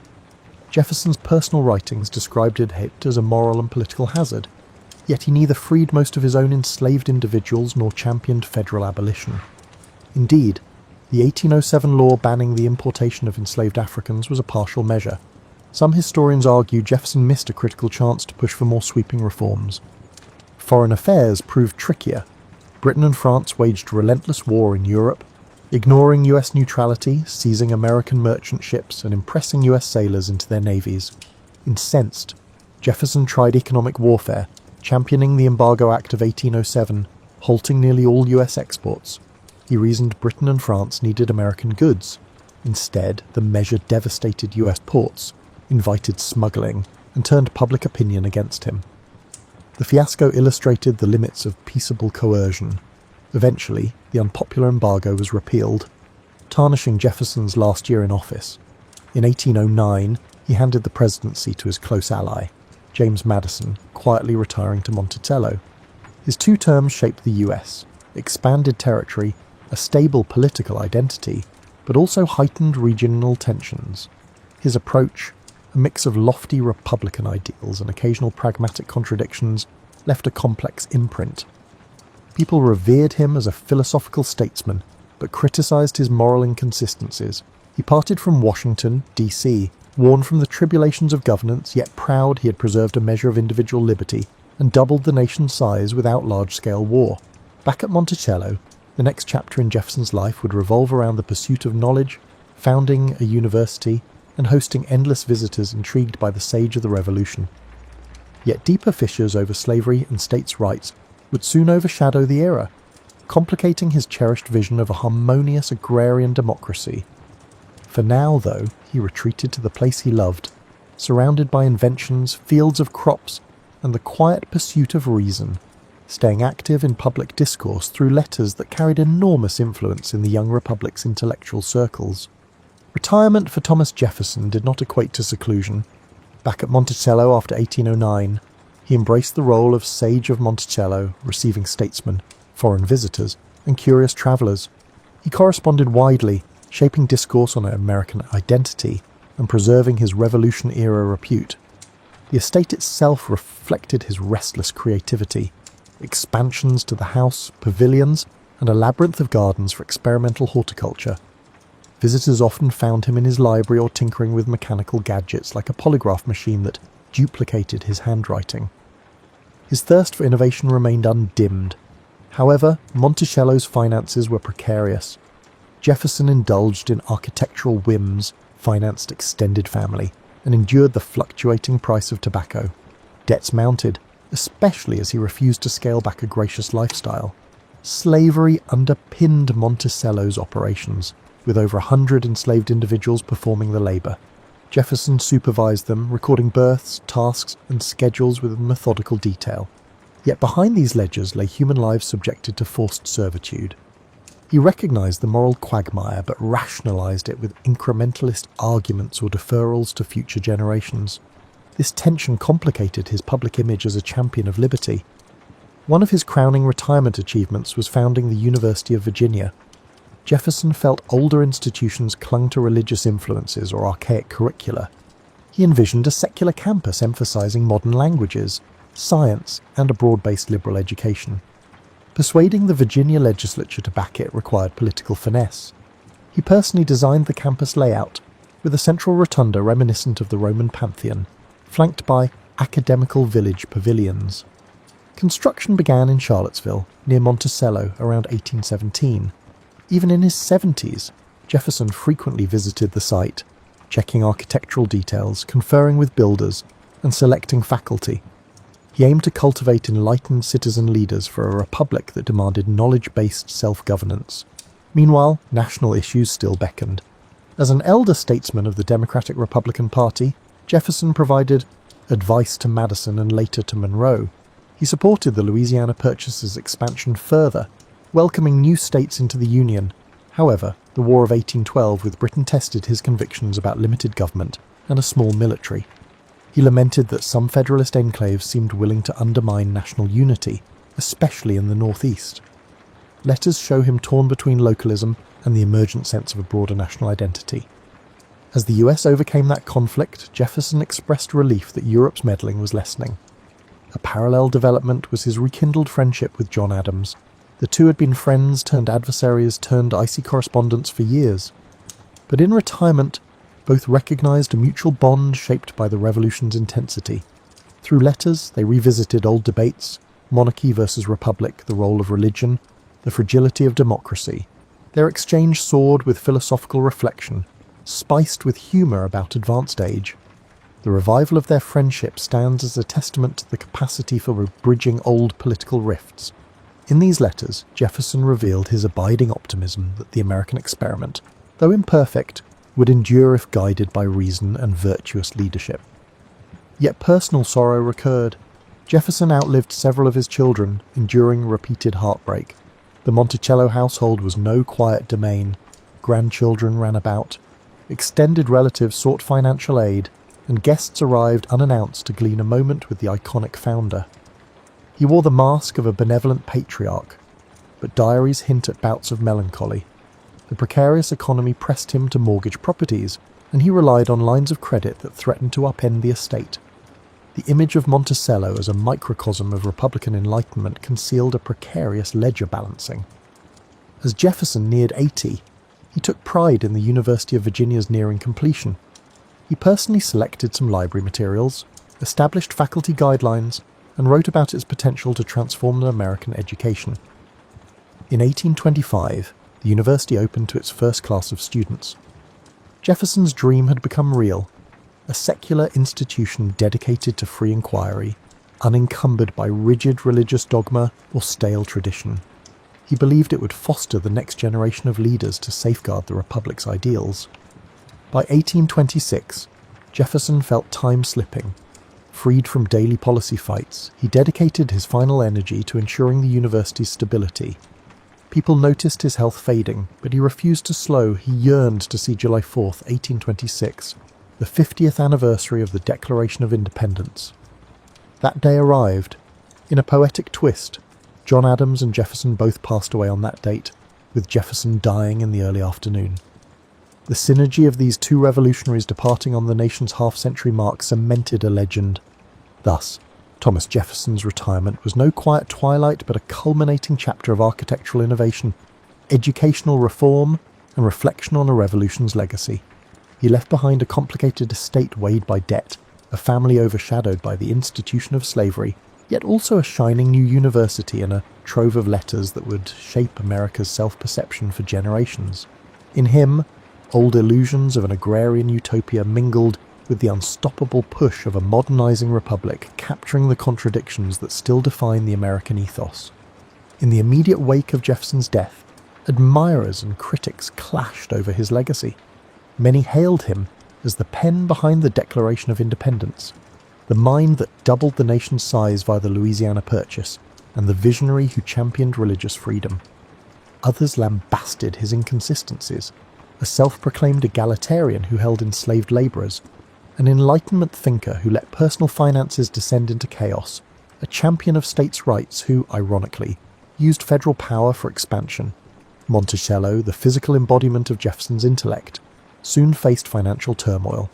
Jefferson's personal writings described it as a moral and political hazard, yet he neither freed most of his own enslaved individuals nor championed federal abolition. Indeed, the 1807 law banning the importation of enslaved Africans was a partial measure. Some historians argue Jefferson missed a critical chance to push for more sweeping reforms. Foreign affairs proved trickier. Britain and France waged relentless war in Europe, ignoring US neutrality, seizing American merchant ships, and impressing US sailors into their navies. Incensed, Jefferson tried economic warfare, championing the Embargo Act of 1807, halting nearly all US exports. He reasoned Britain and France needed American goods. Instead, the measure devastated US ports, invited smuggling, and turned public opinion against him. The fiasco illustrated the limits of peaceable coercion. Eventually, the unpopular embargo was repealed, tarnishing Jefferson's last year in office. In 1809, he handed the presidency to his close ally, James Madison, quietly retiring to Monticello. His 2 terms shaped the US, expanded territory, a stable political identity, but also heightened regional tensions. His approach, a mix of lofty Republican ideals and occasional pragmatic contradictions, left a complex imprint. People revered him as a philosophical statesman, but criticized his moral inconsistencies. He parted from Washington, D.C., warned from the tribulations of governance, yet proud he had preserved a measure of individual liberty, and doubled the nation's size without large-scale war. Back at Monticello, the next chapter in Jefferson's life would revolve around the pursuit of knowledge, founding a university, and hosting endless visitors intrigued by the sage of the Revolution. Yet deeper fissures over slavery and states' rights would soon overshadow the era, complicating his cherished vision of a harmonious agrarian democracy. For now, though, he retreated to the place he loved, surrounded by inventions, fields of crops, and the quiet pursuit of reason, staying active in public discourse through letters that carried enormous influence in the young republic's intellectual circles. Retirement for Thomas Jefferson did not equate to seclusion. Back at Monticello after 1809, he embraced the role of Sage of Monticello, receiving statesmen, foreign visitors, and curious travellers. He corresponded widely, shaping discourse on American identity and preserving his Revolution-era repute. The estate itself reflected his restless creativity, expansions to the house, pavilions, and a labyrinth of gardens for experimental horticulture. Visitors often found him in his library or tinkering with mechanical gadgets like a polygraph machine that duplicated his handwriting. His thirst for innovation remained undimmed. However, Monticello's finances were precarious. Jefferson indulged in architectural whims, financed extended family, and endured the fluctuating price of tobacco. Debts mounted, especially as he refused to scale back a gracious lifestyle. Slavery underpinned Monticello's operations, with over 100 enslaved individuals performing the labour. Jefferson supervised them, recording births, tasks, and schedules with methodical detail. Yet behind these ledgers lay human lives subjected to forced servitude. He recognised the moral quagmire, but rationalised it with incrementalist arguments or deferrals to future generations. This tension complicated his public image as a champion of liberty. One of his crowning retirement achievements was founding the University of Virginia. Jefferson felt older institutions clung to religious influences or archaic curricula. He envisioned a secular campus emphasising modern languages, science, and a broad-based liberal education. Persuading the Virginia legislature to back it required political finesse. He personally designed the campus layout, with a central rotunda reminiscent of the Roman Pantheon, flanked by academical village pavilions. Construction began in Charlottesville, near Monticello, around 1817. Even in his 70s, Jefferson frequently visited the site, checking architectural details, conferring with builders, and selecting faculty. He aimed to cultivate enlightened citizen leaders for a republic that demanded knowledge-based self-governance. Meanwhile, national issues still beckoned. As an elder statesman of the Democratic-Republican Party, Jefferson provided advice to Madison and later to Monroe. He supported the Louisiana Purchase's expansion further, welcoming new states into the Union. However, the War of 1812 with Britain tested his convictions about limited government and a small military. He lamented that some Federalist enclaves seemed willing to undermine national unity, especially in the Northeast. Letters show him torn between localism and the emergent sense of a broader national identity. As the US overcame that conflict, Jefferson expressed relief that Europe's meddling was lessening. A parallel development was his rekindled friendship with John Adams. The two had been friends turned adversaries turned icy correspondents for years. But in retirement, both recognized a mutual bond shaped by the Revolution's intensity. Through letters, they revisited old debates, monarchy versus republic, the role of religion, the fragility of democracy. Their exchange soared with philosophical reflection, spiced with humour about advanced age. The revival of their friendship stands as a testament to the capacity for bridging old political rifts. In these letters, Jefferson revealed his abiding optimism that the American experiment, though imperfect, would endure if guided by reason and virtuous leadership. Yet personal sorrow recurred. Jefferson outlived several of his children, enduring repeated heartbreak. The Monticello household was no quiet domain. Grandchildren ran about. Extended relatives sought financial aid, and guests arrived unannounced to glean a moment with the iconic founder. He wore the mask of a benevolent patriarch, but diaries hint at bouts of melancholy. The precarious economy pressed him to mortgage properties, and he relied on lines of credit that threatened to upend the estate. The image of Monticello as a microcosm of Republican enlightenment concealed a precarious ledger balancing. As Jefferson neared 80, he took pride in the University of Virginia's nearing completion. He personally selected some library materials, established faculty guidelines, and wrote about its potential to transform the American education. In 1825, the university opened to its first class of students. Jefferson's dream had become real, a secular institution dedicated to free inquiry, unencumbered by rigid religious dogma or stale tradition. He believed it would foster the next generation of leaders to safeguard the Republic's ideals. By 1826, Jefferson felt time slipping. Freed from daily policy fights, he dedicated his final energy to ensuring the university's stability. People noticed his health fading, but he refused to slow. He yearned to see July 4, 1826, the the 50th anniversary of the Declaration of Independence. That day arrived. In a poetic twist, John Adams and Jefferson both passed away on that date, with Jefferson dying in the early afternoon. The synergy of these two revolutionaries departing on the nation's half-century mark cemented a legend. Thus, Thomas Jefferson's retirement was no quiet twilight but a culminating chapter of architectural innovation, educational reform, and reflection on a revolution's legacy. He left behind a complicated estate weighed by debt, a family overshadowed by the institution of slavery, yet also a shining new university and a trove of letters that would shape America's self-perception for generations. In him, old illusions of an agrarian utopia mingled with the unstoppable push of a modernizing republic, capturing the contradictions that still define the American ethos. In the immediate wake of Jefferson's death, admirers and critics clashed over his legacy. Many hailed him as the pen behind the Declaration of Independence, the mind that doubled the nation's size via the Louisiana Purchase, and the visionary who championed religious freedom. Others lambasted his inconsistencies, a self-proclaimed egalitarian who held enslaved labourers, an Enlightenment thinker who let personal finances descend into chaos, a champion of states' rights who, ironically, used federal power for expansion. Monticello, the physical embodiment of Jefferson's intellect, soon faced financial turmoil.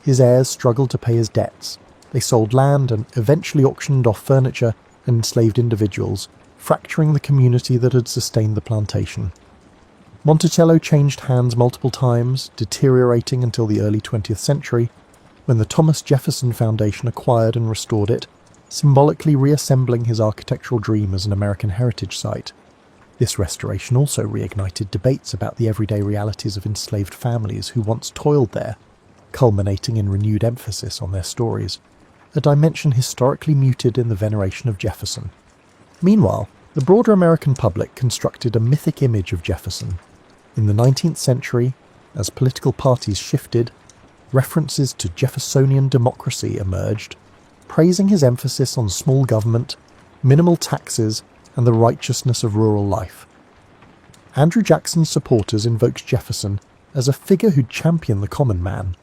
His heirs struggled to pay his debts. They sold land and eventually auctioned off furniture and enslaved individuals, fracturing the community that had sustained the plantation. Monticello changed hands multiple times, deteriorating until the early 20th century, when the Thomas Jefferson Foundation acquired and restored it, symbolically reassembling his architectural dream as an American heritage site. This restoration also reignited debates about the everyday realities of enslaved families who once toiled there, culminating in renewed emphasis on their stories, a dimension historically muted in the veneration of Jefferson. Meanwhile, the broader American public constructed a mythic image of Jefferson. In the 19th century, as political parties shifted, references to Jeffersonian democracy emerged, praising his emphasis on small government, minimal taxes, and the righteousness of rural life. Andrew Jackson's supporters invoked Jefferson as a figure who'd champion the common man.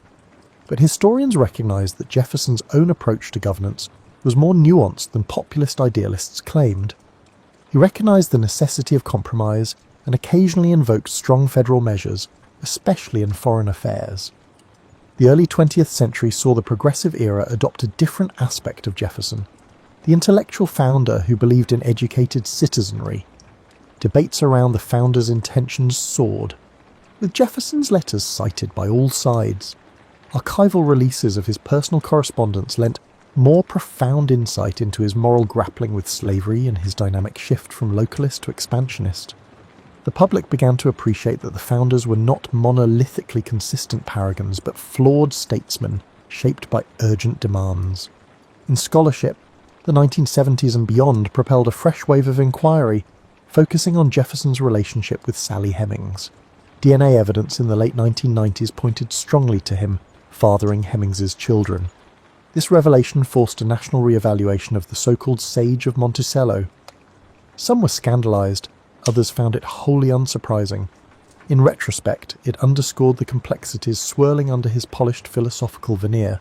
But historians recognize that Jefferson's own approach to governance was more nuanced than populist idealists claimed. He recognized the necessity of compromise and occasionally invoked strong federal measures, especially in foreign affairs. The early 20th century saw the progressive era adopt a different aspect of Jefferson, the intellectual founder who believed in educated citizenry. Debates around the founder's intentions soared, with Jefferson's letters cited by all sides. Archival releases of his personal correspondence lent more profound insight into his moral grappling with slavery and his dynamic shift from localist to expansionist. The public began to appreciate that the founders were not monolithically consistent paragons, but flawed statesmen shaped by urgent demands. In scholarship, the 1970s and beyond propelled a fresh wave of inquiry, focusing on Jefferson's relationship with Sally Hemings. DNA evidence in the late 1990s pointed strongly to him fathering Hemings's children. This revelation forced a national re-evaluation of the so-called Sage of Monticello. Some were scandalized, others found it wholly unsurprising. In retrospect, it underscored the complexities swirling under his polished philosophical veneer.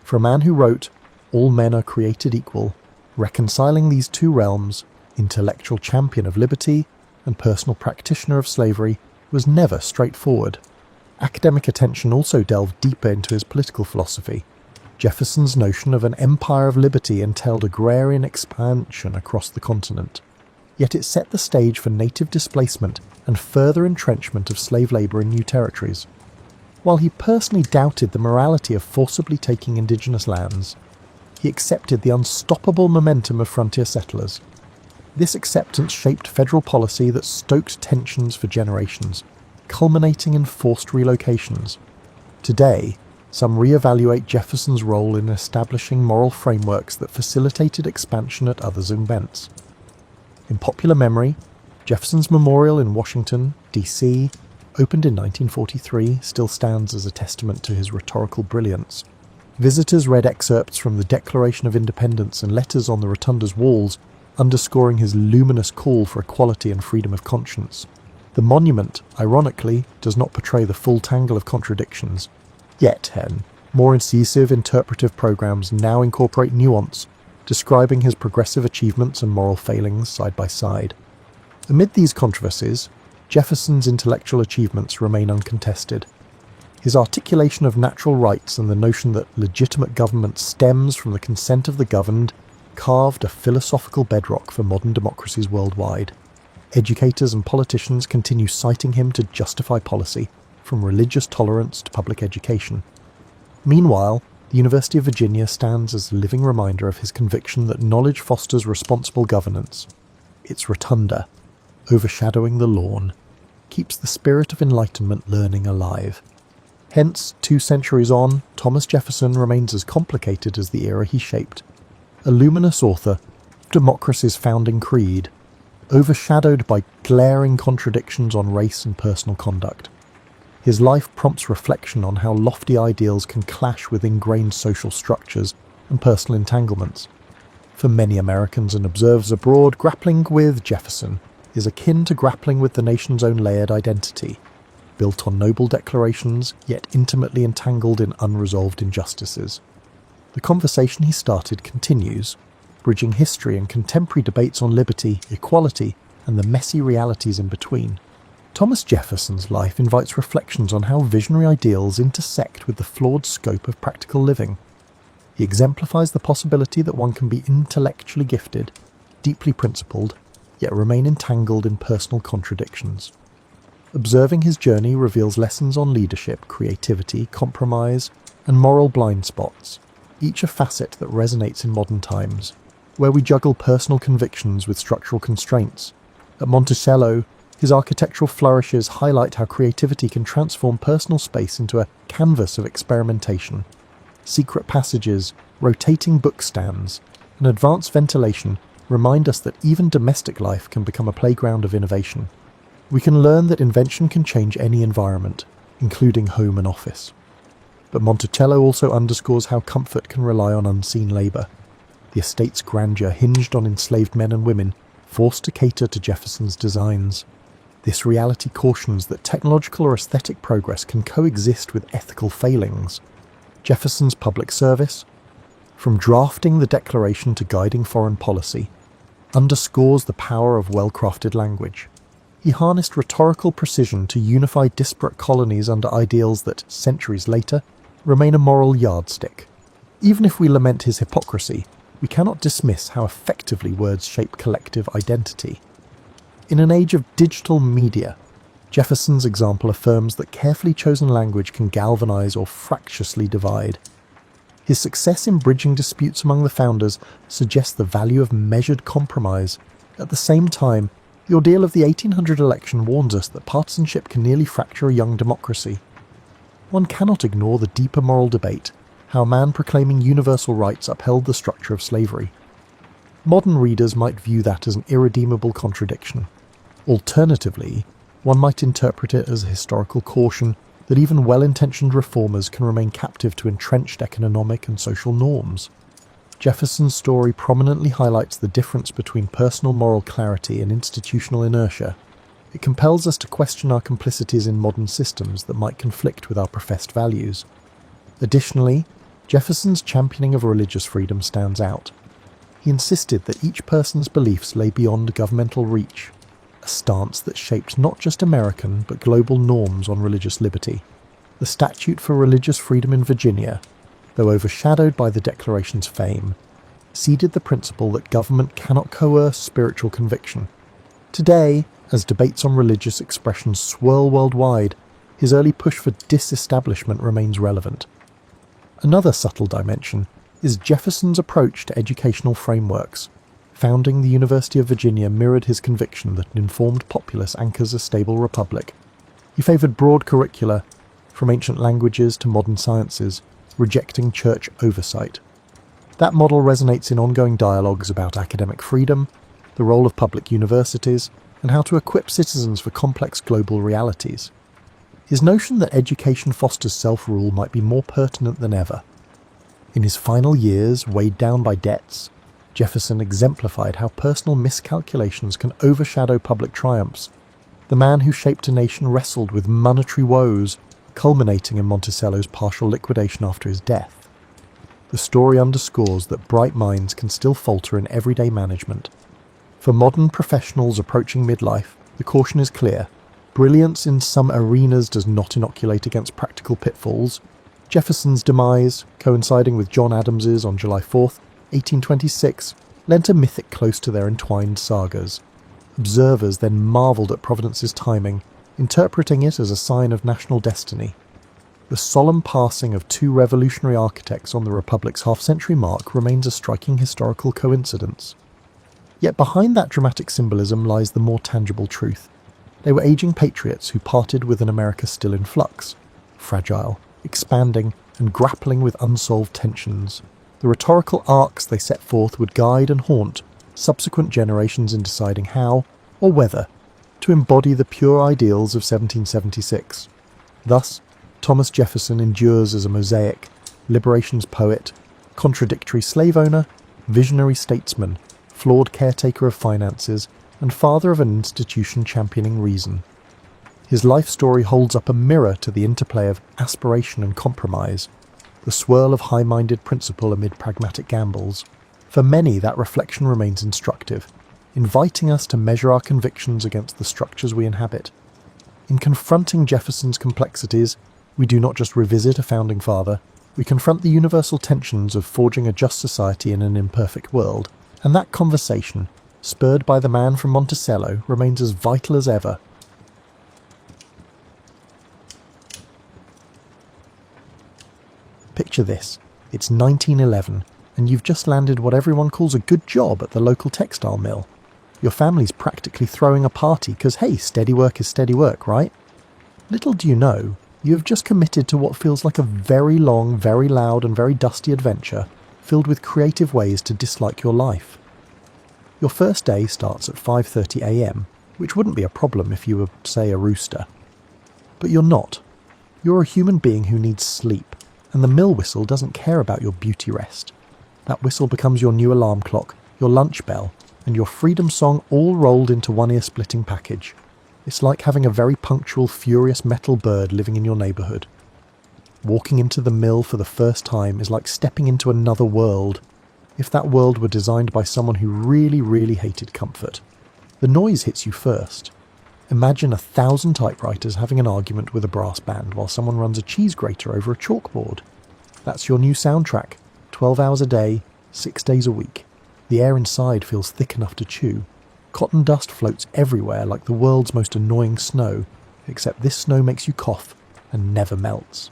For a man who wrote, "All men are created equal," reconciling these two realms, intellectual champion of liberty and personal practitioner of slavery, was never straightforward. Academic attention also delved deeper into his political philosophy. Jefferson's notion of an empire of liberty entailed agrarian expansion across the continent. Yet it set the stage for native displacement and further entrenchment of slave labour in new territories. While he personally doubted the morality of forcibly taking indigenous lands, he accepted the unstoppable momentum of frontier settlers. This acceptance shaped federal policy that stoked tensions for generations, culminating in forced relocations. Today, some re-evaluate Jefferson's role in establishing moral frameworks that facilitated expansion at others' expense. In popular memory, Jefferson's Memorial in Washington, D.C., opened in 1943, still stands as a testament to his rhetorical brilliance. Visitors read excerpts from the Declaration of Independence and letters on the rotunda's walls, underscoring his luminous call for equality and freedom of conscience. The monument, ironically, does not portray the full tangle of contradictions. Yet, More incisive interpretive programs now incorporate nuance, describing his progressive achievements and moral failings side by side. Amid these controversies, Jefferson's intellectual achievements remain uncontested. His articulation of natural rights and the notion that legitimate government stems from the consent of the governed carved a philosophical bedrock for modern democracies worldwide. Educators and politicians continue citing him to justify policy, from religious tolerance to public education. Meanwhile, the University of Virginia stands as a living reminder of his conviction that knowledge fosters responsible governance. Its rotunda, overshadowing the lawn, keeps the spirit of Enlightenment learning alive. Hence, 2 centuries on, Thomas Jefferson remains as complicated as the era he shaped. A luminous author of democracy's founding creed, overshadowed by glaring contradictions on race and personal conduct. His life prompts reflection on how lofty ideals can clash with ingrained social structures and personal entanglements. For many Americans and observers abroad, grappling with Jefferson is akin to grappling with the nation's own layered identity, built on noble declarations, yet intimately entangled in unresolved injustices. The conversation he started continues, bridging history and contemporary debates on liberty, equality, and the messy realities in between. Thomas Jefferson's life invites reflections on how visionary ideals intersect with the flawed scope of practical living. He exemplifies the possibility that one can be intellectually gifted, deeply principled, yet remain entangled in personal contradictions. Observing his journey reveals lessons on leadership, creativity, compromise, and moral blind spots, each a facet that resonates in modern times, where we juggle personal convictions with structural constraints. At Monticello, his architectural flourishes highlight how creativity can transform personal space into a canvas of experimentation. Secret passages, rotating bookstands, and advanced ventilation remind us that even domestic life can become a playground of innovation. We can learn that invention can change any environment, including home and office. But Monticello also underscores how comfort can rely on unseen labour. The estate's grandeur hinged on enslaved men and women, forced to cater to Jefferson's designs. This reality cautions that technological or aesthetic progress can coexist with ethical failings. Jefferson's public service, from drafting the Declaration to guiding foreign policy, underscores the power of well-crafted language. He harnessed rhetorical precision to unify disparate colonies under ideals that, centuries later, remain a moral yardstick. Even if we lament his hypocrisy, we cannot dismiss how effectively words shape collective identity. In an age of digital media, Jefferson's example affirms that carefully chosen language can galvanize or fractiously divide. His success in bridging disputes among the founders suggests the value of measured compromise. At the same time, the ordeal of the 1800 election warns us that partisanship can nearly fracture a young democracy. One cannot ignore the deeper moral debate, how a man proclaiming universal rights upheld the structure of slavery. Modern readers might view that as an irredeemable contradiction. Alternatively, one might interpret it as a historical caution that even well-intentioned reformers can remain captive to entrenched economic and social norms. Jefferson's story prominently highlights the difference between personal moral clarity and institutional inertia. It compels us to question our complicities in modern systems that might conflict with our professed values. Additionally, Jefferson's championing of religious freedom stands out. He insisted that each person's beliefs lay beyond governmental reach, a stance that shaped not just American but global norms on religious liberty. The Statute for Religious Freedom in Virginia, though overshadowed by the Declaration's fame, seeded the principle that government cannot coerce spiritual conviction. Today, as debates on religious expression swirl worldwide, his early push for disestablishment remains relevant. Another subtle dimension is Jefferson's approach to educational frameworks. Founding the University of Virginia mirrored his conviction that an informed populace anchors a stable republic. He favoured broad curricula, from ancient languages to modern sciences, rejecting church oversight. That model resonates in ongoing dialogues about academic freedom, the role of public universities, and how to equip citizens for complex global realities. His notion that education fosters self-rule might be more pertinent than ever. In his final years, weighed down by debts, Jefferson exemplified how personal miscalculations can overshadow public triumphs. The man who shaped a nation wrestled with monetary woes, culminating in Monticello's partial liquidation after his death. The story underscores that bright minds can still falter in everyday management. For modern professionals approaching midlife, the caution is clear. Brilliance in some arenas does not inoculate against practical pitfalls. Jefferson's demise, coinciding with John Adams's on July 4th, 1826, lent a mythic close to their entwined sagas. Observers then marvelled at Providence's timing, interpreting it as a sign of national destiny. The solemn passing of two revolutionary architects on the Republic's half-century mark remains a striking historical coincidence. Yet behind that dramatic symbolism lies the more tangible truth. They were aging patriots who parted with an America still in flux, fragile, expanding, and grappling with unsolved tensions. The rhetorical arcs they set forth would guide and haunt subsequent generations in deciding how, or whether, to embody the pure ideals of 1776. Thus, Thomas Jefferson endures as a mosaic, liberation's poet, contradictory slave owner, visionary statesman, flawed caretaker of finances, and father of an institution championing reason. His life story holds up a mirror to the interplay of aspiration and compromise, the swirl of high-minded principle amid pragmatic gambles. For many, that reflection remains instructive, inviting us to measure our convictions against the structures we inhabit. In confronting Jefferson's complexities, we do not just revisit a founding father, we confront the universal tensions of forging a just society in an imperfect world, and that conversation, spurred by the man from Monticello, remains as vital as ever. Picture this, it's 1911, and you've just landed what everyone calls a good job at the local textile mill. Your family's practically throwing a party because, hey, steady work is steady work, right? Little do you know, you have just committed to what feels like a very long, very loud and very dusty adventure, filled with creative ways to dislike your life. Your first day starts at 5:30 a.m, which wouldn't be a problem if you were, say, a rooster. But you're not. You're a human being who needs sleep, and the mill whistle doesn't care about your beauty rest. That whistle becomes your new alarm clock, your lunch bell, and your freedom song all rolled into one ear-splitting package. It's like having a very punctual, furious metal bird living in your neighbourhood. Walking into the mill for the first time is like stepping into another world, if that world were designed by someone who really, really hated comfort. The noise hits you first. Imagine 1,000 typewriters having an argument with a brass band while someone runs a cheese grater over a chalkboard. That's your new soundtrack, 12 hours a day, 6 days a week. The air inside feels thick enough to chew. Cotton dust floats everywhere like the world's most annoying snow, except this snow makes you cough and never melts.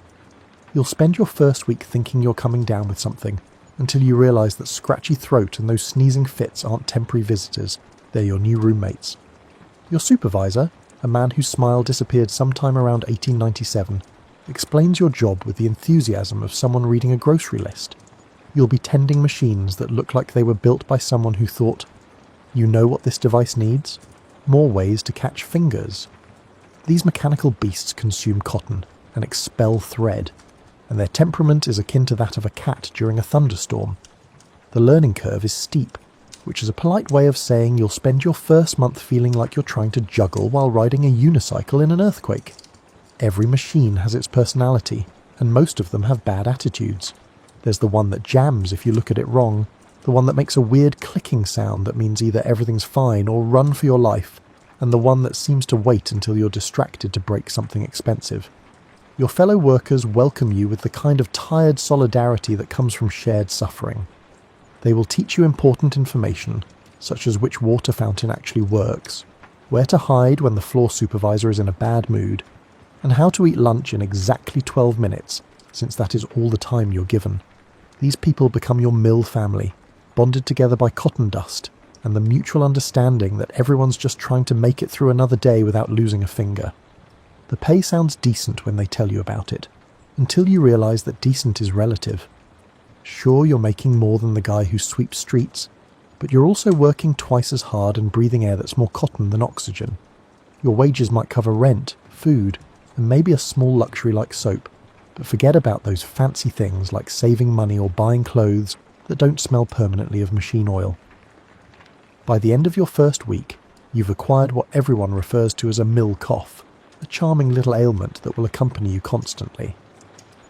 You'll spend your first week thinking you're coming down with something, until you realise that scratchy throat and those sneezing fits aren't temporary visitors, they're your new roommates. Your supervisor, a man whose smile disappeared sometime around 1897, explains your job with the enthusiasm of someone reading a grocery list. You'll be tending machines that look like they were built by someone who thought, you know what this device needs? More ways to catch fingers. These mechanical beasts consume cotton and expel thread, and their temperament is akin to that of a cat during a thunderstorm. The learning curve is steep, which is a polite way of saying you'll spend your first month feeling like you're trying to juggle while riding a unicycle in an earthquake. Every machine has its personality, and most of them have bad attitudes. There's the one that jams if you look at it wrong, the one that makes a weird clicking sound that means either everything's fine or run for your life, and the one that seems to wait until you're distracted to break something expensive. Your fellow workers welcome you with the kind of tired solidarity that comes from shared suffering. They will teach you important information, such as which water fountain actually works, where to hide when the floor supervisor is in a bad mood, and how to eat lunch in exactly 12 minutes, since that is all the time you're given. These people become your mill family, bonded together by cotton dust, and the mutual understanding that everyone's just trying to make it through another day without losing a finger. The pay sounds decent when they tell you about it, until you realise that decent is relative. Sure, you're making more than the guy who sweeps streets, but you're also working twice as hard and breathing air that's more cotton than oxygen. Your wages might cover rent, food, and maybe a small luxury like soap, but forget about those fancy things like saving money or buying clothes that don't smell permanently of machine oil. By the end of your first week, you've acquired what everyone refers to as a mill cough, a charming little ailment that will accompany you constantly.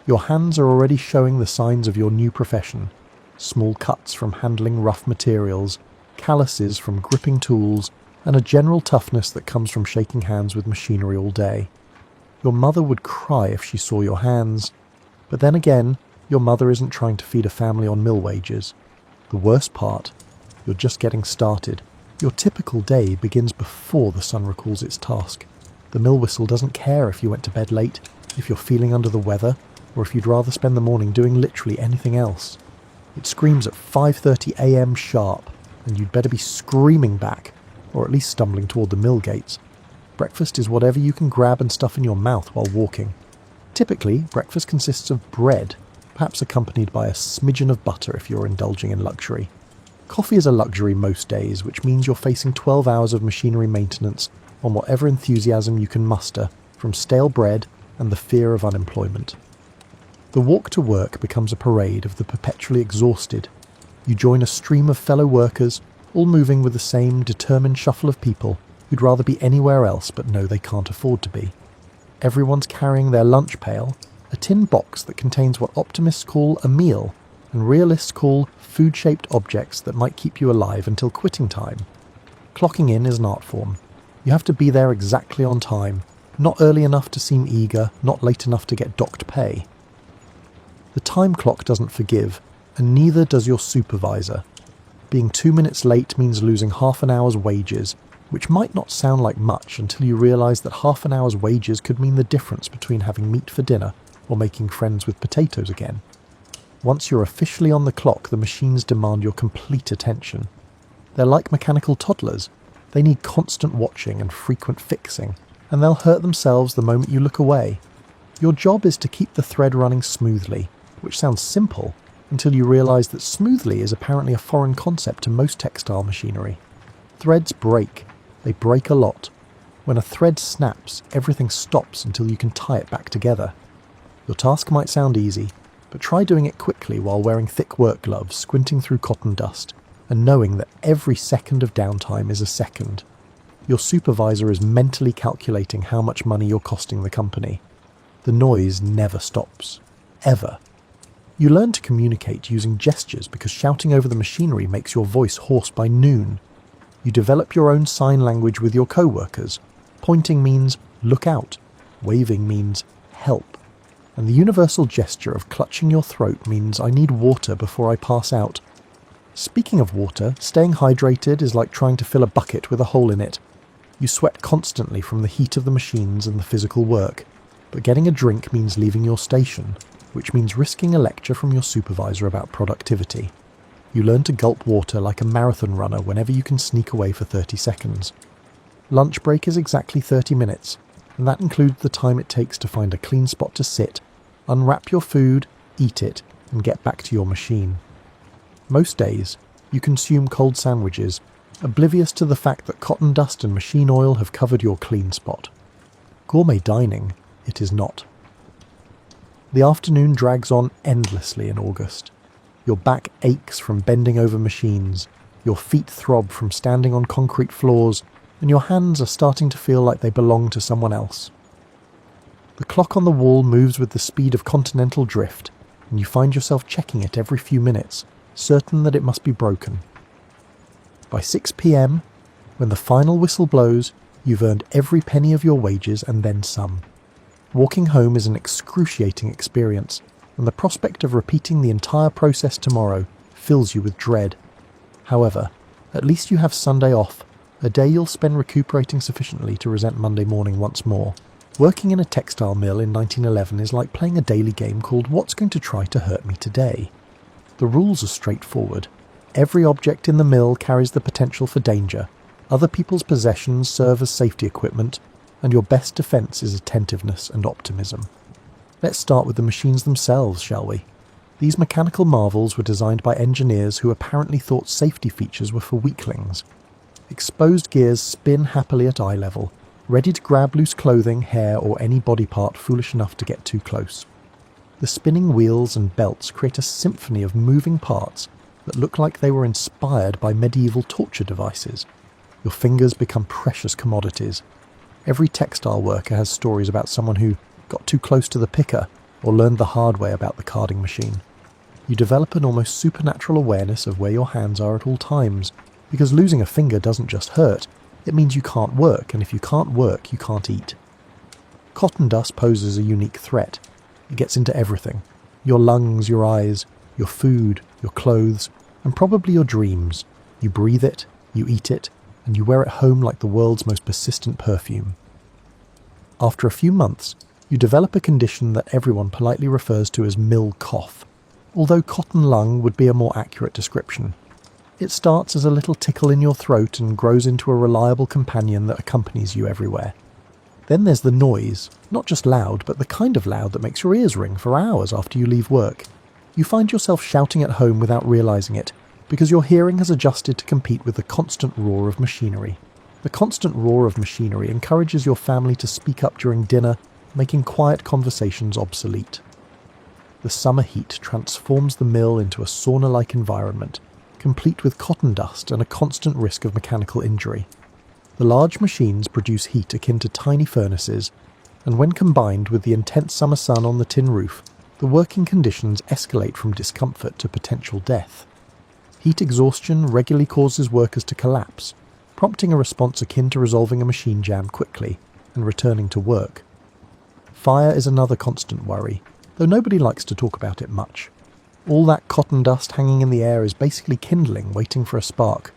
Your hands are already showing the signs of your new profession: small cuts from handling rough materials, calluses from gripping tools, and a general toughness that comes from shaking hands with machinery all day. Your mother would cry if she saw your hands, but then again, your mother isn't trying to feed a family on mill wages. The worst part, you're just getting started. Your typical day begins before the sun recalls its task. The mill whistle doesn't care if you went to bed late, if you're feeling under the weather, or if you'd rather spend the morning doing literally anything else. It screams at 5:30 a.m. sharp, and you'd better be screaming back, or at least stumbling toward the mill gates. Breakfast is whatever you can grab and stuff in your mouth while walking. Typically, breakfast consists of bread, perhaps accompanied by a smidgen of butter if you're indulging in luxury. Coffee is a luxury most days, which means you're facing 12 hours of machinery maintenance on whatever enthusiasm you can muster from stale bread and the fear of unemployment. The walk to work becomes a parade of the perpetually exhausted. You join a stream of fellow workers, all moving with the same determined shuffle of people who'd rather be anywhere else but know they can't afford to be. Everyone's carrying their lunch pail, a tin box that contains what optimists call a meal, and realists call food-shaped objects that might keep you alive until quitting time. Clocking in is an art form. You have to be there exactly on time, not early enough to seem eager, not late enough to get docked pay. The time clock doesn't forgive, and neither does your supervisor. Being 2 minutes late means losing half an hour's wages, which might not sound like much until you realise that half an hour's wages could mean the difference between having meat for dinner or making friends with potatoes again. Once you're officially on the clock, the machines demand your complete attention. They're like mechanical toddlers. They need constant watching and frequent fixing, and they'll hurt themselves the moment you look away. Your job is to keep the thread running smoothly, which sounds simple, until you realise that smoothly is apparently a foreign concept to most textile machinery. Threads break. They break a lot. When a thread snaps, everything stops until you can tie it back together. Your task might sound easy, but try doing it quickly while wearing thick work gloves, squinting through cotton dust, and knowing that every second of downtime is a second. Your supervisor is mentally calculating how much money you're costing the company. The noise never stops. Ever. You learn to communicate using gestures because shouting over the machinery makes your voice hoarse by noon. You develop your own sign language with your co-workers. Pointing means look out. Waving means help. And the universal gesture of clutching your throat means I need water before I pass out. Speaking of water, staying hydrated is like trying to fill a bucket with a hole in it. You sweat constantly from the heat of the machines and the physical work, but getting a drink means leaving your station, which means risking a lecture from your supervisor about productivity. You learn to gulp water like a marathon runner whenever you can sneak away for 30 seconds. Lunch break is exactly 30 minutes, and that includes the time it takes to find a clean spot to sit, unwrap your food, eat it, and get back to your machine. Most days, you consume cold sandwiches, oblivious to the fact that cotton dust and machine oil have covered your clean spot. Gourmet dining, it is not. The afternoon drags on endlessly in August. Your back aches from bending over machines, your feet throb from standing on concrete floors, and your hands are starting to feel like they belong to someone else. The clock on the wall moves with the speed of continental drift, and you find yourself checking it every few minutes, certain that it must be broken. By 6 p.m, when the final whistle blows, you've earned every penny of your wages and then some. Walking home is an excruciating experience, and the prospect of repeating the entire process tomorrow fills you with dread. However, at least you have Sunday off, a day you'll spend recuperating sufficiently to resent Monday morning once more. Working in a textile mill in 1911 is like playing a daily game called What's Going to Try to Hurt Me Today? The rules are straightforward. Every object in the mill carries the potential for danger. Other people's possessions serve as safety equipment, and your best defence is attentiveness and optimism. Let's start with the machines themselves, shall we? These mechanical marvels were designed by engineers who apparently thought safety features were for weaklings. Exposed gears spin happily at eye level, ready to grab loose clothing, hair, or any body part foolish enough to get too close. The spinning wheels and belts create a symphony of moving parts that look like they were inspired by medieval torture devices. Your fingers become precious commodities. Every textile worker has stories about someone who got too close to the picker or learned the hard way about the carding machine. You develop an almost supernatural awareness of where your hands are at all times, because losing a finger doesn't just hurt, it means you can't work, and if you can't work, you can't eat. Cotton dust poses a unique threat. It gets into everything. Your lungs, your eyes, your food, your clothes, and probably your dreams. You breathe it, you eat it, and you wear it home like the world's most persistent perfume. After a few months, you develop a condition that everyone politely refers to as mill cough, although cotton lung would be a more accurate description. It starts as a little tickle in your throat and grows into a reliable companion that accompanies you everywhere. Then there's the noise, not just loud, but the kind of loud that makes your ears ring for hours after you leave work. You find yourself shouting at home without realising it, because your hearing has adjusted to compete with the constant roar of machinery. The constant roar of machinery encourages your family to speak up during dinner, making quiet conversations obsolete. The summer heat transforms the mill into a sauna-like environment, complete with cotton dust and a constant risk of mechanical injury. The large machines produce heat akin to tiny furnaces, and when combined with the intense summer sun on the tin roof, the working conditions escalate from discomfort to potential death. Heat exhaustion regularly causes workers to collapse, prompting a response akin to resolving a machine jam quickly and returning to work. Fire is another constant worry, though nobody likes to talk about it much. All that cotton dust hanging in the air is basically kindling, waiting for a spark.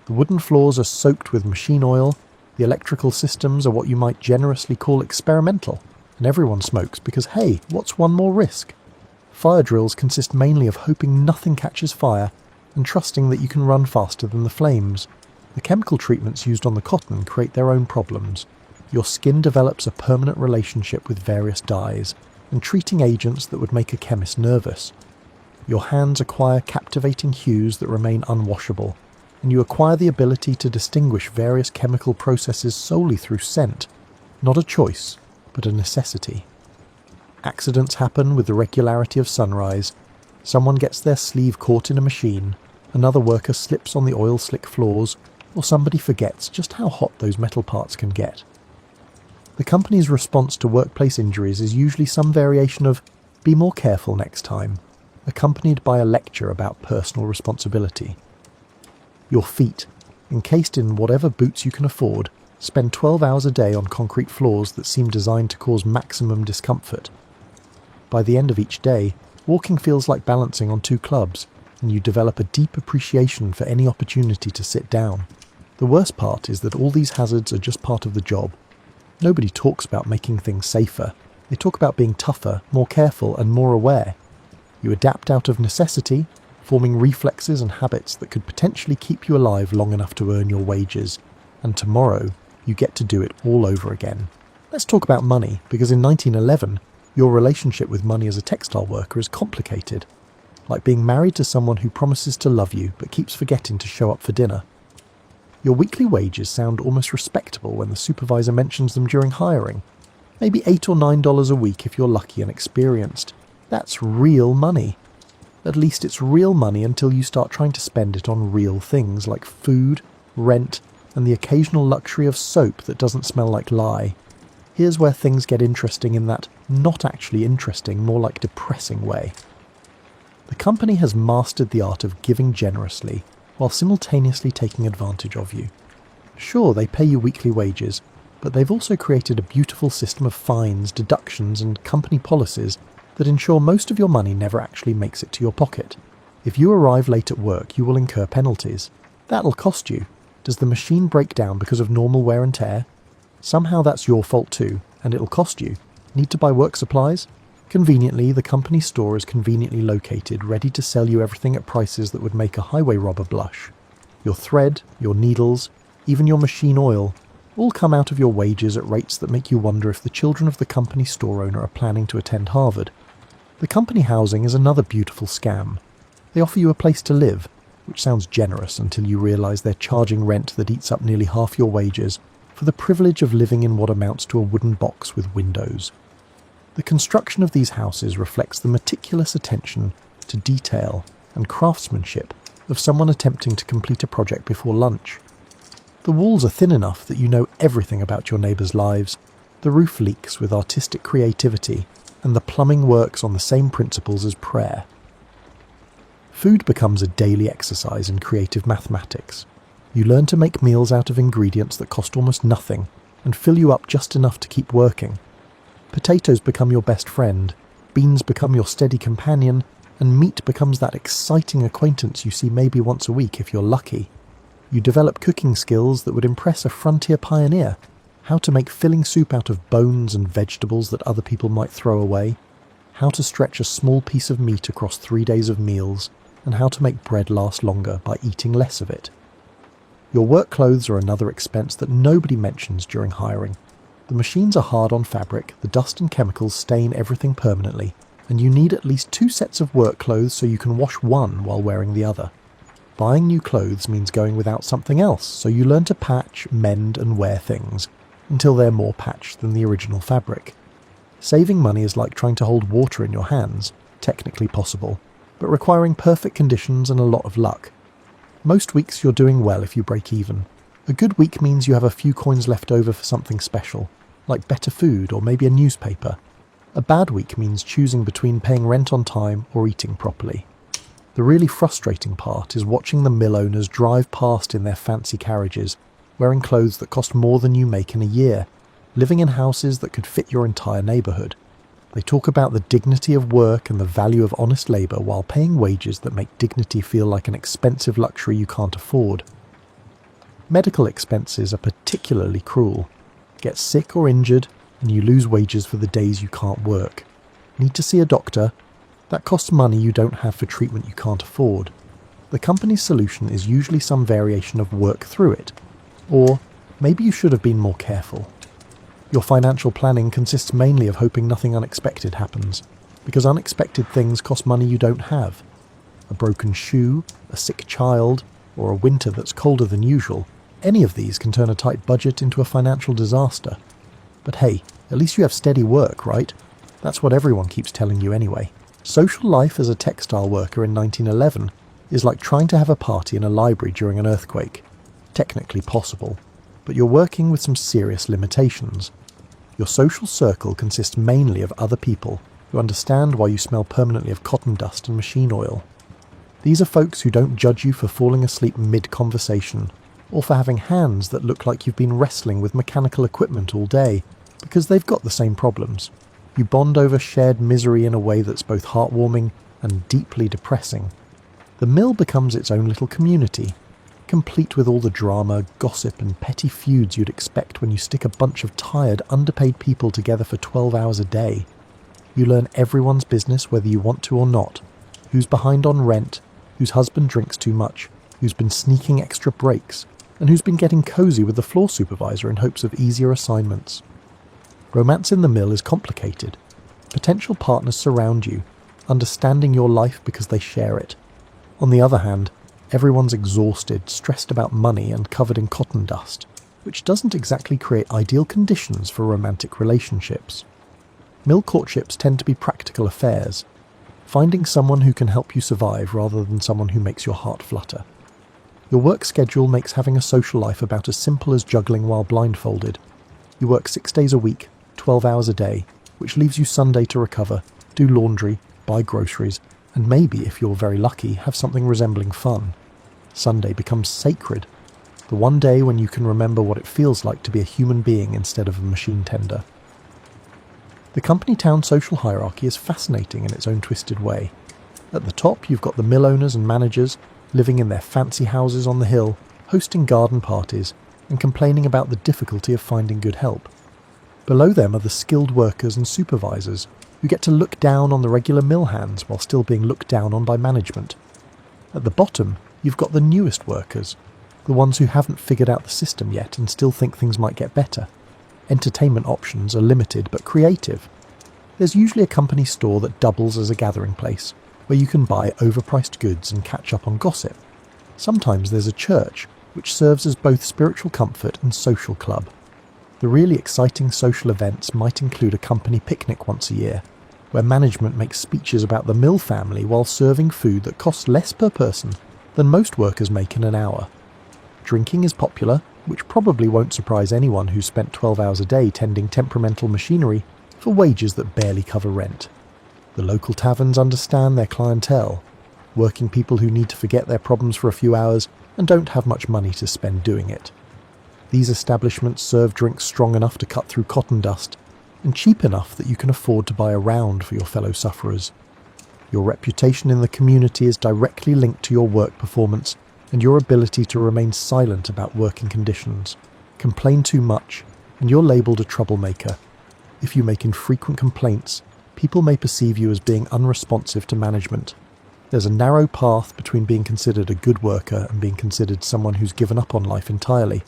The wooden floors are soaked with machine oil, the electrical systems are what you might generously call experimental, and everyone smokes because, hey, what's one more risk? Fire drills consist mainly of hoping nothing catches fire and trusting that you can run faster than the flames. The chemical treatments used on the cotton create their own problems. Your skin develops a permanent relationship with various dyes and treating agents that would make a chemist nervous. Your hands acquire captivating hues that remain unwashable, and you acquire the ability to distinguish various chemical processes solely through scent, not a choice, but a necessity. Accidents happen with the regularity of sunrise. Someone gets their sleeve caught in a machine, another worker slips on the oil-slick floors, or somebody forgets just how hot those metal parts can get. The company's response to workplace injuries is usually some variation of "be more careful next time," accompanied by a lecture about personal responsibility. Your feet, encased in whatever boots you can afford, spend 12 hours a day on concrete floors that seem designed to cause maximum discomfort. By the end of each day, walking feels like balancing on two clubs, and you develop a deep appreciation for any opportunity to sit down. The worst part is that all these hazards are just part of the job. Nobody talks about making things safer. They talk about being tougher, more careful, and more aware. You adapt out of necessity, forming reflexes and habits that could potentially keep you alive long enough to earn your wages. And tomorrow, you get to do it all over again. Let's talk about money, because in 1911, your relationship with money as a textile worker is complicated. Like being married to someone who promises to love you but keeps forgetting to show up for dinner. Your weekly wages sound almost respectable when the supervisor mentions them during hiring. Maybe $8 or $9 a week if you're lucky and experienced. That's real money. At least it's real money until you start trying to spend it on real things like food, rent, and the occasional luxury of soap that doesn't smell like lye. Here's where things get interesting in that not actually interesting, more like depressing way. The company has mastered the art of giving generously while simultaneously taking advantage of you. Sure, they pay you weekly wages, but they've also created a beautiful system of fines, deductions, and company policies that ensure most of your money never actually makes it to your pocket. If you arrive late at work, you will incur penalties. That'll cost you. Does the machine break down because of normal wear and tear? Somehow that's your fault too, and it'll cost you. Need to buy work supplies? Conveniently, the company store is conveniently located, ready to sell you everything at prices that would make a highway robber blush. Your thread, your needles, even your machine oil, all come out of your wages at rates that make you wonder if the children of the company store owner are planning to attend Harvard. The company housing is another beautiful scam. They offer you a place to live, which sounds generous until you realise they're charging rent that eats up nearly half your wages for the privilege of living in what amounts to a wooden box with windows. The construction of these houses reflects the meticulous attention to detail and craftsmanship of someone attempting to complete a project before lunch. The walls are thin enough that you know everything about your neighbours' lives, the roof leaks with artistic creativity, and the plumbing works on the same principles as prayer. Food becomes a daily exercise in creative mathematics. You learn to make meals out of ingredients that cost almost nothing and fill you up just enough to keep working. Potatoes become your best friend, beans become your steady companion, and meat becomes that exciting acquaintance you see maybe once a week if you're lucky. You develop cooking skills that would impress a frontier pioneer. How to make filling soup out of bones and vegetables that other people might throw away, how to stretch a small piece of meat across 3 days of meals, and how to make bread last longer by eating less of it. Your work clothes are another expense that nobody mentions during hiring. The machines are hard on fabric, the dust and chemicals stain everything permanently, and you need at least 2 sets of work clothes so you can wash one while wearing the other. Buying new clothes means going without something else, so you learn to patch, mend and wear things, until they're more patched than the original fabric. Saving money is like trying to hold water in your hands, technically possible, but requiring perfect conditions and a lot of luck. Most weeks you're doing well if you break even. A good week means you have a few coins left over for something special, like better food or maybe a newspaper. A bad week means choosing between paying rent on time or eating properly. The really frustrating part is watching the mill owners drive past in their fancy carriages, wearing clothes that cost more than you make in a year, living in houses that could fit your entire neighbourhood. They talk about the dignity of work and the value of honest labour while paying wages that make dignity feel like an expensive luxury you can't afford. Medical expenses are particularly cruel. Get sick or injured, and you lose wages for the days you can't work. Need to see a doctor? That costs money you don't have for treatment you can't afford. The company's solution is usually some variation of work through it. Or, maybe you should have been more careful. Your financial planning consists mainly of hoping nothing unexpected happens, because unexpected things cost money you don't have. A broken shoe, a sick child, or a winter that's colder than usual, any of these can turn a tight budget into a financial disaster. But hey, at least you have steady work, right? That's what everyone keeps telling you anyway. Social life as a textile worker in 1911 is like trying to have a party in a library during an earthquake. Technically possible, but you're working with some serious limitations. Your social circle consists mainly of other people who understand why you smell permanently of cotton dust and machine oil. These are folks who don't judge you for falling asleep mid-conversation, or for having hands that look like you've been wrestling with mechanical equipment all day, because they've got the same problems. You bond over shared misery in a way that's both heartwarming and deeply depressing. The mill becomes its own little community, complete with all the drama, gossip and petty feuds you'd expect when you stick a bunch of tired, underpaid people together for 12 hours a day. You learn everyone's business whether you want to or not. Who's behind on rent, whose husband drinks too much, who's been sneaking extra breaks, and who's been getting cozy with the floor supervisor in hopes of easier assignments. Romance in the mill is complicated. Potential partners surround you, understanding your life because they share it. On the other hand, everyone's exhausted, stressed about money and covered in cotton dust, which doesn't exactly create ideal conditions for romantic relationships. Mill courtships tend to be practical affairs, finding someone who can help you survive rather than someone who makes your heart flutter. Your work schedule makes having a social life about as simple as juggling while blindfolded. You work 6 days a week, 12 hours a day, which leaves you Sunday to recover, do laundry, buy groceries, and maybe, if you're very lucky, have something resembling fun. Sunday becomes sacred, the one day when you can remember what it feels like to be a human being instead of a machine tender. The company-town social hierarchy is fascinating in its own twisted way. At the top you've got the mill owners and managers, living in their fancy houses on the hill, hosting garden parties, and complaining about the difficulty of finding good help. Below them are the skilled workers and supervisors, who get to look down on the regular mill hands while still being looked down on by management. At the bottom, you've got the newest workers, the ones who haven't figured out the system yet and still think things might get better. Entertainment options are limited but creative. There's usually a company store that doubles as a gathering place, where you can buy overpriced goods and catch up on gossip. Sometimes there's a church, which serves as both spiritual comfort and social club. The really exciting social events might include a company picnic once a year, where management makes speeches about the mill family while serving food that costs less per person than most workers make in an hour. Drinking is popular, which probably won't surprise anyone who's spent 12 hours a day tending temperamental machinery for wages that barely cover rent. The local taverns understand their clientele, working people who need to forget their problems for a few hours and don't have much money to spend doing it. These establishments serve drinks strong enough to cut through cotton dust and cheap enough that you can afford to buy a round for your fellow sufferers. Your reputation in the community is directly linked to your work performance and your ability to remain silent about working conditions. Complain too much, and you're labelled a troublemaker. If you make infrequent complaints, people may perceive you as being unresponsive to management. There's a narrow path between being considered a good worker and being considered someone who's given up on life entirely.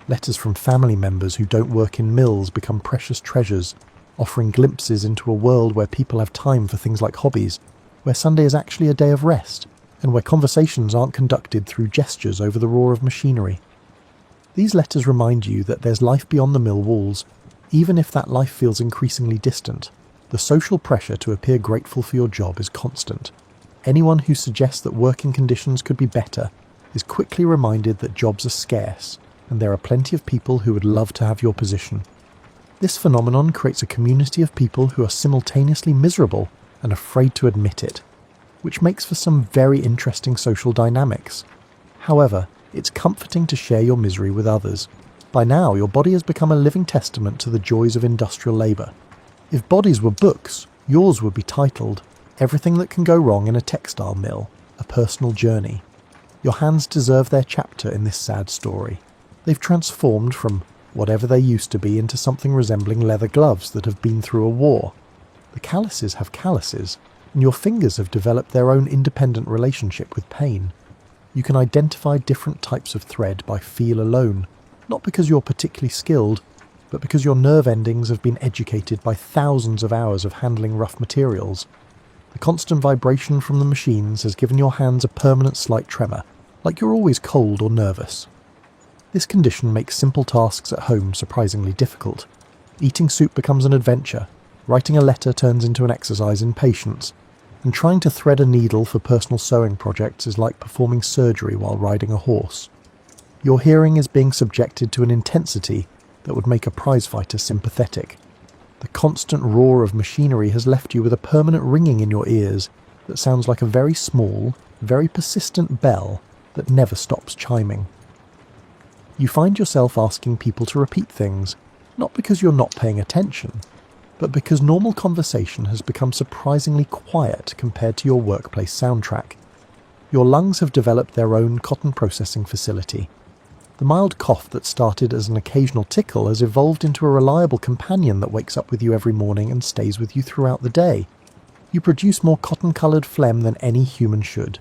Letters from family members who don't work in mills become precious treasures, offering glimpses into a world where people have time for things like hobbies, where Sunday is actually a day of rest, and where conversations aren't conducted through gestures over the roar of machinery. These letters remind you that there's life beyond the mill walls, even if that life feels increasingly distant. The social pressure to appear grateful for your job is constant. Anyone who suggests that working conditions could be better is quickly reminded that jobs are scarce, and there are plenty of people who would love to have your position. This phenomenon creates a community of people who are simultaneously miserable and afraid to admit it, which makes for some very interesting social dynamics. However, it's comforting to share your misery with others. By now, your body has become a living testament to the joys of industrial labour. If bodies were books, yours would be titled, "Everything That Can Go Wrong in a Textile Mill, A Personal Journey." Your hands deserve their chapter in this sad story. They've transformed from whatever they used to be into something resembling leather gloves that have been through a war. The calluses have calluses, and your fingers have developed their own independent relationship with pain. You can identify different types of thread by feel alone, not because you're particularly skilled, but because your nerve endings have been educated by thousands of hours of handling rough materials. The constant vibration from the machines has given your hands a permanent slight tremor, like you're always cold or nervous. This condition makes simple tasks at home surprisingly difficult. Eating soup becomes an adventure, writing a letter turns into an exercise in patience, and trying to thread a needle for personal sewing projects is like performing surgery while riding a horse. Your hearing is being subjected to an intensity that would make a prizefighter sympathetic. The constant roar of machinery has left you with a permanent ringing in your ears that sounds like a very small, very persistent bell that never stops chiming. You find yourself asking people to repeat things, not because you're not paying attention, but because normal conversation has become surprisingly quiet compared to your workplace soundtrack. Your lungs have developed their own cotton processing facility. The mild cough that started as an occasional tickle has evolved into a reliable companion that wakes up with you every morning and stays with you throughout the day. You produce more cotton-coloured phlegm than any human should,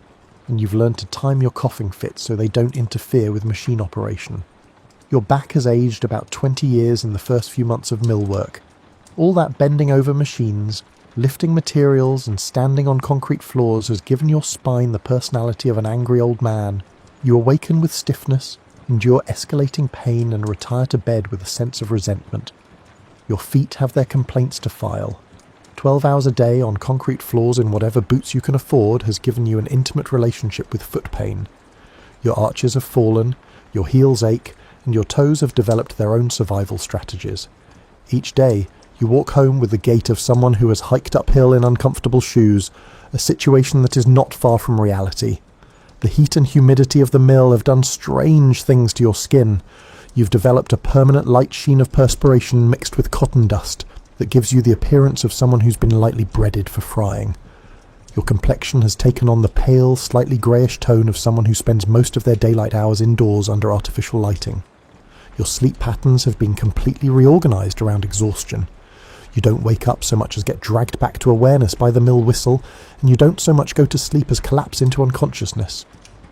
and you've learned to time your coughing fits so they don't interfere with machine operation. Your back has aged about 20 years in the first few months of mill work. All that bending over machines, lifting materials and standing on concrete floors has given your spine the personality of an angry old man. You awaken with stiffness, endure escalating pain and retire to bed with a sense of resentment. Your feet have their complaints to file. 12 hours a day on concrete floors in whatever boots you can afford has given you an intimate relationship with foot pain. Your arches have fallen, your heels ache, and your toes have developed their own survival strategies. Each day, you walk home with the gait of someone who has hiked uphill in uncomfortable shoes, a situation that is not far from reality. The heat and humidity of the mill have done strange things to your skin. You've developed a permanent light sheen of perspiration mixed with cotton dust that gives you the appearance of someone who's been lightly breaded for frying. Your complexion has taken on the pale, slightly greyish tone of someone who spends most of their daylight hours indoors under artificial lighting. Your sleep patterns have been completely reorganised around exhaustion. You don't wake up so much as get dragged back to awareness by the mill whistle, and you don't so much go to sleep as collapse into unconsciousness.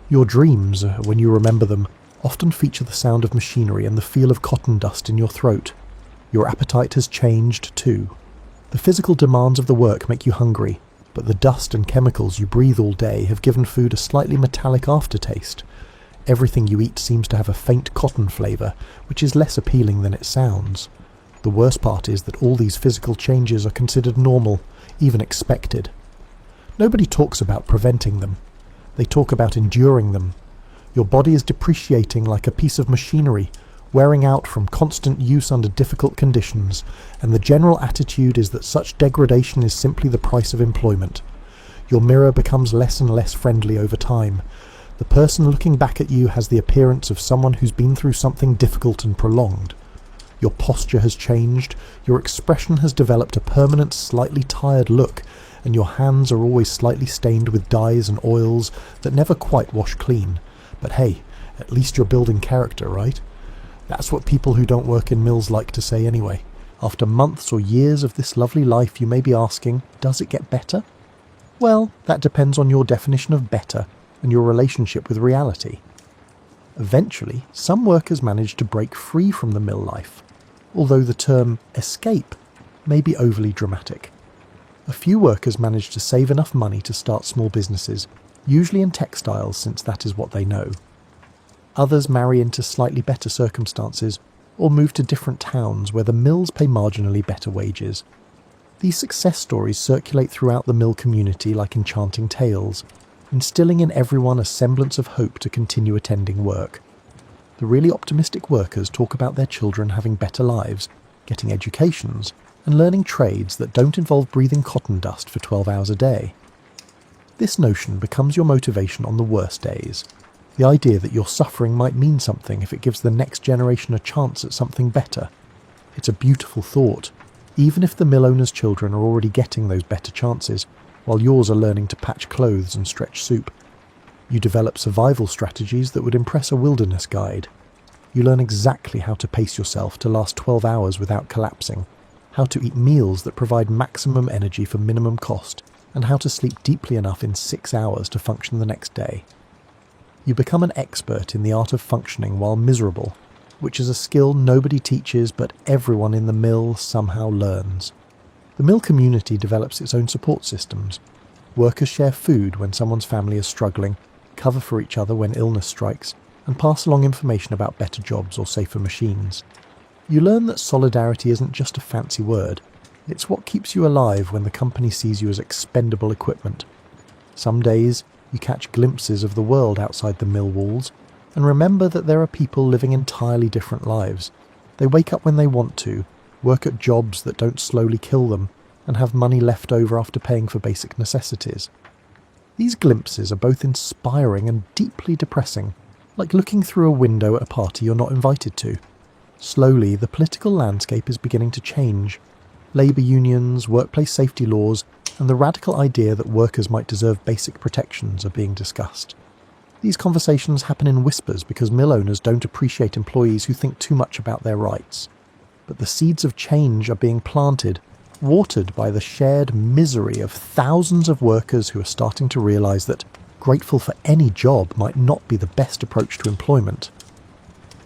Your dreams, when you remember them, often feature the sound of machinery and the feel of cotton dust in your throat. Your appetite has changed too. The physical demands of the work make you hungry, but the dust and chemicals you breathe all day have given food a slightly metallic aftertaste. Everything you eat seems to have a faint cotton flavour, which is less appealing than it sounds. The worst part is that all these physical changes are considered normal, even expected. Nobody talks about preventing them. They talk about enduring them. Your body is depreciating like a piece of machinery, wearing out from constant use under difficult conditions, and the general attitude is that such degradation is simply the price of employment. Your mirror becomes less and less friendly over time. The person looking back at you has the appearance of someone who's been through something difficult and prolonged. Your posture has changed, your expression has developed a permanent, slightly tired look, and your hands are always slightly stained with dyes and oils that never quite wash clean. But hey, at least you're building character, right? That's what people who don't work in mills like to say anyway. After months or years of this lovely life, you may be asking, does it get better? Well, that depends on your definition of better and your relationship with reality. Eventually, some workers manage to break free from the mill life, although the term escape may be overly dramatic. A few workers manage to save enough money to start small businesses, usually in textiles since that is what they know. Others marry into slightly better circumstances or move to different towns where the mills pay marginally better wages. These success stories circulate throughout the mill community like enchanting tales, instilling in everyone a semblance of hope to continue attending work. The really optimistic workers talk about their children having better lives, getting educations, and learning trades that don't involve breathing cotton dust for 12 hours a day. This notion becomes your motivation on the worst days. The idea that your suffering might mean something if it gives the next generation a chance at something better. It's a beautiful thought, even if the mill owner's children are already getting those better chances, while yours are learning to patch clothes and stretch soup. You develop survival strategies that would impress a wilderness guide. You learn exactly how to pace yourself to last 12 hours without collapsing, how to eat meals that provide maximum energy for minimum cost, and how to sleep deeply enough in 6 hours to function the next day. You become an expert in the art of functioning while miserable, which is a skill nobody teaches but everyone in the mill somehow learns. The mill community develops its own support systems. Workers share food when someone's family is struggling, cover for each other when illness strikes, and pass along information about better jobs or safer machines. You learn that solidarity isn't just a fancy word. It's what keeps you alive when the company sees you as expendable equipment. Some days, you catch glimpses of the world outside the mill walls, and remember that there are people living entirely different lives. They wake up when they want to, work at jobs that don't slowly kill them, and have money left over after paying for basic necessities. These glimpses are both inspiring and deeply depressing, like looking through a window at a party you're not invited to. Slowly, the political landscape is beginning to change. Labour unions, workplace safety laws, and the radical idea that workers might deserve basic protections are being discussed. These conversations happen in whispers because mill owners don't appreciate employees who think too much about their rights. But the seeds of change are being planted, watered by the shared misery of thousands of workers who are starting to realise that grateful for any job might not be the best approach to employment.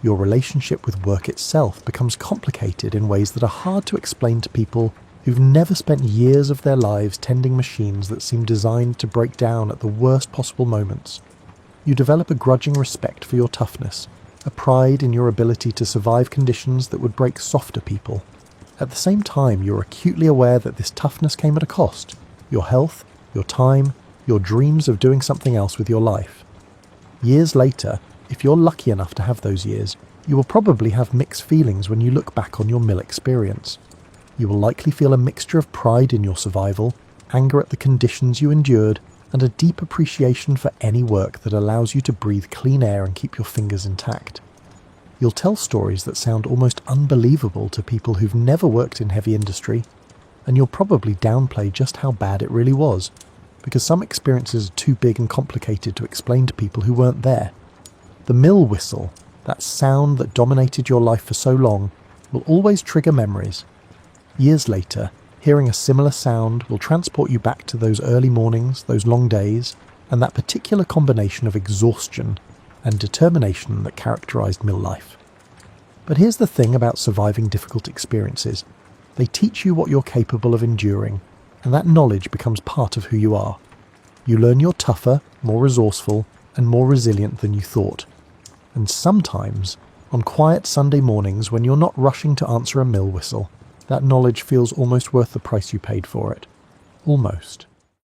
Your relationship with work itself becomes complicated in ways that are hard to explain to people who've never spent years of their lives tending machines that seem designed to break down at the worst possible moments. You develop a grudging respect for your toughness, a pride in your ability to survive conditions that would break softer people. At the same time, you're acutely aware that this toughness came at a cost: your health, your time, your dreams of doing something else with your life. Years later, if you're lucky enough to have those years, you will probably have mixed feelings when you look back on your mill experience. You will likely feel a mixture of pride in your survival, anger at the conditions you endured, and a deep appreciation for any work that allows you to breathe clean air and keep your fingers intact. You'll tell stories that sound almost unbelievable to people who've never worked in heavy industry, and you'll probably downplay just how bad it really was, because some experiences are too big and complicated to explain to people who weren't there. The mill whistle, that sound that dominated your life for so long, will always trigger memories. Years later, hearing a similar sound will transport you back to those early mornings, those long days, and that particular combination of exhaustion and determination that characterized mill life. But here's the thing about surviving difficult experiences. They teach you what you're capable of enduring, and that knowledge becomes part of who you are. You learn you're tougher, more resourceful, and more resilient than you thought. And sometimes, on quiet Sunday mornings when you're not rushing to answer a mill whistle, that knowledge feels almost worth the price you paid for it. Almost.